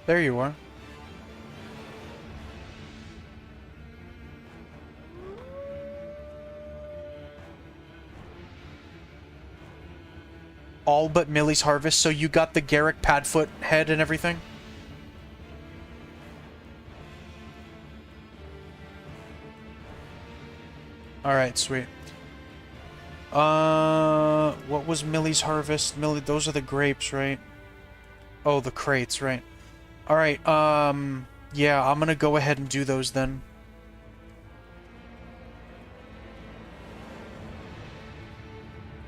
There you are. All but Millie's Harvest, so you got the Garrick Padfoot head and everything? Alright, sweet. What was Millie's Harvest? Those are the grapes, right? Oh, the crates, right. Alright, yeah, I'm gonna go ahead and do those then.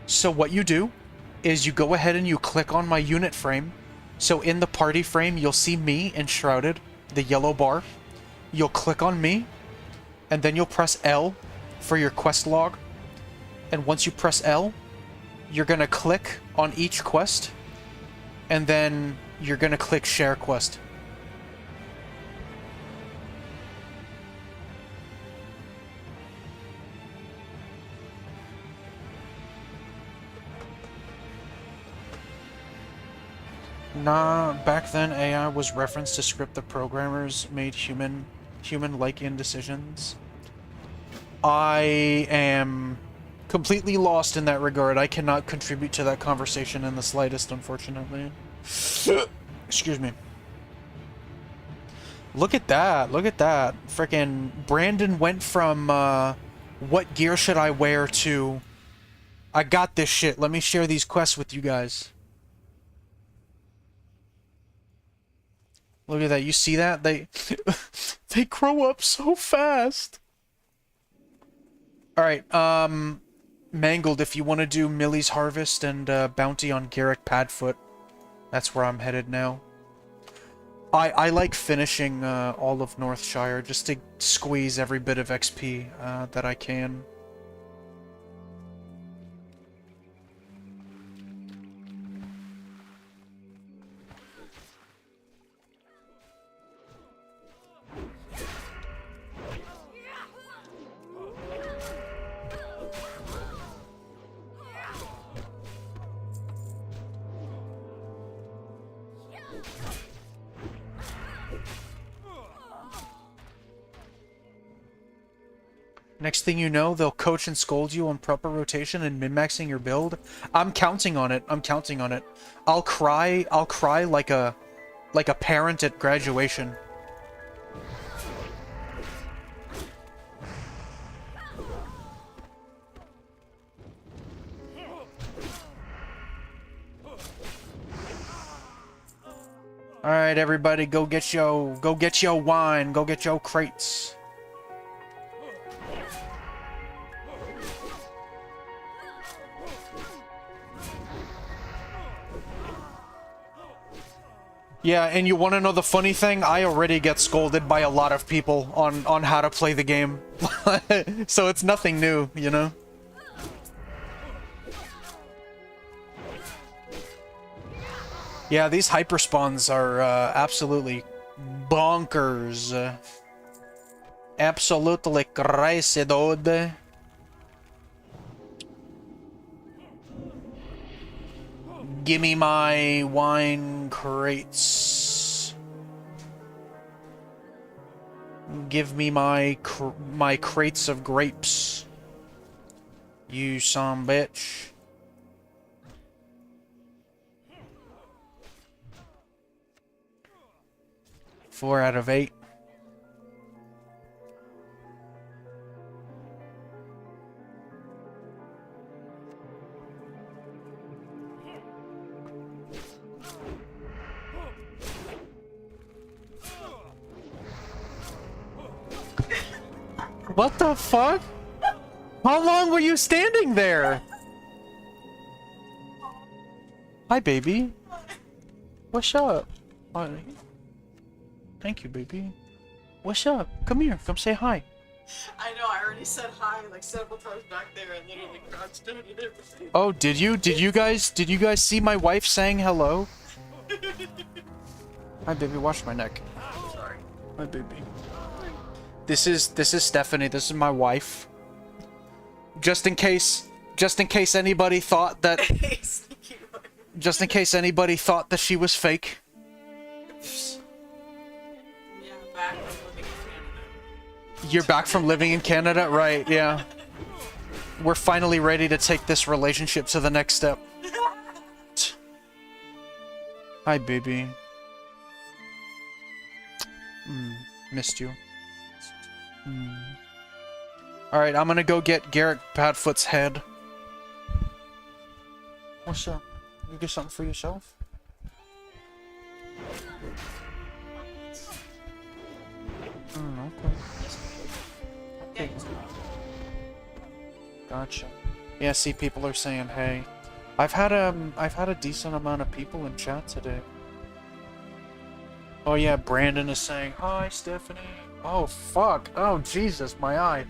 So what you do is you go ahead and you click on my unit frame. So in the party frame, you'll see me enshrouded, the yellow bar. You'll click on me, and then you'll press L for your quest log. And once you press L, you're gonna click on each quest, and then you're gonna click share quest. Nah, back then AI was referenced to script the programmers made human-like indecisions. I am completely lost in that regard. I cannot contribute to that conversation in the slightest, unfortunately. Excuse me. Look at that. Look at that. Frickin' Brandon went from, what gear should I wear to, I got this shit. Let me share these quests with you guys. Look at that. You see that? They they grow up so fast. Alright, Mangled, if you want to do Millie's Harvest and Bounty on Garrick Padfoot, that's where I'm headed now. I like finishing all of Northshire just to squeeze every bit of XP that I can. Next thing you know, they'll coach and scold you on proper rotation and min-maxing your build. I'm counting on it. I'm counting on it. I'll cry like a parent at graduation. All right, everybody, go get your wine, go get your crates. Yeah, and you want to know the funny thing? I already get scolded by a lot of people on how to play the game. So it's nothing new, you know? Yeah, these hyperspawns are absolutely bonkers. Absolutely crazy, dude. Gimme my wine crates. Give me my crates of grapes. You son bitch. Four out of 8. What the fuck? How long were you standing there? Hi, baby. What's up? Hi. Thank you, baby. What's up? Come here. Come say hi. I know, I already said hi like several times back there and literally crouched down and everything. Oh, did you? Did you guys see my wife saying hello? Hi, baby. Watch my neck. Sorry. Hi, baby. This is Stephanie. This is my wife. Just in case anybody thought that just in case anybody thought that she was fake. Yeah, back from living in Canada. You're back from living in Canada, right? Yeah. We're finally ready to take this relationship to the next step. Hi, baby. Missed you. Alright, I'm gonna go get Garrick Padfoot's head. What's up? You get something for yourself? Okay. Gotcha. Yeah, see, people are saying hey. I've had a decent amount of people in chat today. Oh yeah, Brandon is saying hi, Stephanie. Oh fuck! Oh Jesus, my eye.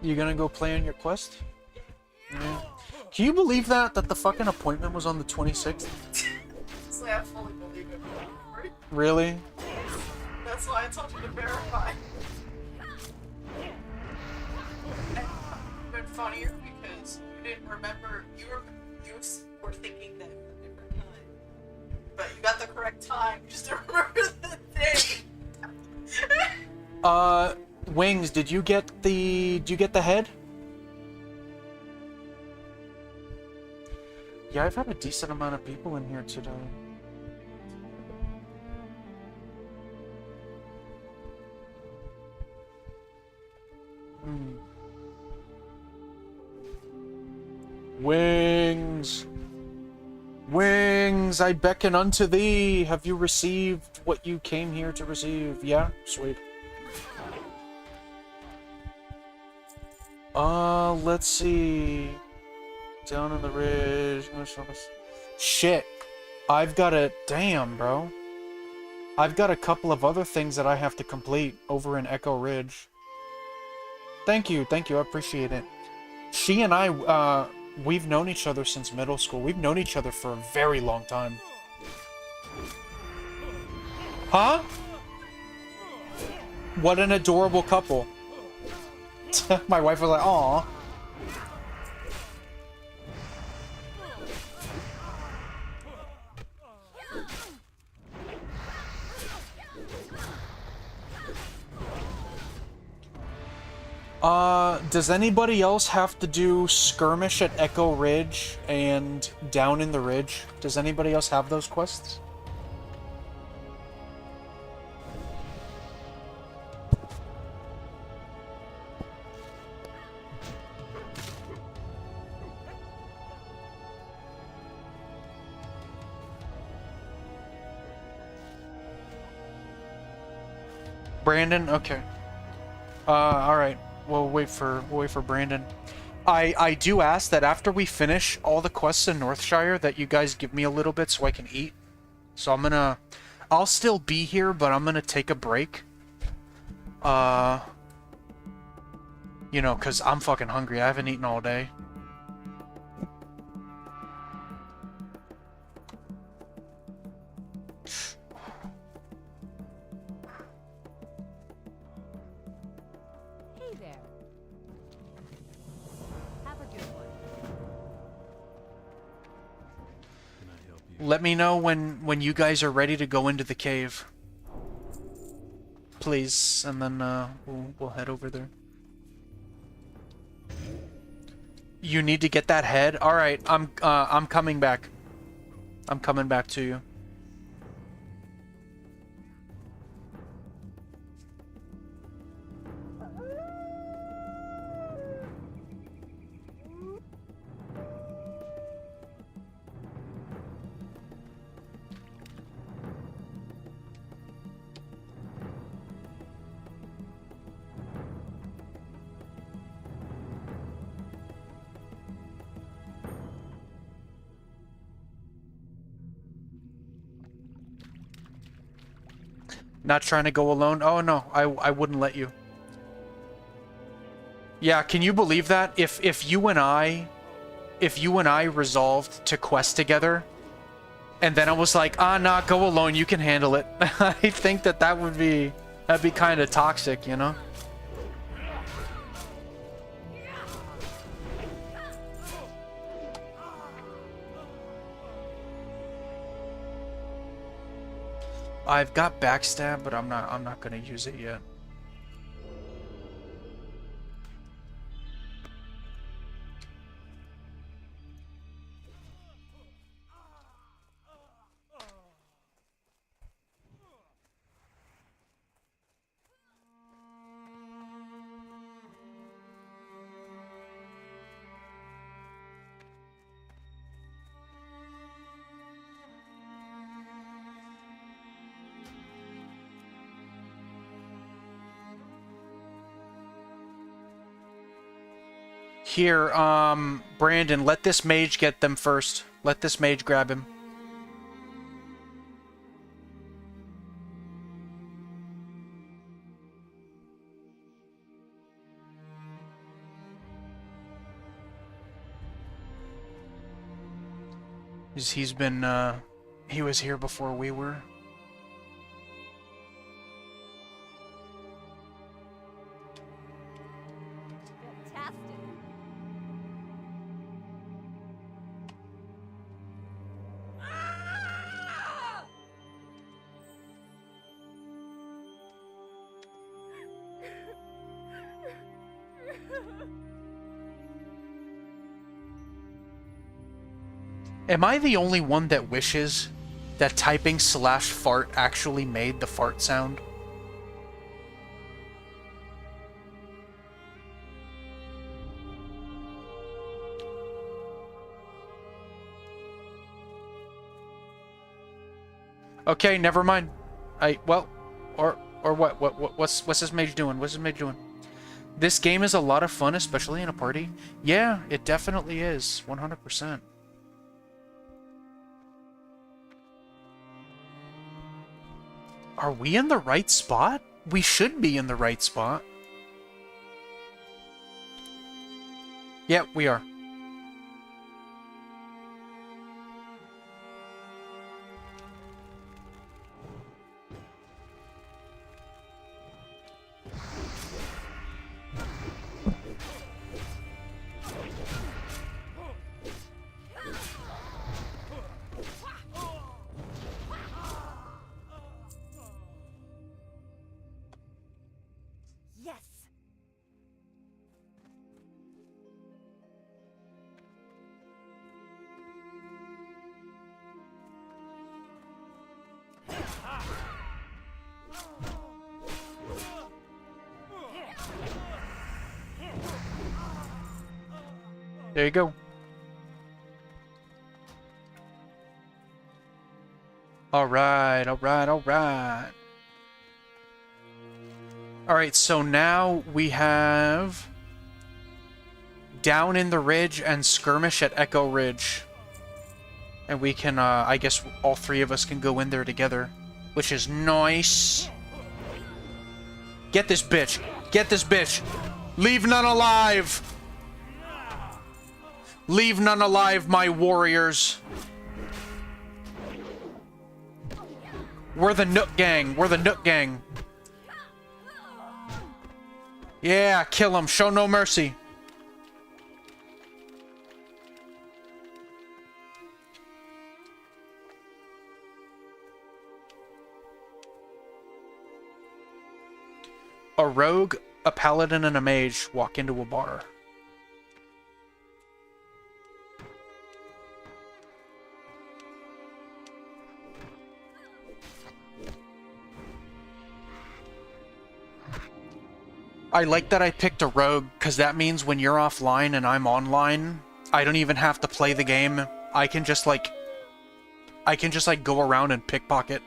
You gonna go play on your quest? Yeah. Can you believe that the fucking appointment was on the 26th? Honestly, I fully believe it. Really? That's why I told you to verify. And it's been funnier because you didn't remember. were thinking that it was a different time. But you got the correct time. Just to remember the day. Wings, did you get the head? Yeah, I've had a decent amount of people in here today. Wings! Wings, I beckon unto thee! Have you received what you came here to receive? Yeah? Sweet. Let's see. Down on the ridge. Shit. I've got a... Damn, bro. I've got a couple of other things that I have to complete over in Echo Ridge. Thank you, I appreciate it. She and I, we've known each other since middle school. We've known each other for a very long time. Huh? What an adorable couple. My wife was like, "Aw." Does anybody else have to do skirmish at Echo Ridge and down in the ridge? Does anybody else have those quests? Brandon? Okay. Alright. We'll wait for Brandon. I do ask that after we finish all the quests in Northshire that you guys give me a little bit so I can eat. So I'll still be here, but I'm gonna take a break. You know, cause I'm fucking hungry. I haven't eaten all day. Let me know when you guys are ready to go into the cave. Please, and then we'll head over there. You need to get that head? All right, I'm coming back. I'm coming back to you. Not trying to go alone? Oh no, I wouldn't let you. Yeah, can you believe that? If you and I resolved to quest together, and then I was like, nah, go alone, you can handle it. I think that'd be kind of toxic, you know? I've got backstab, but I'm not gonna use it yet. Here, Brandon, let this mage get them first. Let this mage grab him. He's been, he was here before we were. Am I the only one that wishes that typing /fart actually made the fart sound? Okay, never mind. Well, or what's this mage doing? What's this mage doing? This game is a lot of fun, especially in a party. Yeah, it definitely is, 100%. Are we in the right spot? We should be in the right spot. Yeah, we are. Yes. There you go. Alright, alright, alright. Alright, so now we have Down in the Ridge and Skirmish at Echo Ridge. And we can, I guess all three of us can go in there together, which is nice. Get this bitch! Get this bitch! Leave none alive! Leave none alive, my warriors! We're the Nook Gang! We're the Nook Gang! Yeah, kill him! Show no mercy! A rogue, a paladin, and a mage walk into a bar. I like that I picked a rogue, because that means when you're offline and I'm online, I don't even have to play the game. I can just go around and pickpocket.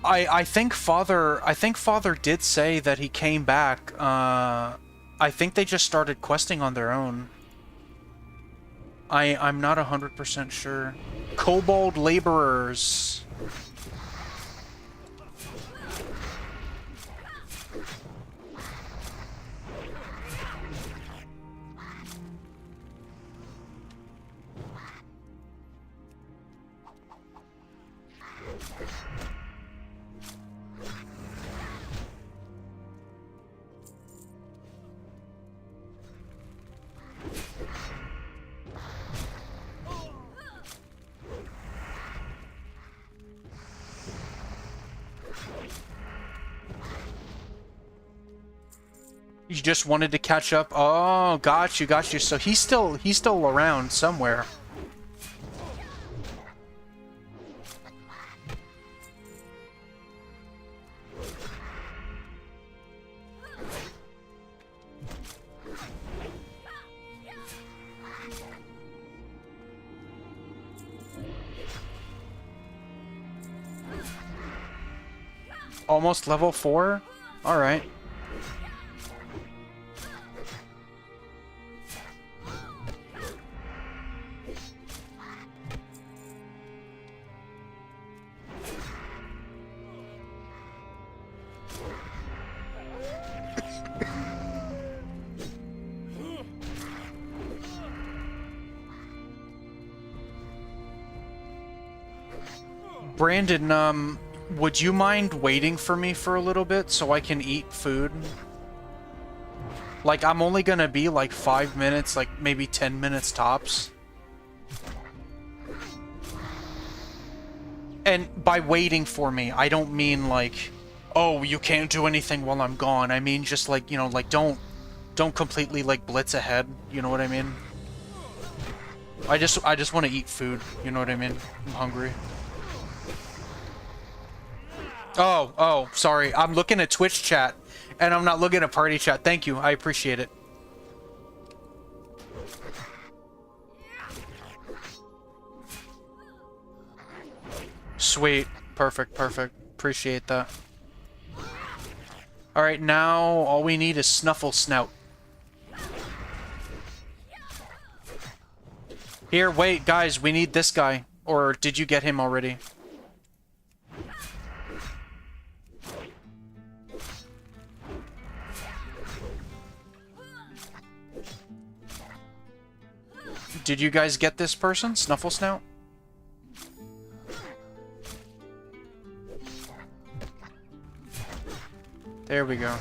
I think Father did say that he came back. I think they just started questing on their own. I'm not 100% sure. Kobold laborers. You just wanted to catch up? Oh, got you, got you. So he's still around somewhere. Almost level 4? All right. Brandon, would you mind waiting for me for a little bit so I can eat food? Like, I'm only gonna be like 5 minutes, like maybe 10 minutes tops. And by waiting for me, I don't mean like, oh, you can't do anything while I'm gone. I mean just like, you know, like don't completely like blitz ahead. You know what I mean? I just want to eat food. You know what I mean? I'm hungry. Oh, sorry. I'm looking at Twitch chat, and I'm not looking at party chat. Thank you. I appreciate it. Sweet. Perfect. Appreciate that. Alright, now all we need is Snuffle Snout. Here, wait, guys, we need this guy. Or did you get him already? Did you guys get this person? Snuffle Snout? There we go.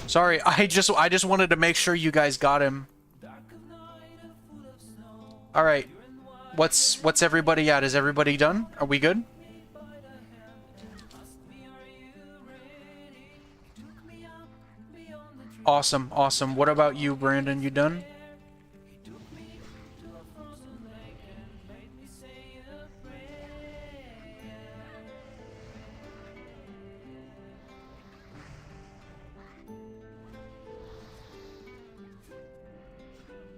Sorry, I just wanted to make sure you guys got him. All right. What's everybody at? Is everybody done? Are we good? Awesome. What about you, Brandon? You done?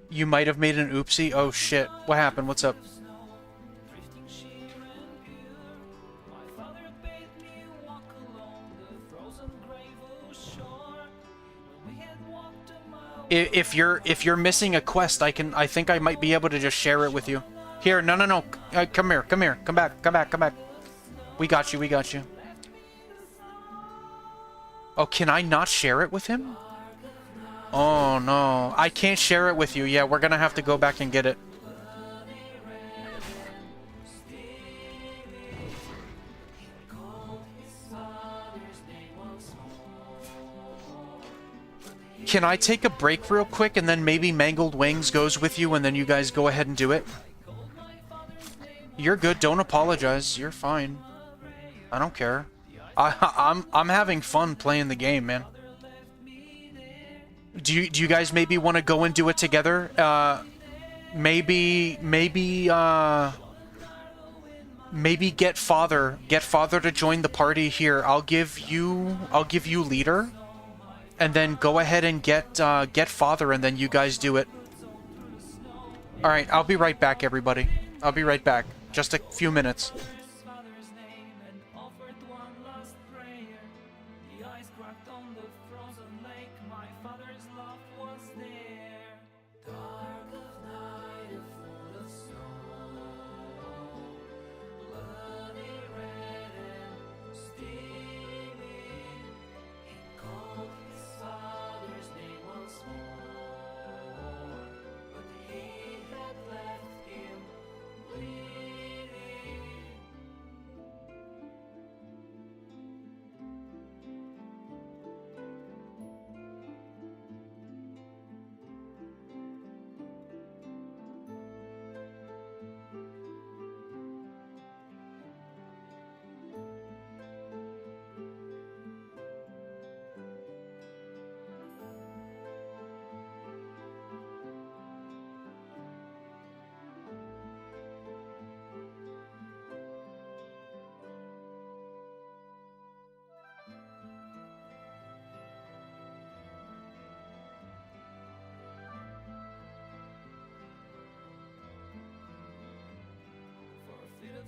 You might have made an oopsie. Oh shit. What happened? What's up? If you're missing a quest, I think I might be able to just share it with you. Here, no. Come here. Come back. We got you. Oh, can I not share it with him? Oh no, I can't share it with you. Yeah, we're gonna have to go back and get it. Can I take a break real quick and then maybe Mangled Wings goes with you and then you guys go ahead and do it? You're good, don't apologize. You're fine. I don't care. I'm having fun playing the game, man. Do you guys maybe want to go and do it together? Maybe get father to join the party here. I'll give you leader, and then go ahead and get father, and then you guys do it. All right, I'll be right back, everybody. I'll be right back. Just a few minutes.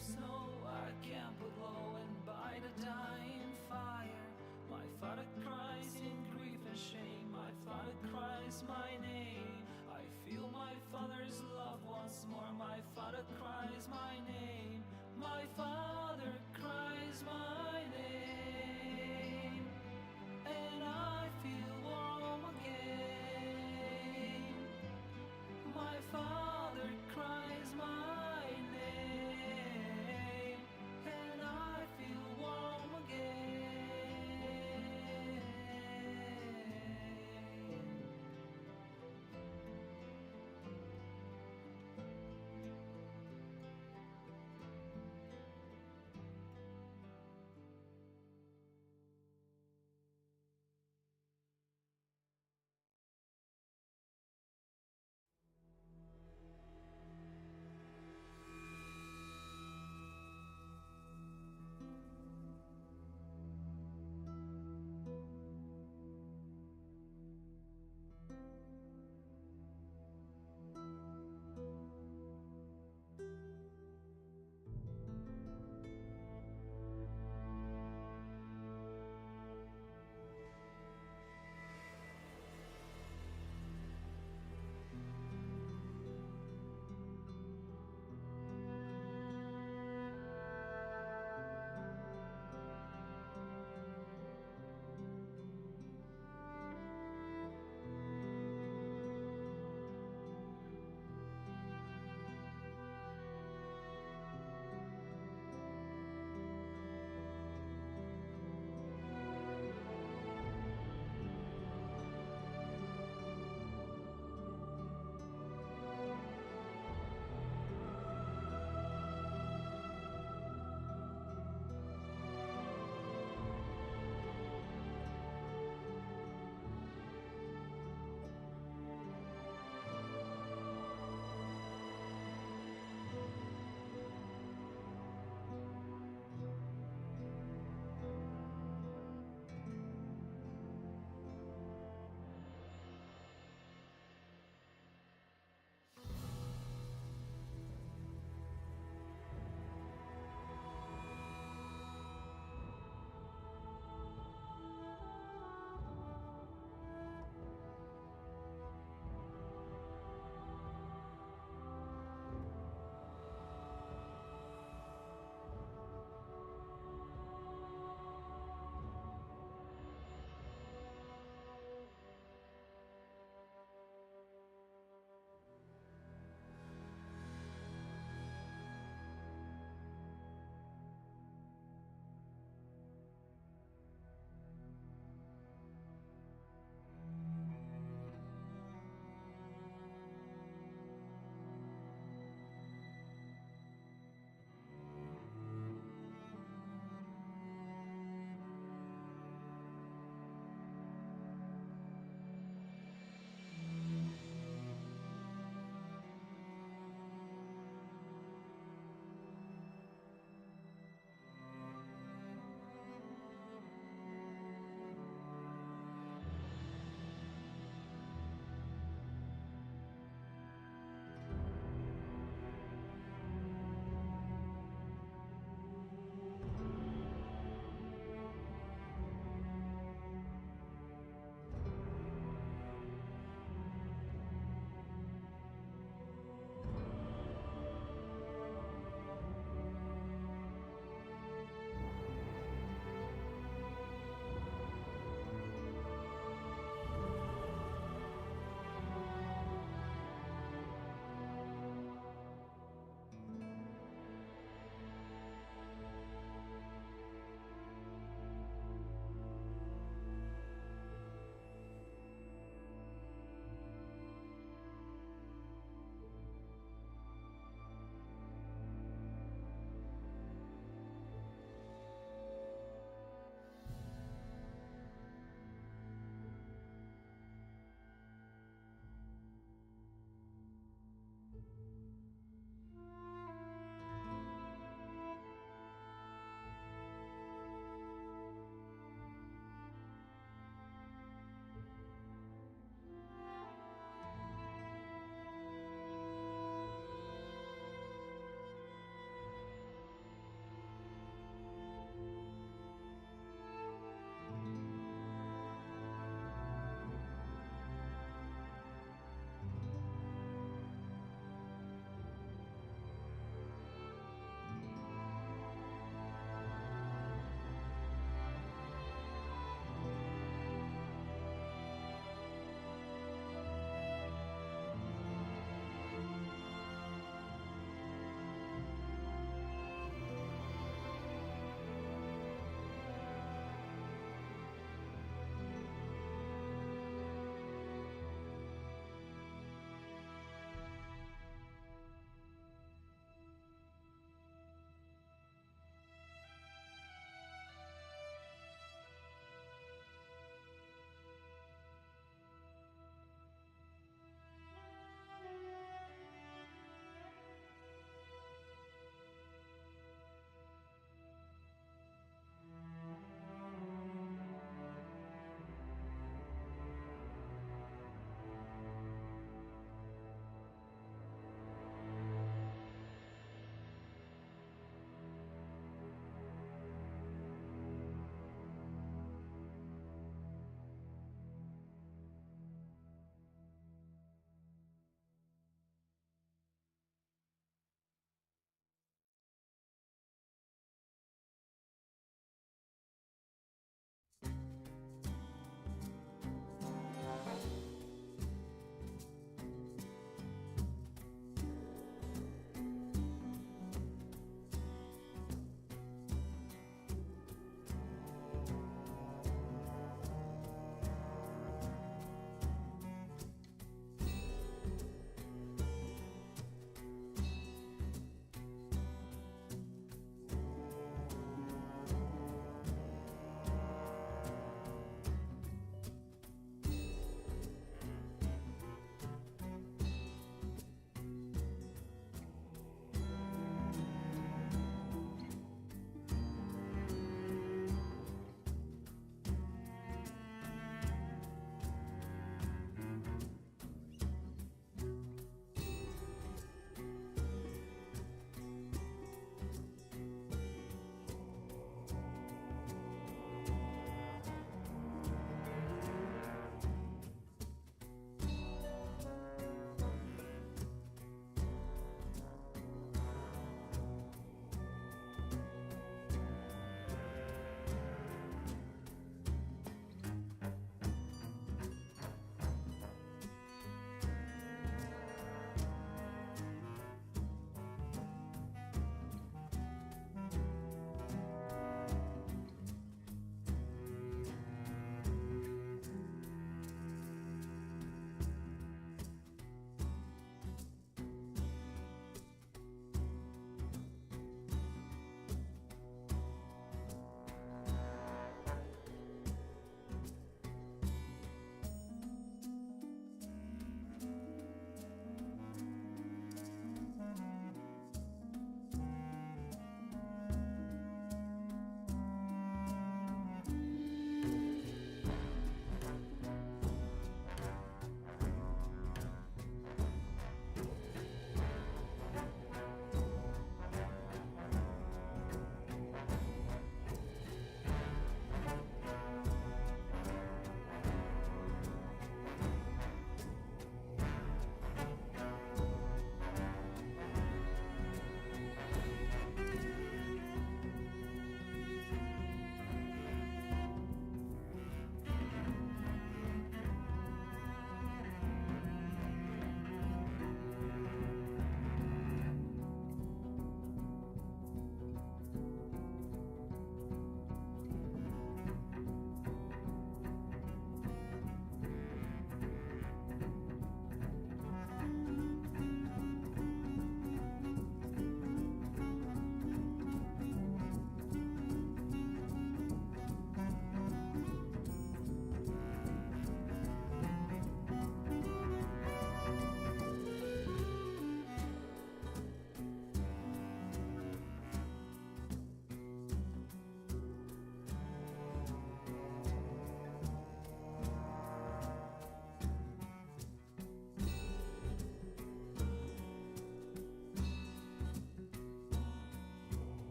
Snow, I camp below and by the dying fire. My father cries in grief and shame. My father cries my name. I feel my father's love once more. My father cries my name. My father cries my name. And I feel warm again. My father cries my name.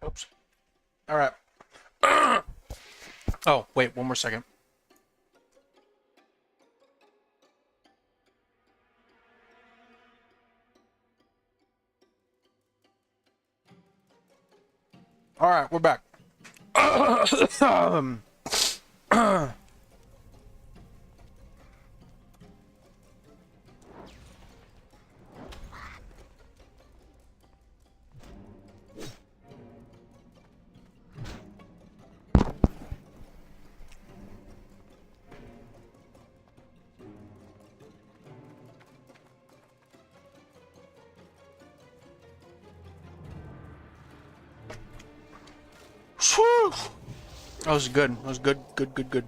Oops. All right. Oh, wait, one more second. All right, we're back. Whew. That was good. That was good. Good, good, good.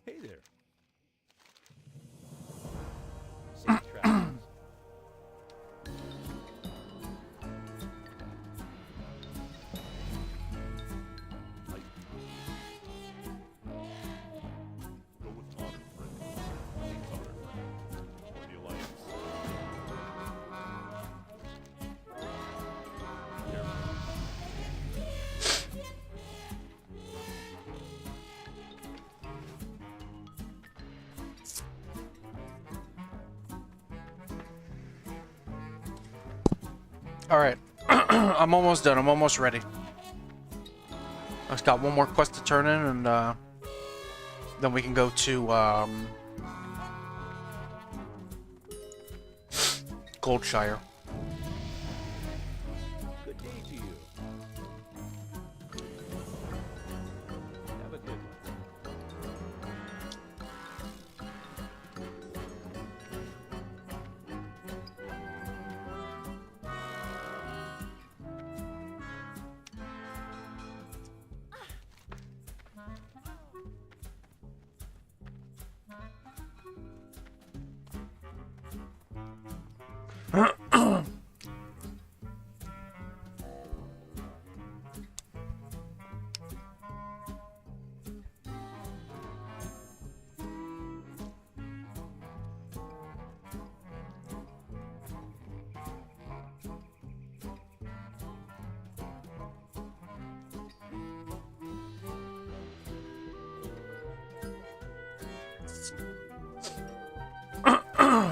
Hey there. Safe travels. Like, go with honor, friend. Take cover. For the Alliance. Be careful. All right. I'm almost done. I'm almost ready. I just got one more quest to turn in, and then we can go to Goldshire. Good day to you. Have a good one.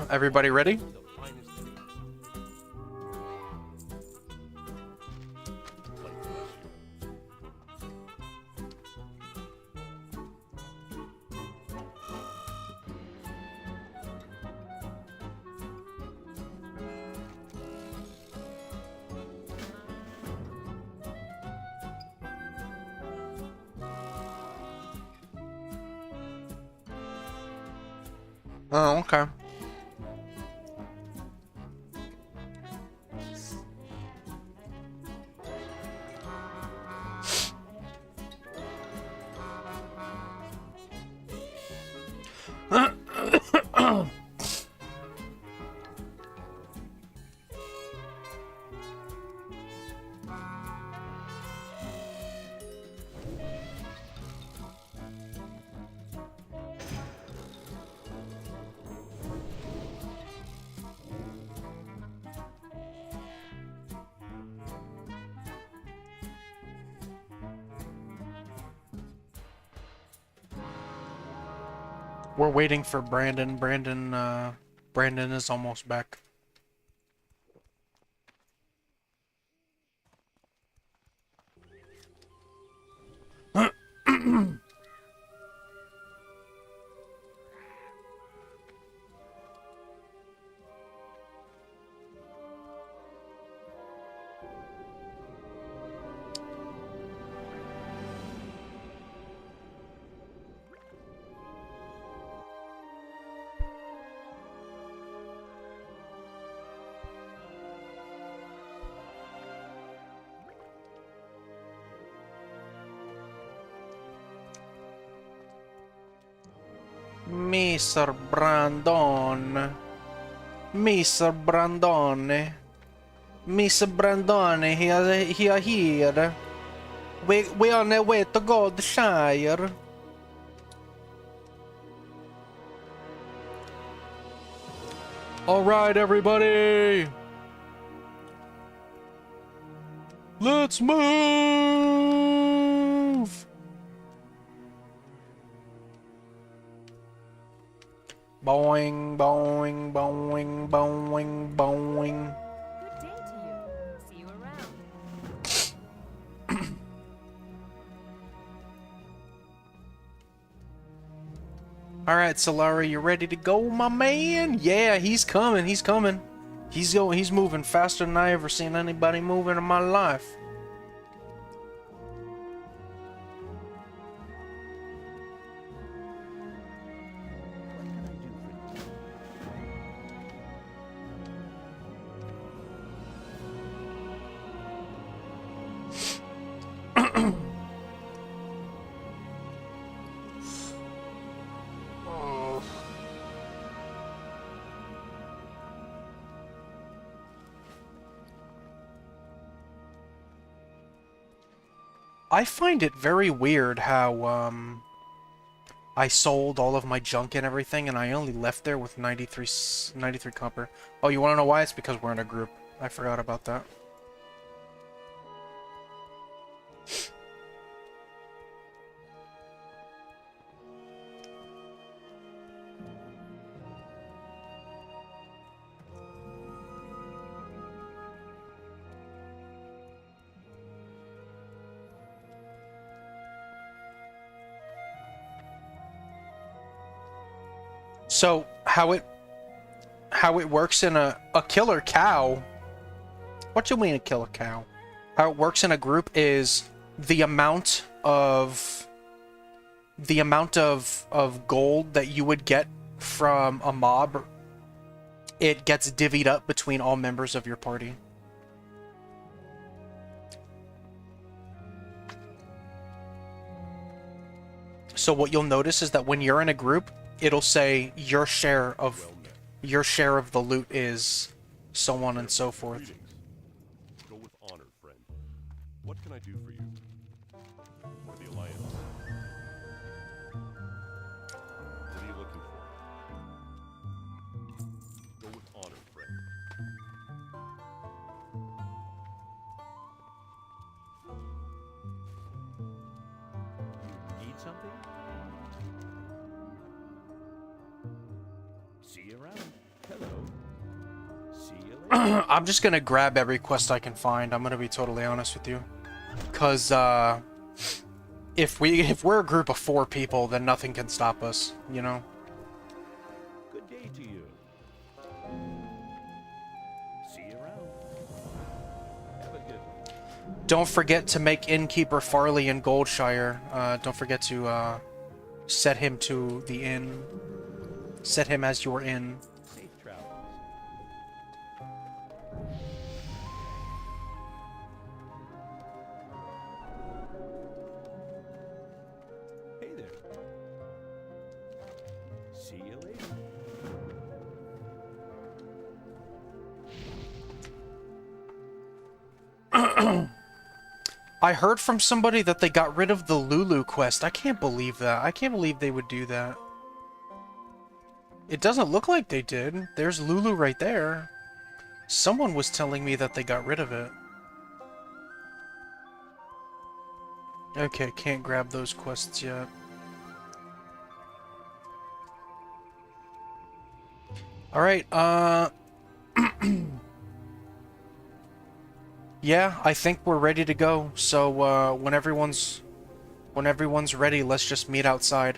Everybody ready? The finest news. Light bless you. Oh, okay. We're waiting for Brandon. Brandon is almost back. Mr. Brandon. Mr. Brandone. Mr. Brandone, he are here. We on our way to Goldshire. Alright, everybody! Let's move! Boing, boing, boing, boing, boing. Good day to you. See you around. Alright, Solara, you ready to go, my man? Yeah, he's coming, he's coming. He's moving faster than I ever seen anybody moving in my life. I find it very weird how, I sold all of my junk and everything, and I only left there with 93 copper. Oh, you wanna know why? It's because we're in a group. I forgot about that. So how it works in a killer cow? What you mean a killer cow? How it works in a group is the amount of gold that you would get from a mob, it gets divvied up between all members of your party. So what you'll notice is that when you're in a group, it'll say your share of the loot is so on and so forth. Greetings. Go with honor, friend. What can I do for you? For the Alliance. What are you looking for? Go with honor, friend. Need something? See you around. Hello. See you later. I'm just gonna grab every quest I can find. I'm gonna be totally honest with you, cause if we're a group of 4 people, then nothing can stop us. You know. Good day to you. See you around. Have a good one. Don't forget to make innkeeper Farley in Goldshire. Don't forget to set him to the inn. Set him as your inn. Safe travels. Hey there. See you later. I heard from somebody that they got rid of the Lulu quest. I can't believe that. I can't believe they would do that. It doesn't look like they did. There's Lulu right there. Someone was telling me that they got rid of it. Okay, can't grab those quests yet. Alright, yeah, I think we're ready to go. So, when everyone's ready, let's just meet outside.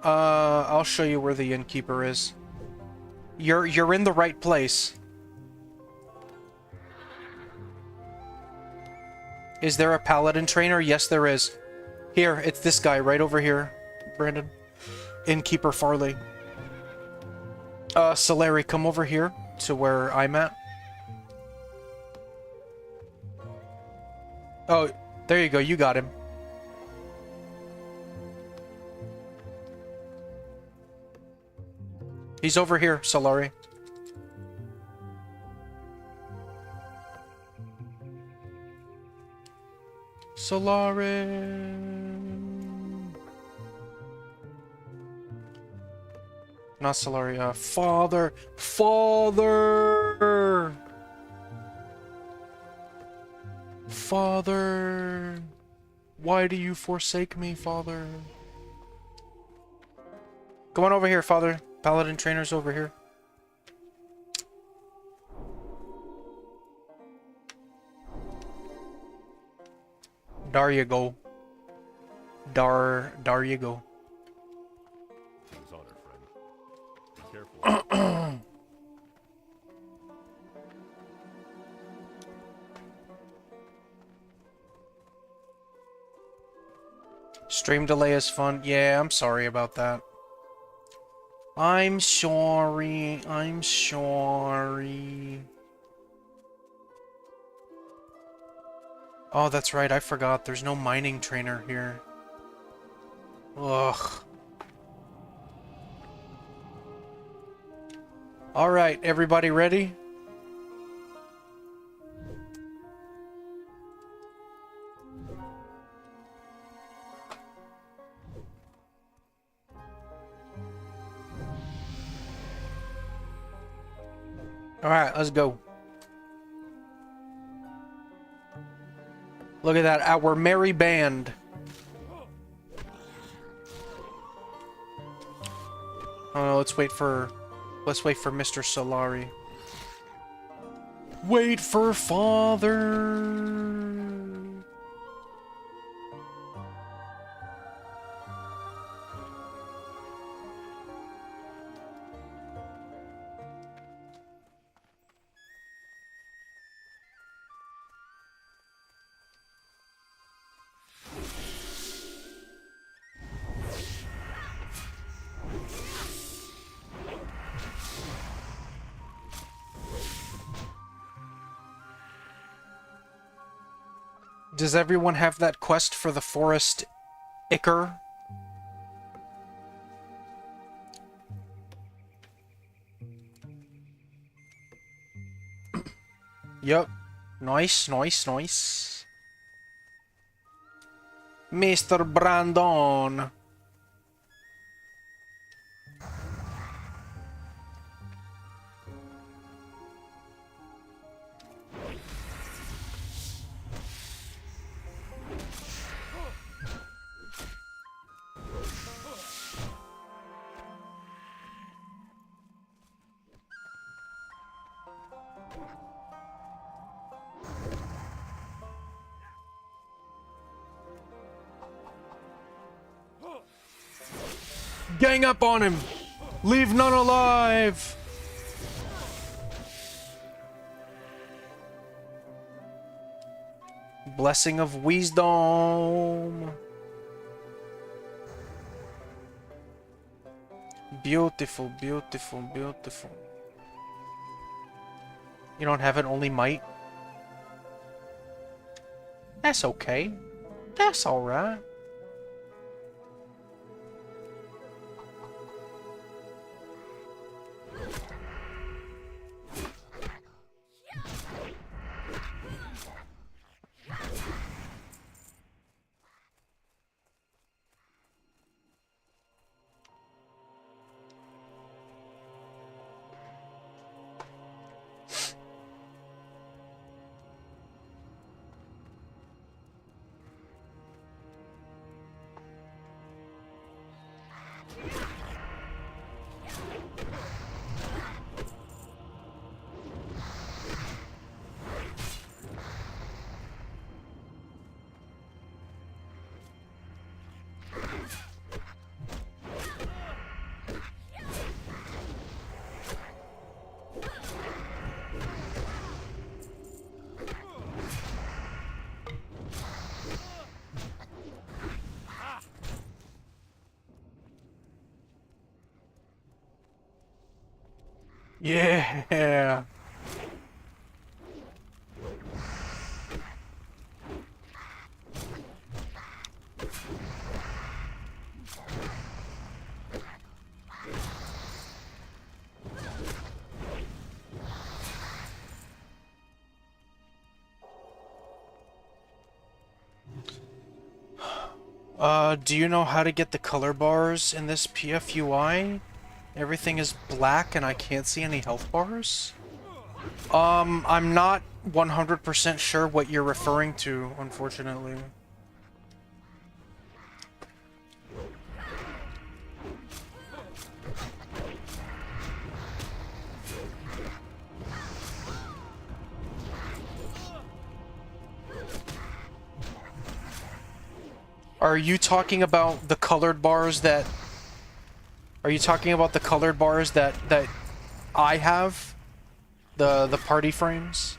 I'll show you where the innkeeper is. You're in the right place. Is there a paladin trainer? Yes, there is. Here, it's this guy right over here, Brandon. Innkeeper Farley. Solari, come over here to where I'm at. Oh, there you go. You got him. He's over here, Solari. Solari. Not Solari, Father. Father! Father! Why do you forsake me, Father? Come on over here, Father. Paladin trainer's over here. There you go. There you go. His honor, friend. Be careful. Stream delay is fun. Yeah, I'm sorry about that. I'm sorry. I'm sorry. Oh, that's right. I forgot. There's no mining trainer here. Ugh. Alright, everybody ready? Alright, let's go. Look at that, our merry band. Oh no, let's wait for Mr. Solari. Wait for Father. Does everyone have that quest for the forest Ichor? Yep. Nice, nice, nice. Mr. Brandon. Gang up on him! Leave none alive! Blessing of wisdom! Beautiful, beautiful, beautiful. You don't have it, only might? That's okay. That's alright. Yeah. Do you know how to get the color bars in this PFUI? Everything is black and I can't see any health bars? I'm not 100% sure what you're referring to, unfortunately. Are you talking about the colored bars that... Are you talking about the colored bars that I have? The party frames?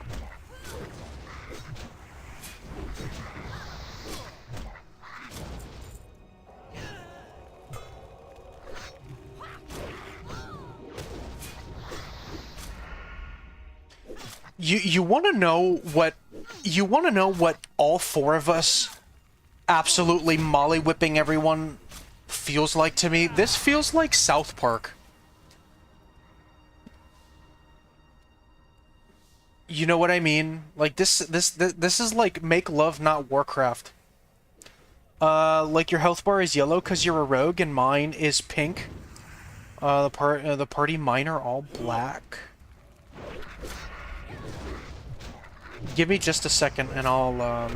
You want to know what... You want to know what all four of us absolutely molly-whipping everyone feels like to me? This feels like South Park. You know what I mean? Like, this is like Make Love, Not Warcraft. Like your health bar is yellow because you're a rogue, and mine is pink. The party mine are all black. Give me just a second, and I'll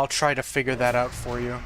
try to figure that out for you.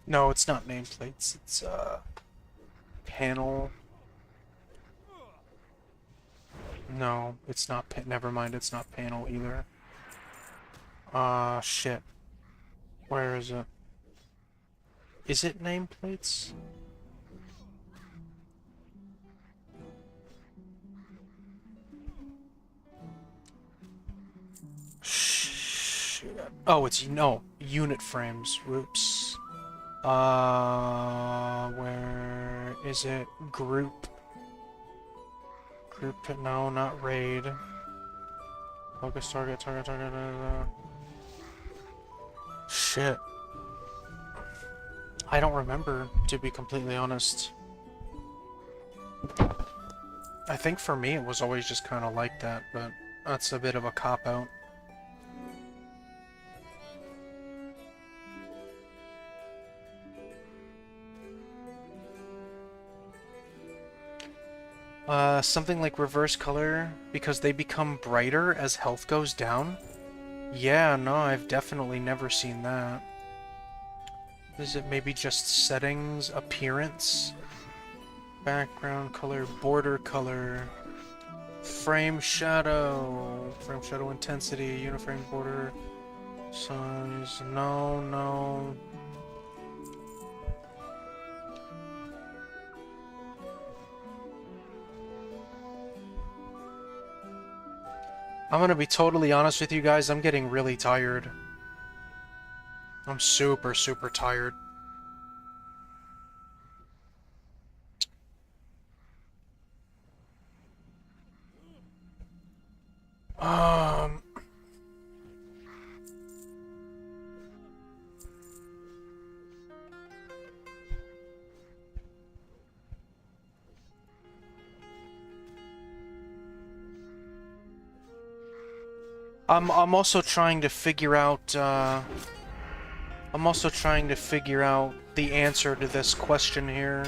No, it's not nameplates. It's, panel. No, it's not never mind, it's not panel either. Shit. Where is it? Is it nameplates? Shit. Oh, it's, no, unit frames. Whoops. Where is it? Group. Group, no, not raid. Focus target. Shit. I don't remember, to be completely honest. I think for me it was always just kind of like that, but that's a bit of a cop-out. Something like reverse color, because they become brighter as health goes down? Yeah, no, I've definitely never seen that. Is it maybe just settings, appearance? Background color, border color, frame shadow intensity, uniframe border, size, no. I'm gonna be totally honest with you guys, I'm getting really tired. I'm super tired. I'm also trying to figure out, the answer to this question here.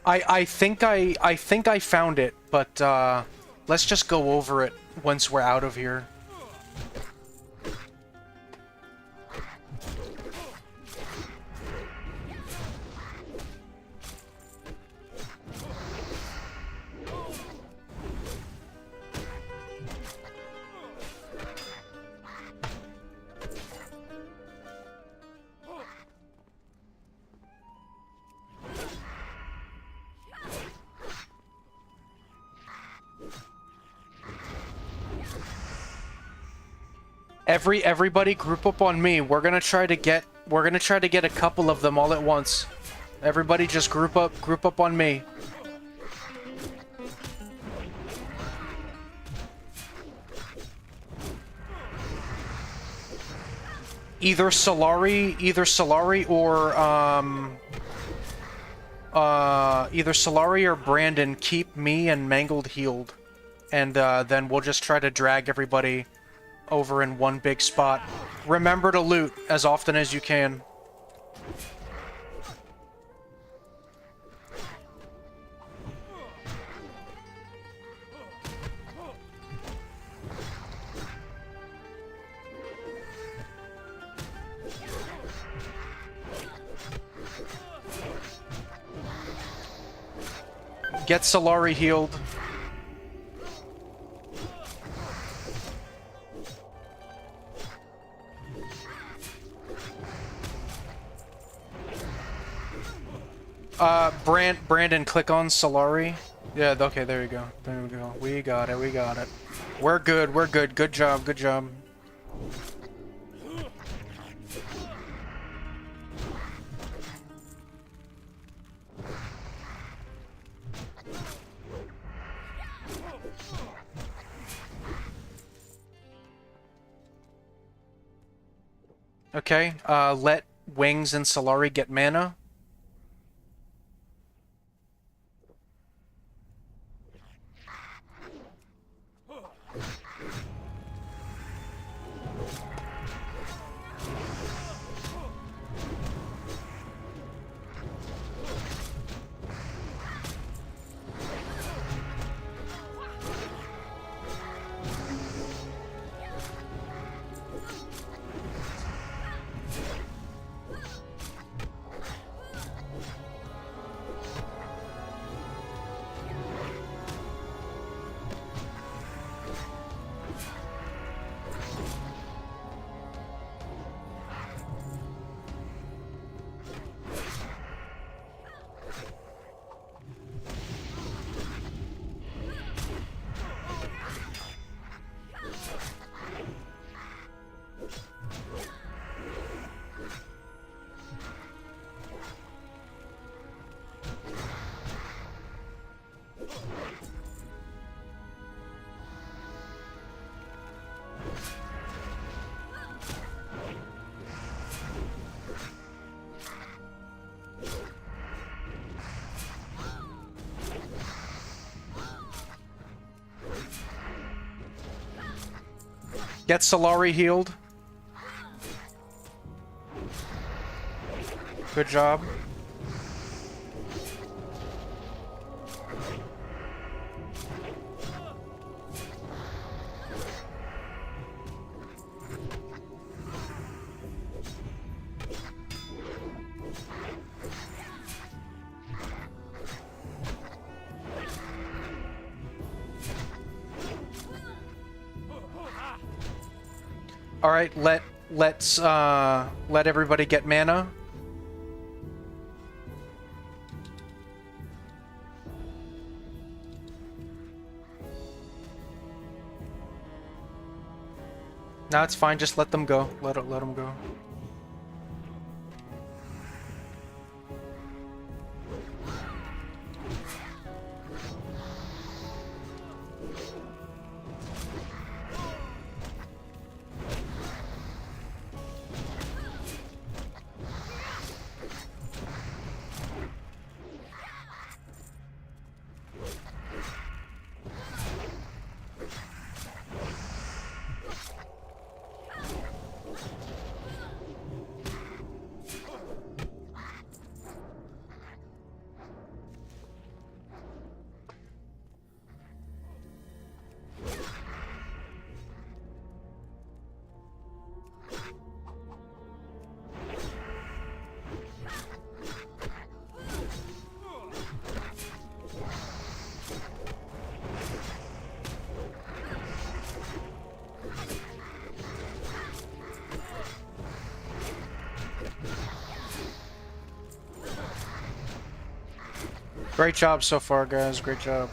I think I found it, but let's just go over it once we're out of here. Everybody group up on me. We're gonna try to get a couple of them all at once. Everybody just group up on me. Either Solari or Brandon keep me and Mangled healed. And then we'll just try to drag everybody over in one big spot. Remember to loot as often as you can. Get Solari healed. Brandon, click on Solari. Yeah, okay, there you go. There we go. We got it, we got it. We're good, we're good. Good job, good job. Okay, let Wings and Solari get mana. Get Solari healed. Good job. All right, let's let everybody get mana. No, it's fine. Just let them go. Let them go. Great job so far, guys. Great job.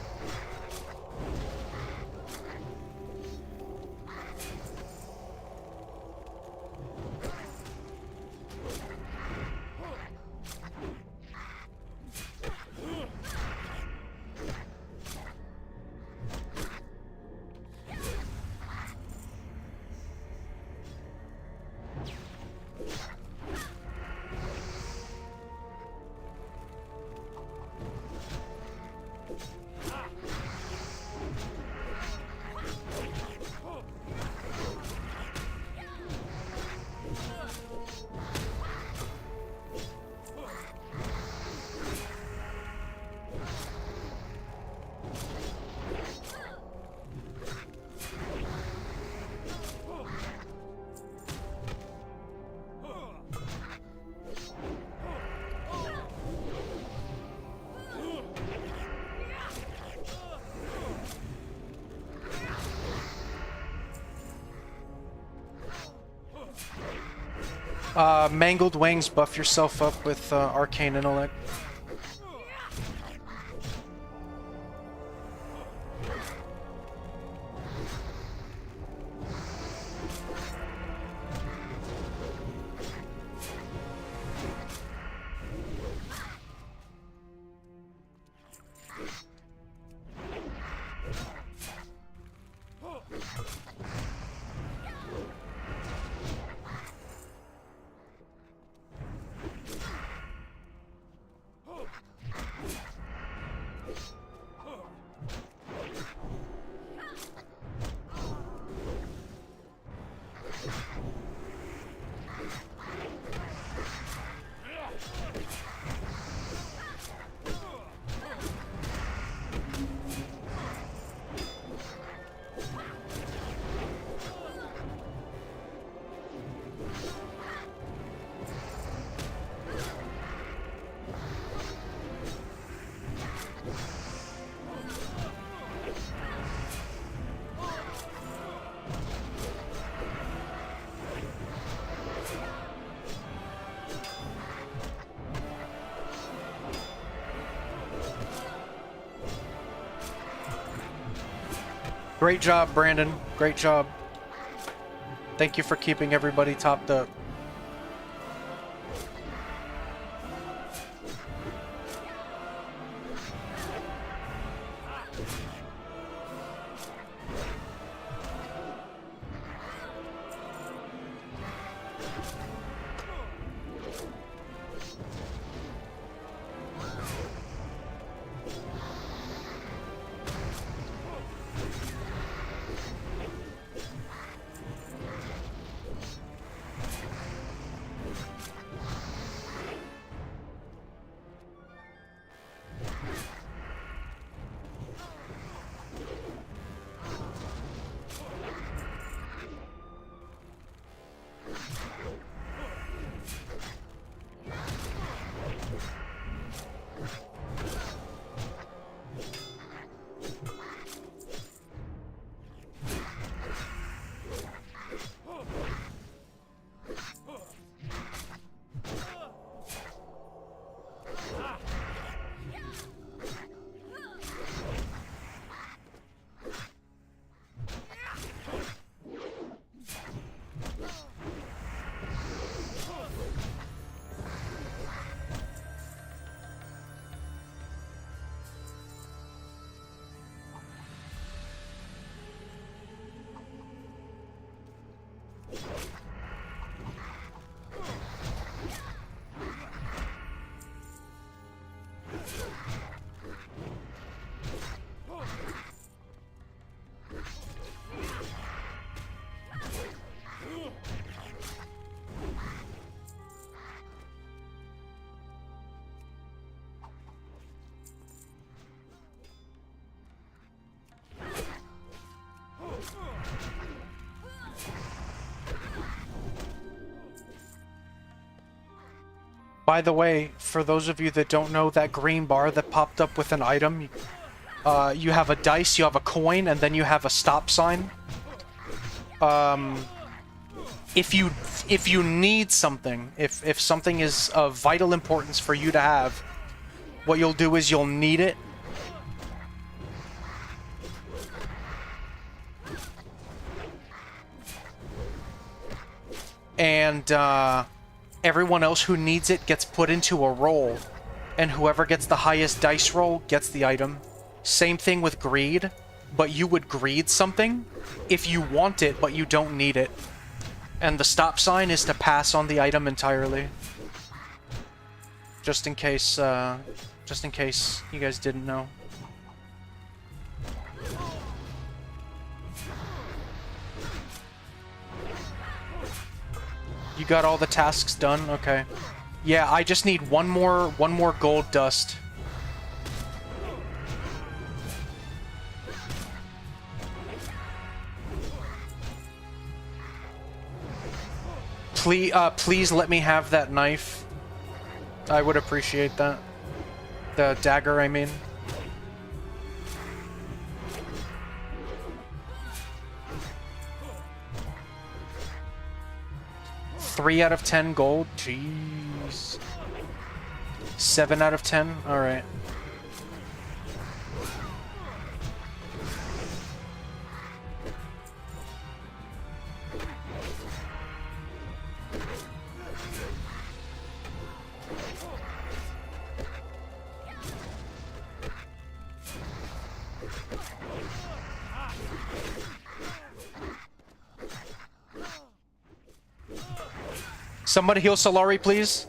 Mangled Wings, buff yourself up with Arcane Intellect. Great job, Brandon. Great job. Thank you for keeping everybody topped up. By the way, for those of you that don't know, that green bar that popped up with an item, you have a dice, you have a coin, and then you have a stop sign. If you need something, if something is of vital importance for you to have, what you'll do is you'll need it. And everyone else who needs it gets put into a roll. And whoever gets the highest dice roll gets the item. Same thing with greed, but you would greed something if you want it, but you don't need it. And the stop sign is to pass on the item entirely. Just in case you guys didn't know. You got all the tasks done? Okay. Yeah, I just need one more gold dust. Please let me have that knife. I would appreciate that. The dagger, I mean. Three out of 10 gold? Jeez. 7 out of 10? Alright. Somebody heal Solari, please.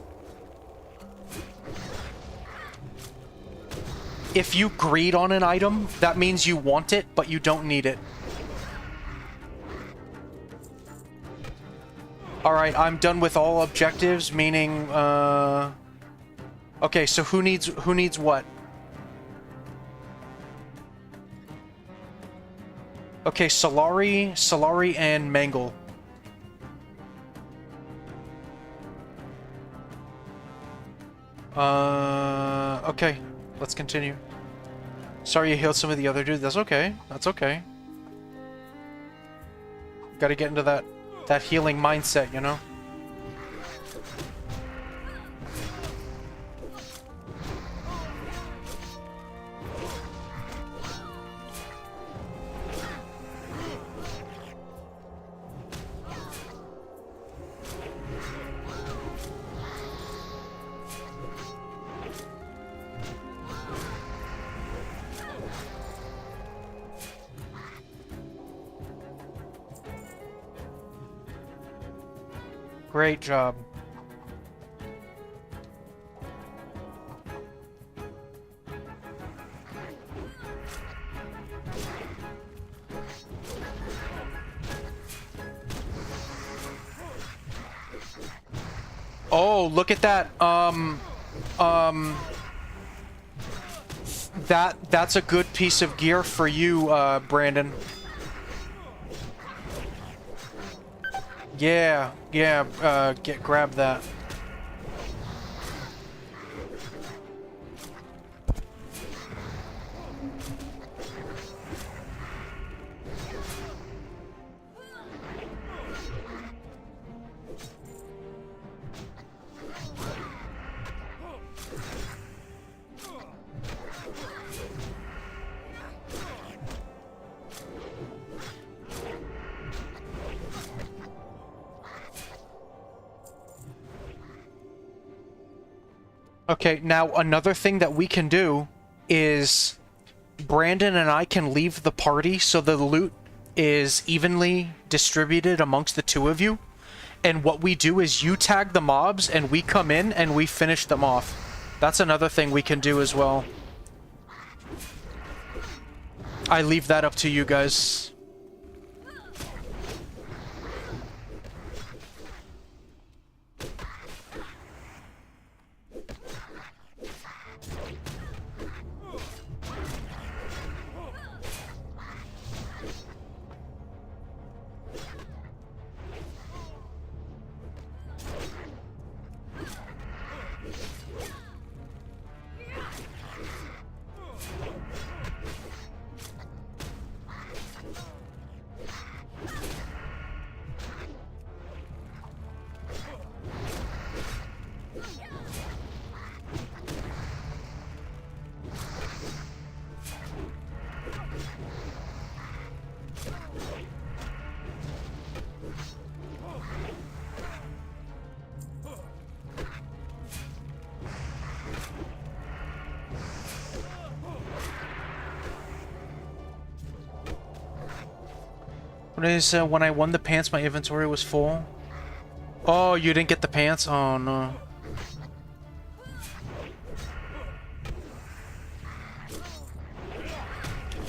If you greed on an item, that means you want it, but you don't need it. Alright, I'm done with all objectives, meaning, okay, so who needs what? Okay, Solari, and Mangle. Okay, let's continue. Sorry you healed some of the other dudes. That's okay. That's okay. Gotta get into that healing mindset, you know? Great job. Oh, look at that. That's a good piece of gear for you, Brandon. Yeah, grab that. Okay, now another thing that we can do is Brandon and I can leave the party so the loot is evenly distributed amongst the two of you. And what we do is you tag the mobs and we come in and we finish them off. That's another thing we can do as well. I leave that up to you guys. What is when I won the pants, my inventory was full. Oh, you didn't get the pants? Oh no.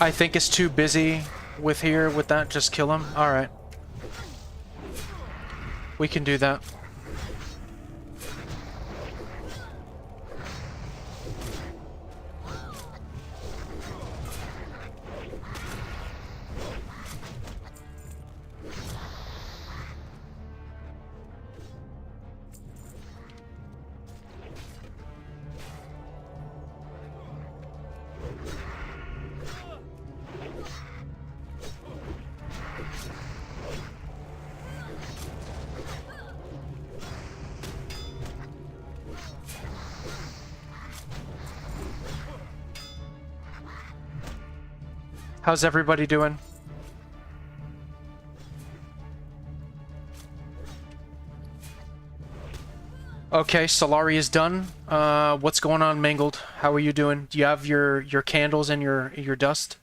I think it's too busy with here with that. Just kill him. All right. We can do that. How's everybody doing? Okay, Solari is done. What's going on, Mangled? How are you doing? Do you have your candles and your dust?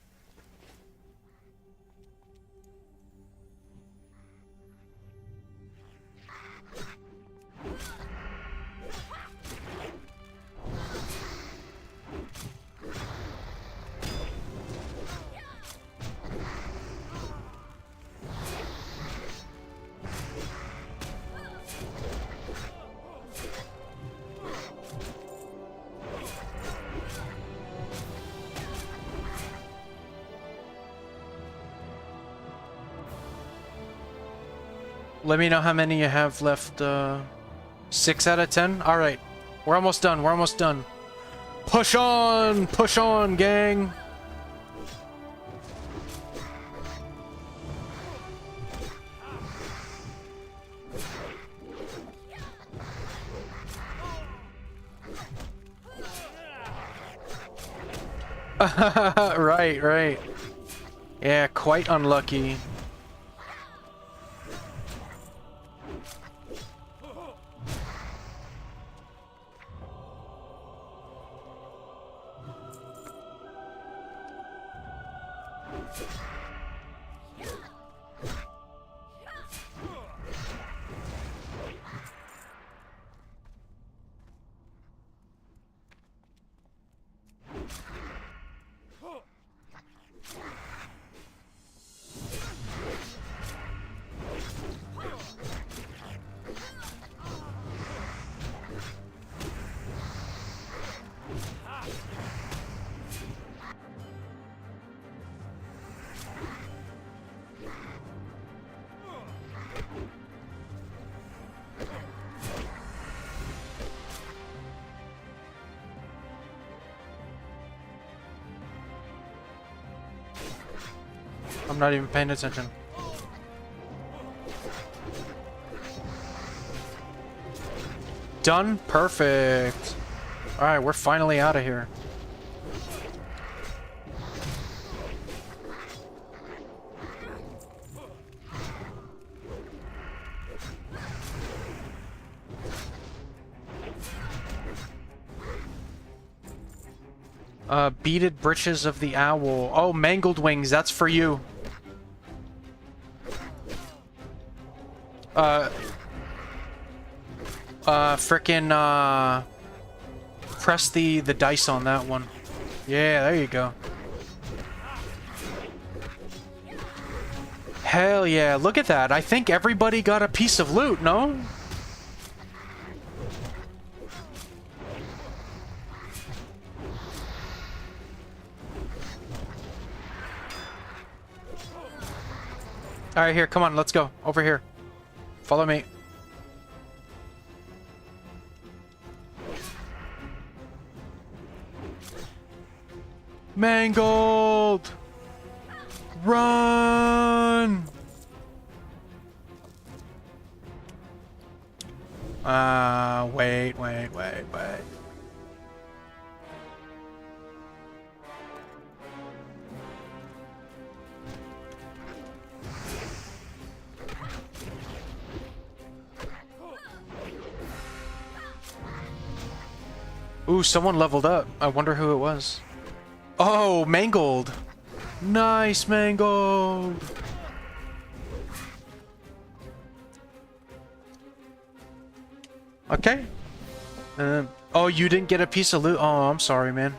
Let me know how many you have left. 6 out of 10? Alright. We're almost done. We're almost done. Push on! Push on, gang! Right, right. Yeah, quite unlucky. I'm not even paying attention. Done? Perfect. Alright, we're finally out of here. Beaded breeches of the owl. Oh, mangled wings, that's for you. Frickin', press the dice on that one. Yeah, there you go. Hell yeah, look at that. I think everybody got a piece of loot, no? Alright, here, come on, let's go. Over here. Follow me. Mangled! Run! Wait. Ooh, someone leveled up. I wonder who it was. Oh, Mangled! Nice, Mangled! Okay. Oh, you didn't get a piece of loot? Oh, I'm sorry, man.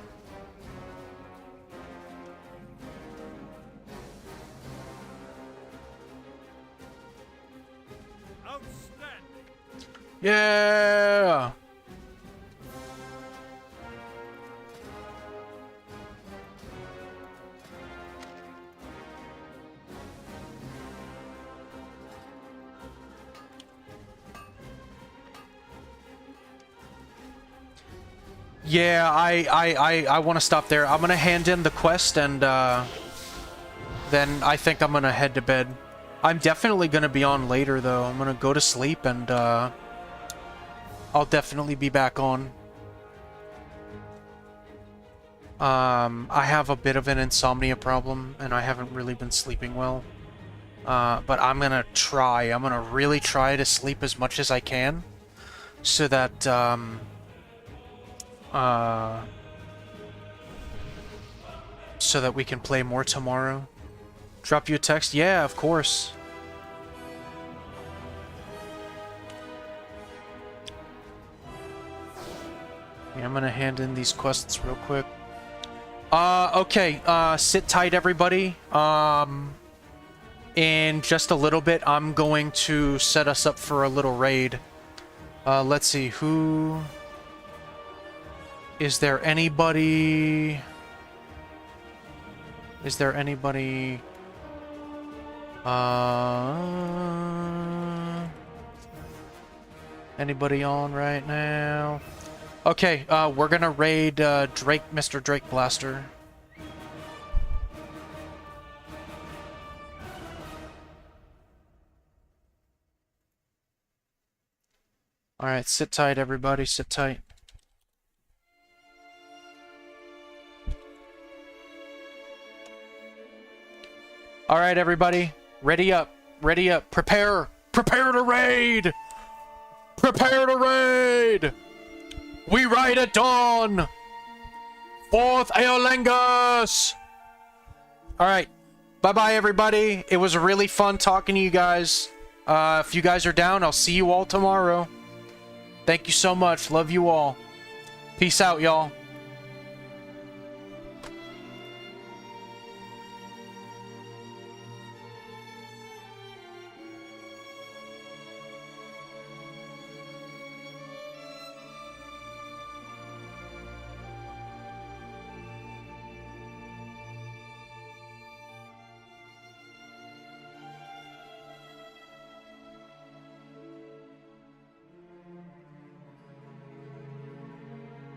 Outstanding. Yeah! Yeah, I want to stop there. I'm gonna hand in the quest and then I think I'm gonna head to bed. I'm definitely gonna be on later though. I'm gonna go to sleep and I'll definitely be back on. I have a bit of an insomnia problem and I haven't really been sleeping well. But I'm gonna try. I'm gonna really try to sleep as much as I can so that so that we can play more tomorrow. Drop you a text? Yeah, of course. Yeah, I'm gonna hand in these quests real quick. Okay, sit tight everybody. In just a little bit, I'm going to set us up for a little raid. Let's see, who... Is there anybody... Is there anybody... Anybody on right now? Okay, we're gonna raid Drake, Mr. Drake Blaster. Alright, sit tight everybody, sit tight. Alright everybody, ready up, prepare to raid! Prepare to raid! We ride at dawn! 4th Aeolangus! Alright, bye-bye everybody. It was really fun talking to you guys. If you guys are down, I'll see you all tomorrow. Thank you so much. Love you all. Peace out, y'all.